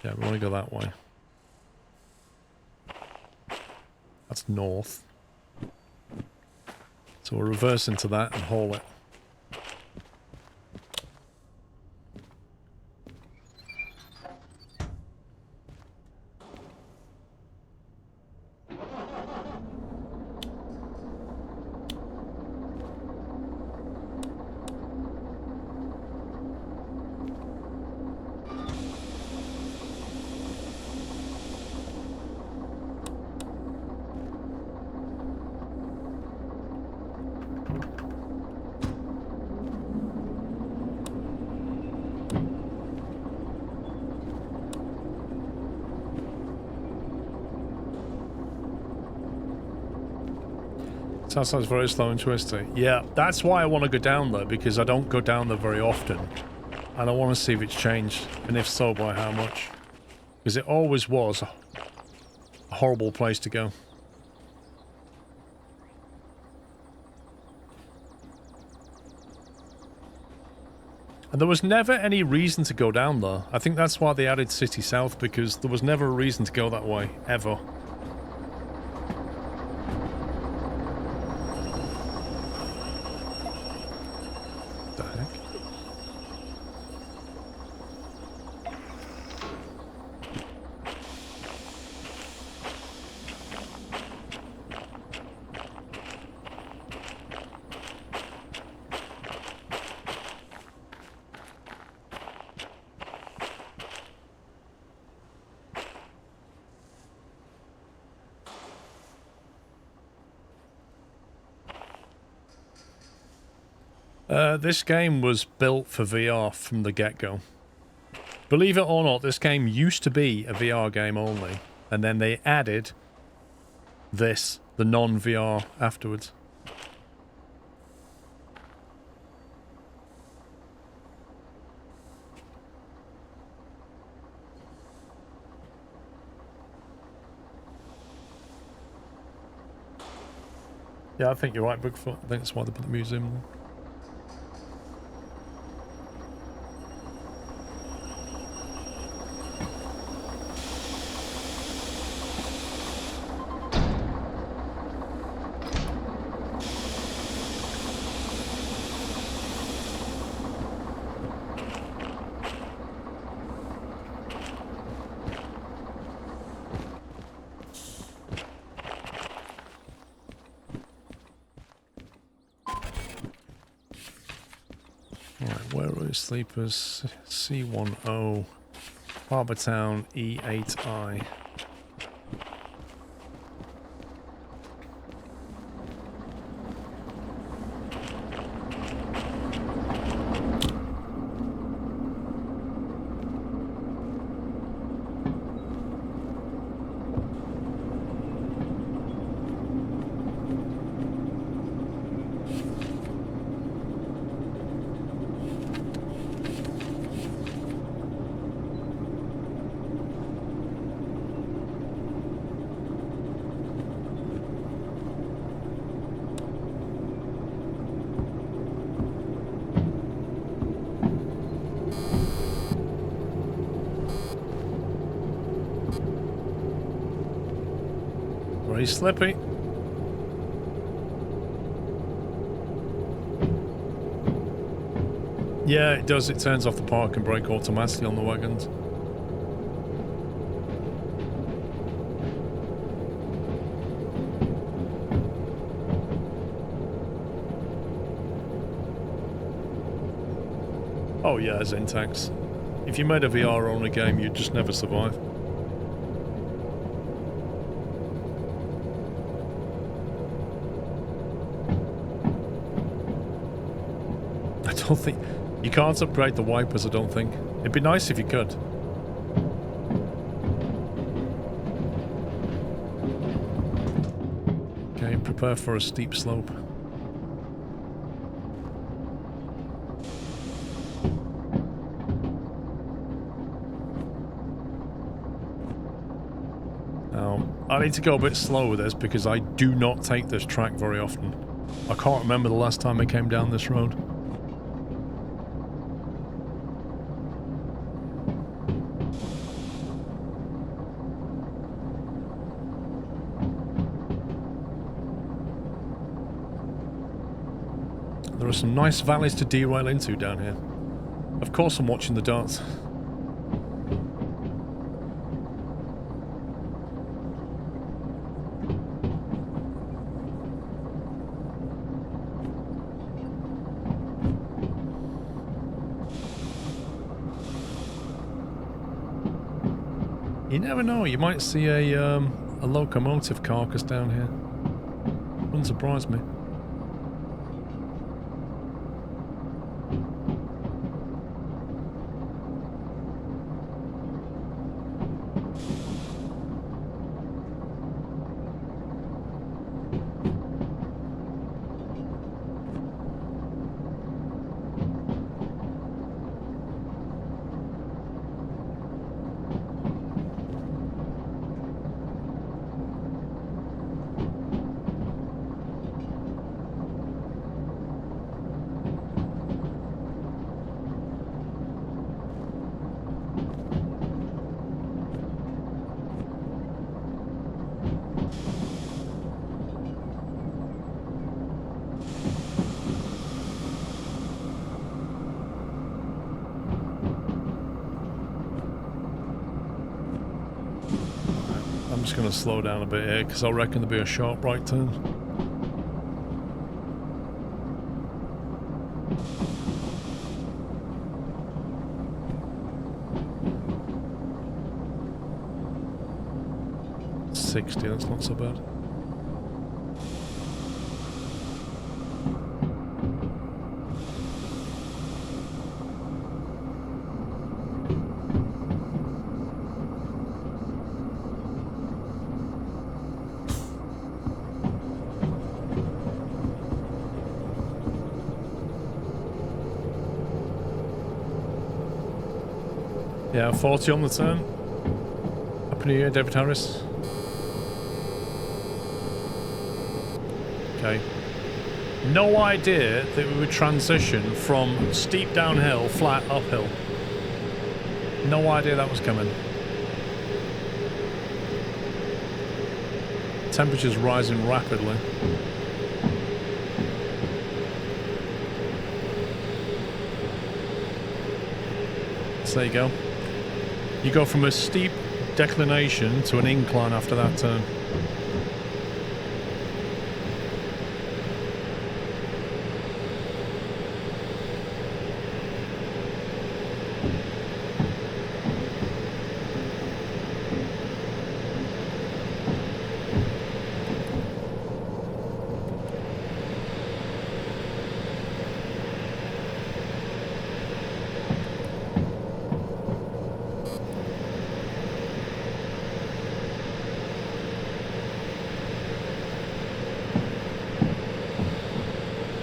Yeah, we want to go that way. That's north. So we'll reverse into that and haul it. That sounds very slow and twisty. Yeah, that's why I want to go down there, because I don't go down there very often. And I want to see if it's changed, and if so, by how much. Because it always was a horrible place to go. And there was never any reason to go down there. I think that's why they added City South, because there was never a reason to go that way, ever. This game was built for VR from the get-go. Believe it or not, this game used to be a VR game only, and then they added this, the non-VR, afterwards. Yeah, I think you're right, Bigfoot. I think that's why they put the museum there. Sleepers, C10, Harbour Town, E8I. Very slippy. Yeah, it does. It turns off the park and brake automatically on the wagons. Oh yeah, Zentax. If you made a VR-only game, you'd just never survive. I don't think... You can't upgrade the wipers, I don't think. It'd be nice if you could. Okay, prepare for a steep slope. Now, I need to go a bit slow with this because I do not take this track very often. I can't remember the last time I came down this road. There are some nice valleys to derail into down here. Of course I'm watching the darts. You never know, you might see a locomotive carcass down here. Wouldn't surprise me. I'm just going to slow down a bit here because I reckon there'll be a sharp right turn. $60, that's not so bad. Yeah, 40 on the turn. Happy New Year, David Harris. Okay. No idea that we would transition from steep downhill, flat uphill. No idea that was coming. Temperature's rising rapidly. So there you go. You go from a steep declination to an incline after that turn.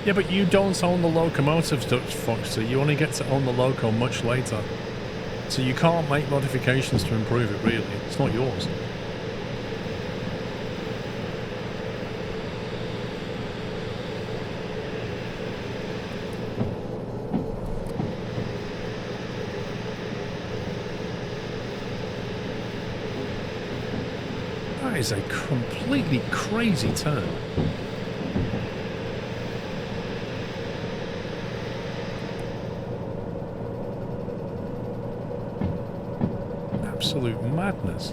Yeah, but you don't own the locomotives, Dutch Foxy. You only get to own the loco much later. So you can't make modifications to improve it, really. It's not yours. That is a completely crazy turn. Absolute madness.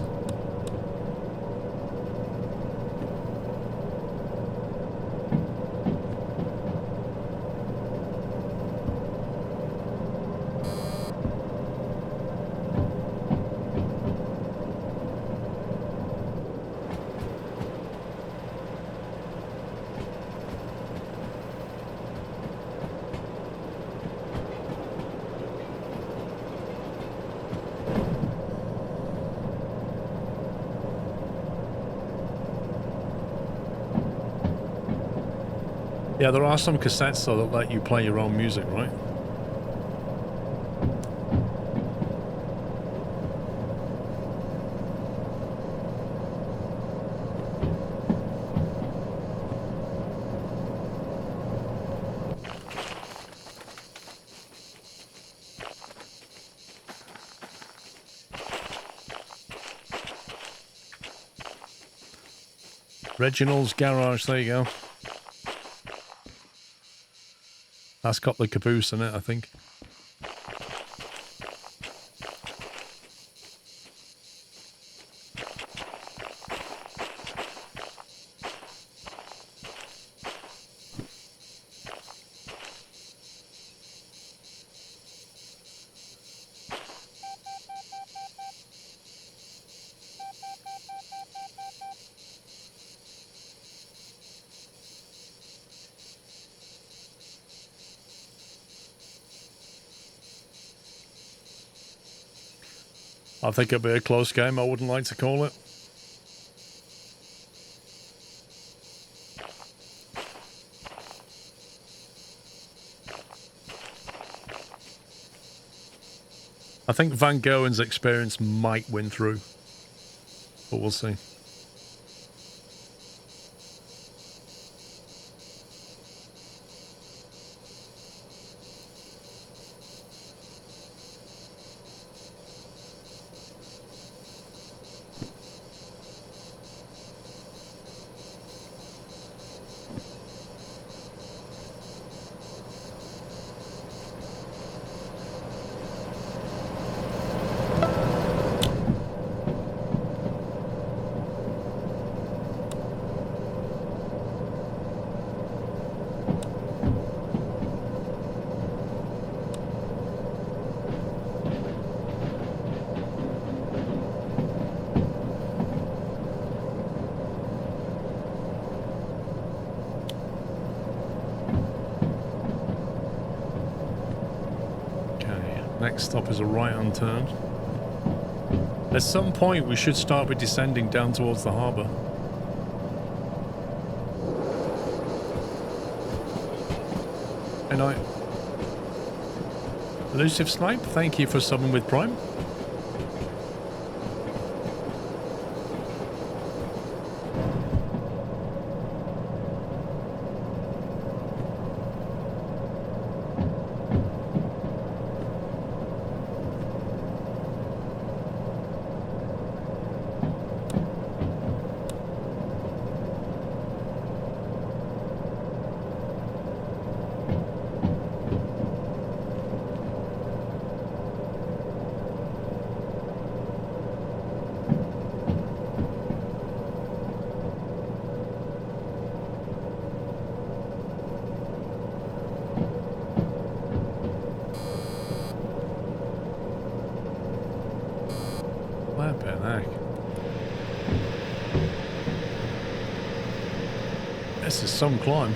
Yeah, there are some cassettes though that let you play your own music, right? Reginald's Garage, there you go. That's got the caboose in it, I think. I think it'll be a close game. I wouldn't like to call it. I think Van Gogh's experience might win through, but we'll see. Next stop is a right-hand turn. At some point, we should start with descending down towards the harbour. Good night. Elusive Snipe, thank you for subbing with Prime. heck? This is some climb.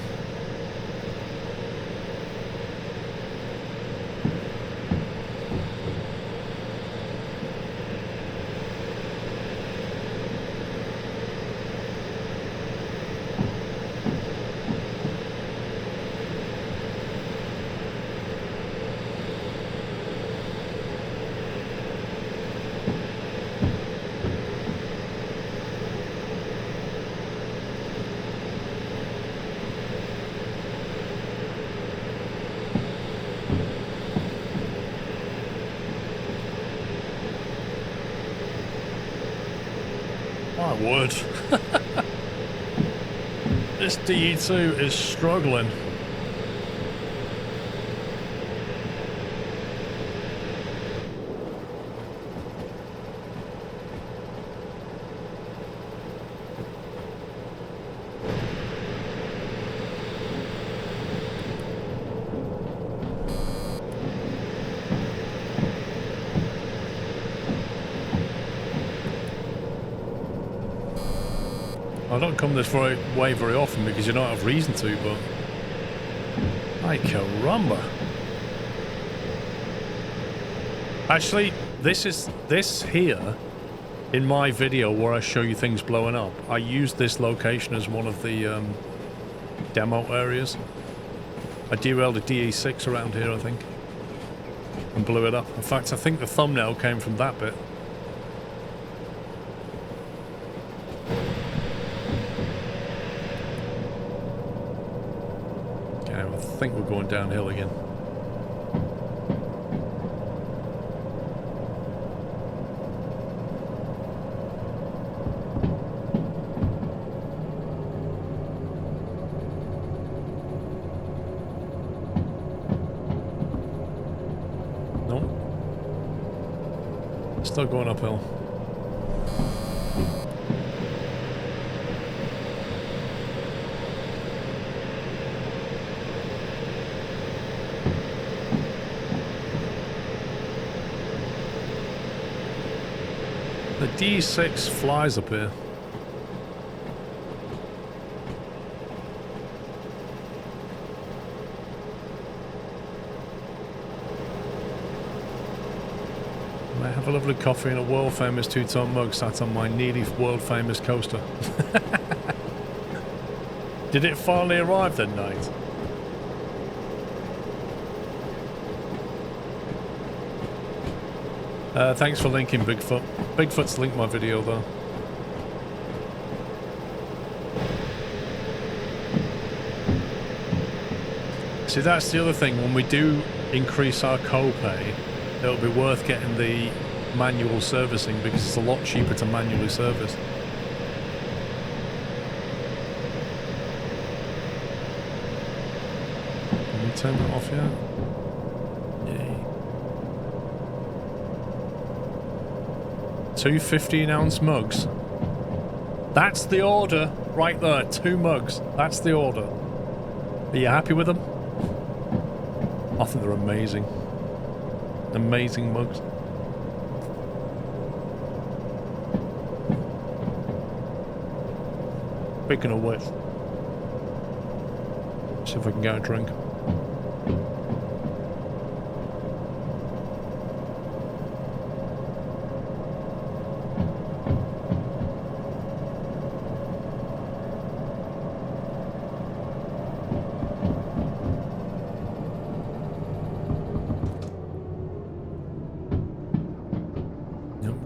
My word. This DE2 is struggling. I don't come this way very often because you don't have reason to, but... Ay caramba. Actually, this here, in my video where I show you things blowing up, I used this location as one of the demo areas. I derailed a DE6 around here, I think, and blew it up. In fact, I think the thumbnail came from that bit. I think we're going downhill again. Nope. Still going uphill. The D6 flies up here. I have a lovely coffee and a world famous 2-ton mug sat on my nearly world famous coaster. Did it finally arrive that night? Thanks for linking Bigfoot. Bigfoot's linked my video though. See, that's the other thing. When we do increase our copay, it'll be worth getting the manual servicing because it's a lot cheaper to manually service. Can we turn that off yet? Yay. 2 15-ounce mugs. That's the order right there. 2 mugs. That's the order. Are you happy with them? I think they're amazing. Amazing mugs. Speaking of which, see if I can get a drink.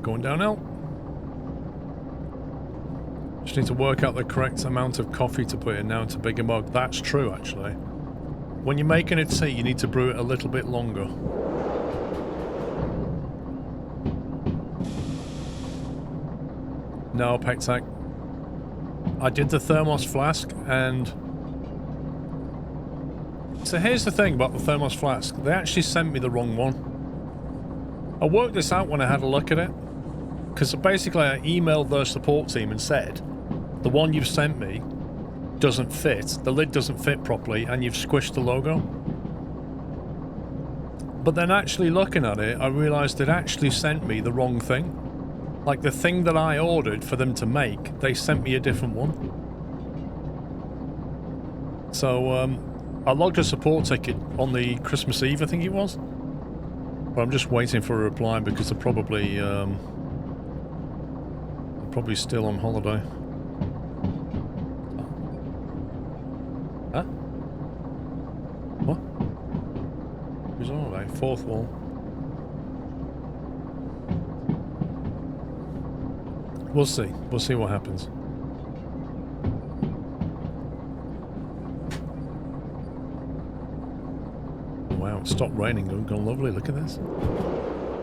Going downhill. Just need to work out the correct amount of coffee to put in now into a bigger mug. That's true, actually. When you're making a tea, you need to brew it a little bit longer. No, Pectac. I did the thermos flask, and... So here's the thing about the thermos flask. They actually sent me the wrong one. I worked this out when I had a look at it. Because basically I emailed their support team and said, the one you've sent me doesn't fit, the lid doesn't fit properly, and you've squished the logo. But then actually looking at it, I realised it actually sent me the wrong thing. Like the thing that I ordered for them to make, they sent me a different one. So, I logged a support ticket on the Christmas Eve, I think it was. But I'm just waiting for a reply because they're probably still on holiday. Huh? What? Who's on holiday? Fourth wall. We'll see. We'll see what happens. Wow, it stopped raining. It's gone lovely. Look at this.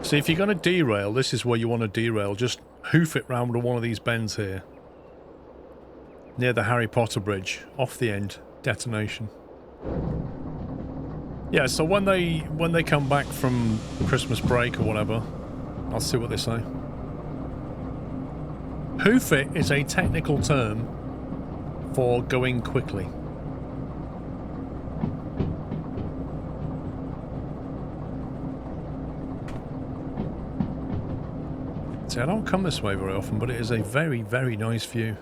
See, if you're going to derail, this is where you want to derail. Just hoof it round one of these bends here. Near the Harry Potter bridge. Off the end. Detonation. Yeah, so when they come back from Christmas break or whatever, I'll see what they say. Hoof it is a technical term for going quickly. See, I don't come this way very often, but it is a very, very nice view.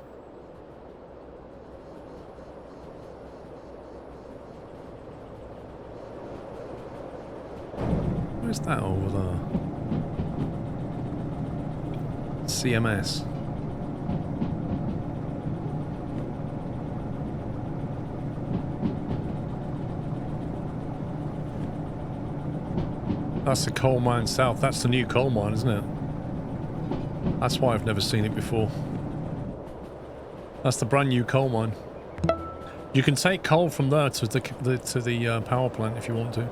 Where's that over there? CMS. That's the coal mine south. That's the new coal mine, isn't it? That's why I've never seen it before. That's the brand new coal mine. You can take coal from there to the power plant if you want to.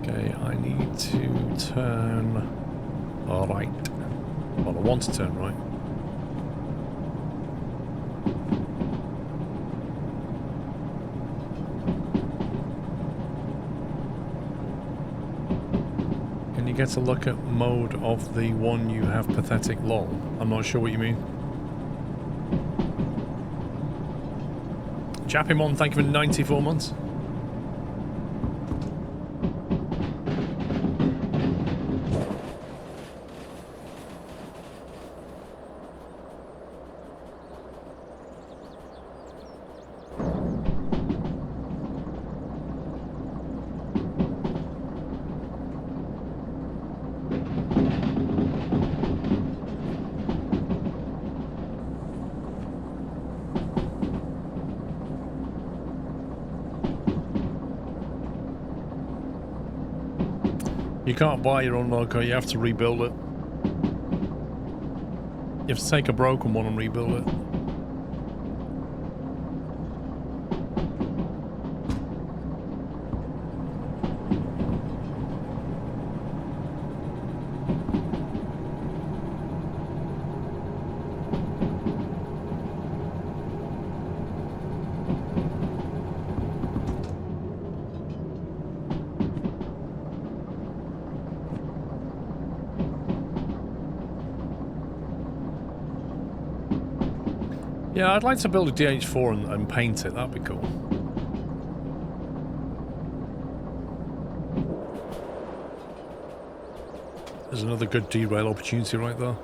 Okay, I need to turn right. Well, I want to turn right. Get a look at mode of the one you have pathetic lol. I'm not sure what you mean. Japimon, thank you for 94 months. You can't buy your own loco, you have to rebuild it. You have to take a broken one and rebuild it. Yeah, I'd like to build a DH4 and paint it. That'd be cool. There's another good derail opportunity right there.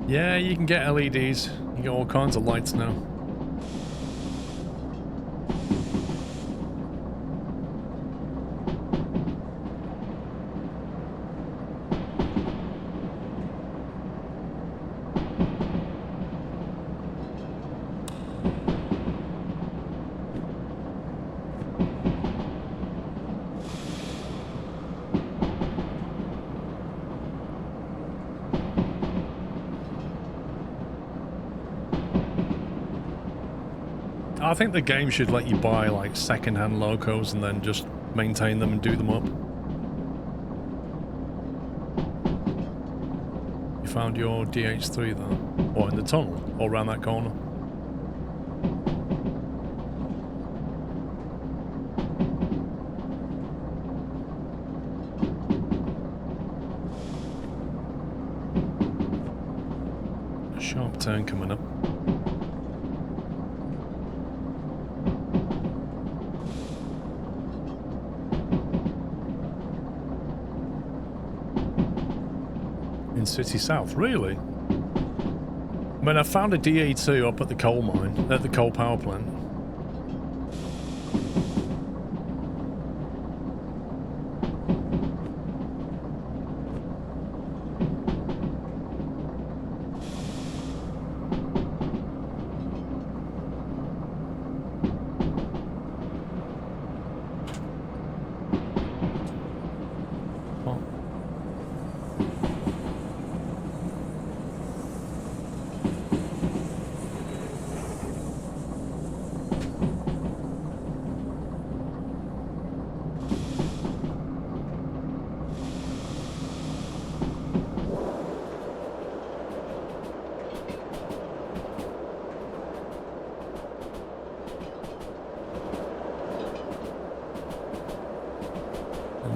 Yeah, you can get LEDs. You get all kinds of lights now. I think the game should let you buy like second-hand locos and then just maintain them and do them up. found your DH3 there? Or in the tunnel? Or around that corner? A sharp turn coming up. In City South, really? I mean, I found a DA2 up at the coal mine, at the coal power plant.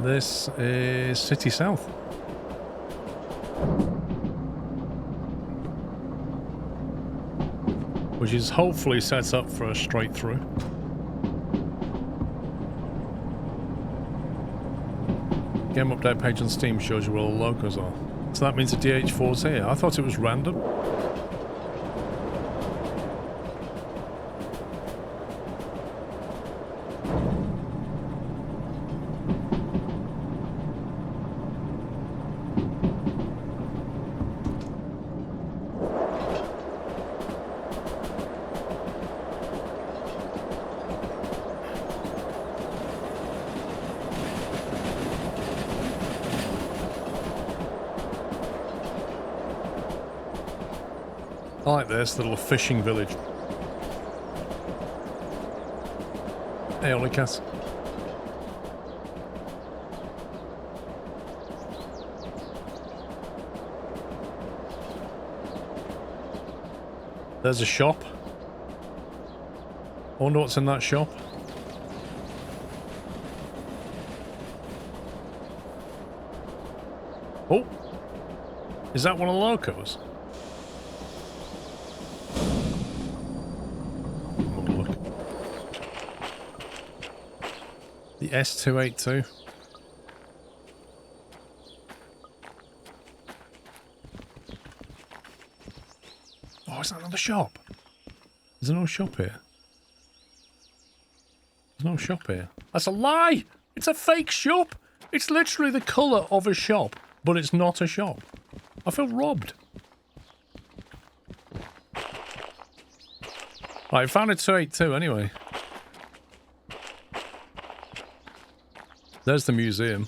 This is City South. Which is hopefully set up for a straight through. Game update page on Steam shows you where all the locos are. So that means the DH4's here. I thought it was random. I like this little fishing village. Hey, Olicas. There's a shop. I wonder what's in that shop. Oh! Is that one of the locos? The S282. Oh, is that another shop? There's no shop here. There's no shop here. That's a lie! It's a fake shop! It's literally the colour of a shop, but it's not a shop. I feel robbed. Right, I found a 282 anyway. There's the museum.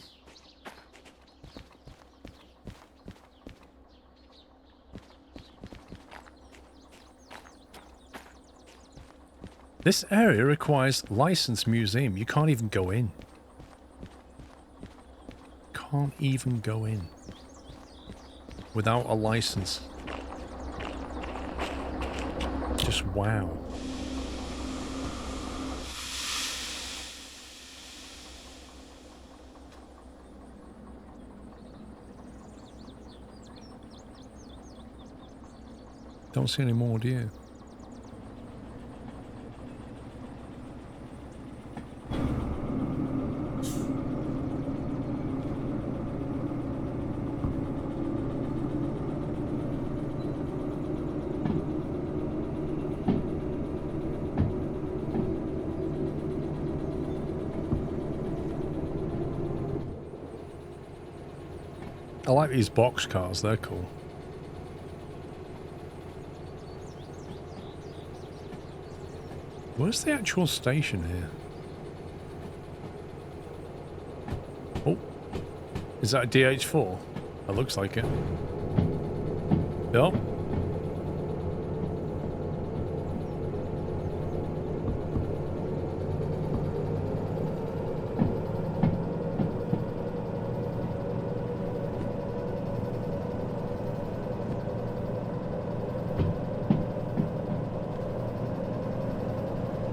This area requires licensed museum. You can't even go in. Can't even go in. Without a license. Just wow. Don't see any more, do you? I like these box cars, they're cool. Where's the actual station here? Oh. Is that a DH4? That looks like it. Yep.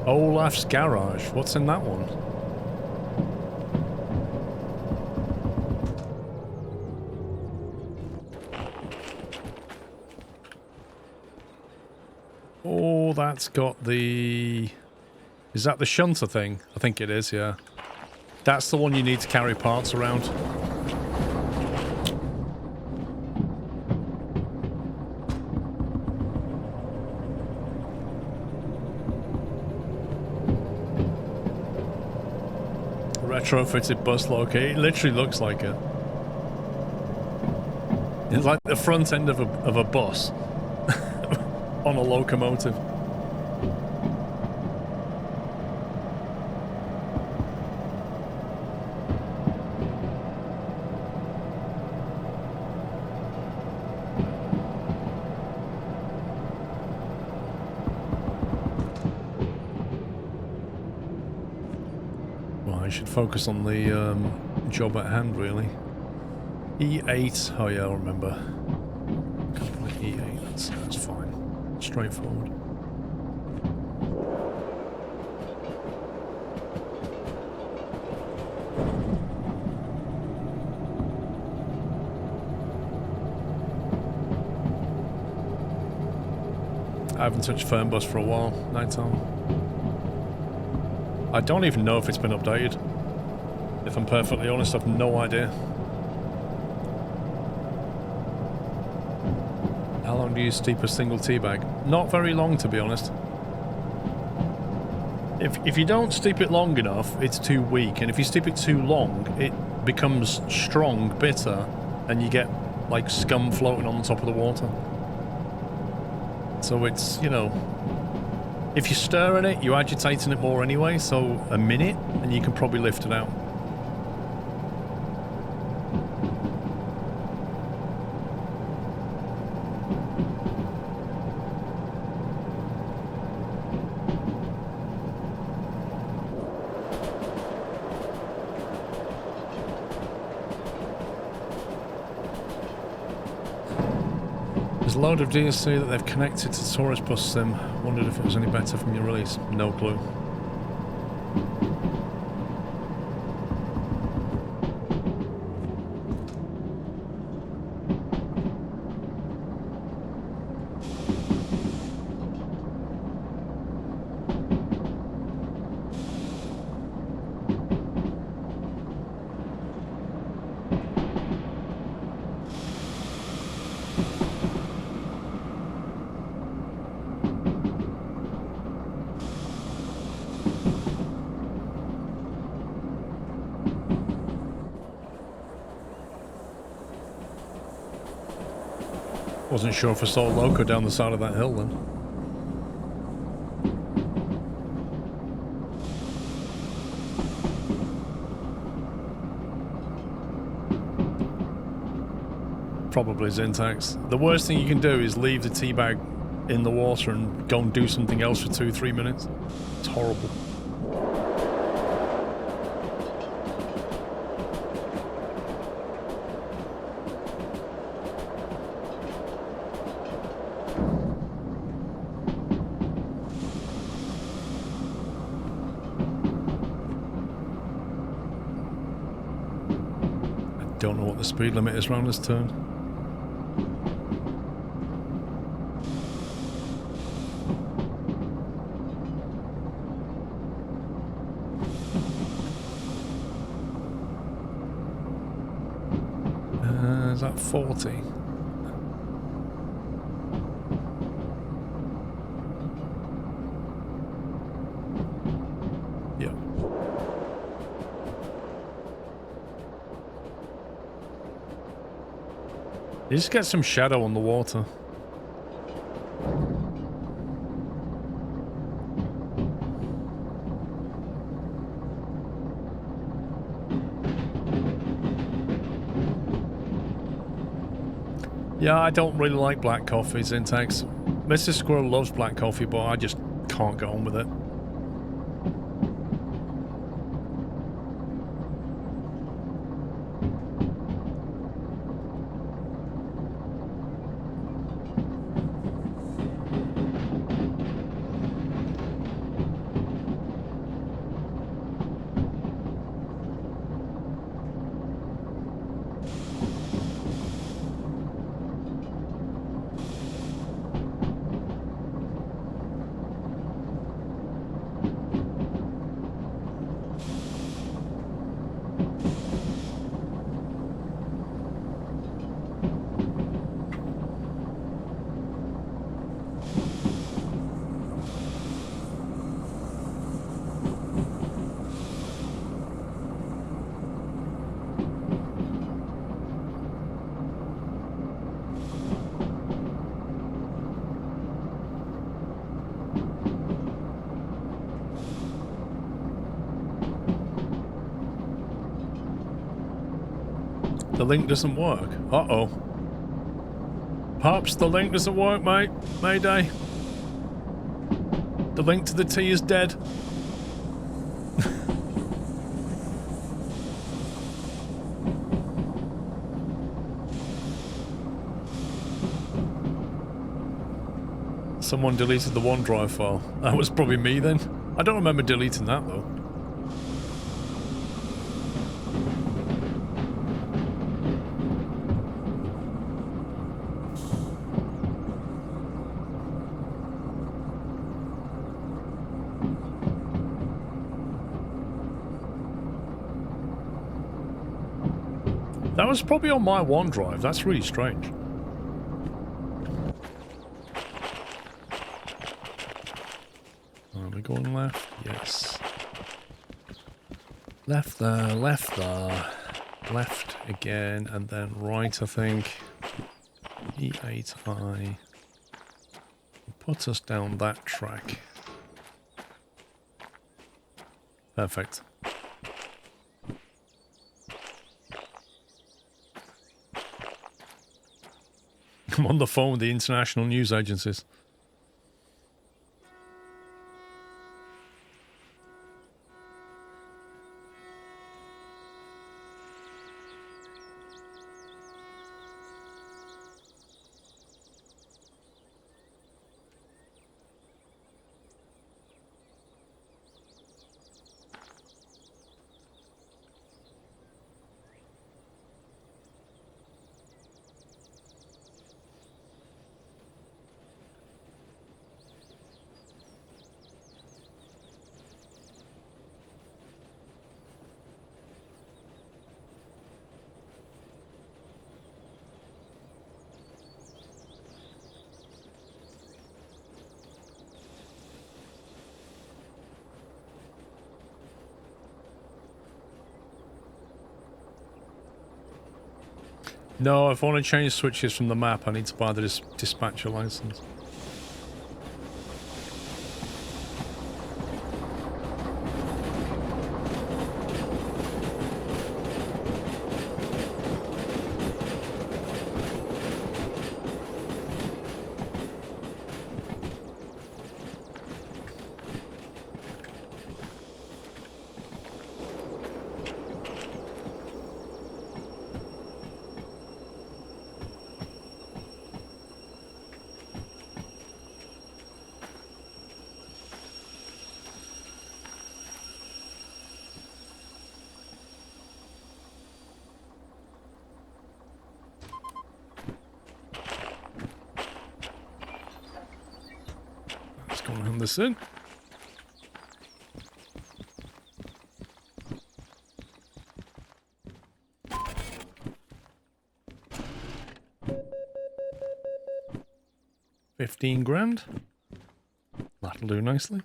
Olaf's Garage. What's in that one? Oh, that's got the... Is that the shunter thing? I think it is, yeah. That's the one you need to carry parts around. Retrofitted bus locator. It literally looks like it. It's like the front end of a bus on a locomotive. I should focus on the job at hand, really. E8. Oh yeah, I'll remember. E8. That's fine. Straightforward. I haven't touched Fernbus for a while. Nighttime. I don't even know if it's been updated. If I'm perfectly honest, I've no idea. How long do you steep a single teabag? Not very long, to be honest. If you don't steep it long enough, it's too weak. And if you steep it too long, it becomes strong, bitter, and you get, like, scum floating on the top of the water. So it's, you know... If you're stirring it, you're agitating it more anyway, so a minute, and you can probably lift it out. There's a load of DSC that they've connected to Tourist Bus Sim. Wondered if it was any better from your release. No clue. Wasn't sure if I saw Loco down the side of that hill then. Probably Zintax. The worst thing you can do is leave the teabag in the water and go and do something else for 2-3 minutes. It's horrible. Don't know what the speed limit is around this turn. Is that 40? Yeah. You just get some shadow on the water. Yeah, I don't really like black coffee, Zintax. Mrs. Squirrel loves black coffee, but I just can't get on with it. The link doesn't work. Uh-oh. Pops, the link doesn't work, mate. Mayday. The link to the tea is dead. Someone deleted the OneDrive file. That was probably me then. I don't remember deleting that though. That was probably on my OneDrive. That's really strange. Are we going left? Yes. Left there, left there. Left again, and then right, I think. E8I. Put us down that track. Perfect. I'm on the phone with the international news agencies. No, if I want to change switches from the map, I need to buy the dispatcher license. This in. $15,000. That'll do nicely.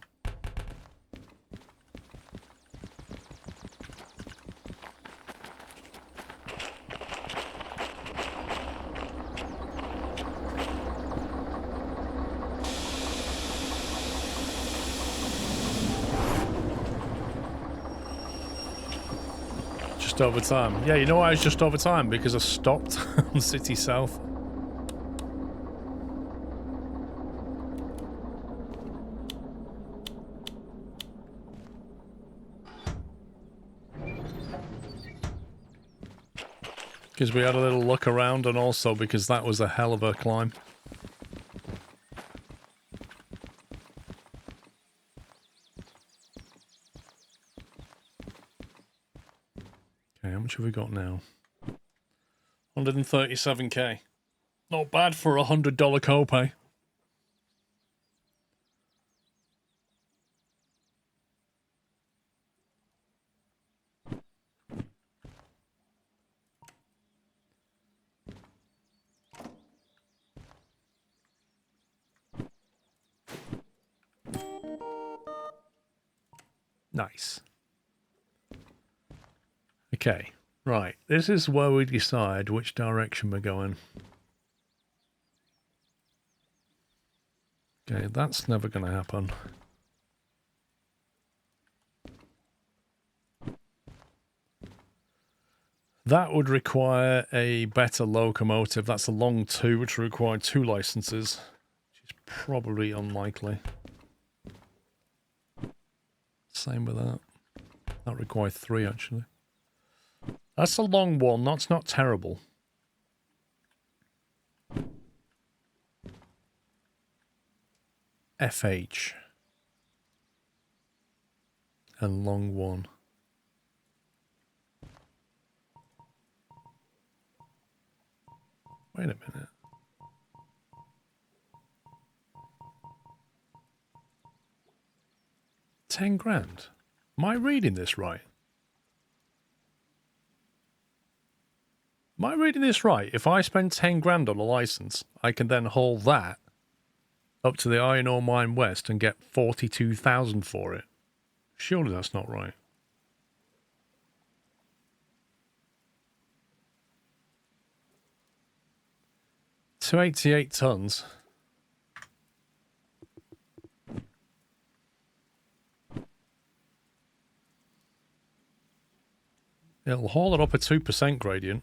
Over time. Yeah, you know why it's just over time? Because I stopped on City South. Because we had a little look around, and also because that was a hell of a climb. How much have we got now? 137k. Not bad for a $100 copay. Nice. Okay, right. This is where we decide which direction we're going. Okay, that's never going to happen. That would require a better locomotive. That's a long 2, which would require 2 licenses, which is probably unlikely. Same with that. That requires 3, actually. That's a long 1. That's not terrible. FH. And long 1. Wait a minute. $10,000. Am I reading this right? Am I reading this right? If I spend $10,000 on a license, I can then haul that up to the Iron Ore Mine West and get 42,000 for it. Surely that's not right. So 88 tons. It'll haul it up a 2% gradient.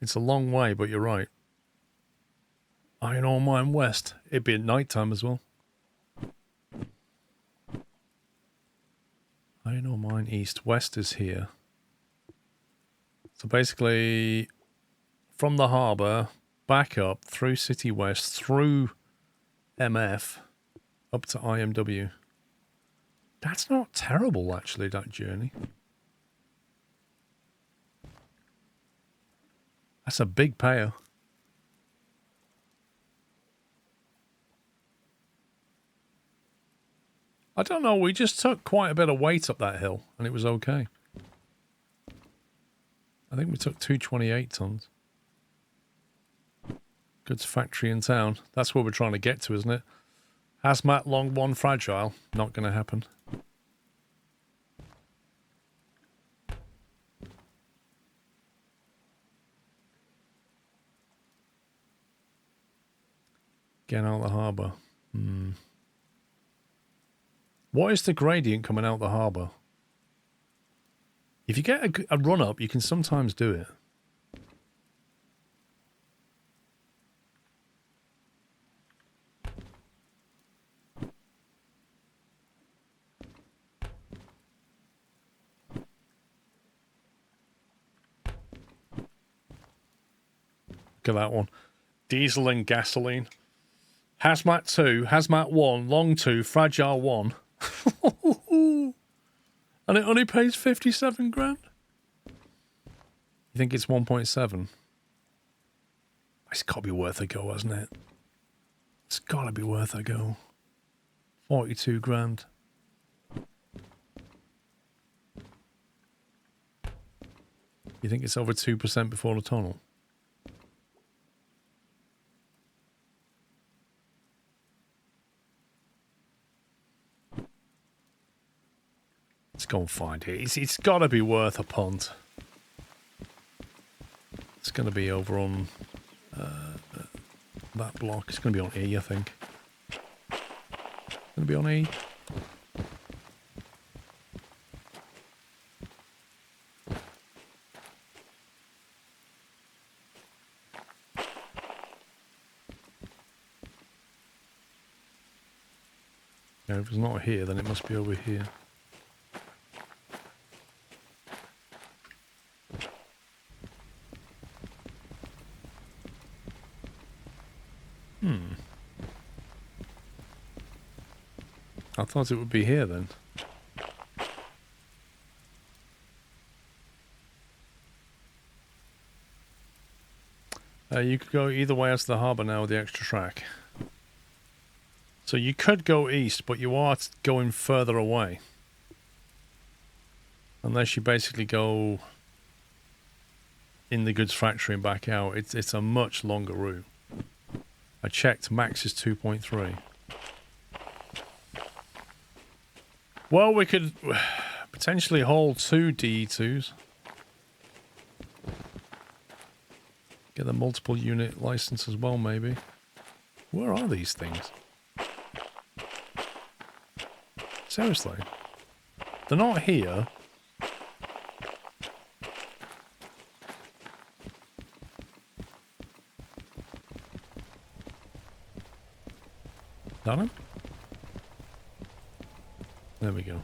It's a long way, but you're right. Iron Ore Mine West. It'd be at night time as well. Iron Ore Mine East. West is here. So basically, from the harbour, back up, through City West, through MF, up to IMW. That's not terrible, actually, that journey. That's a big payer. I don't know, we just took quite a bit of weight up that hill, and it was okay. I think we took 228 tons. Goods factory in town. That's where we're trying to get to, isn't it? Hazmat long 1 fragile. Not going to happen. Get out of the harbour. What is the gradient coming out the harbour? If you get a run up, you can sometimes do it. Look at that one. Diesel and gasoline. Hazmat 2, Hazmat 1, Long 2, Fragile 1. And it only pays 57 grand? You think it's 1.7? It's got to be worth a go, hasn't it? It's got to be worth a go. 42 grand. You think it's over 2% before the tunnel? Let's go and find it. It's got to be worth a punt. It's going to be over on that block. It's going to be on E, I think. It's going to be on E. Yeah, if it's not here, then it must be over here. I thought it would be here then. You could go either way out to the harbour now with the extra track. So you could go east, but you are going further away. Unless you basically go in the goods factory and back out. It's a much longer route. I checked, max is 2.3. Well, we could potentially haul 2 DE2s. Get a multiple unit license as well, maybe. Where are these things? Seriously? They're not here. That him? There we go.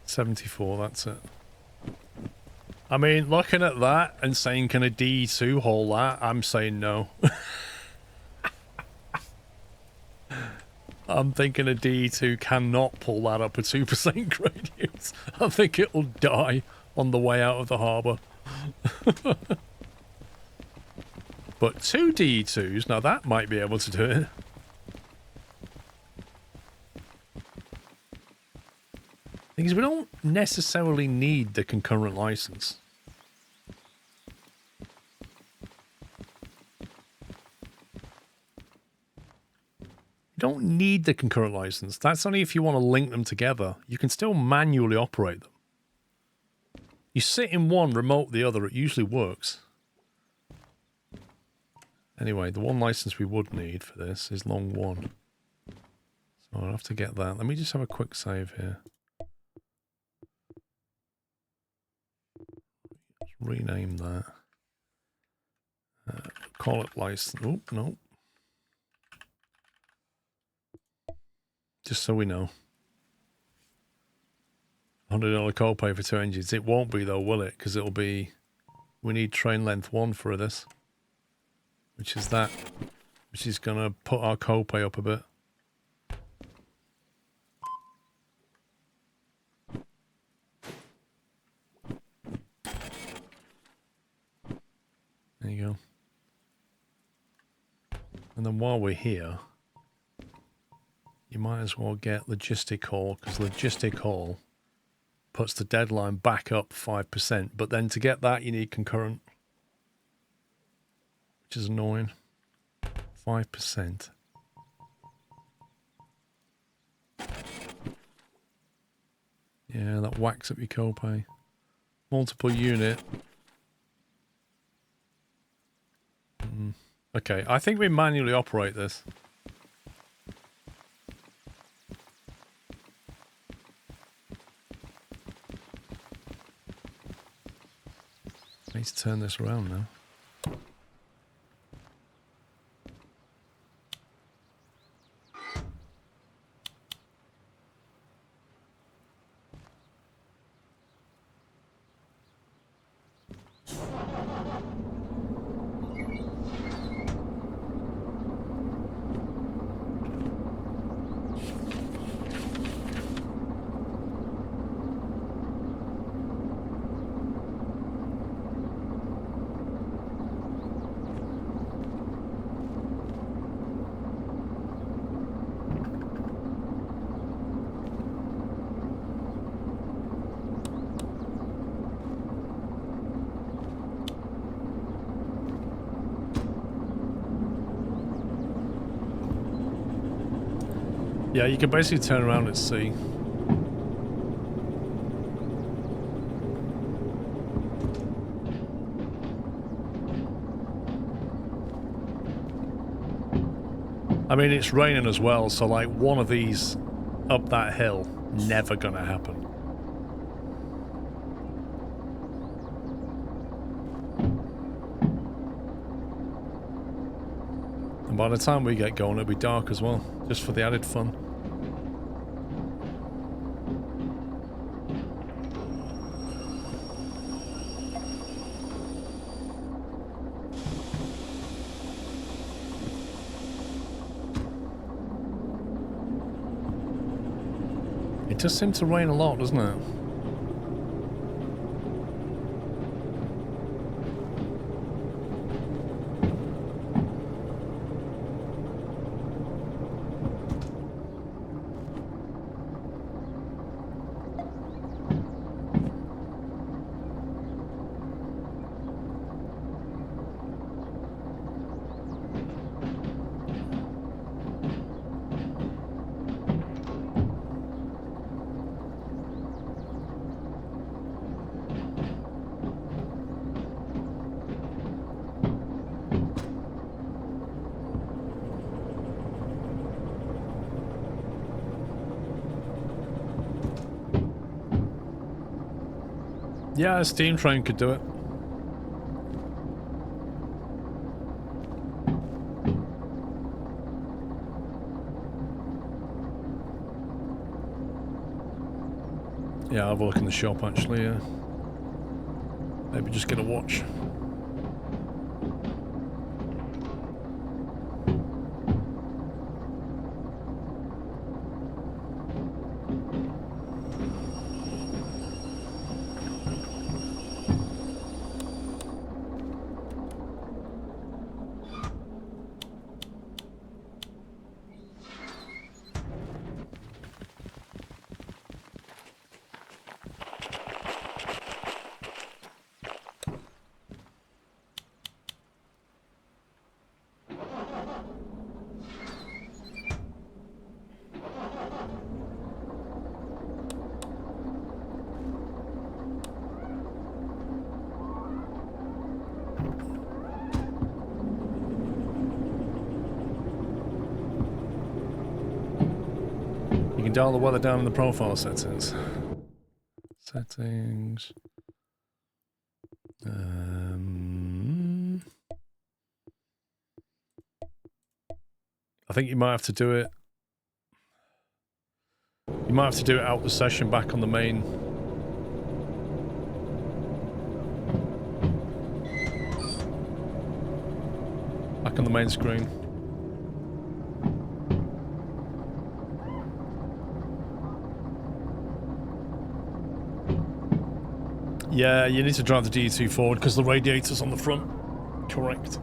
74, that's it. I mean, looking at that and saying, can a D2 hold that? I'm saying no. I'm thinking a D2 cannot pull that up a 2% gradient. I think it'll die on the way out of the harbour. But 2 D2s, now that might be able to do it. Because we don't necessarily need the concurrent license. You don't need the concurrent license. That's only if you want to link them together. You can still manually operate them. You sit in one, remote the other. It usually works. Anyway, the one license we would need for this is long 1. So I'll have to get that. Let me just have a quick save here. Let's rename that. Call it license. Oh, no. Just so we know. $100 copay for 2 engines. It won't be though, will it? Because it'll be... We need train length 1 for this. Which is that. Which is going to put our copay up a bit. There you go. And then while we're here... You might as well get Logistic Haul, because Logistic Haul puts the deadline back up 5%. But then to get that, you need concurrent, which is annoying. 5%. Yeah, that whacks up your copay. Multiple unit. Okay, I think we manually operate this. I need to turn this around now. Yeah, you can basically turn around at sea. I mean, it's raining as well, so like one of these up that hill, never gonna happen. And by the time we get going, it'll be dark as well, just for the added fun. It does seem to rain a lot, doesn't it? Yeah, a steam train could do it. Yeah, I'll have a look in the shop actually, yeah. Maybe just get a watch. You can dial the weather down in the profile settings. Settings. I think you might have to do it. You might have to do it out the session back on the main. Back on the main screen. Yeah, you need to drive the D2 forward because the radiator's on the front. Correct.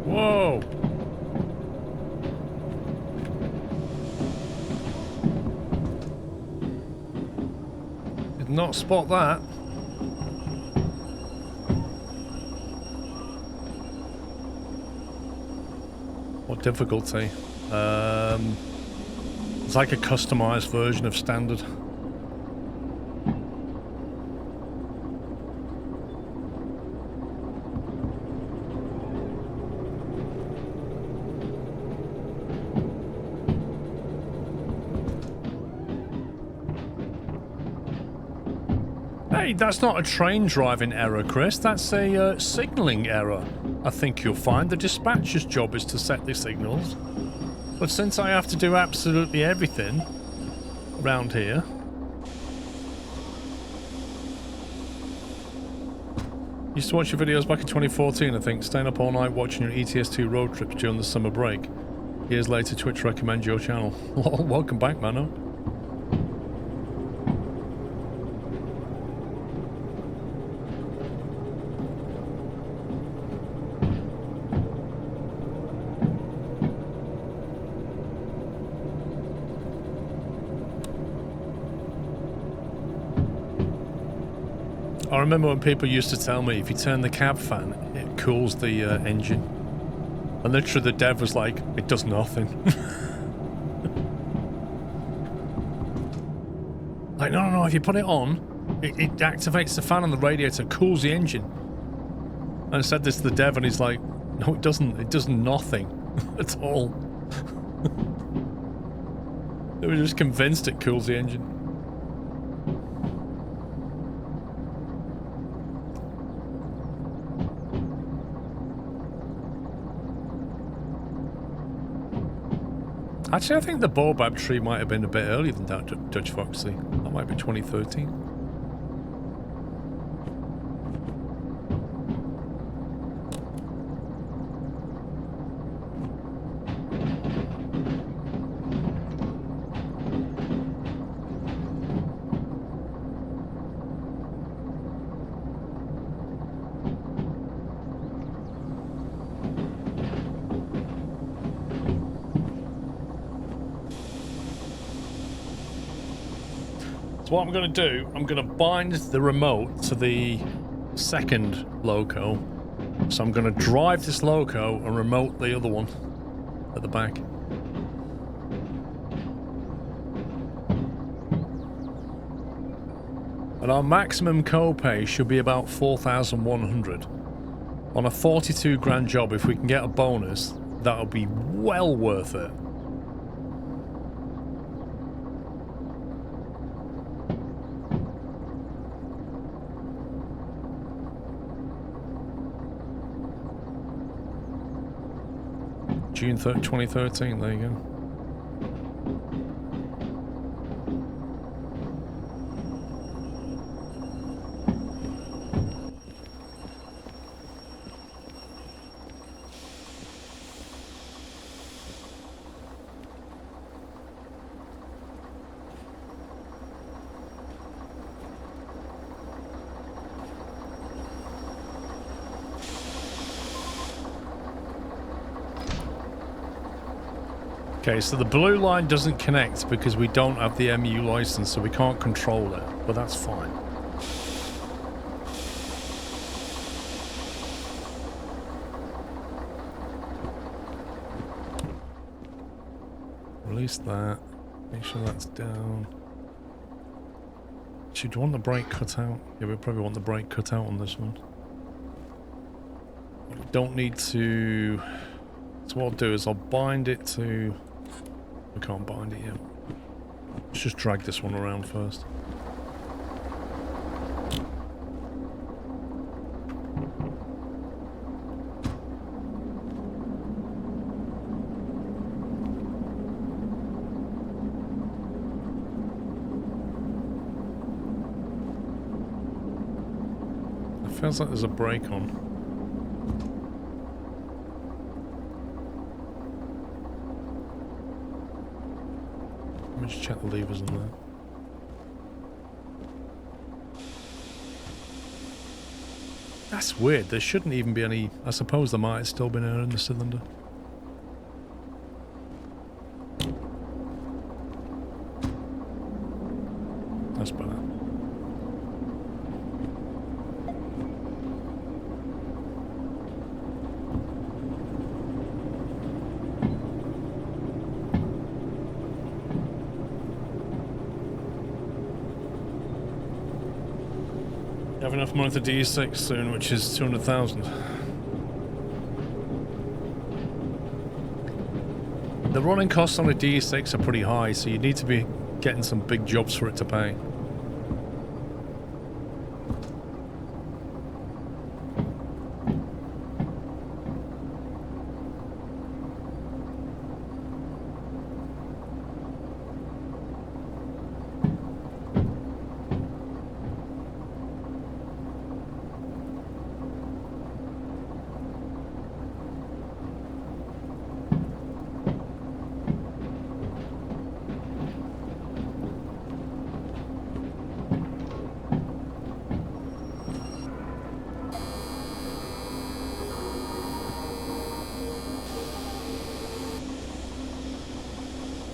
Whoa! Did not spot that. What difficulty? It's like a customized version of standard. Hey, that's not a train driving error, Chris. That's a signalling error. I think you'll find the dispatcher's job is to set the signals. But since I have to do absolutely everything around here... Used to watch your videos back in 2014, I think, staying up all night watching your ETS2 road trips during the summer break. Years later, Twitch recommends your channel. Welcome back, Mano. I remember when people used to tell me if you turn the cab fan, it cools the engine. And literally the dev was like, it does nothing. Like, no, if you put it on, it activates the fan on the radiator, cools the engine. And I said this to the dev and he's like, no, it doesn't. It does nothing at all. They were just convinced it cools the engine. Actually, I think the baobab tree might have been a bit earlier than that, Judge Foxley. That might be 2013. So what I'm going to do, I'm going to bind the remote to the second loco. So I'm going to drive this loco and remote the other one at the back. And our maximum copay should be about 4,100. On a 42 grand job, if we can get a bonus, that'll be well worth it. June 3rd, 2013, there you go. Okay, so the blue line doesn't connect because we don't have the MU license, so we can't control it, but that's fine. Release that. Make sure that's down. Should you want the brake cut out? Yeah, we probably want the brake cut out on this one. We don't need to... So what I'll do is I'll bind it to... We can't bind it yet. Let's just drag this one around first. It feels like there's a brake on. Just check the levers on that. That's weird. There shouldn't even be any... I suppose there might have still been air in the cylinder. That's better. Have enough money to D6 soon, which is 200,000. The running costs on a D6 are pretty high, so you need to be getting some big jobs for it to pay.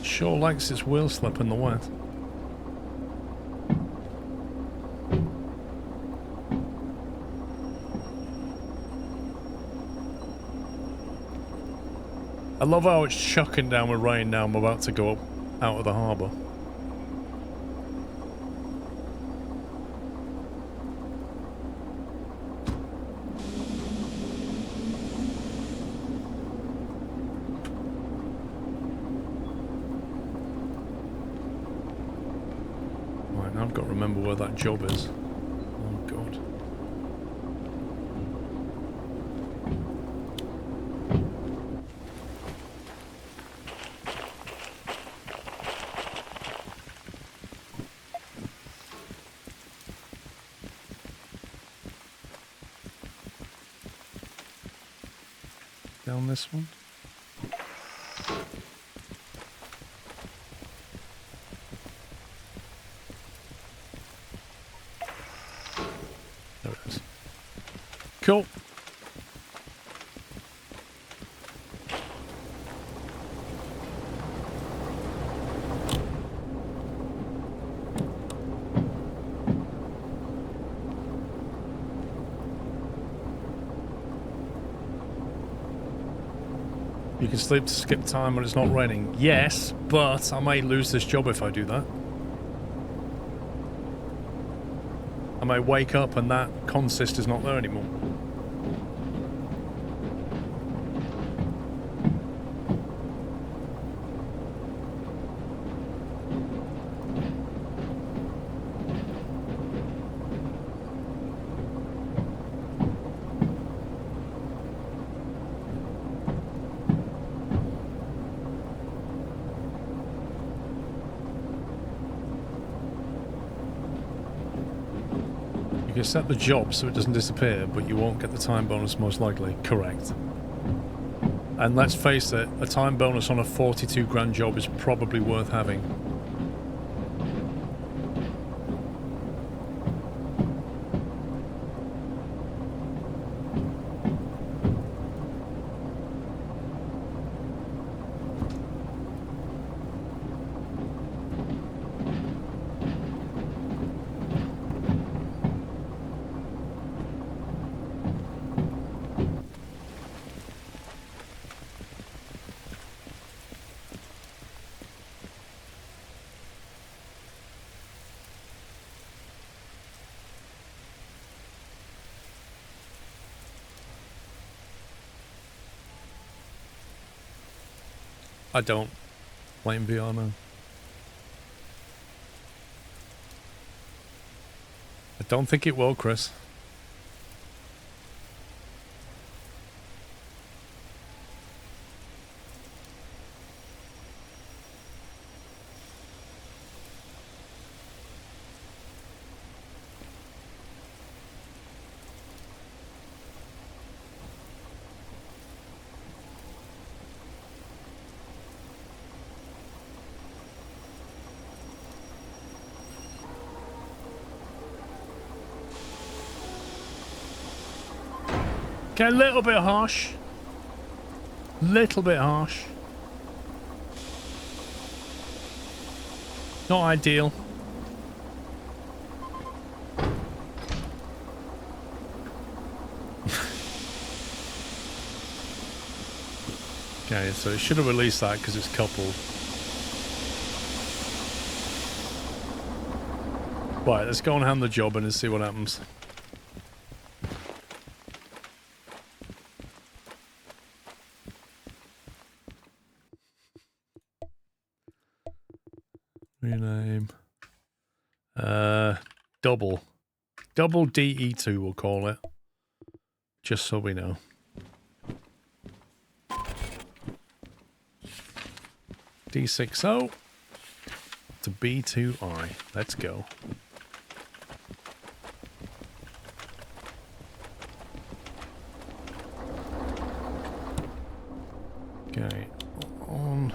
Sure likes its wheel slip in the wet. I love how it's chucking down with rain now. I'm about to go up out of the harbour. I've got to remember where that job is. Oh god. Down this one. Cool. You can sleep to skip time when it's not raining. Yes, but I may lose this job if I do that. I may wake up and that consist is not there anymore. You can set the job so it doesn't disappear, but you won't get the time bonus most likely. Correct. And let's face it, a time bonus on a 42 grand job is probably worth having. I don't play in VR now. I don't think it will, Chris. Okay, a little bit harsh. Little bit harsh. Not ideal. Okay, so it should have released that because it's coupled. Right, let's go and hand the job in and see what happens. Rename. Double DE2 we'll call it. Just so we know. D60 to B2I. Let's go. Okay, on.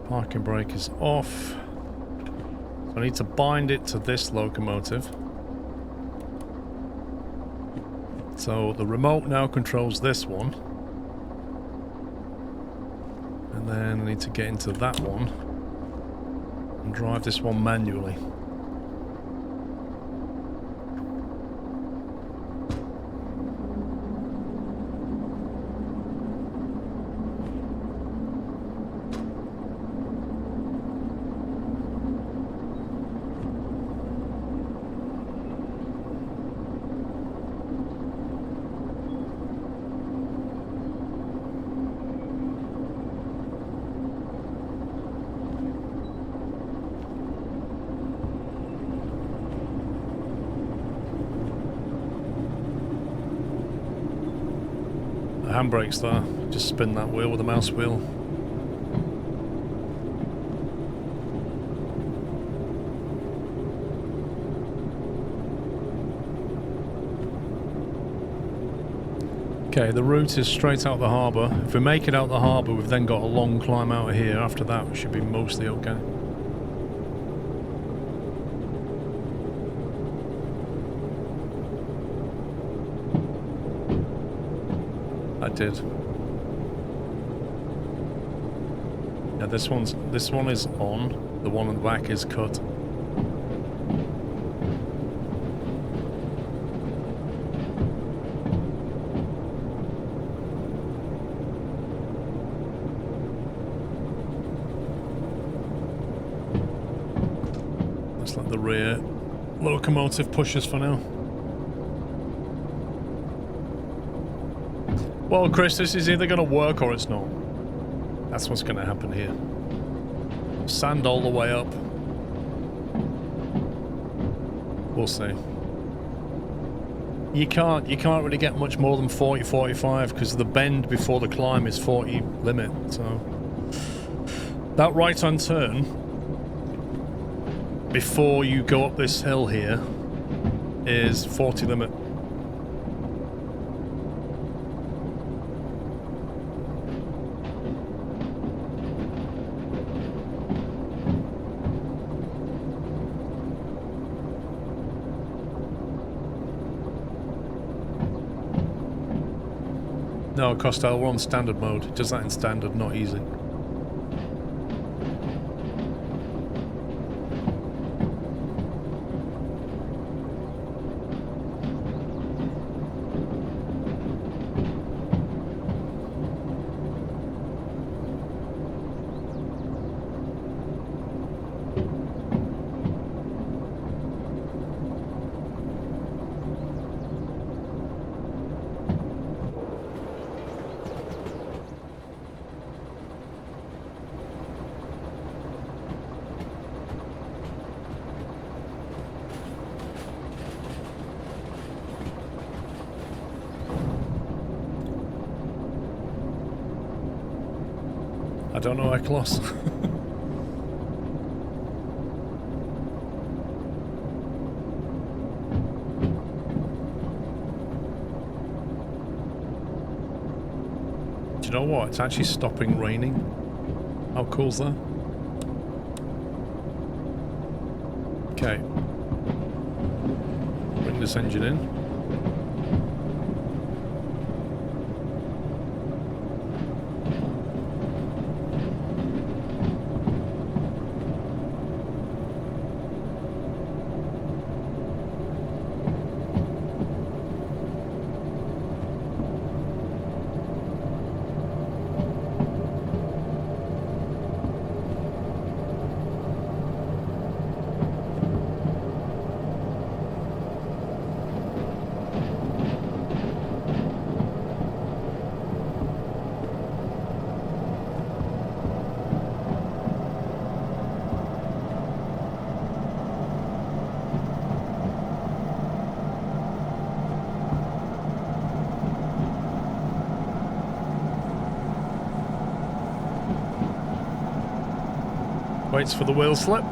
Parking brake is off. So I need to bind it to this locomotive. So the remote now controls this one. And then I need to get into that one and drive this one manually. Handbrakes there. Just spin that wheel with the mouse wheel. Okay, the route is straight out the harbour. If we make it out the harbour, we've then got a long climb out of here. After that, we should be mostly okay. I did. Yeah, this one is on. The one on the back is cut. rear locomotive pushes for now. Well, Chris, this is either going to work or it's not. That's what's going to happen here. Sand all the way up. We'll see. You can't really get much more than 40, 45 because the bend before the climb is 40 limit, so... That right-hand turn, before you go up this hill here, is 40 limit. No, Costello, we're on standard mode. It does that in standard, not easy. I don't know, Eklos. Do you know what? It's actually stopping raining. How cool's that? Okay. Bring this engine in. Waits for the wheel slip.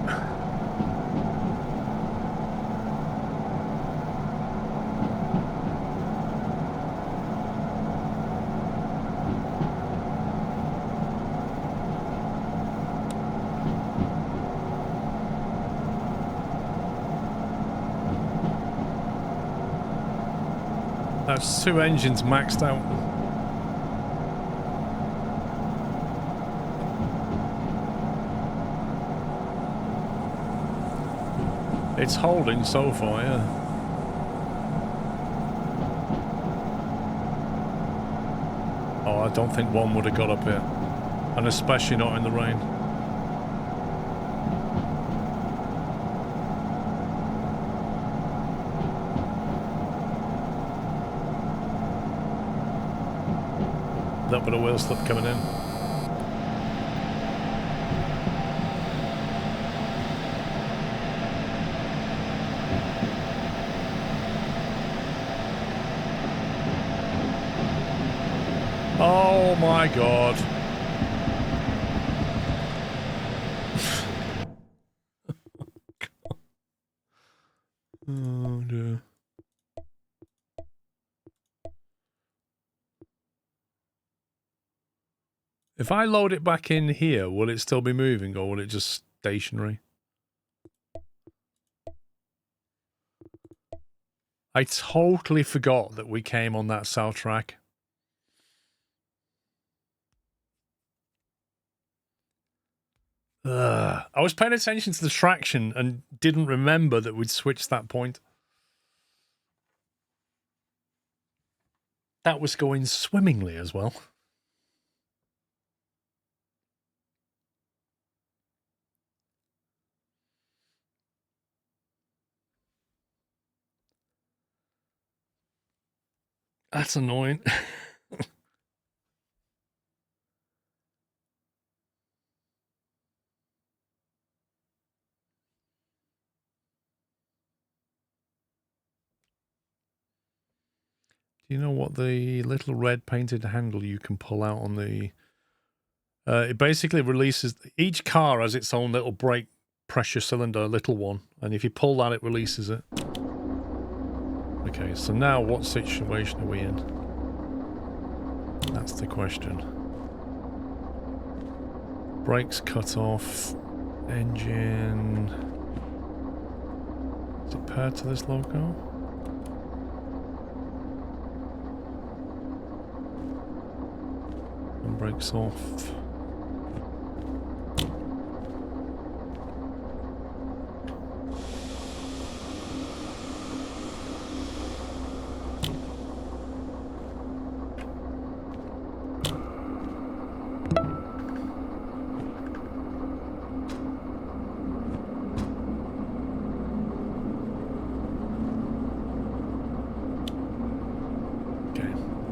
That's 2 engines maxed out. It's holding so far, yeah. Oh, I don't think one would have got up here. And especially not in the rain. Little bit of wheel slip coming in. Oh my god. Oh dear. If I load it back in here, will it still be moving or will it just stationary? I totally forgot that we came on that south track. I was paying attention to the traction and didn't remember that we'd switched that point. That was going swimmingly as well. That's annoying. Do you know what the little red painted handle you can pull out on the... it basically releases... Each car has its own little brake pressure cylinder, little one. And if you pull that, it releases it. Okay, so now what situation are we in? That's the question. Brakes cut off. Engine... Is it paired to this logo? And brakes off.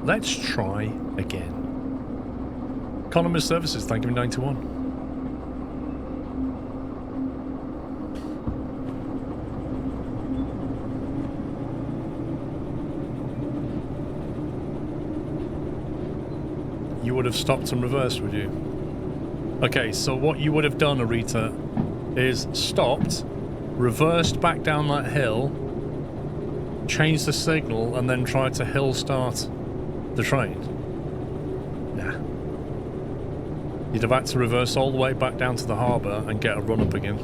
Let's try again. Economist Services, thank you for 91. You would have stopped and reversed, would you? Okay, so what you would have done, Arita, is stopped, reversed back down that hill, changed the signal, and then tried to hill start the train. Nah. You'd have had to reverse all the way back down to the harbour and get a run up again.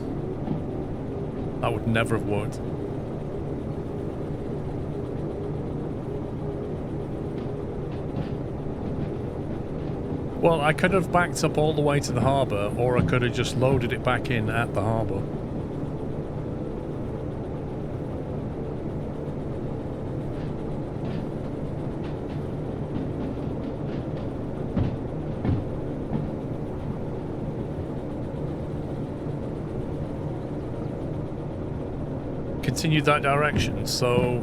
That would never have worked. Well, I could have backed up all the way to the harbour, or I could have just loaded it back in at the harbour. Continue that direction, so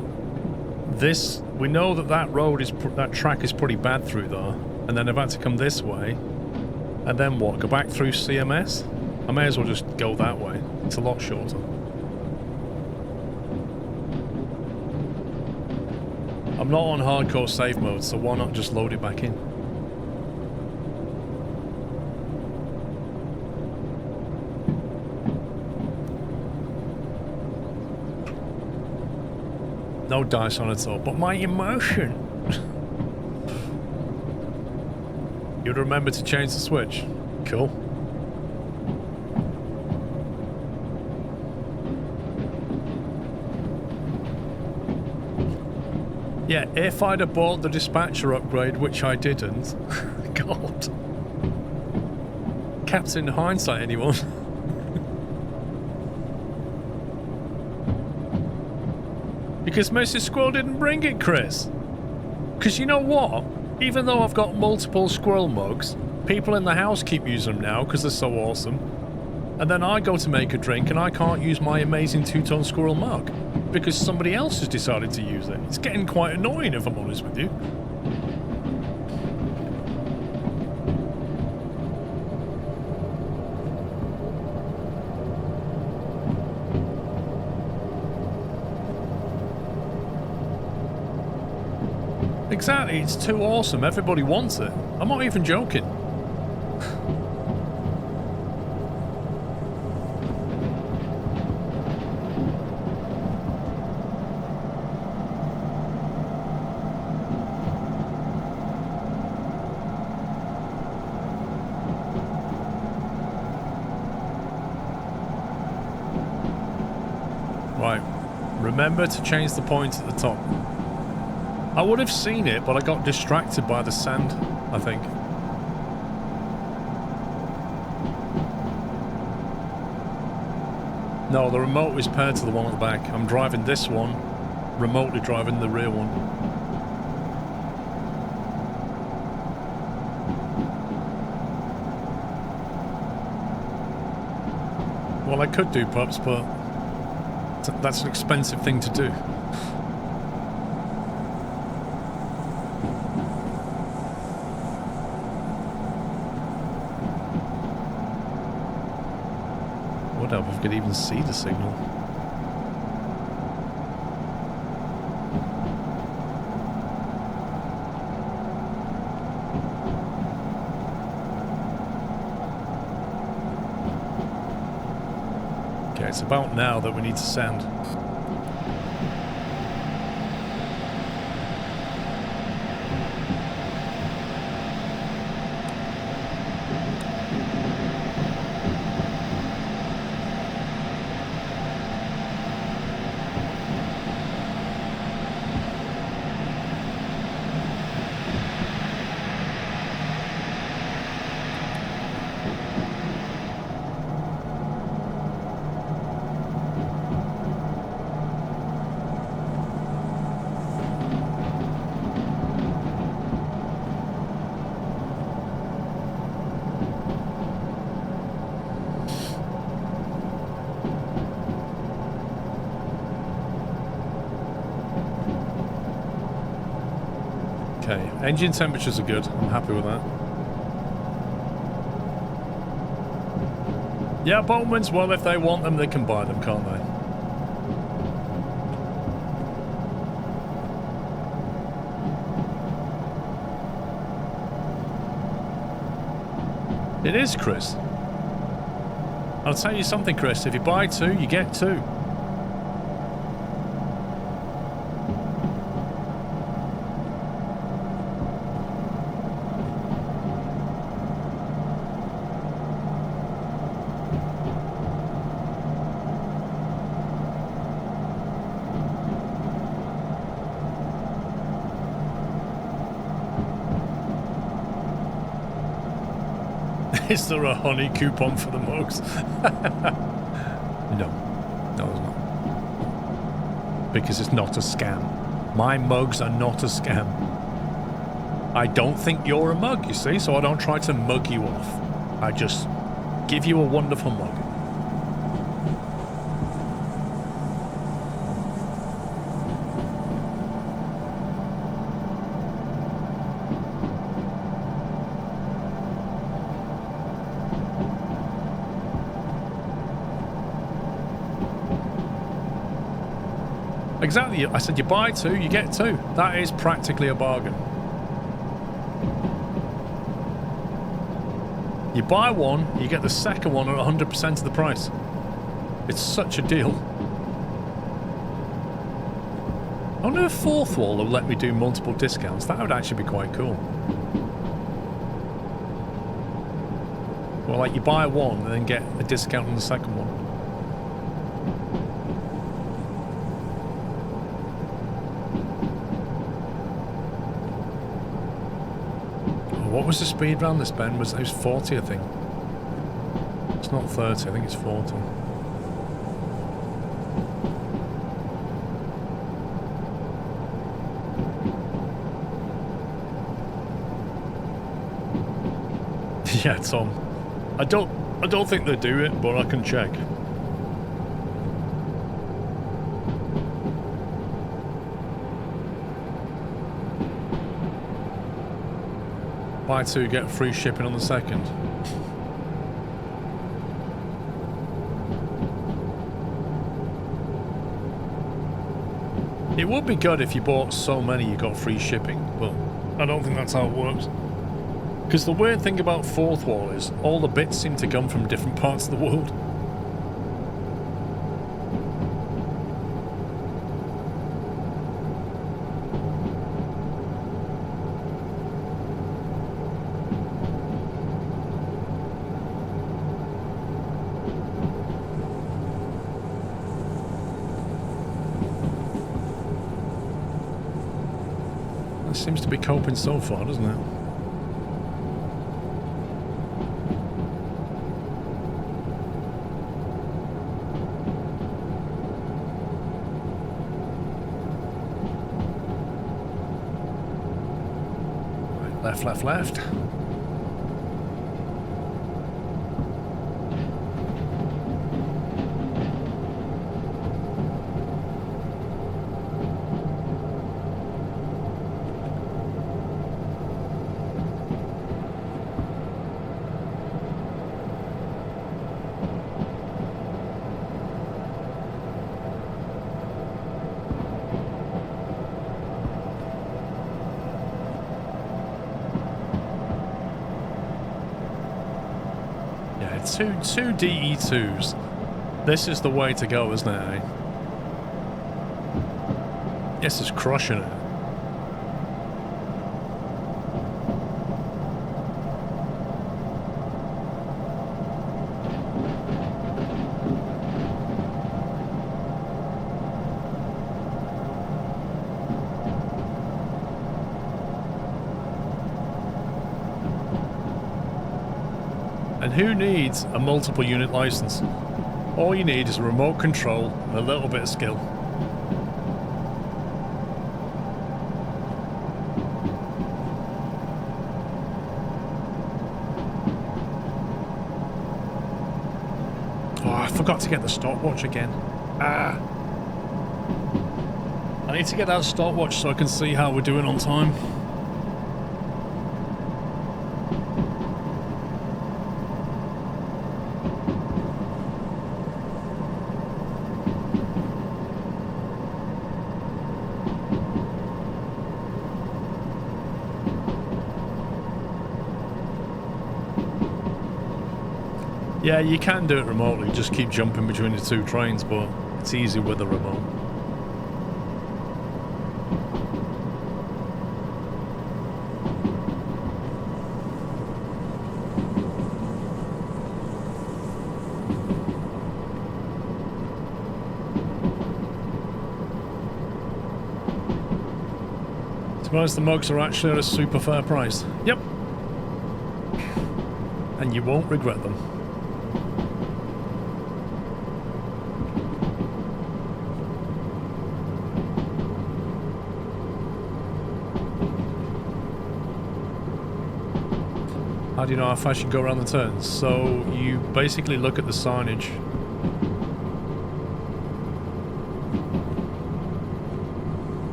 this, we know that that road is, that track is pretty bad through there, and then I've had to come this way, and then what, go back through CMS? I may as well just go that way, it's a lot shorter. I'm not on hardcore save mode, so why not just load it back in? No dice on it all, but my emotion. You'd remember to change the switch. Cool. Yeah, if I'd have bought the dispatcher upgrade, which I didn't. God. Captain Hindsight, anyone? Because Mrs. Squirrel didn't bring it, Chris. Because you know what? Even though I've got multiple squirrel mugs, people in the house keep using them now because they're so awesome. And then I go to make a drink and I can't use my amazing 2-ton squirrel mug because somebody else has decided to use it. It's getting quite annoying, if I'm honest with you. Exactly, it's too awesome. Everybody wants it. I'm not even joking. Right. Remember to change the point at the top. I would have seen it, but I got distracted by the sand, I think. No, the remote is paired to the one at the back. I'm driving this one, remotely driving the rear one. Well, I could do, Pups, but that's an expensive thing to do. would have if we could even see the signal. Okay, it's about now that we need to send. Okay, engine temperatures are good. I'm happy with that. Yeah, Bowman's, well, if they want them, they can buy them, can't they? It is, Chris. I'll tell you something, Chris. If you buy two, you get two. Is there a honey coupon for the mugs? No. No, there's not. Because it's not a scam. My mugs are not a scam. I don't think you're a mug, you see, so I don't try to mug you off. I just give you a wonderful mug. Exactly. I said you buy two, you get two. That is practically a bargain. You buy one, you get the second one at 100% of the price. It's such a deal. I wonder if Fourth Wall will let me do multiple discounts. That would actually be quite cool. Well, like you buy one and then get a discount on the second one. What was the speed round this bend? It was 40, I think. It's not 30, I think it's 40. Yeah, Tom. I don't think they do it, but I can check. Buy two, get free shipping on the second. It would be good if you bought so many you got free shipping, but I don't think that's how it works. Because the weird thing about Fourth Wall is all the bits seem to come from different parts of the world. Seems to be coping so far, doesn't it? Right, left, left, left. two DE2s. This is the way to go, isn't it, eh? This is crushing it. And who needs a multiple unit license? All you need is a remote control and a little bit of skill. Oh, I forgot to get the stopwatch again. Ah. I need to get that stopwatch so I can see how we're doing on time. Yeah, you can do it remotely, just keep jumping between the two trains, but it's easy with the remote. To be honest, the mugs are actually at a super fair price. Yep. And you won't regret them. How do you know how fast you go around the turns? So you basically look at the signage.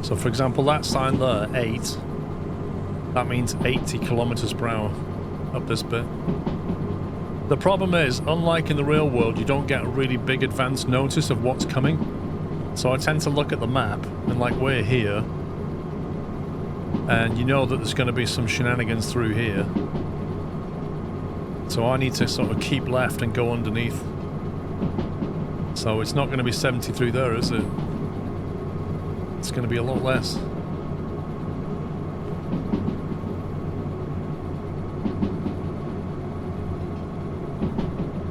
So for example, that sign there, 8, that means 80 kilometers per hour up this bit. The problem is, unlike in the real world, you don't get a really big advance notice of what's coming. So I tend to look at the map, and like we're here, and you know that there's going to be some shenanigans through here. So I need to sort of keep left and go underneath. So it's not going to be 70 through there, is it? It's going to be a lot less.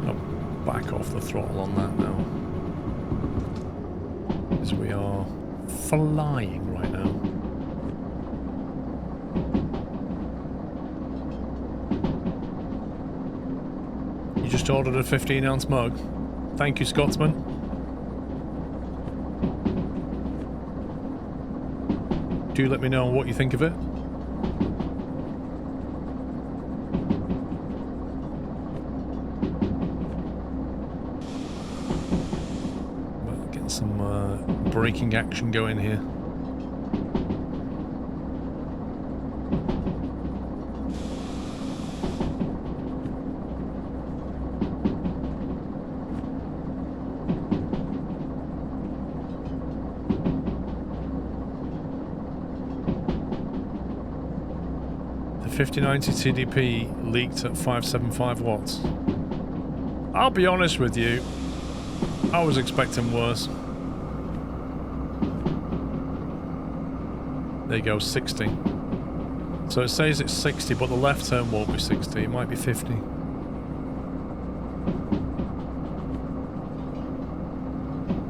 I'll back off the throttle on that now. Because we are flying right now. You just ordered a 15-ounce mug. Thank you, Scotsman. Do let me know what you think of it. Well, getting some braking action going here. The 5090 TDP leaked at 575 watts. I'll be honest with you, I was expecting worse. There you go, 60. So it says it's 60, but the left turn won't be 60, it might be 50.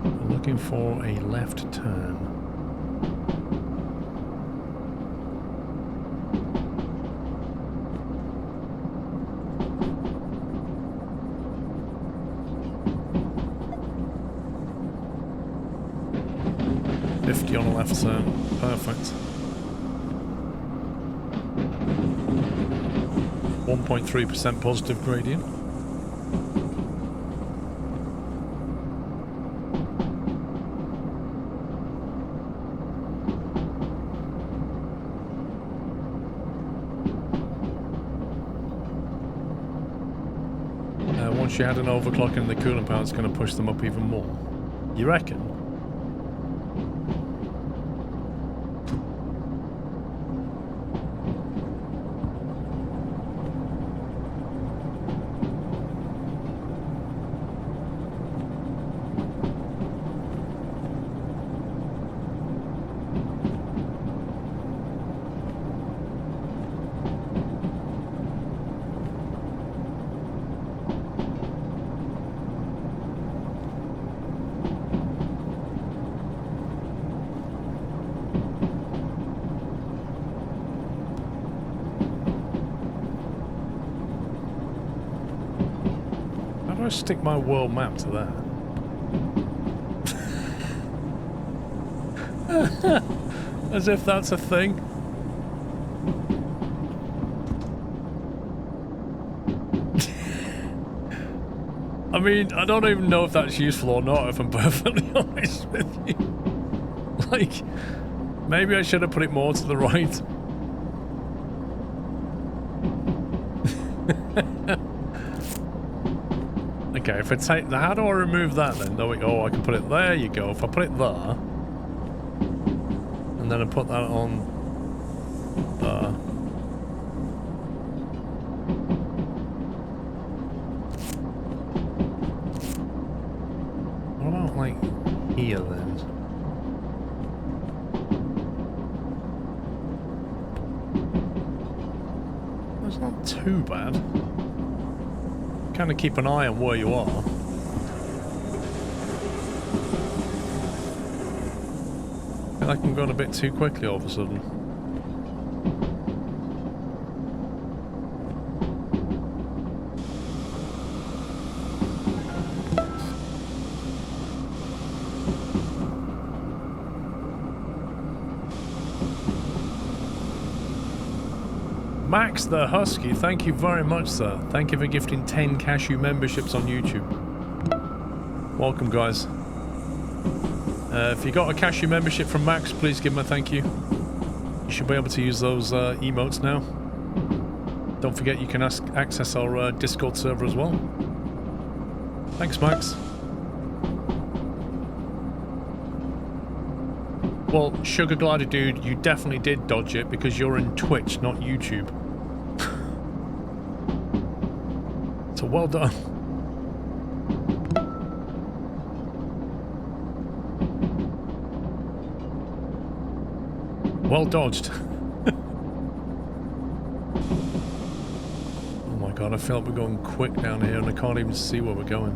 We're looking for a left turn. On the left turn. Perfect. 1.3% positive gradient. Once you add an overclock in the coolant power, it's going to push them up even more. You reckon? do I stick my world map to that? As if that's a thing. I mean, I don't even know if that's useful or not, if I'm perfectly honest with you. Like, maybe I should have put it more to the right. Okay, if I take... How do I remove that then? Oh, I can put it... There you go. If I put it there... And then I put that on... There... What about, like, here then? It's not too bad. Kind of keep an eye on where you are. I feel like I'm going a bit too quickly all of a sudden. Max the Husky, thank you very much, sir. Thank you for gifting 10 Cashew memberships on YouTube. Welcome, guys. If you got a Cashew membership from Max, please give him a thank you. You should be able to use those emotes now. Don't forget you can access our Discord server as well. Thanks, Max. Well, Sugar Glider Dude, you definitely did dodge it because you're in Twitch, not YouTube. So well done. Well dodged. Oh my god, I feel like we're going quick down here and I can't even see where we're going.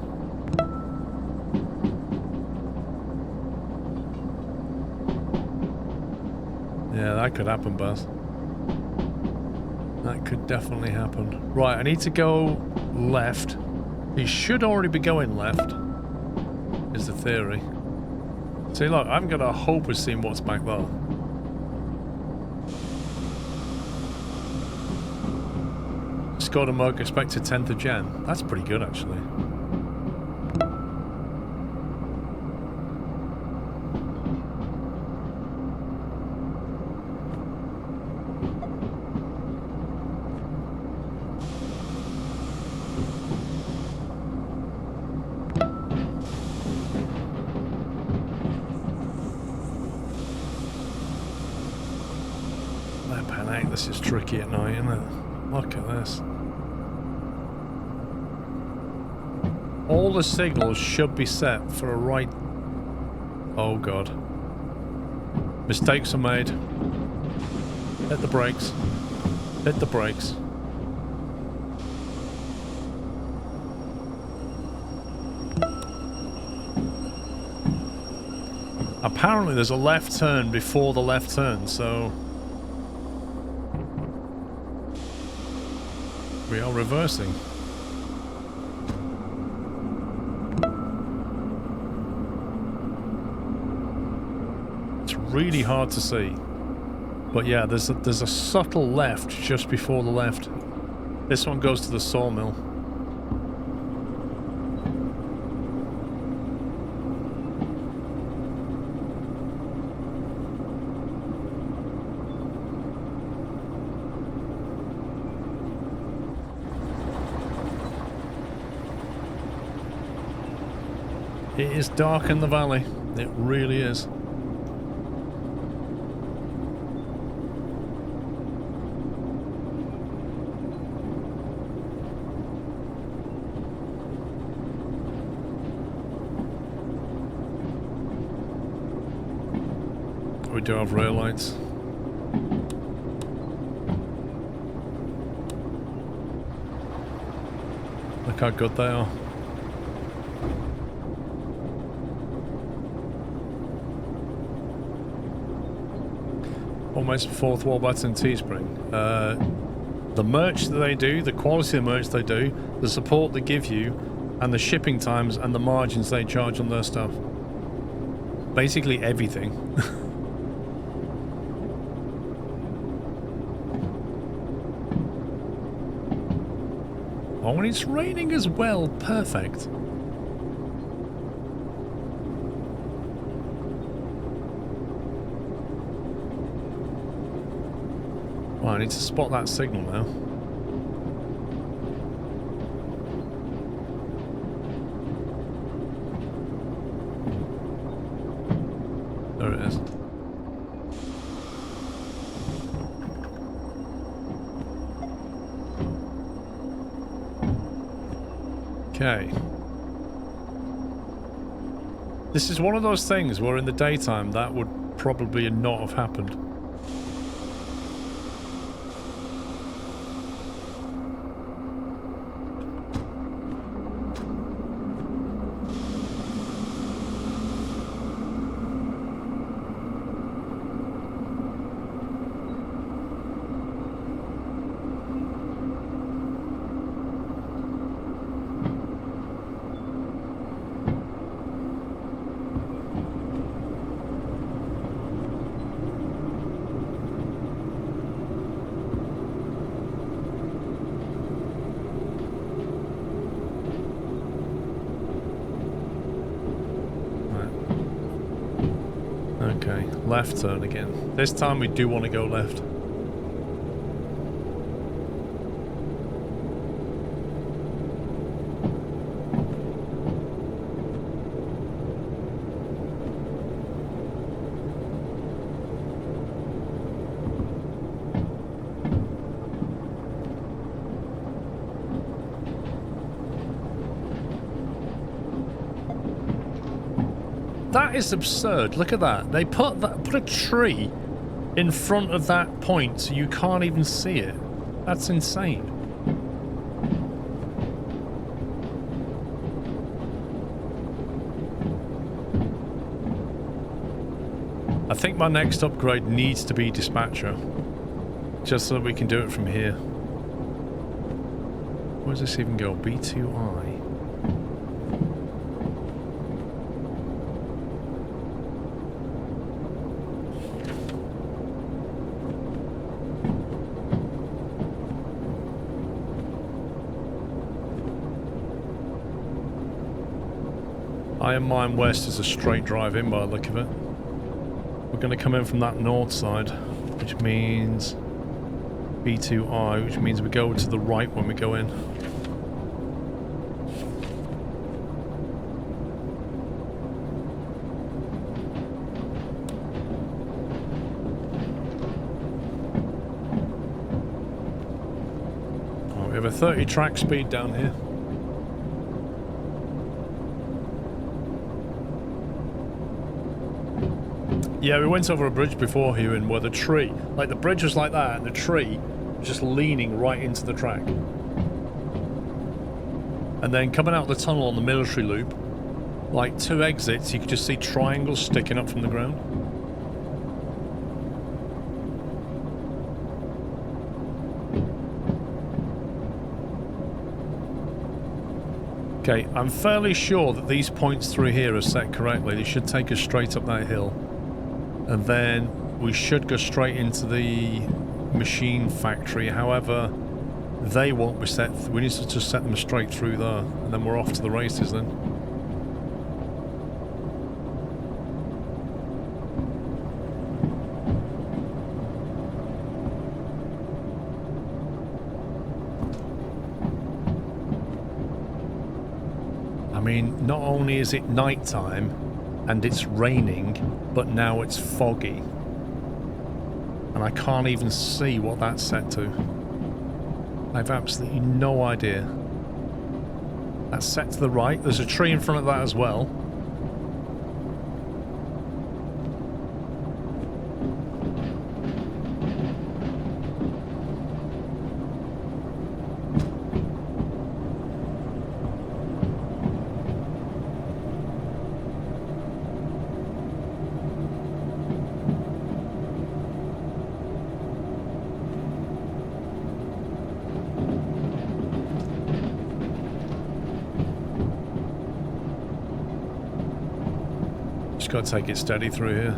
Yeah, that could happen, Buzz. That could definitely happen. Right, I need to go left. You should already be going left, is the theory. See, look, I haven't got a hope of seeing what's back there. Scored a mug, expected 10th of Jan. That's pretty good, actually. This is tricky at night, isn't it? Look at this. All the signals should be set for a right... Oh god. Mistakes are made. Hit the brakes. Hit the brakes. Apparently there's a left turn before the left turn, so... We are reversing. It's really hard to see. But yeah, there's a subtle left just before the left. This one goes to the sawmill. It is dark in the valley. It really is. We do have rail lights. Look how good they are. Almost fourth wall button Teespring. The merch that they do, the quality of the merch they do, the support they give you, and the shipping times and the margins they charge on their stuff. Basically everything. Oh, and it's raining as well. Perfect. Well, I need to spot that signal now. There it is. Okay. This is one of those things where in the daytime that would probably not have happened. Okay, left turn again. This time we do want to go left. That is absurd. Look at that. They put a tree in front of that point so you can't even see it. That's insane. I think my next upgrade needs to be dispatcher. Just so that we can do it from here. Where does this even go? B2I. Iron Mine West is a straight drive in by the look of it. We're going to come in from that north side, which means B2I, which means we go to the right when we go in. Oh, we have a 30 track speed down here. Yeah, we went over a bridge before here in where the tree, like the bridge was like that and the tree was just leaning right into the track. And then coming out the tunnel on the military loop, like 2 exits, you could just see triangles sticking up from the ground. Okay, I'm fairly sure that these points through here are set correctly. They should take us straight up that hill. And then we should go straight into the machine factory. However, they won't be set. We need to just set them straight through there. And then we're off to the races then. I mean, not only is it nighttime and it's raining, but now it's foggy. And I can't even see what that's set to. I have absolutely no idea. That's set to the right. There's a tree in front of that as well. Just got to take it steady through here.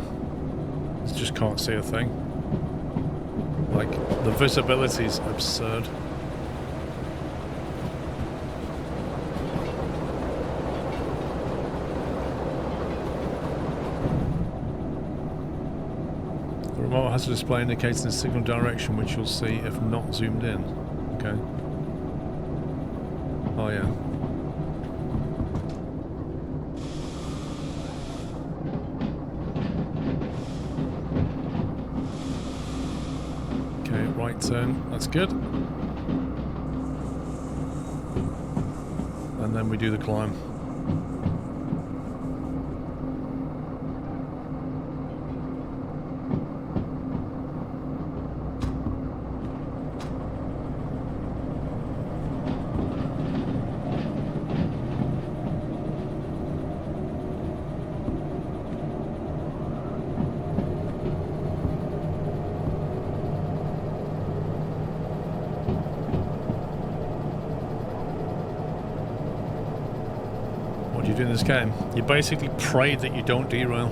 Just can't see a thing. Like, the visibility is absurd. The remote has a display indicating the signal direction, which you'll see if not zoomed in. Okay. Oh yeah. Okay, right turn. That's good. And then we do the climb. What do you do in this game? You basically pray that you don't derail.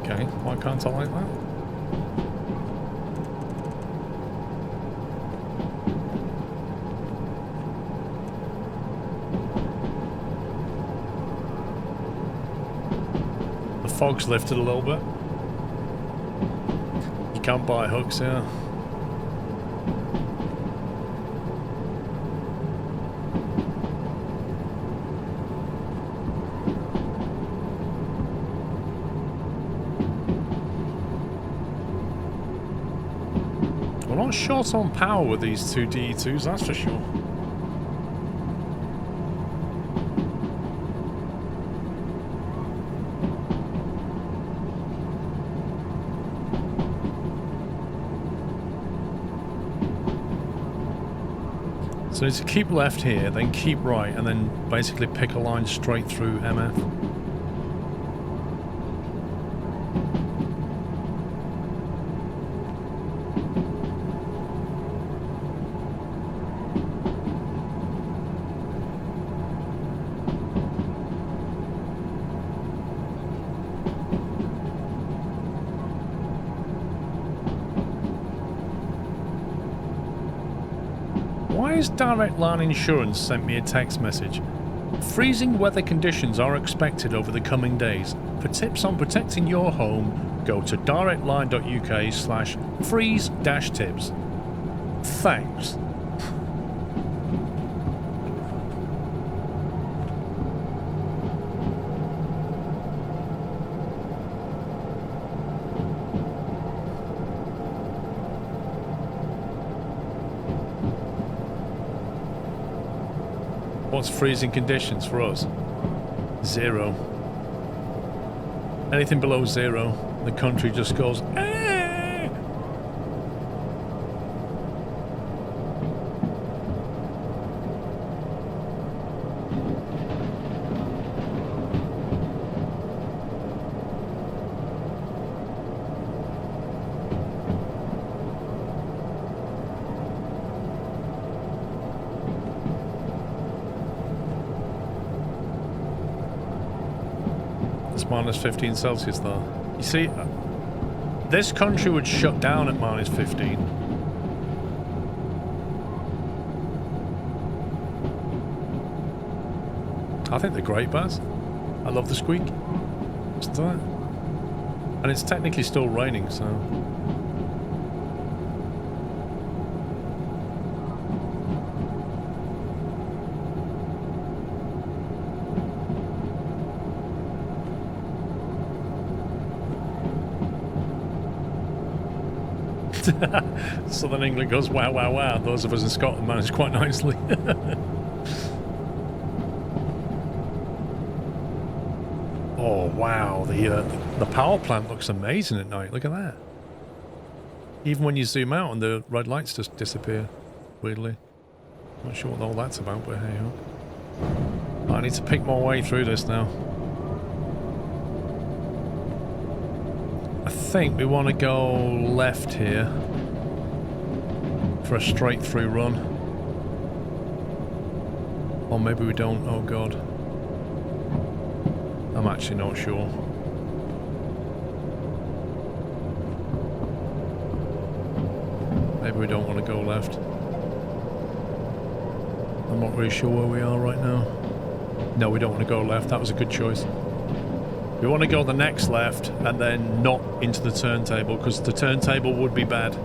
Okay, why can't I like that? The fog's lifted a little bit. You can't buy hooks here. We're not short on power with these two DE2s, that's for sure. So to keep left here, then keep right, and then basically pick a line straight through MF. Why has Direct Line Insurance sent me a text message? Freezing weather conditions are expected over the coming days. For tips on protecting your home, go to directline.uk/freeze-tips. Thanks. What's freezing conditions for us? 0. Anything below 0, the country just goes, eh! It's minus 15 Celsius though. You see, this country would shut down at minus 15. I think they're great, Baz. I love the squeak. Listen to that. And it's technically still raining, so... Southern England goes, wow, wow, wow. Those of us in Scotland manage quite nicely. Oh, wow. The power plant looks amazing at night. Look at that. Even when you zoom out and the red lights just disappear. Weirdly. Not sure what all that's about, but hey ho. I need to pick my way through this now. I think we want to go left here for a straight through run. Or maybe we don't. Oh god. I'm actually not sure. Maybe we don't want to go left. I'm not really sure where we are right now. No, we don't want to go left. That was a good choice. We want to go the next left and then not into the turntable, because the turntable would be bad.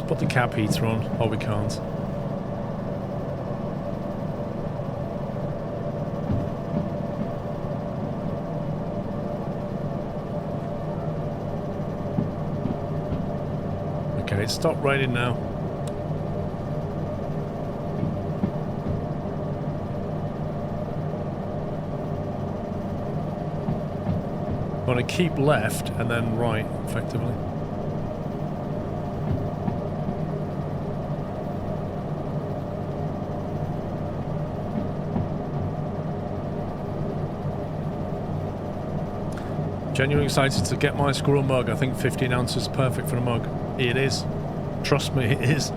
Put the cab heater on. Oh, we can't. Okay, it's stopped raining now. Want to keep left and then right, effectively. Genuinely excited to get my squirrel mug. I think 15 ounces is perfect for the mug. It is. Trust me, it is.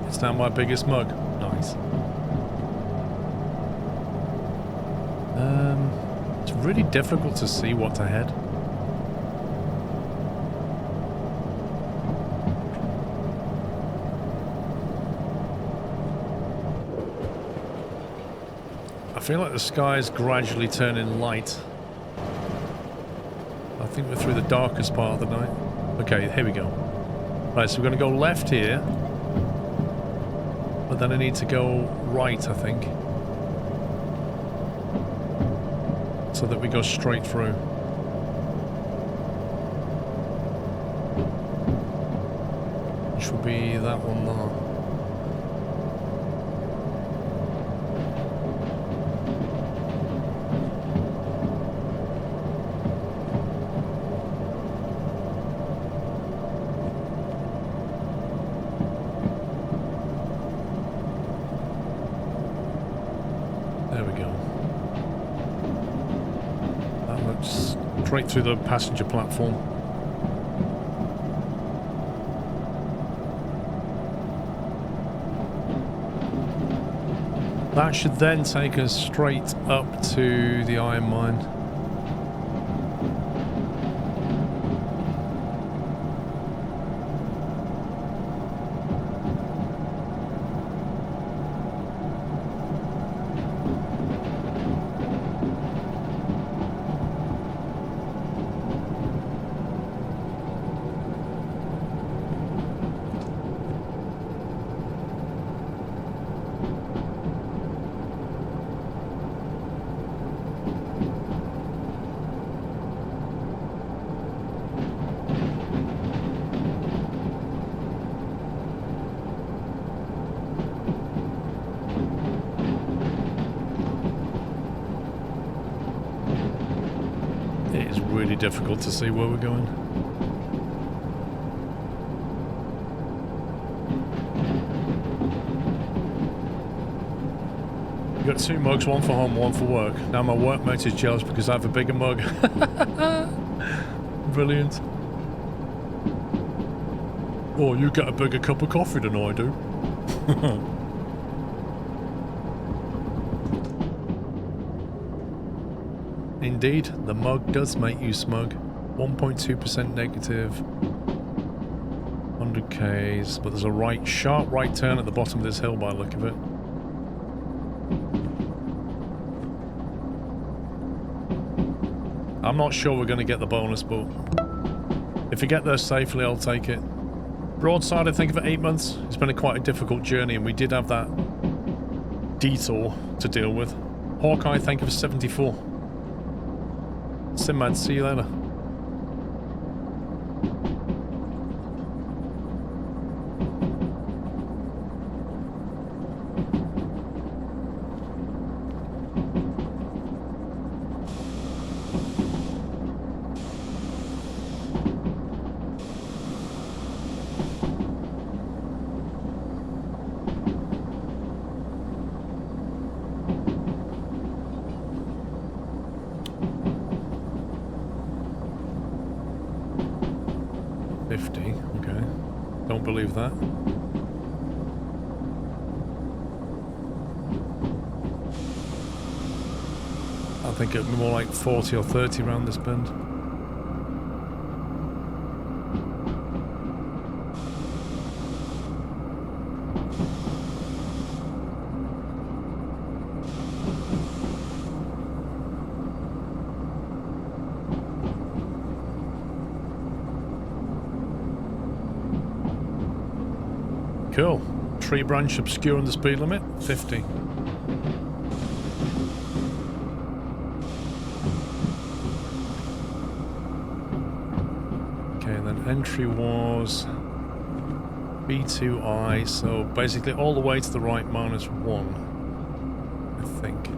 It's now my biggest mug. Nice. It's really difficult to see what's ahead. I feel like the sky is gradually turning light. I think we're through the darkest part of the night. Okay, here we go. Right, so we're going to go left here. But then I need to go right, I think. So that we go straight through. Which will be that one there. Straight through the passenger platform. That should then take us straight up to the iron mine. Difficult to see where we're going. We've got two mugs, one for home, one for work. Now my workmate is jealous because I have a bigger mug. Brilliant. Oh, you get a bigger cup of coffee than I do. indeed. The mug does make you smug. 1.2% negative. 100 Ks, but there's a sharp right turn at the bottom of this hill by the look of it. I'm not sure we're going to get the bonus, but if we get there safely, I'll take it. Broadside, I think, for 8 months. It's been quite a difficult journey, and we did have that detour to deal with. Hawkeye, thank you for 74. Simmad, see you later. Believe that. I think it'd be more like 40 or 30 around this bend. Cool. Tree branch obscuring the speed limit, 50. Okay, and then entry was B2I, so basically all the way to the right -1, I think.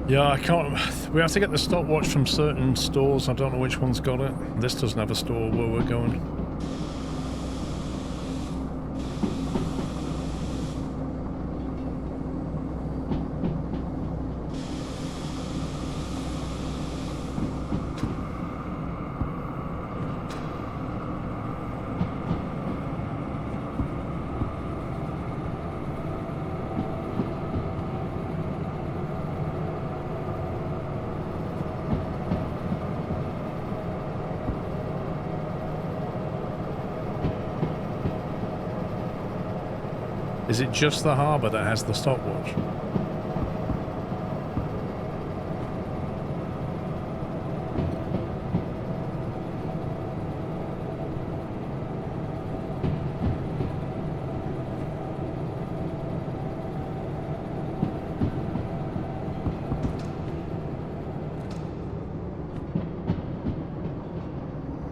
Yeah, I can't... We have to get the stopwatch from certain stores. I don't know which one's got it. This doesn't have a store where we're going. Is it just the harbour that has the stopwatch?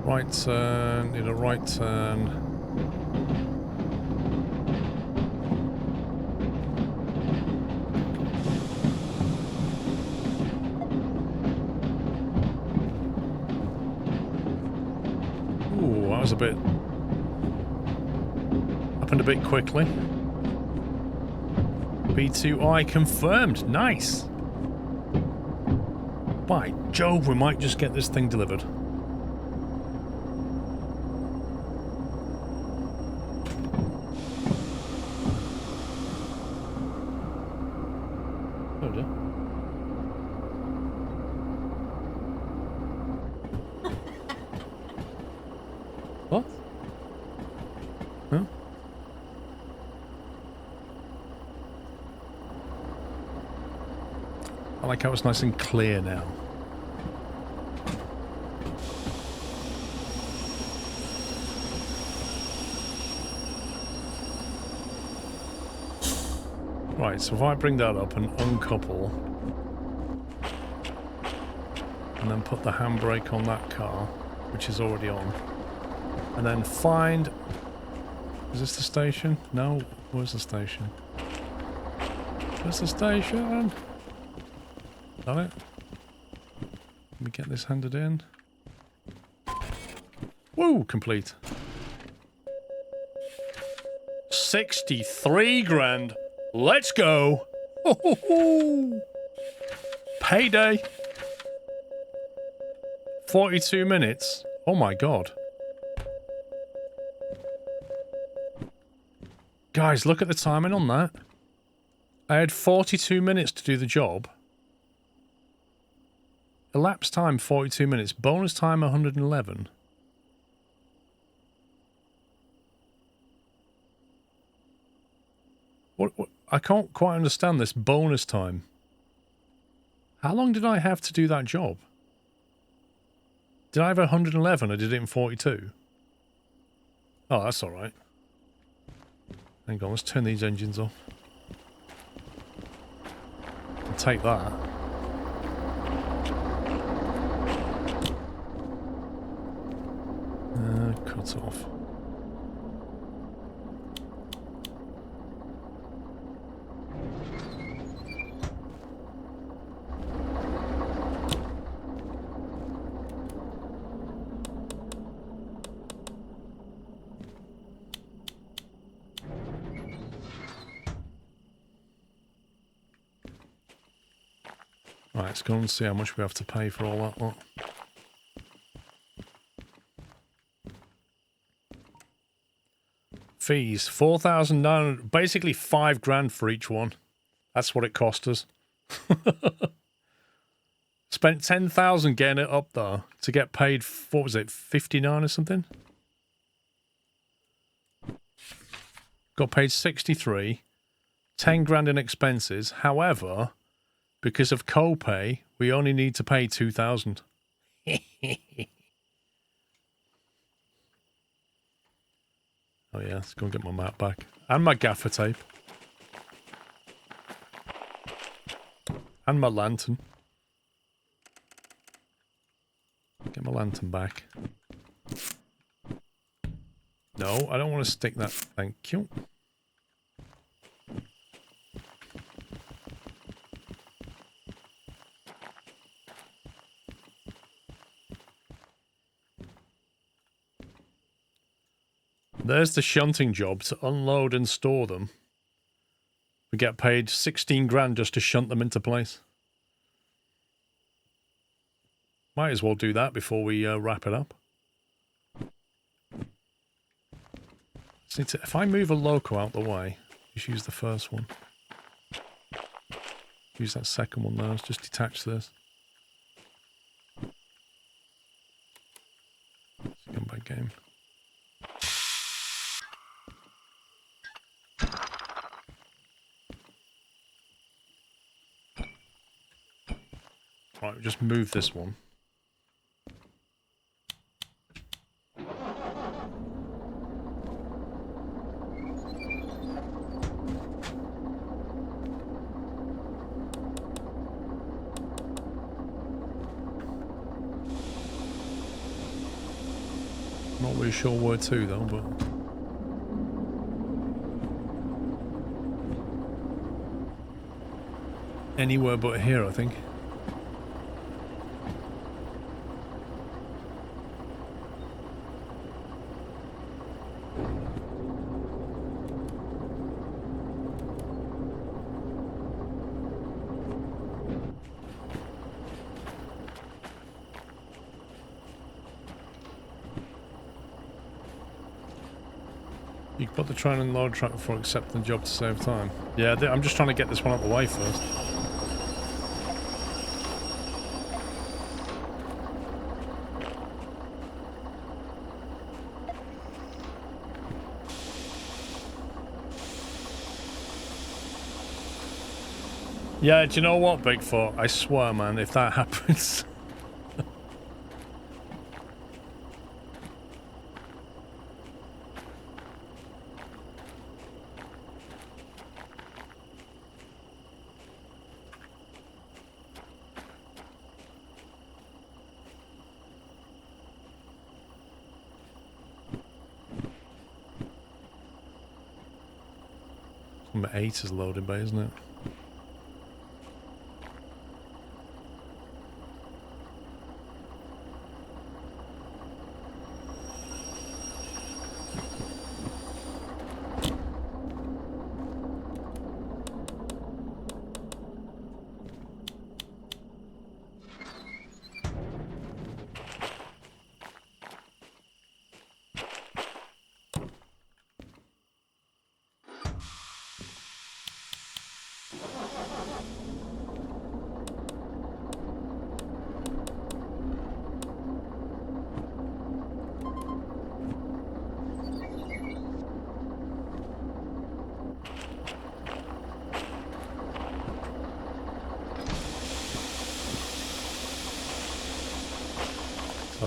Right turn, need a right turn. A bit happened a bit quickly. B2I confirmed. Nice. By Jove, we might just get this thing delivered. Oh dear. What? Huh? I like how it's nice and clear now. Right, so if I bring that up and uncouple and then put the handbrake on that car, which is already on, and then find... Is this the station? No. Where's the station? Where's the station? Got it? Let me get this handed in. Woo! Complete. 63 grand. Let's go. Ho, ho, ho. Payday. 42 minutes. Oh my god. Guys, look at the timing on that. I had 42 minutes to do the job. Elapsed time 42 minutes. Bonus time 111. What? I can't quite understand this bonus time. How long did I have to do that job? Did I have 111 or did it in 42? Oh, that's alright. Hang on, let's turn these engines off. I'll take that. Cut off. Right, let's go and see how much we have to pay for all that lot. Fees, 4,900, basically 5 grand for each one. That's what it cost us. Spent 10,000 getting it up there to get paid, what was it, 59 or something? Got paid 63, 10 grand in expenses. However, because of co-pay, we only need to pay 2,000. Oh yeah, let's go and get my map back. And my gaffer tape. And my lantern. Get my lantern back. No, I don't want to stick that. Thank you. There's the shunting job, to unload and store them. We get paid 16 grand just to shunt them into place. Might as well do that before we wrap it up. If I move a loco out the way, just use the first one. Use that second one now, let's just detach this. Come back game. Right, just move this one. Not really sure where to though, but... Anywhere but here, I think. You can put the train and load track before accepting the job to save time. Yeah, I'm just trying to get this one out the way first. Yeah, do you know what, Bigfoot? I swear, man, if that happens... Number 8 is loaded bay, isn't it?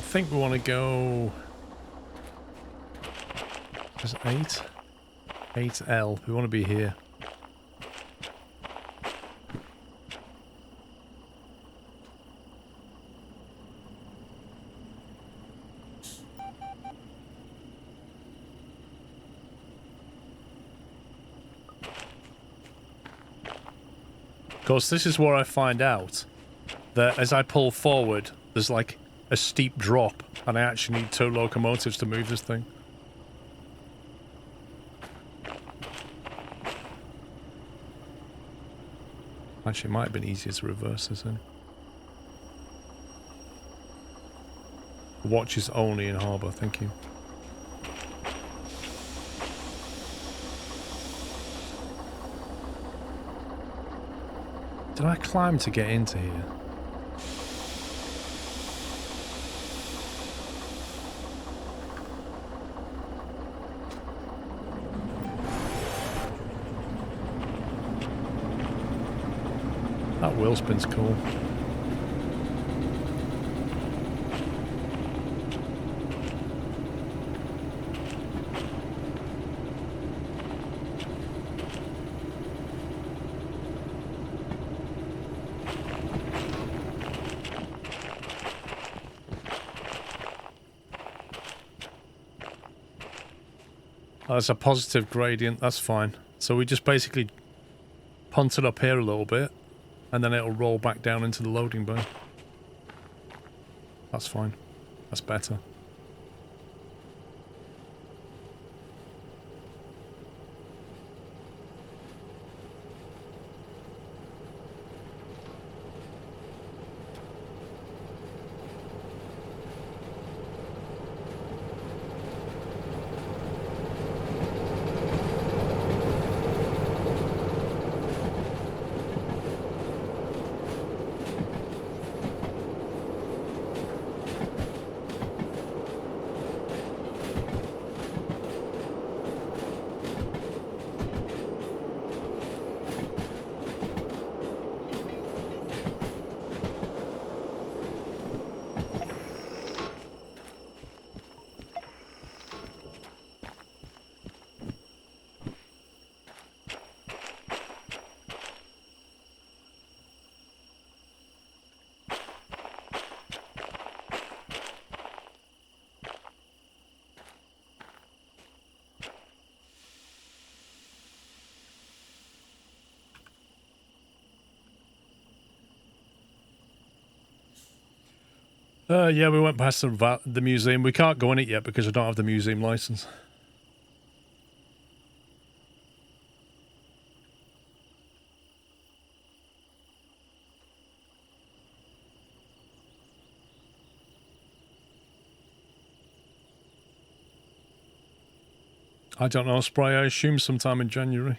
think we want to go... There's 8. 8L. We want to be here. Of course, this is where I find out that as I pull forward, there's like a steep drop, and I actually need 2 locomotives to move this thing. Actually, it might have been easier to reverse this in. The watch is only in harbour, thank you. Did I climb to get into here? That wheel spin's cool. That's a positive gradient, that's fine. So we just basically punt it up here a little bit, and then it'll roll back down into the loading bay. That's fine. That's better. Yeah, we went past the museum. We can't go in it yet because I don't have the museum license. I don't know, Spray. I assume sometime in January.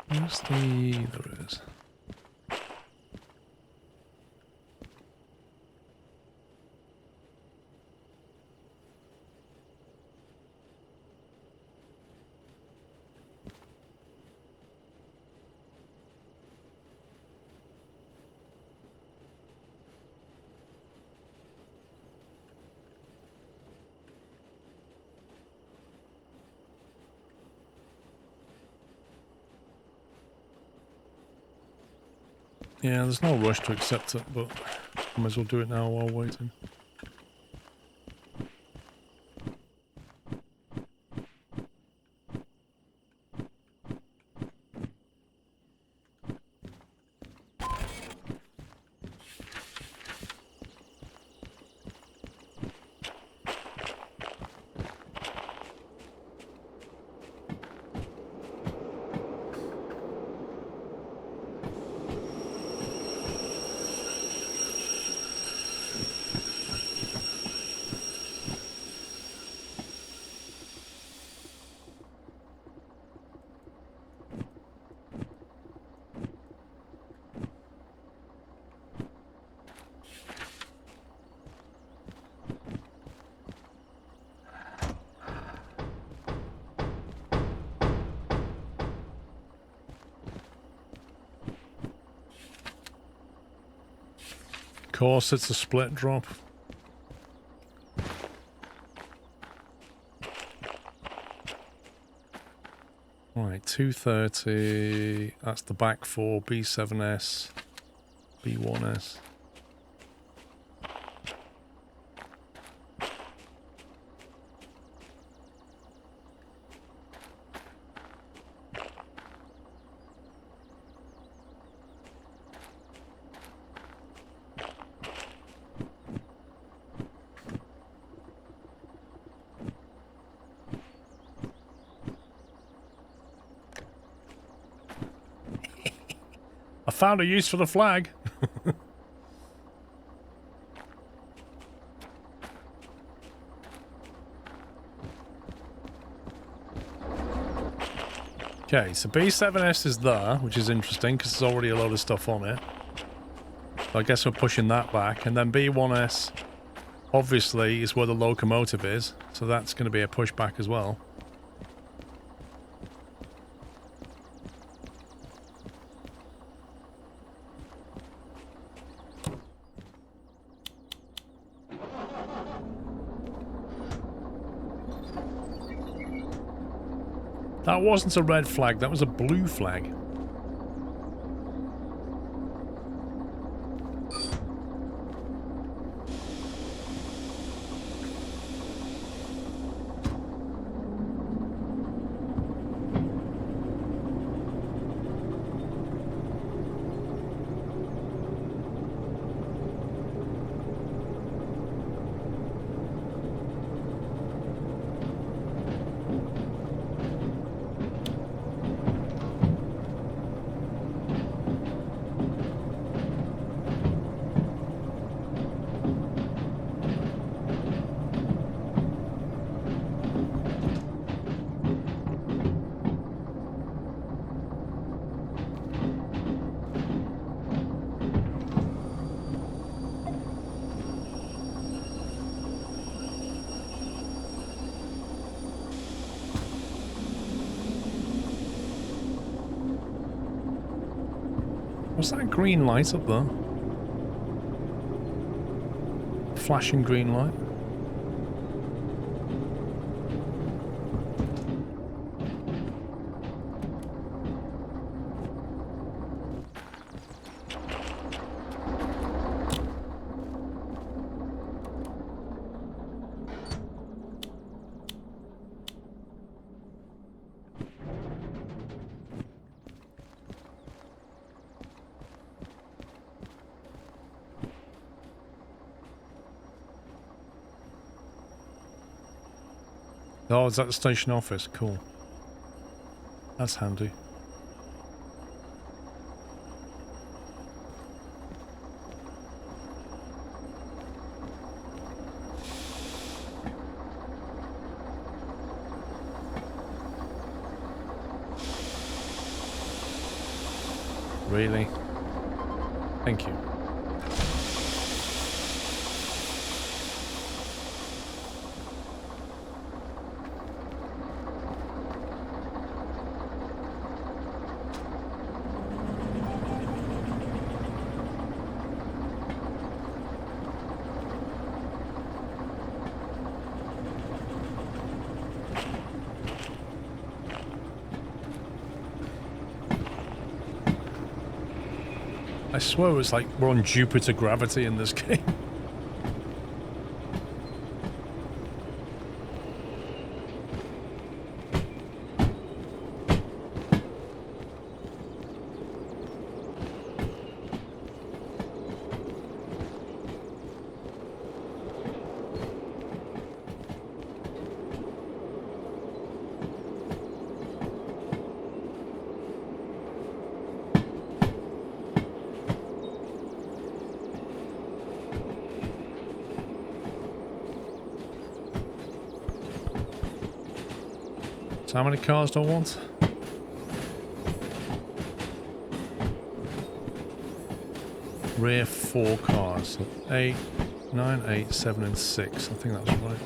Where's the... there it is. Yeah, there's no rush to accept it, but I might as well do it now while waiting. course, it's a split drop. Right, 230. That's the back four. B7S, B1S. I found a use for the flag. Okay, so B7S is there, which is interesting because there's already a load of stuff on it. So I guess we're pushing that back. And then B1S, obviously, is where the locomotive is. So that's going to be a pushback as well. That wasn't a red flag, that was a blue flag. What's that green light up there? Flashing green light. Oh, is that the station office? Cool. That's handy. Really? Thank you. I swear it's like we're on Jupiter gravity in this game. So how many cars do I want? Rear 4 cars. So 8, 9, 8, 7 and 6. I think that's right.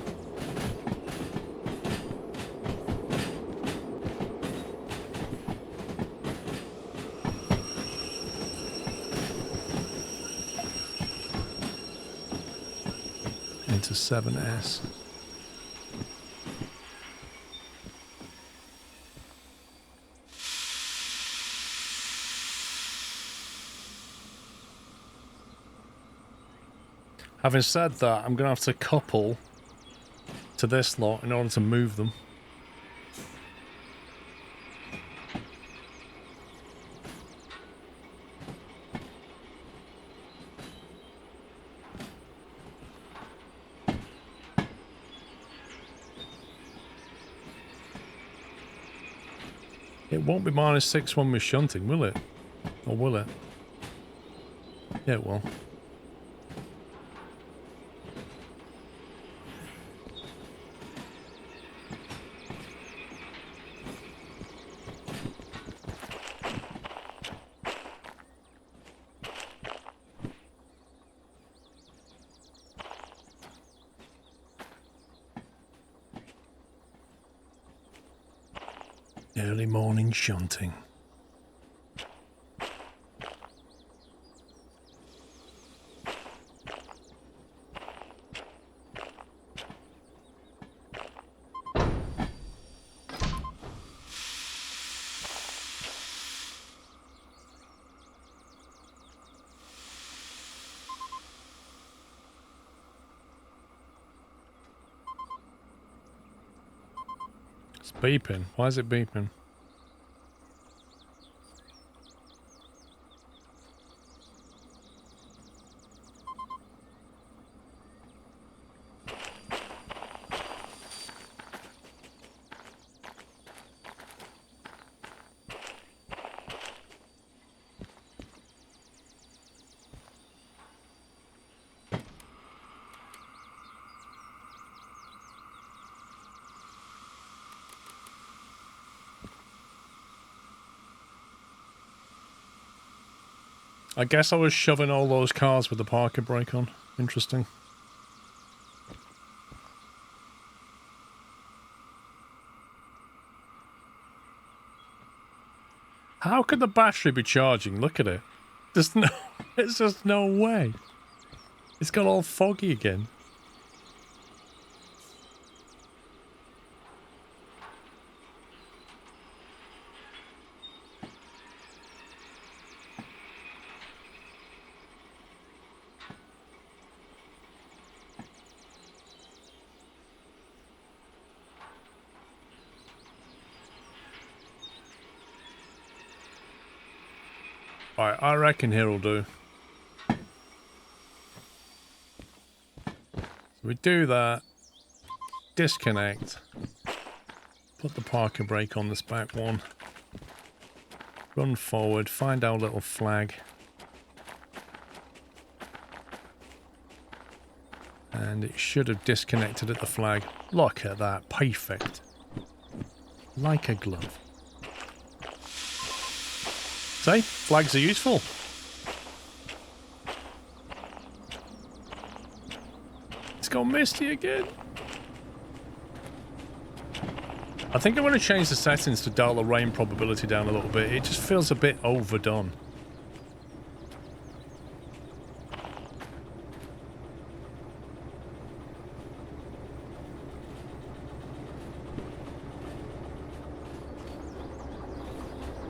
into 7S. Having said that, I'm going to have to couple to this lot in order to move them. It won't be -6 when we're shunting, will it? Or will it? Yeah, it will. Early morning shunting. It's beeping. Why is it beeping? I guess I was shoving all those cars with the parking brake on. Interesting. How could the battery be charging? Look at it. There's no... There's just no way. It's got all foggy again. Alright, I reckon here'll do. So we do that. Disconnect. Put the parking brake on this back one. Run forward, find our little flag. And it should have disconnected at the flag. Look at that, perfect. Like a glove. See, flags are useful. It's gone misty again. I think I'm going to change the settings to dial the rain probability down a little bit. It just feels a bit overdone.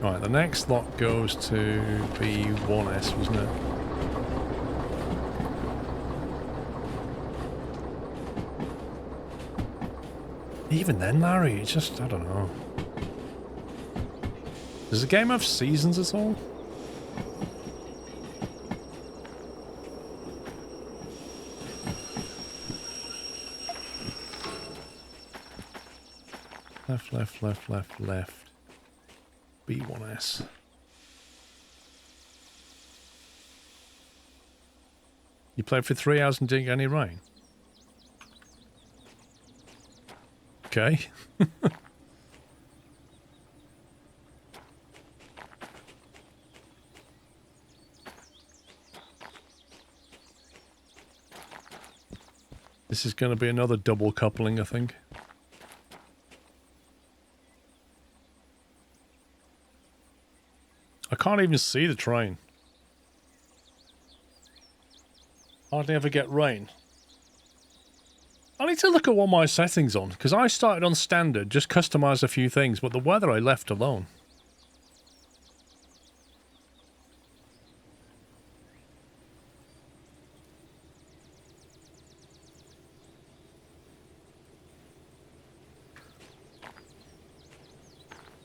Right, the next lot goes to B1S, wasn't it? Even then, Larry, it's just, I don't know. Does the game have seasons at all? Left, left, left, left, left. B1S. You played for 3 hours and didn't get any rain? Okay. This is going to be another double coupling, I think. I can't even see the train. Hardly ever get rain. I need to look at what my settings on, because I started on standard, just customized a few things, but the weather I left alone.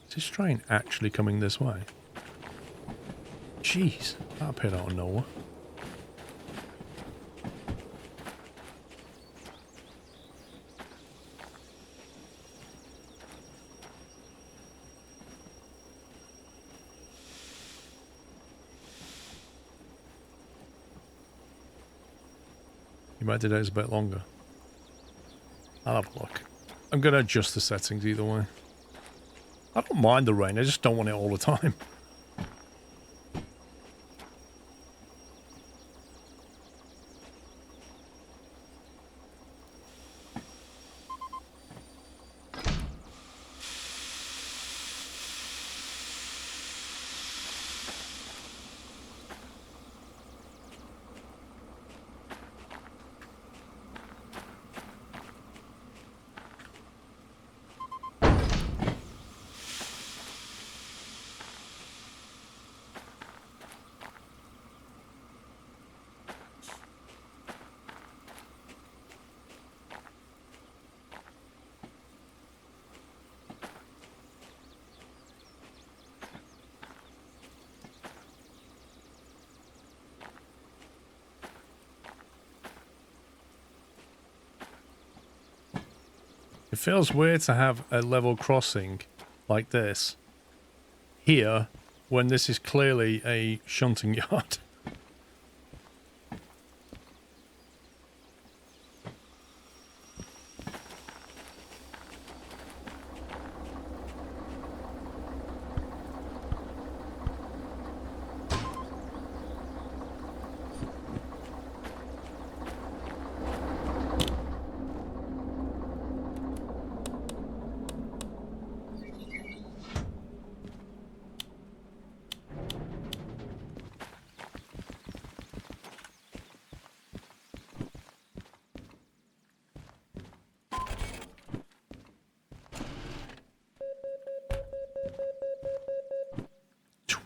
Is this train actually coming this way? Jeez, that appeared out of nowhere. You might do those a bit longer. I'll have a look. I'm going to adjust the settings either way. I don't mind the rain, I just don't want it all the time. It feels weird to have a level crossing like this here when this is clearly a shunting yard.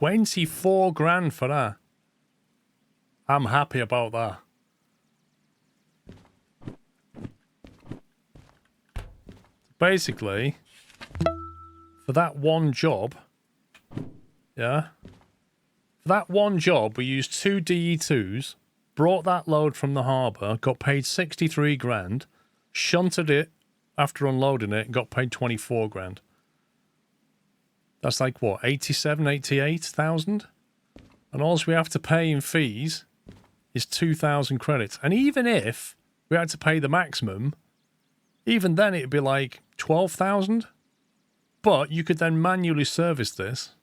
$24,000 for that. I'm happy about that. Basically, for that one job, yeah, for that one job, we used 2 DE2s, brought that load from the harbour, got paid 63 grand, shunted it after unloading it, and got paid 24 grand. That's like, what, 87, 88,000? And all we have to pay in fees is 2,000 credits. And even if we had to pay the maximum, even then it'd be like 12,000. But you could then manually service this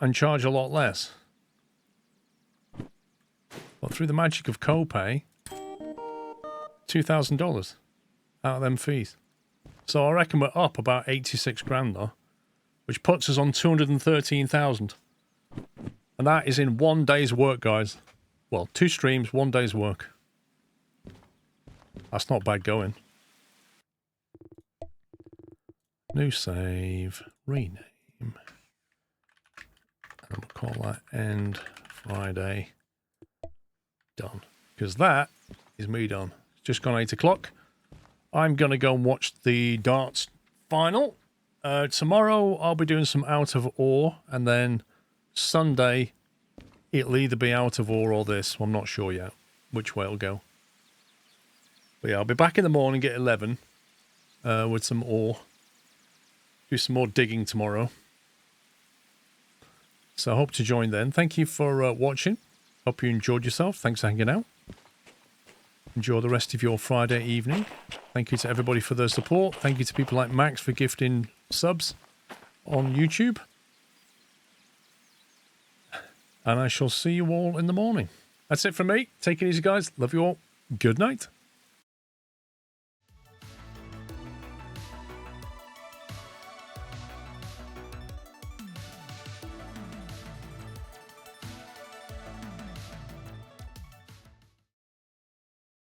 and charge a lot less. But through the magic of copay, $2,000 out of them fees. So I reckon we're up about 86 grand though, which puts us on 213,000. And that is in 1 day's work, guys. Well, 2 streams, 1 day's work. That's not bad going. New save, rename. And we'll call that End Friday. Done. Because that is me done. It's just gone 8 o'clock. I'm going to go and watch the darts final. Tomorrow I'll be doing some out of ore, and then Sunday it'll either be out of ore or this. I'm not sure yet which way it'll go. But yeah, I'll be back in the morning at 11 with some ore. Do some more digging tomorrow. So I hope to join then. Thank you for watching. Hope you enjoyed yourself. Thanks for hanging out. Enjoy the rest of your Friday evening. Thank you to everybody for their support. Thank you to people like Max for gifting subs on YouTube. And I shall see you all in the morning. That's it from me. Take it easy, guys. Love you all. Good night.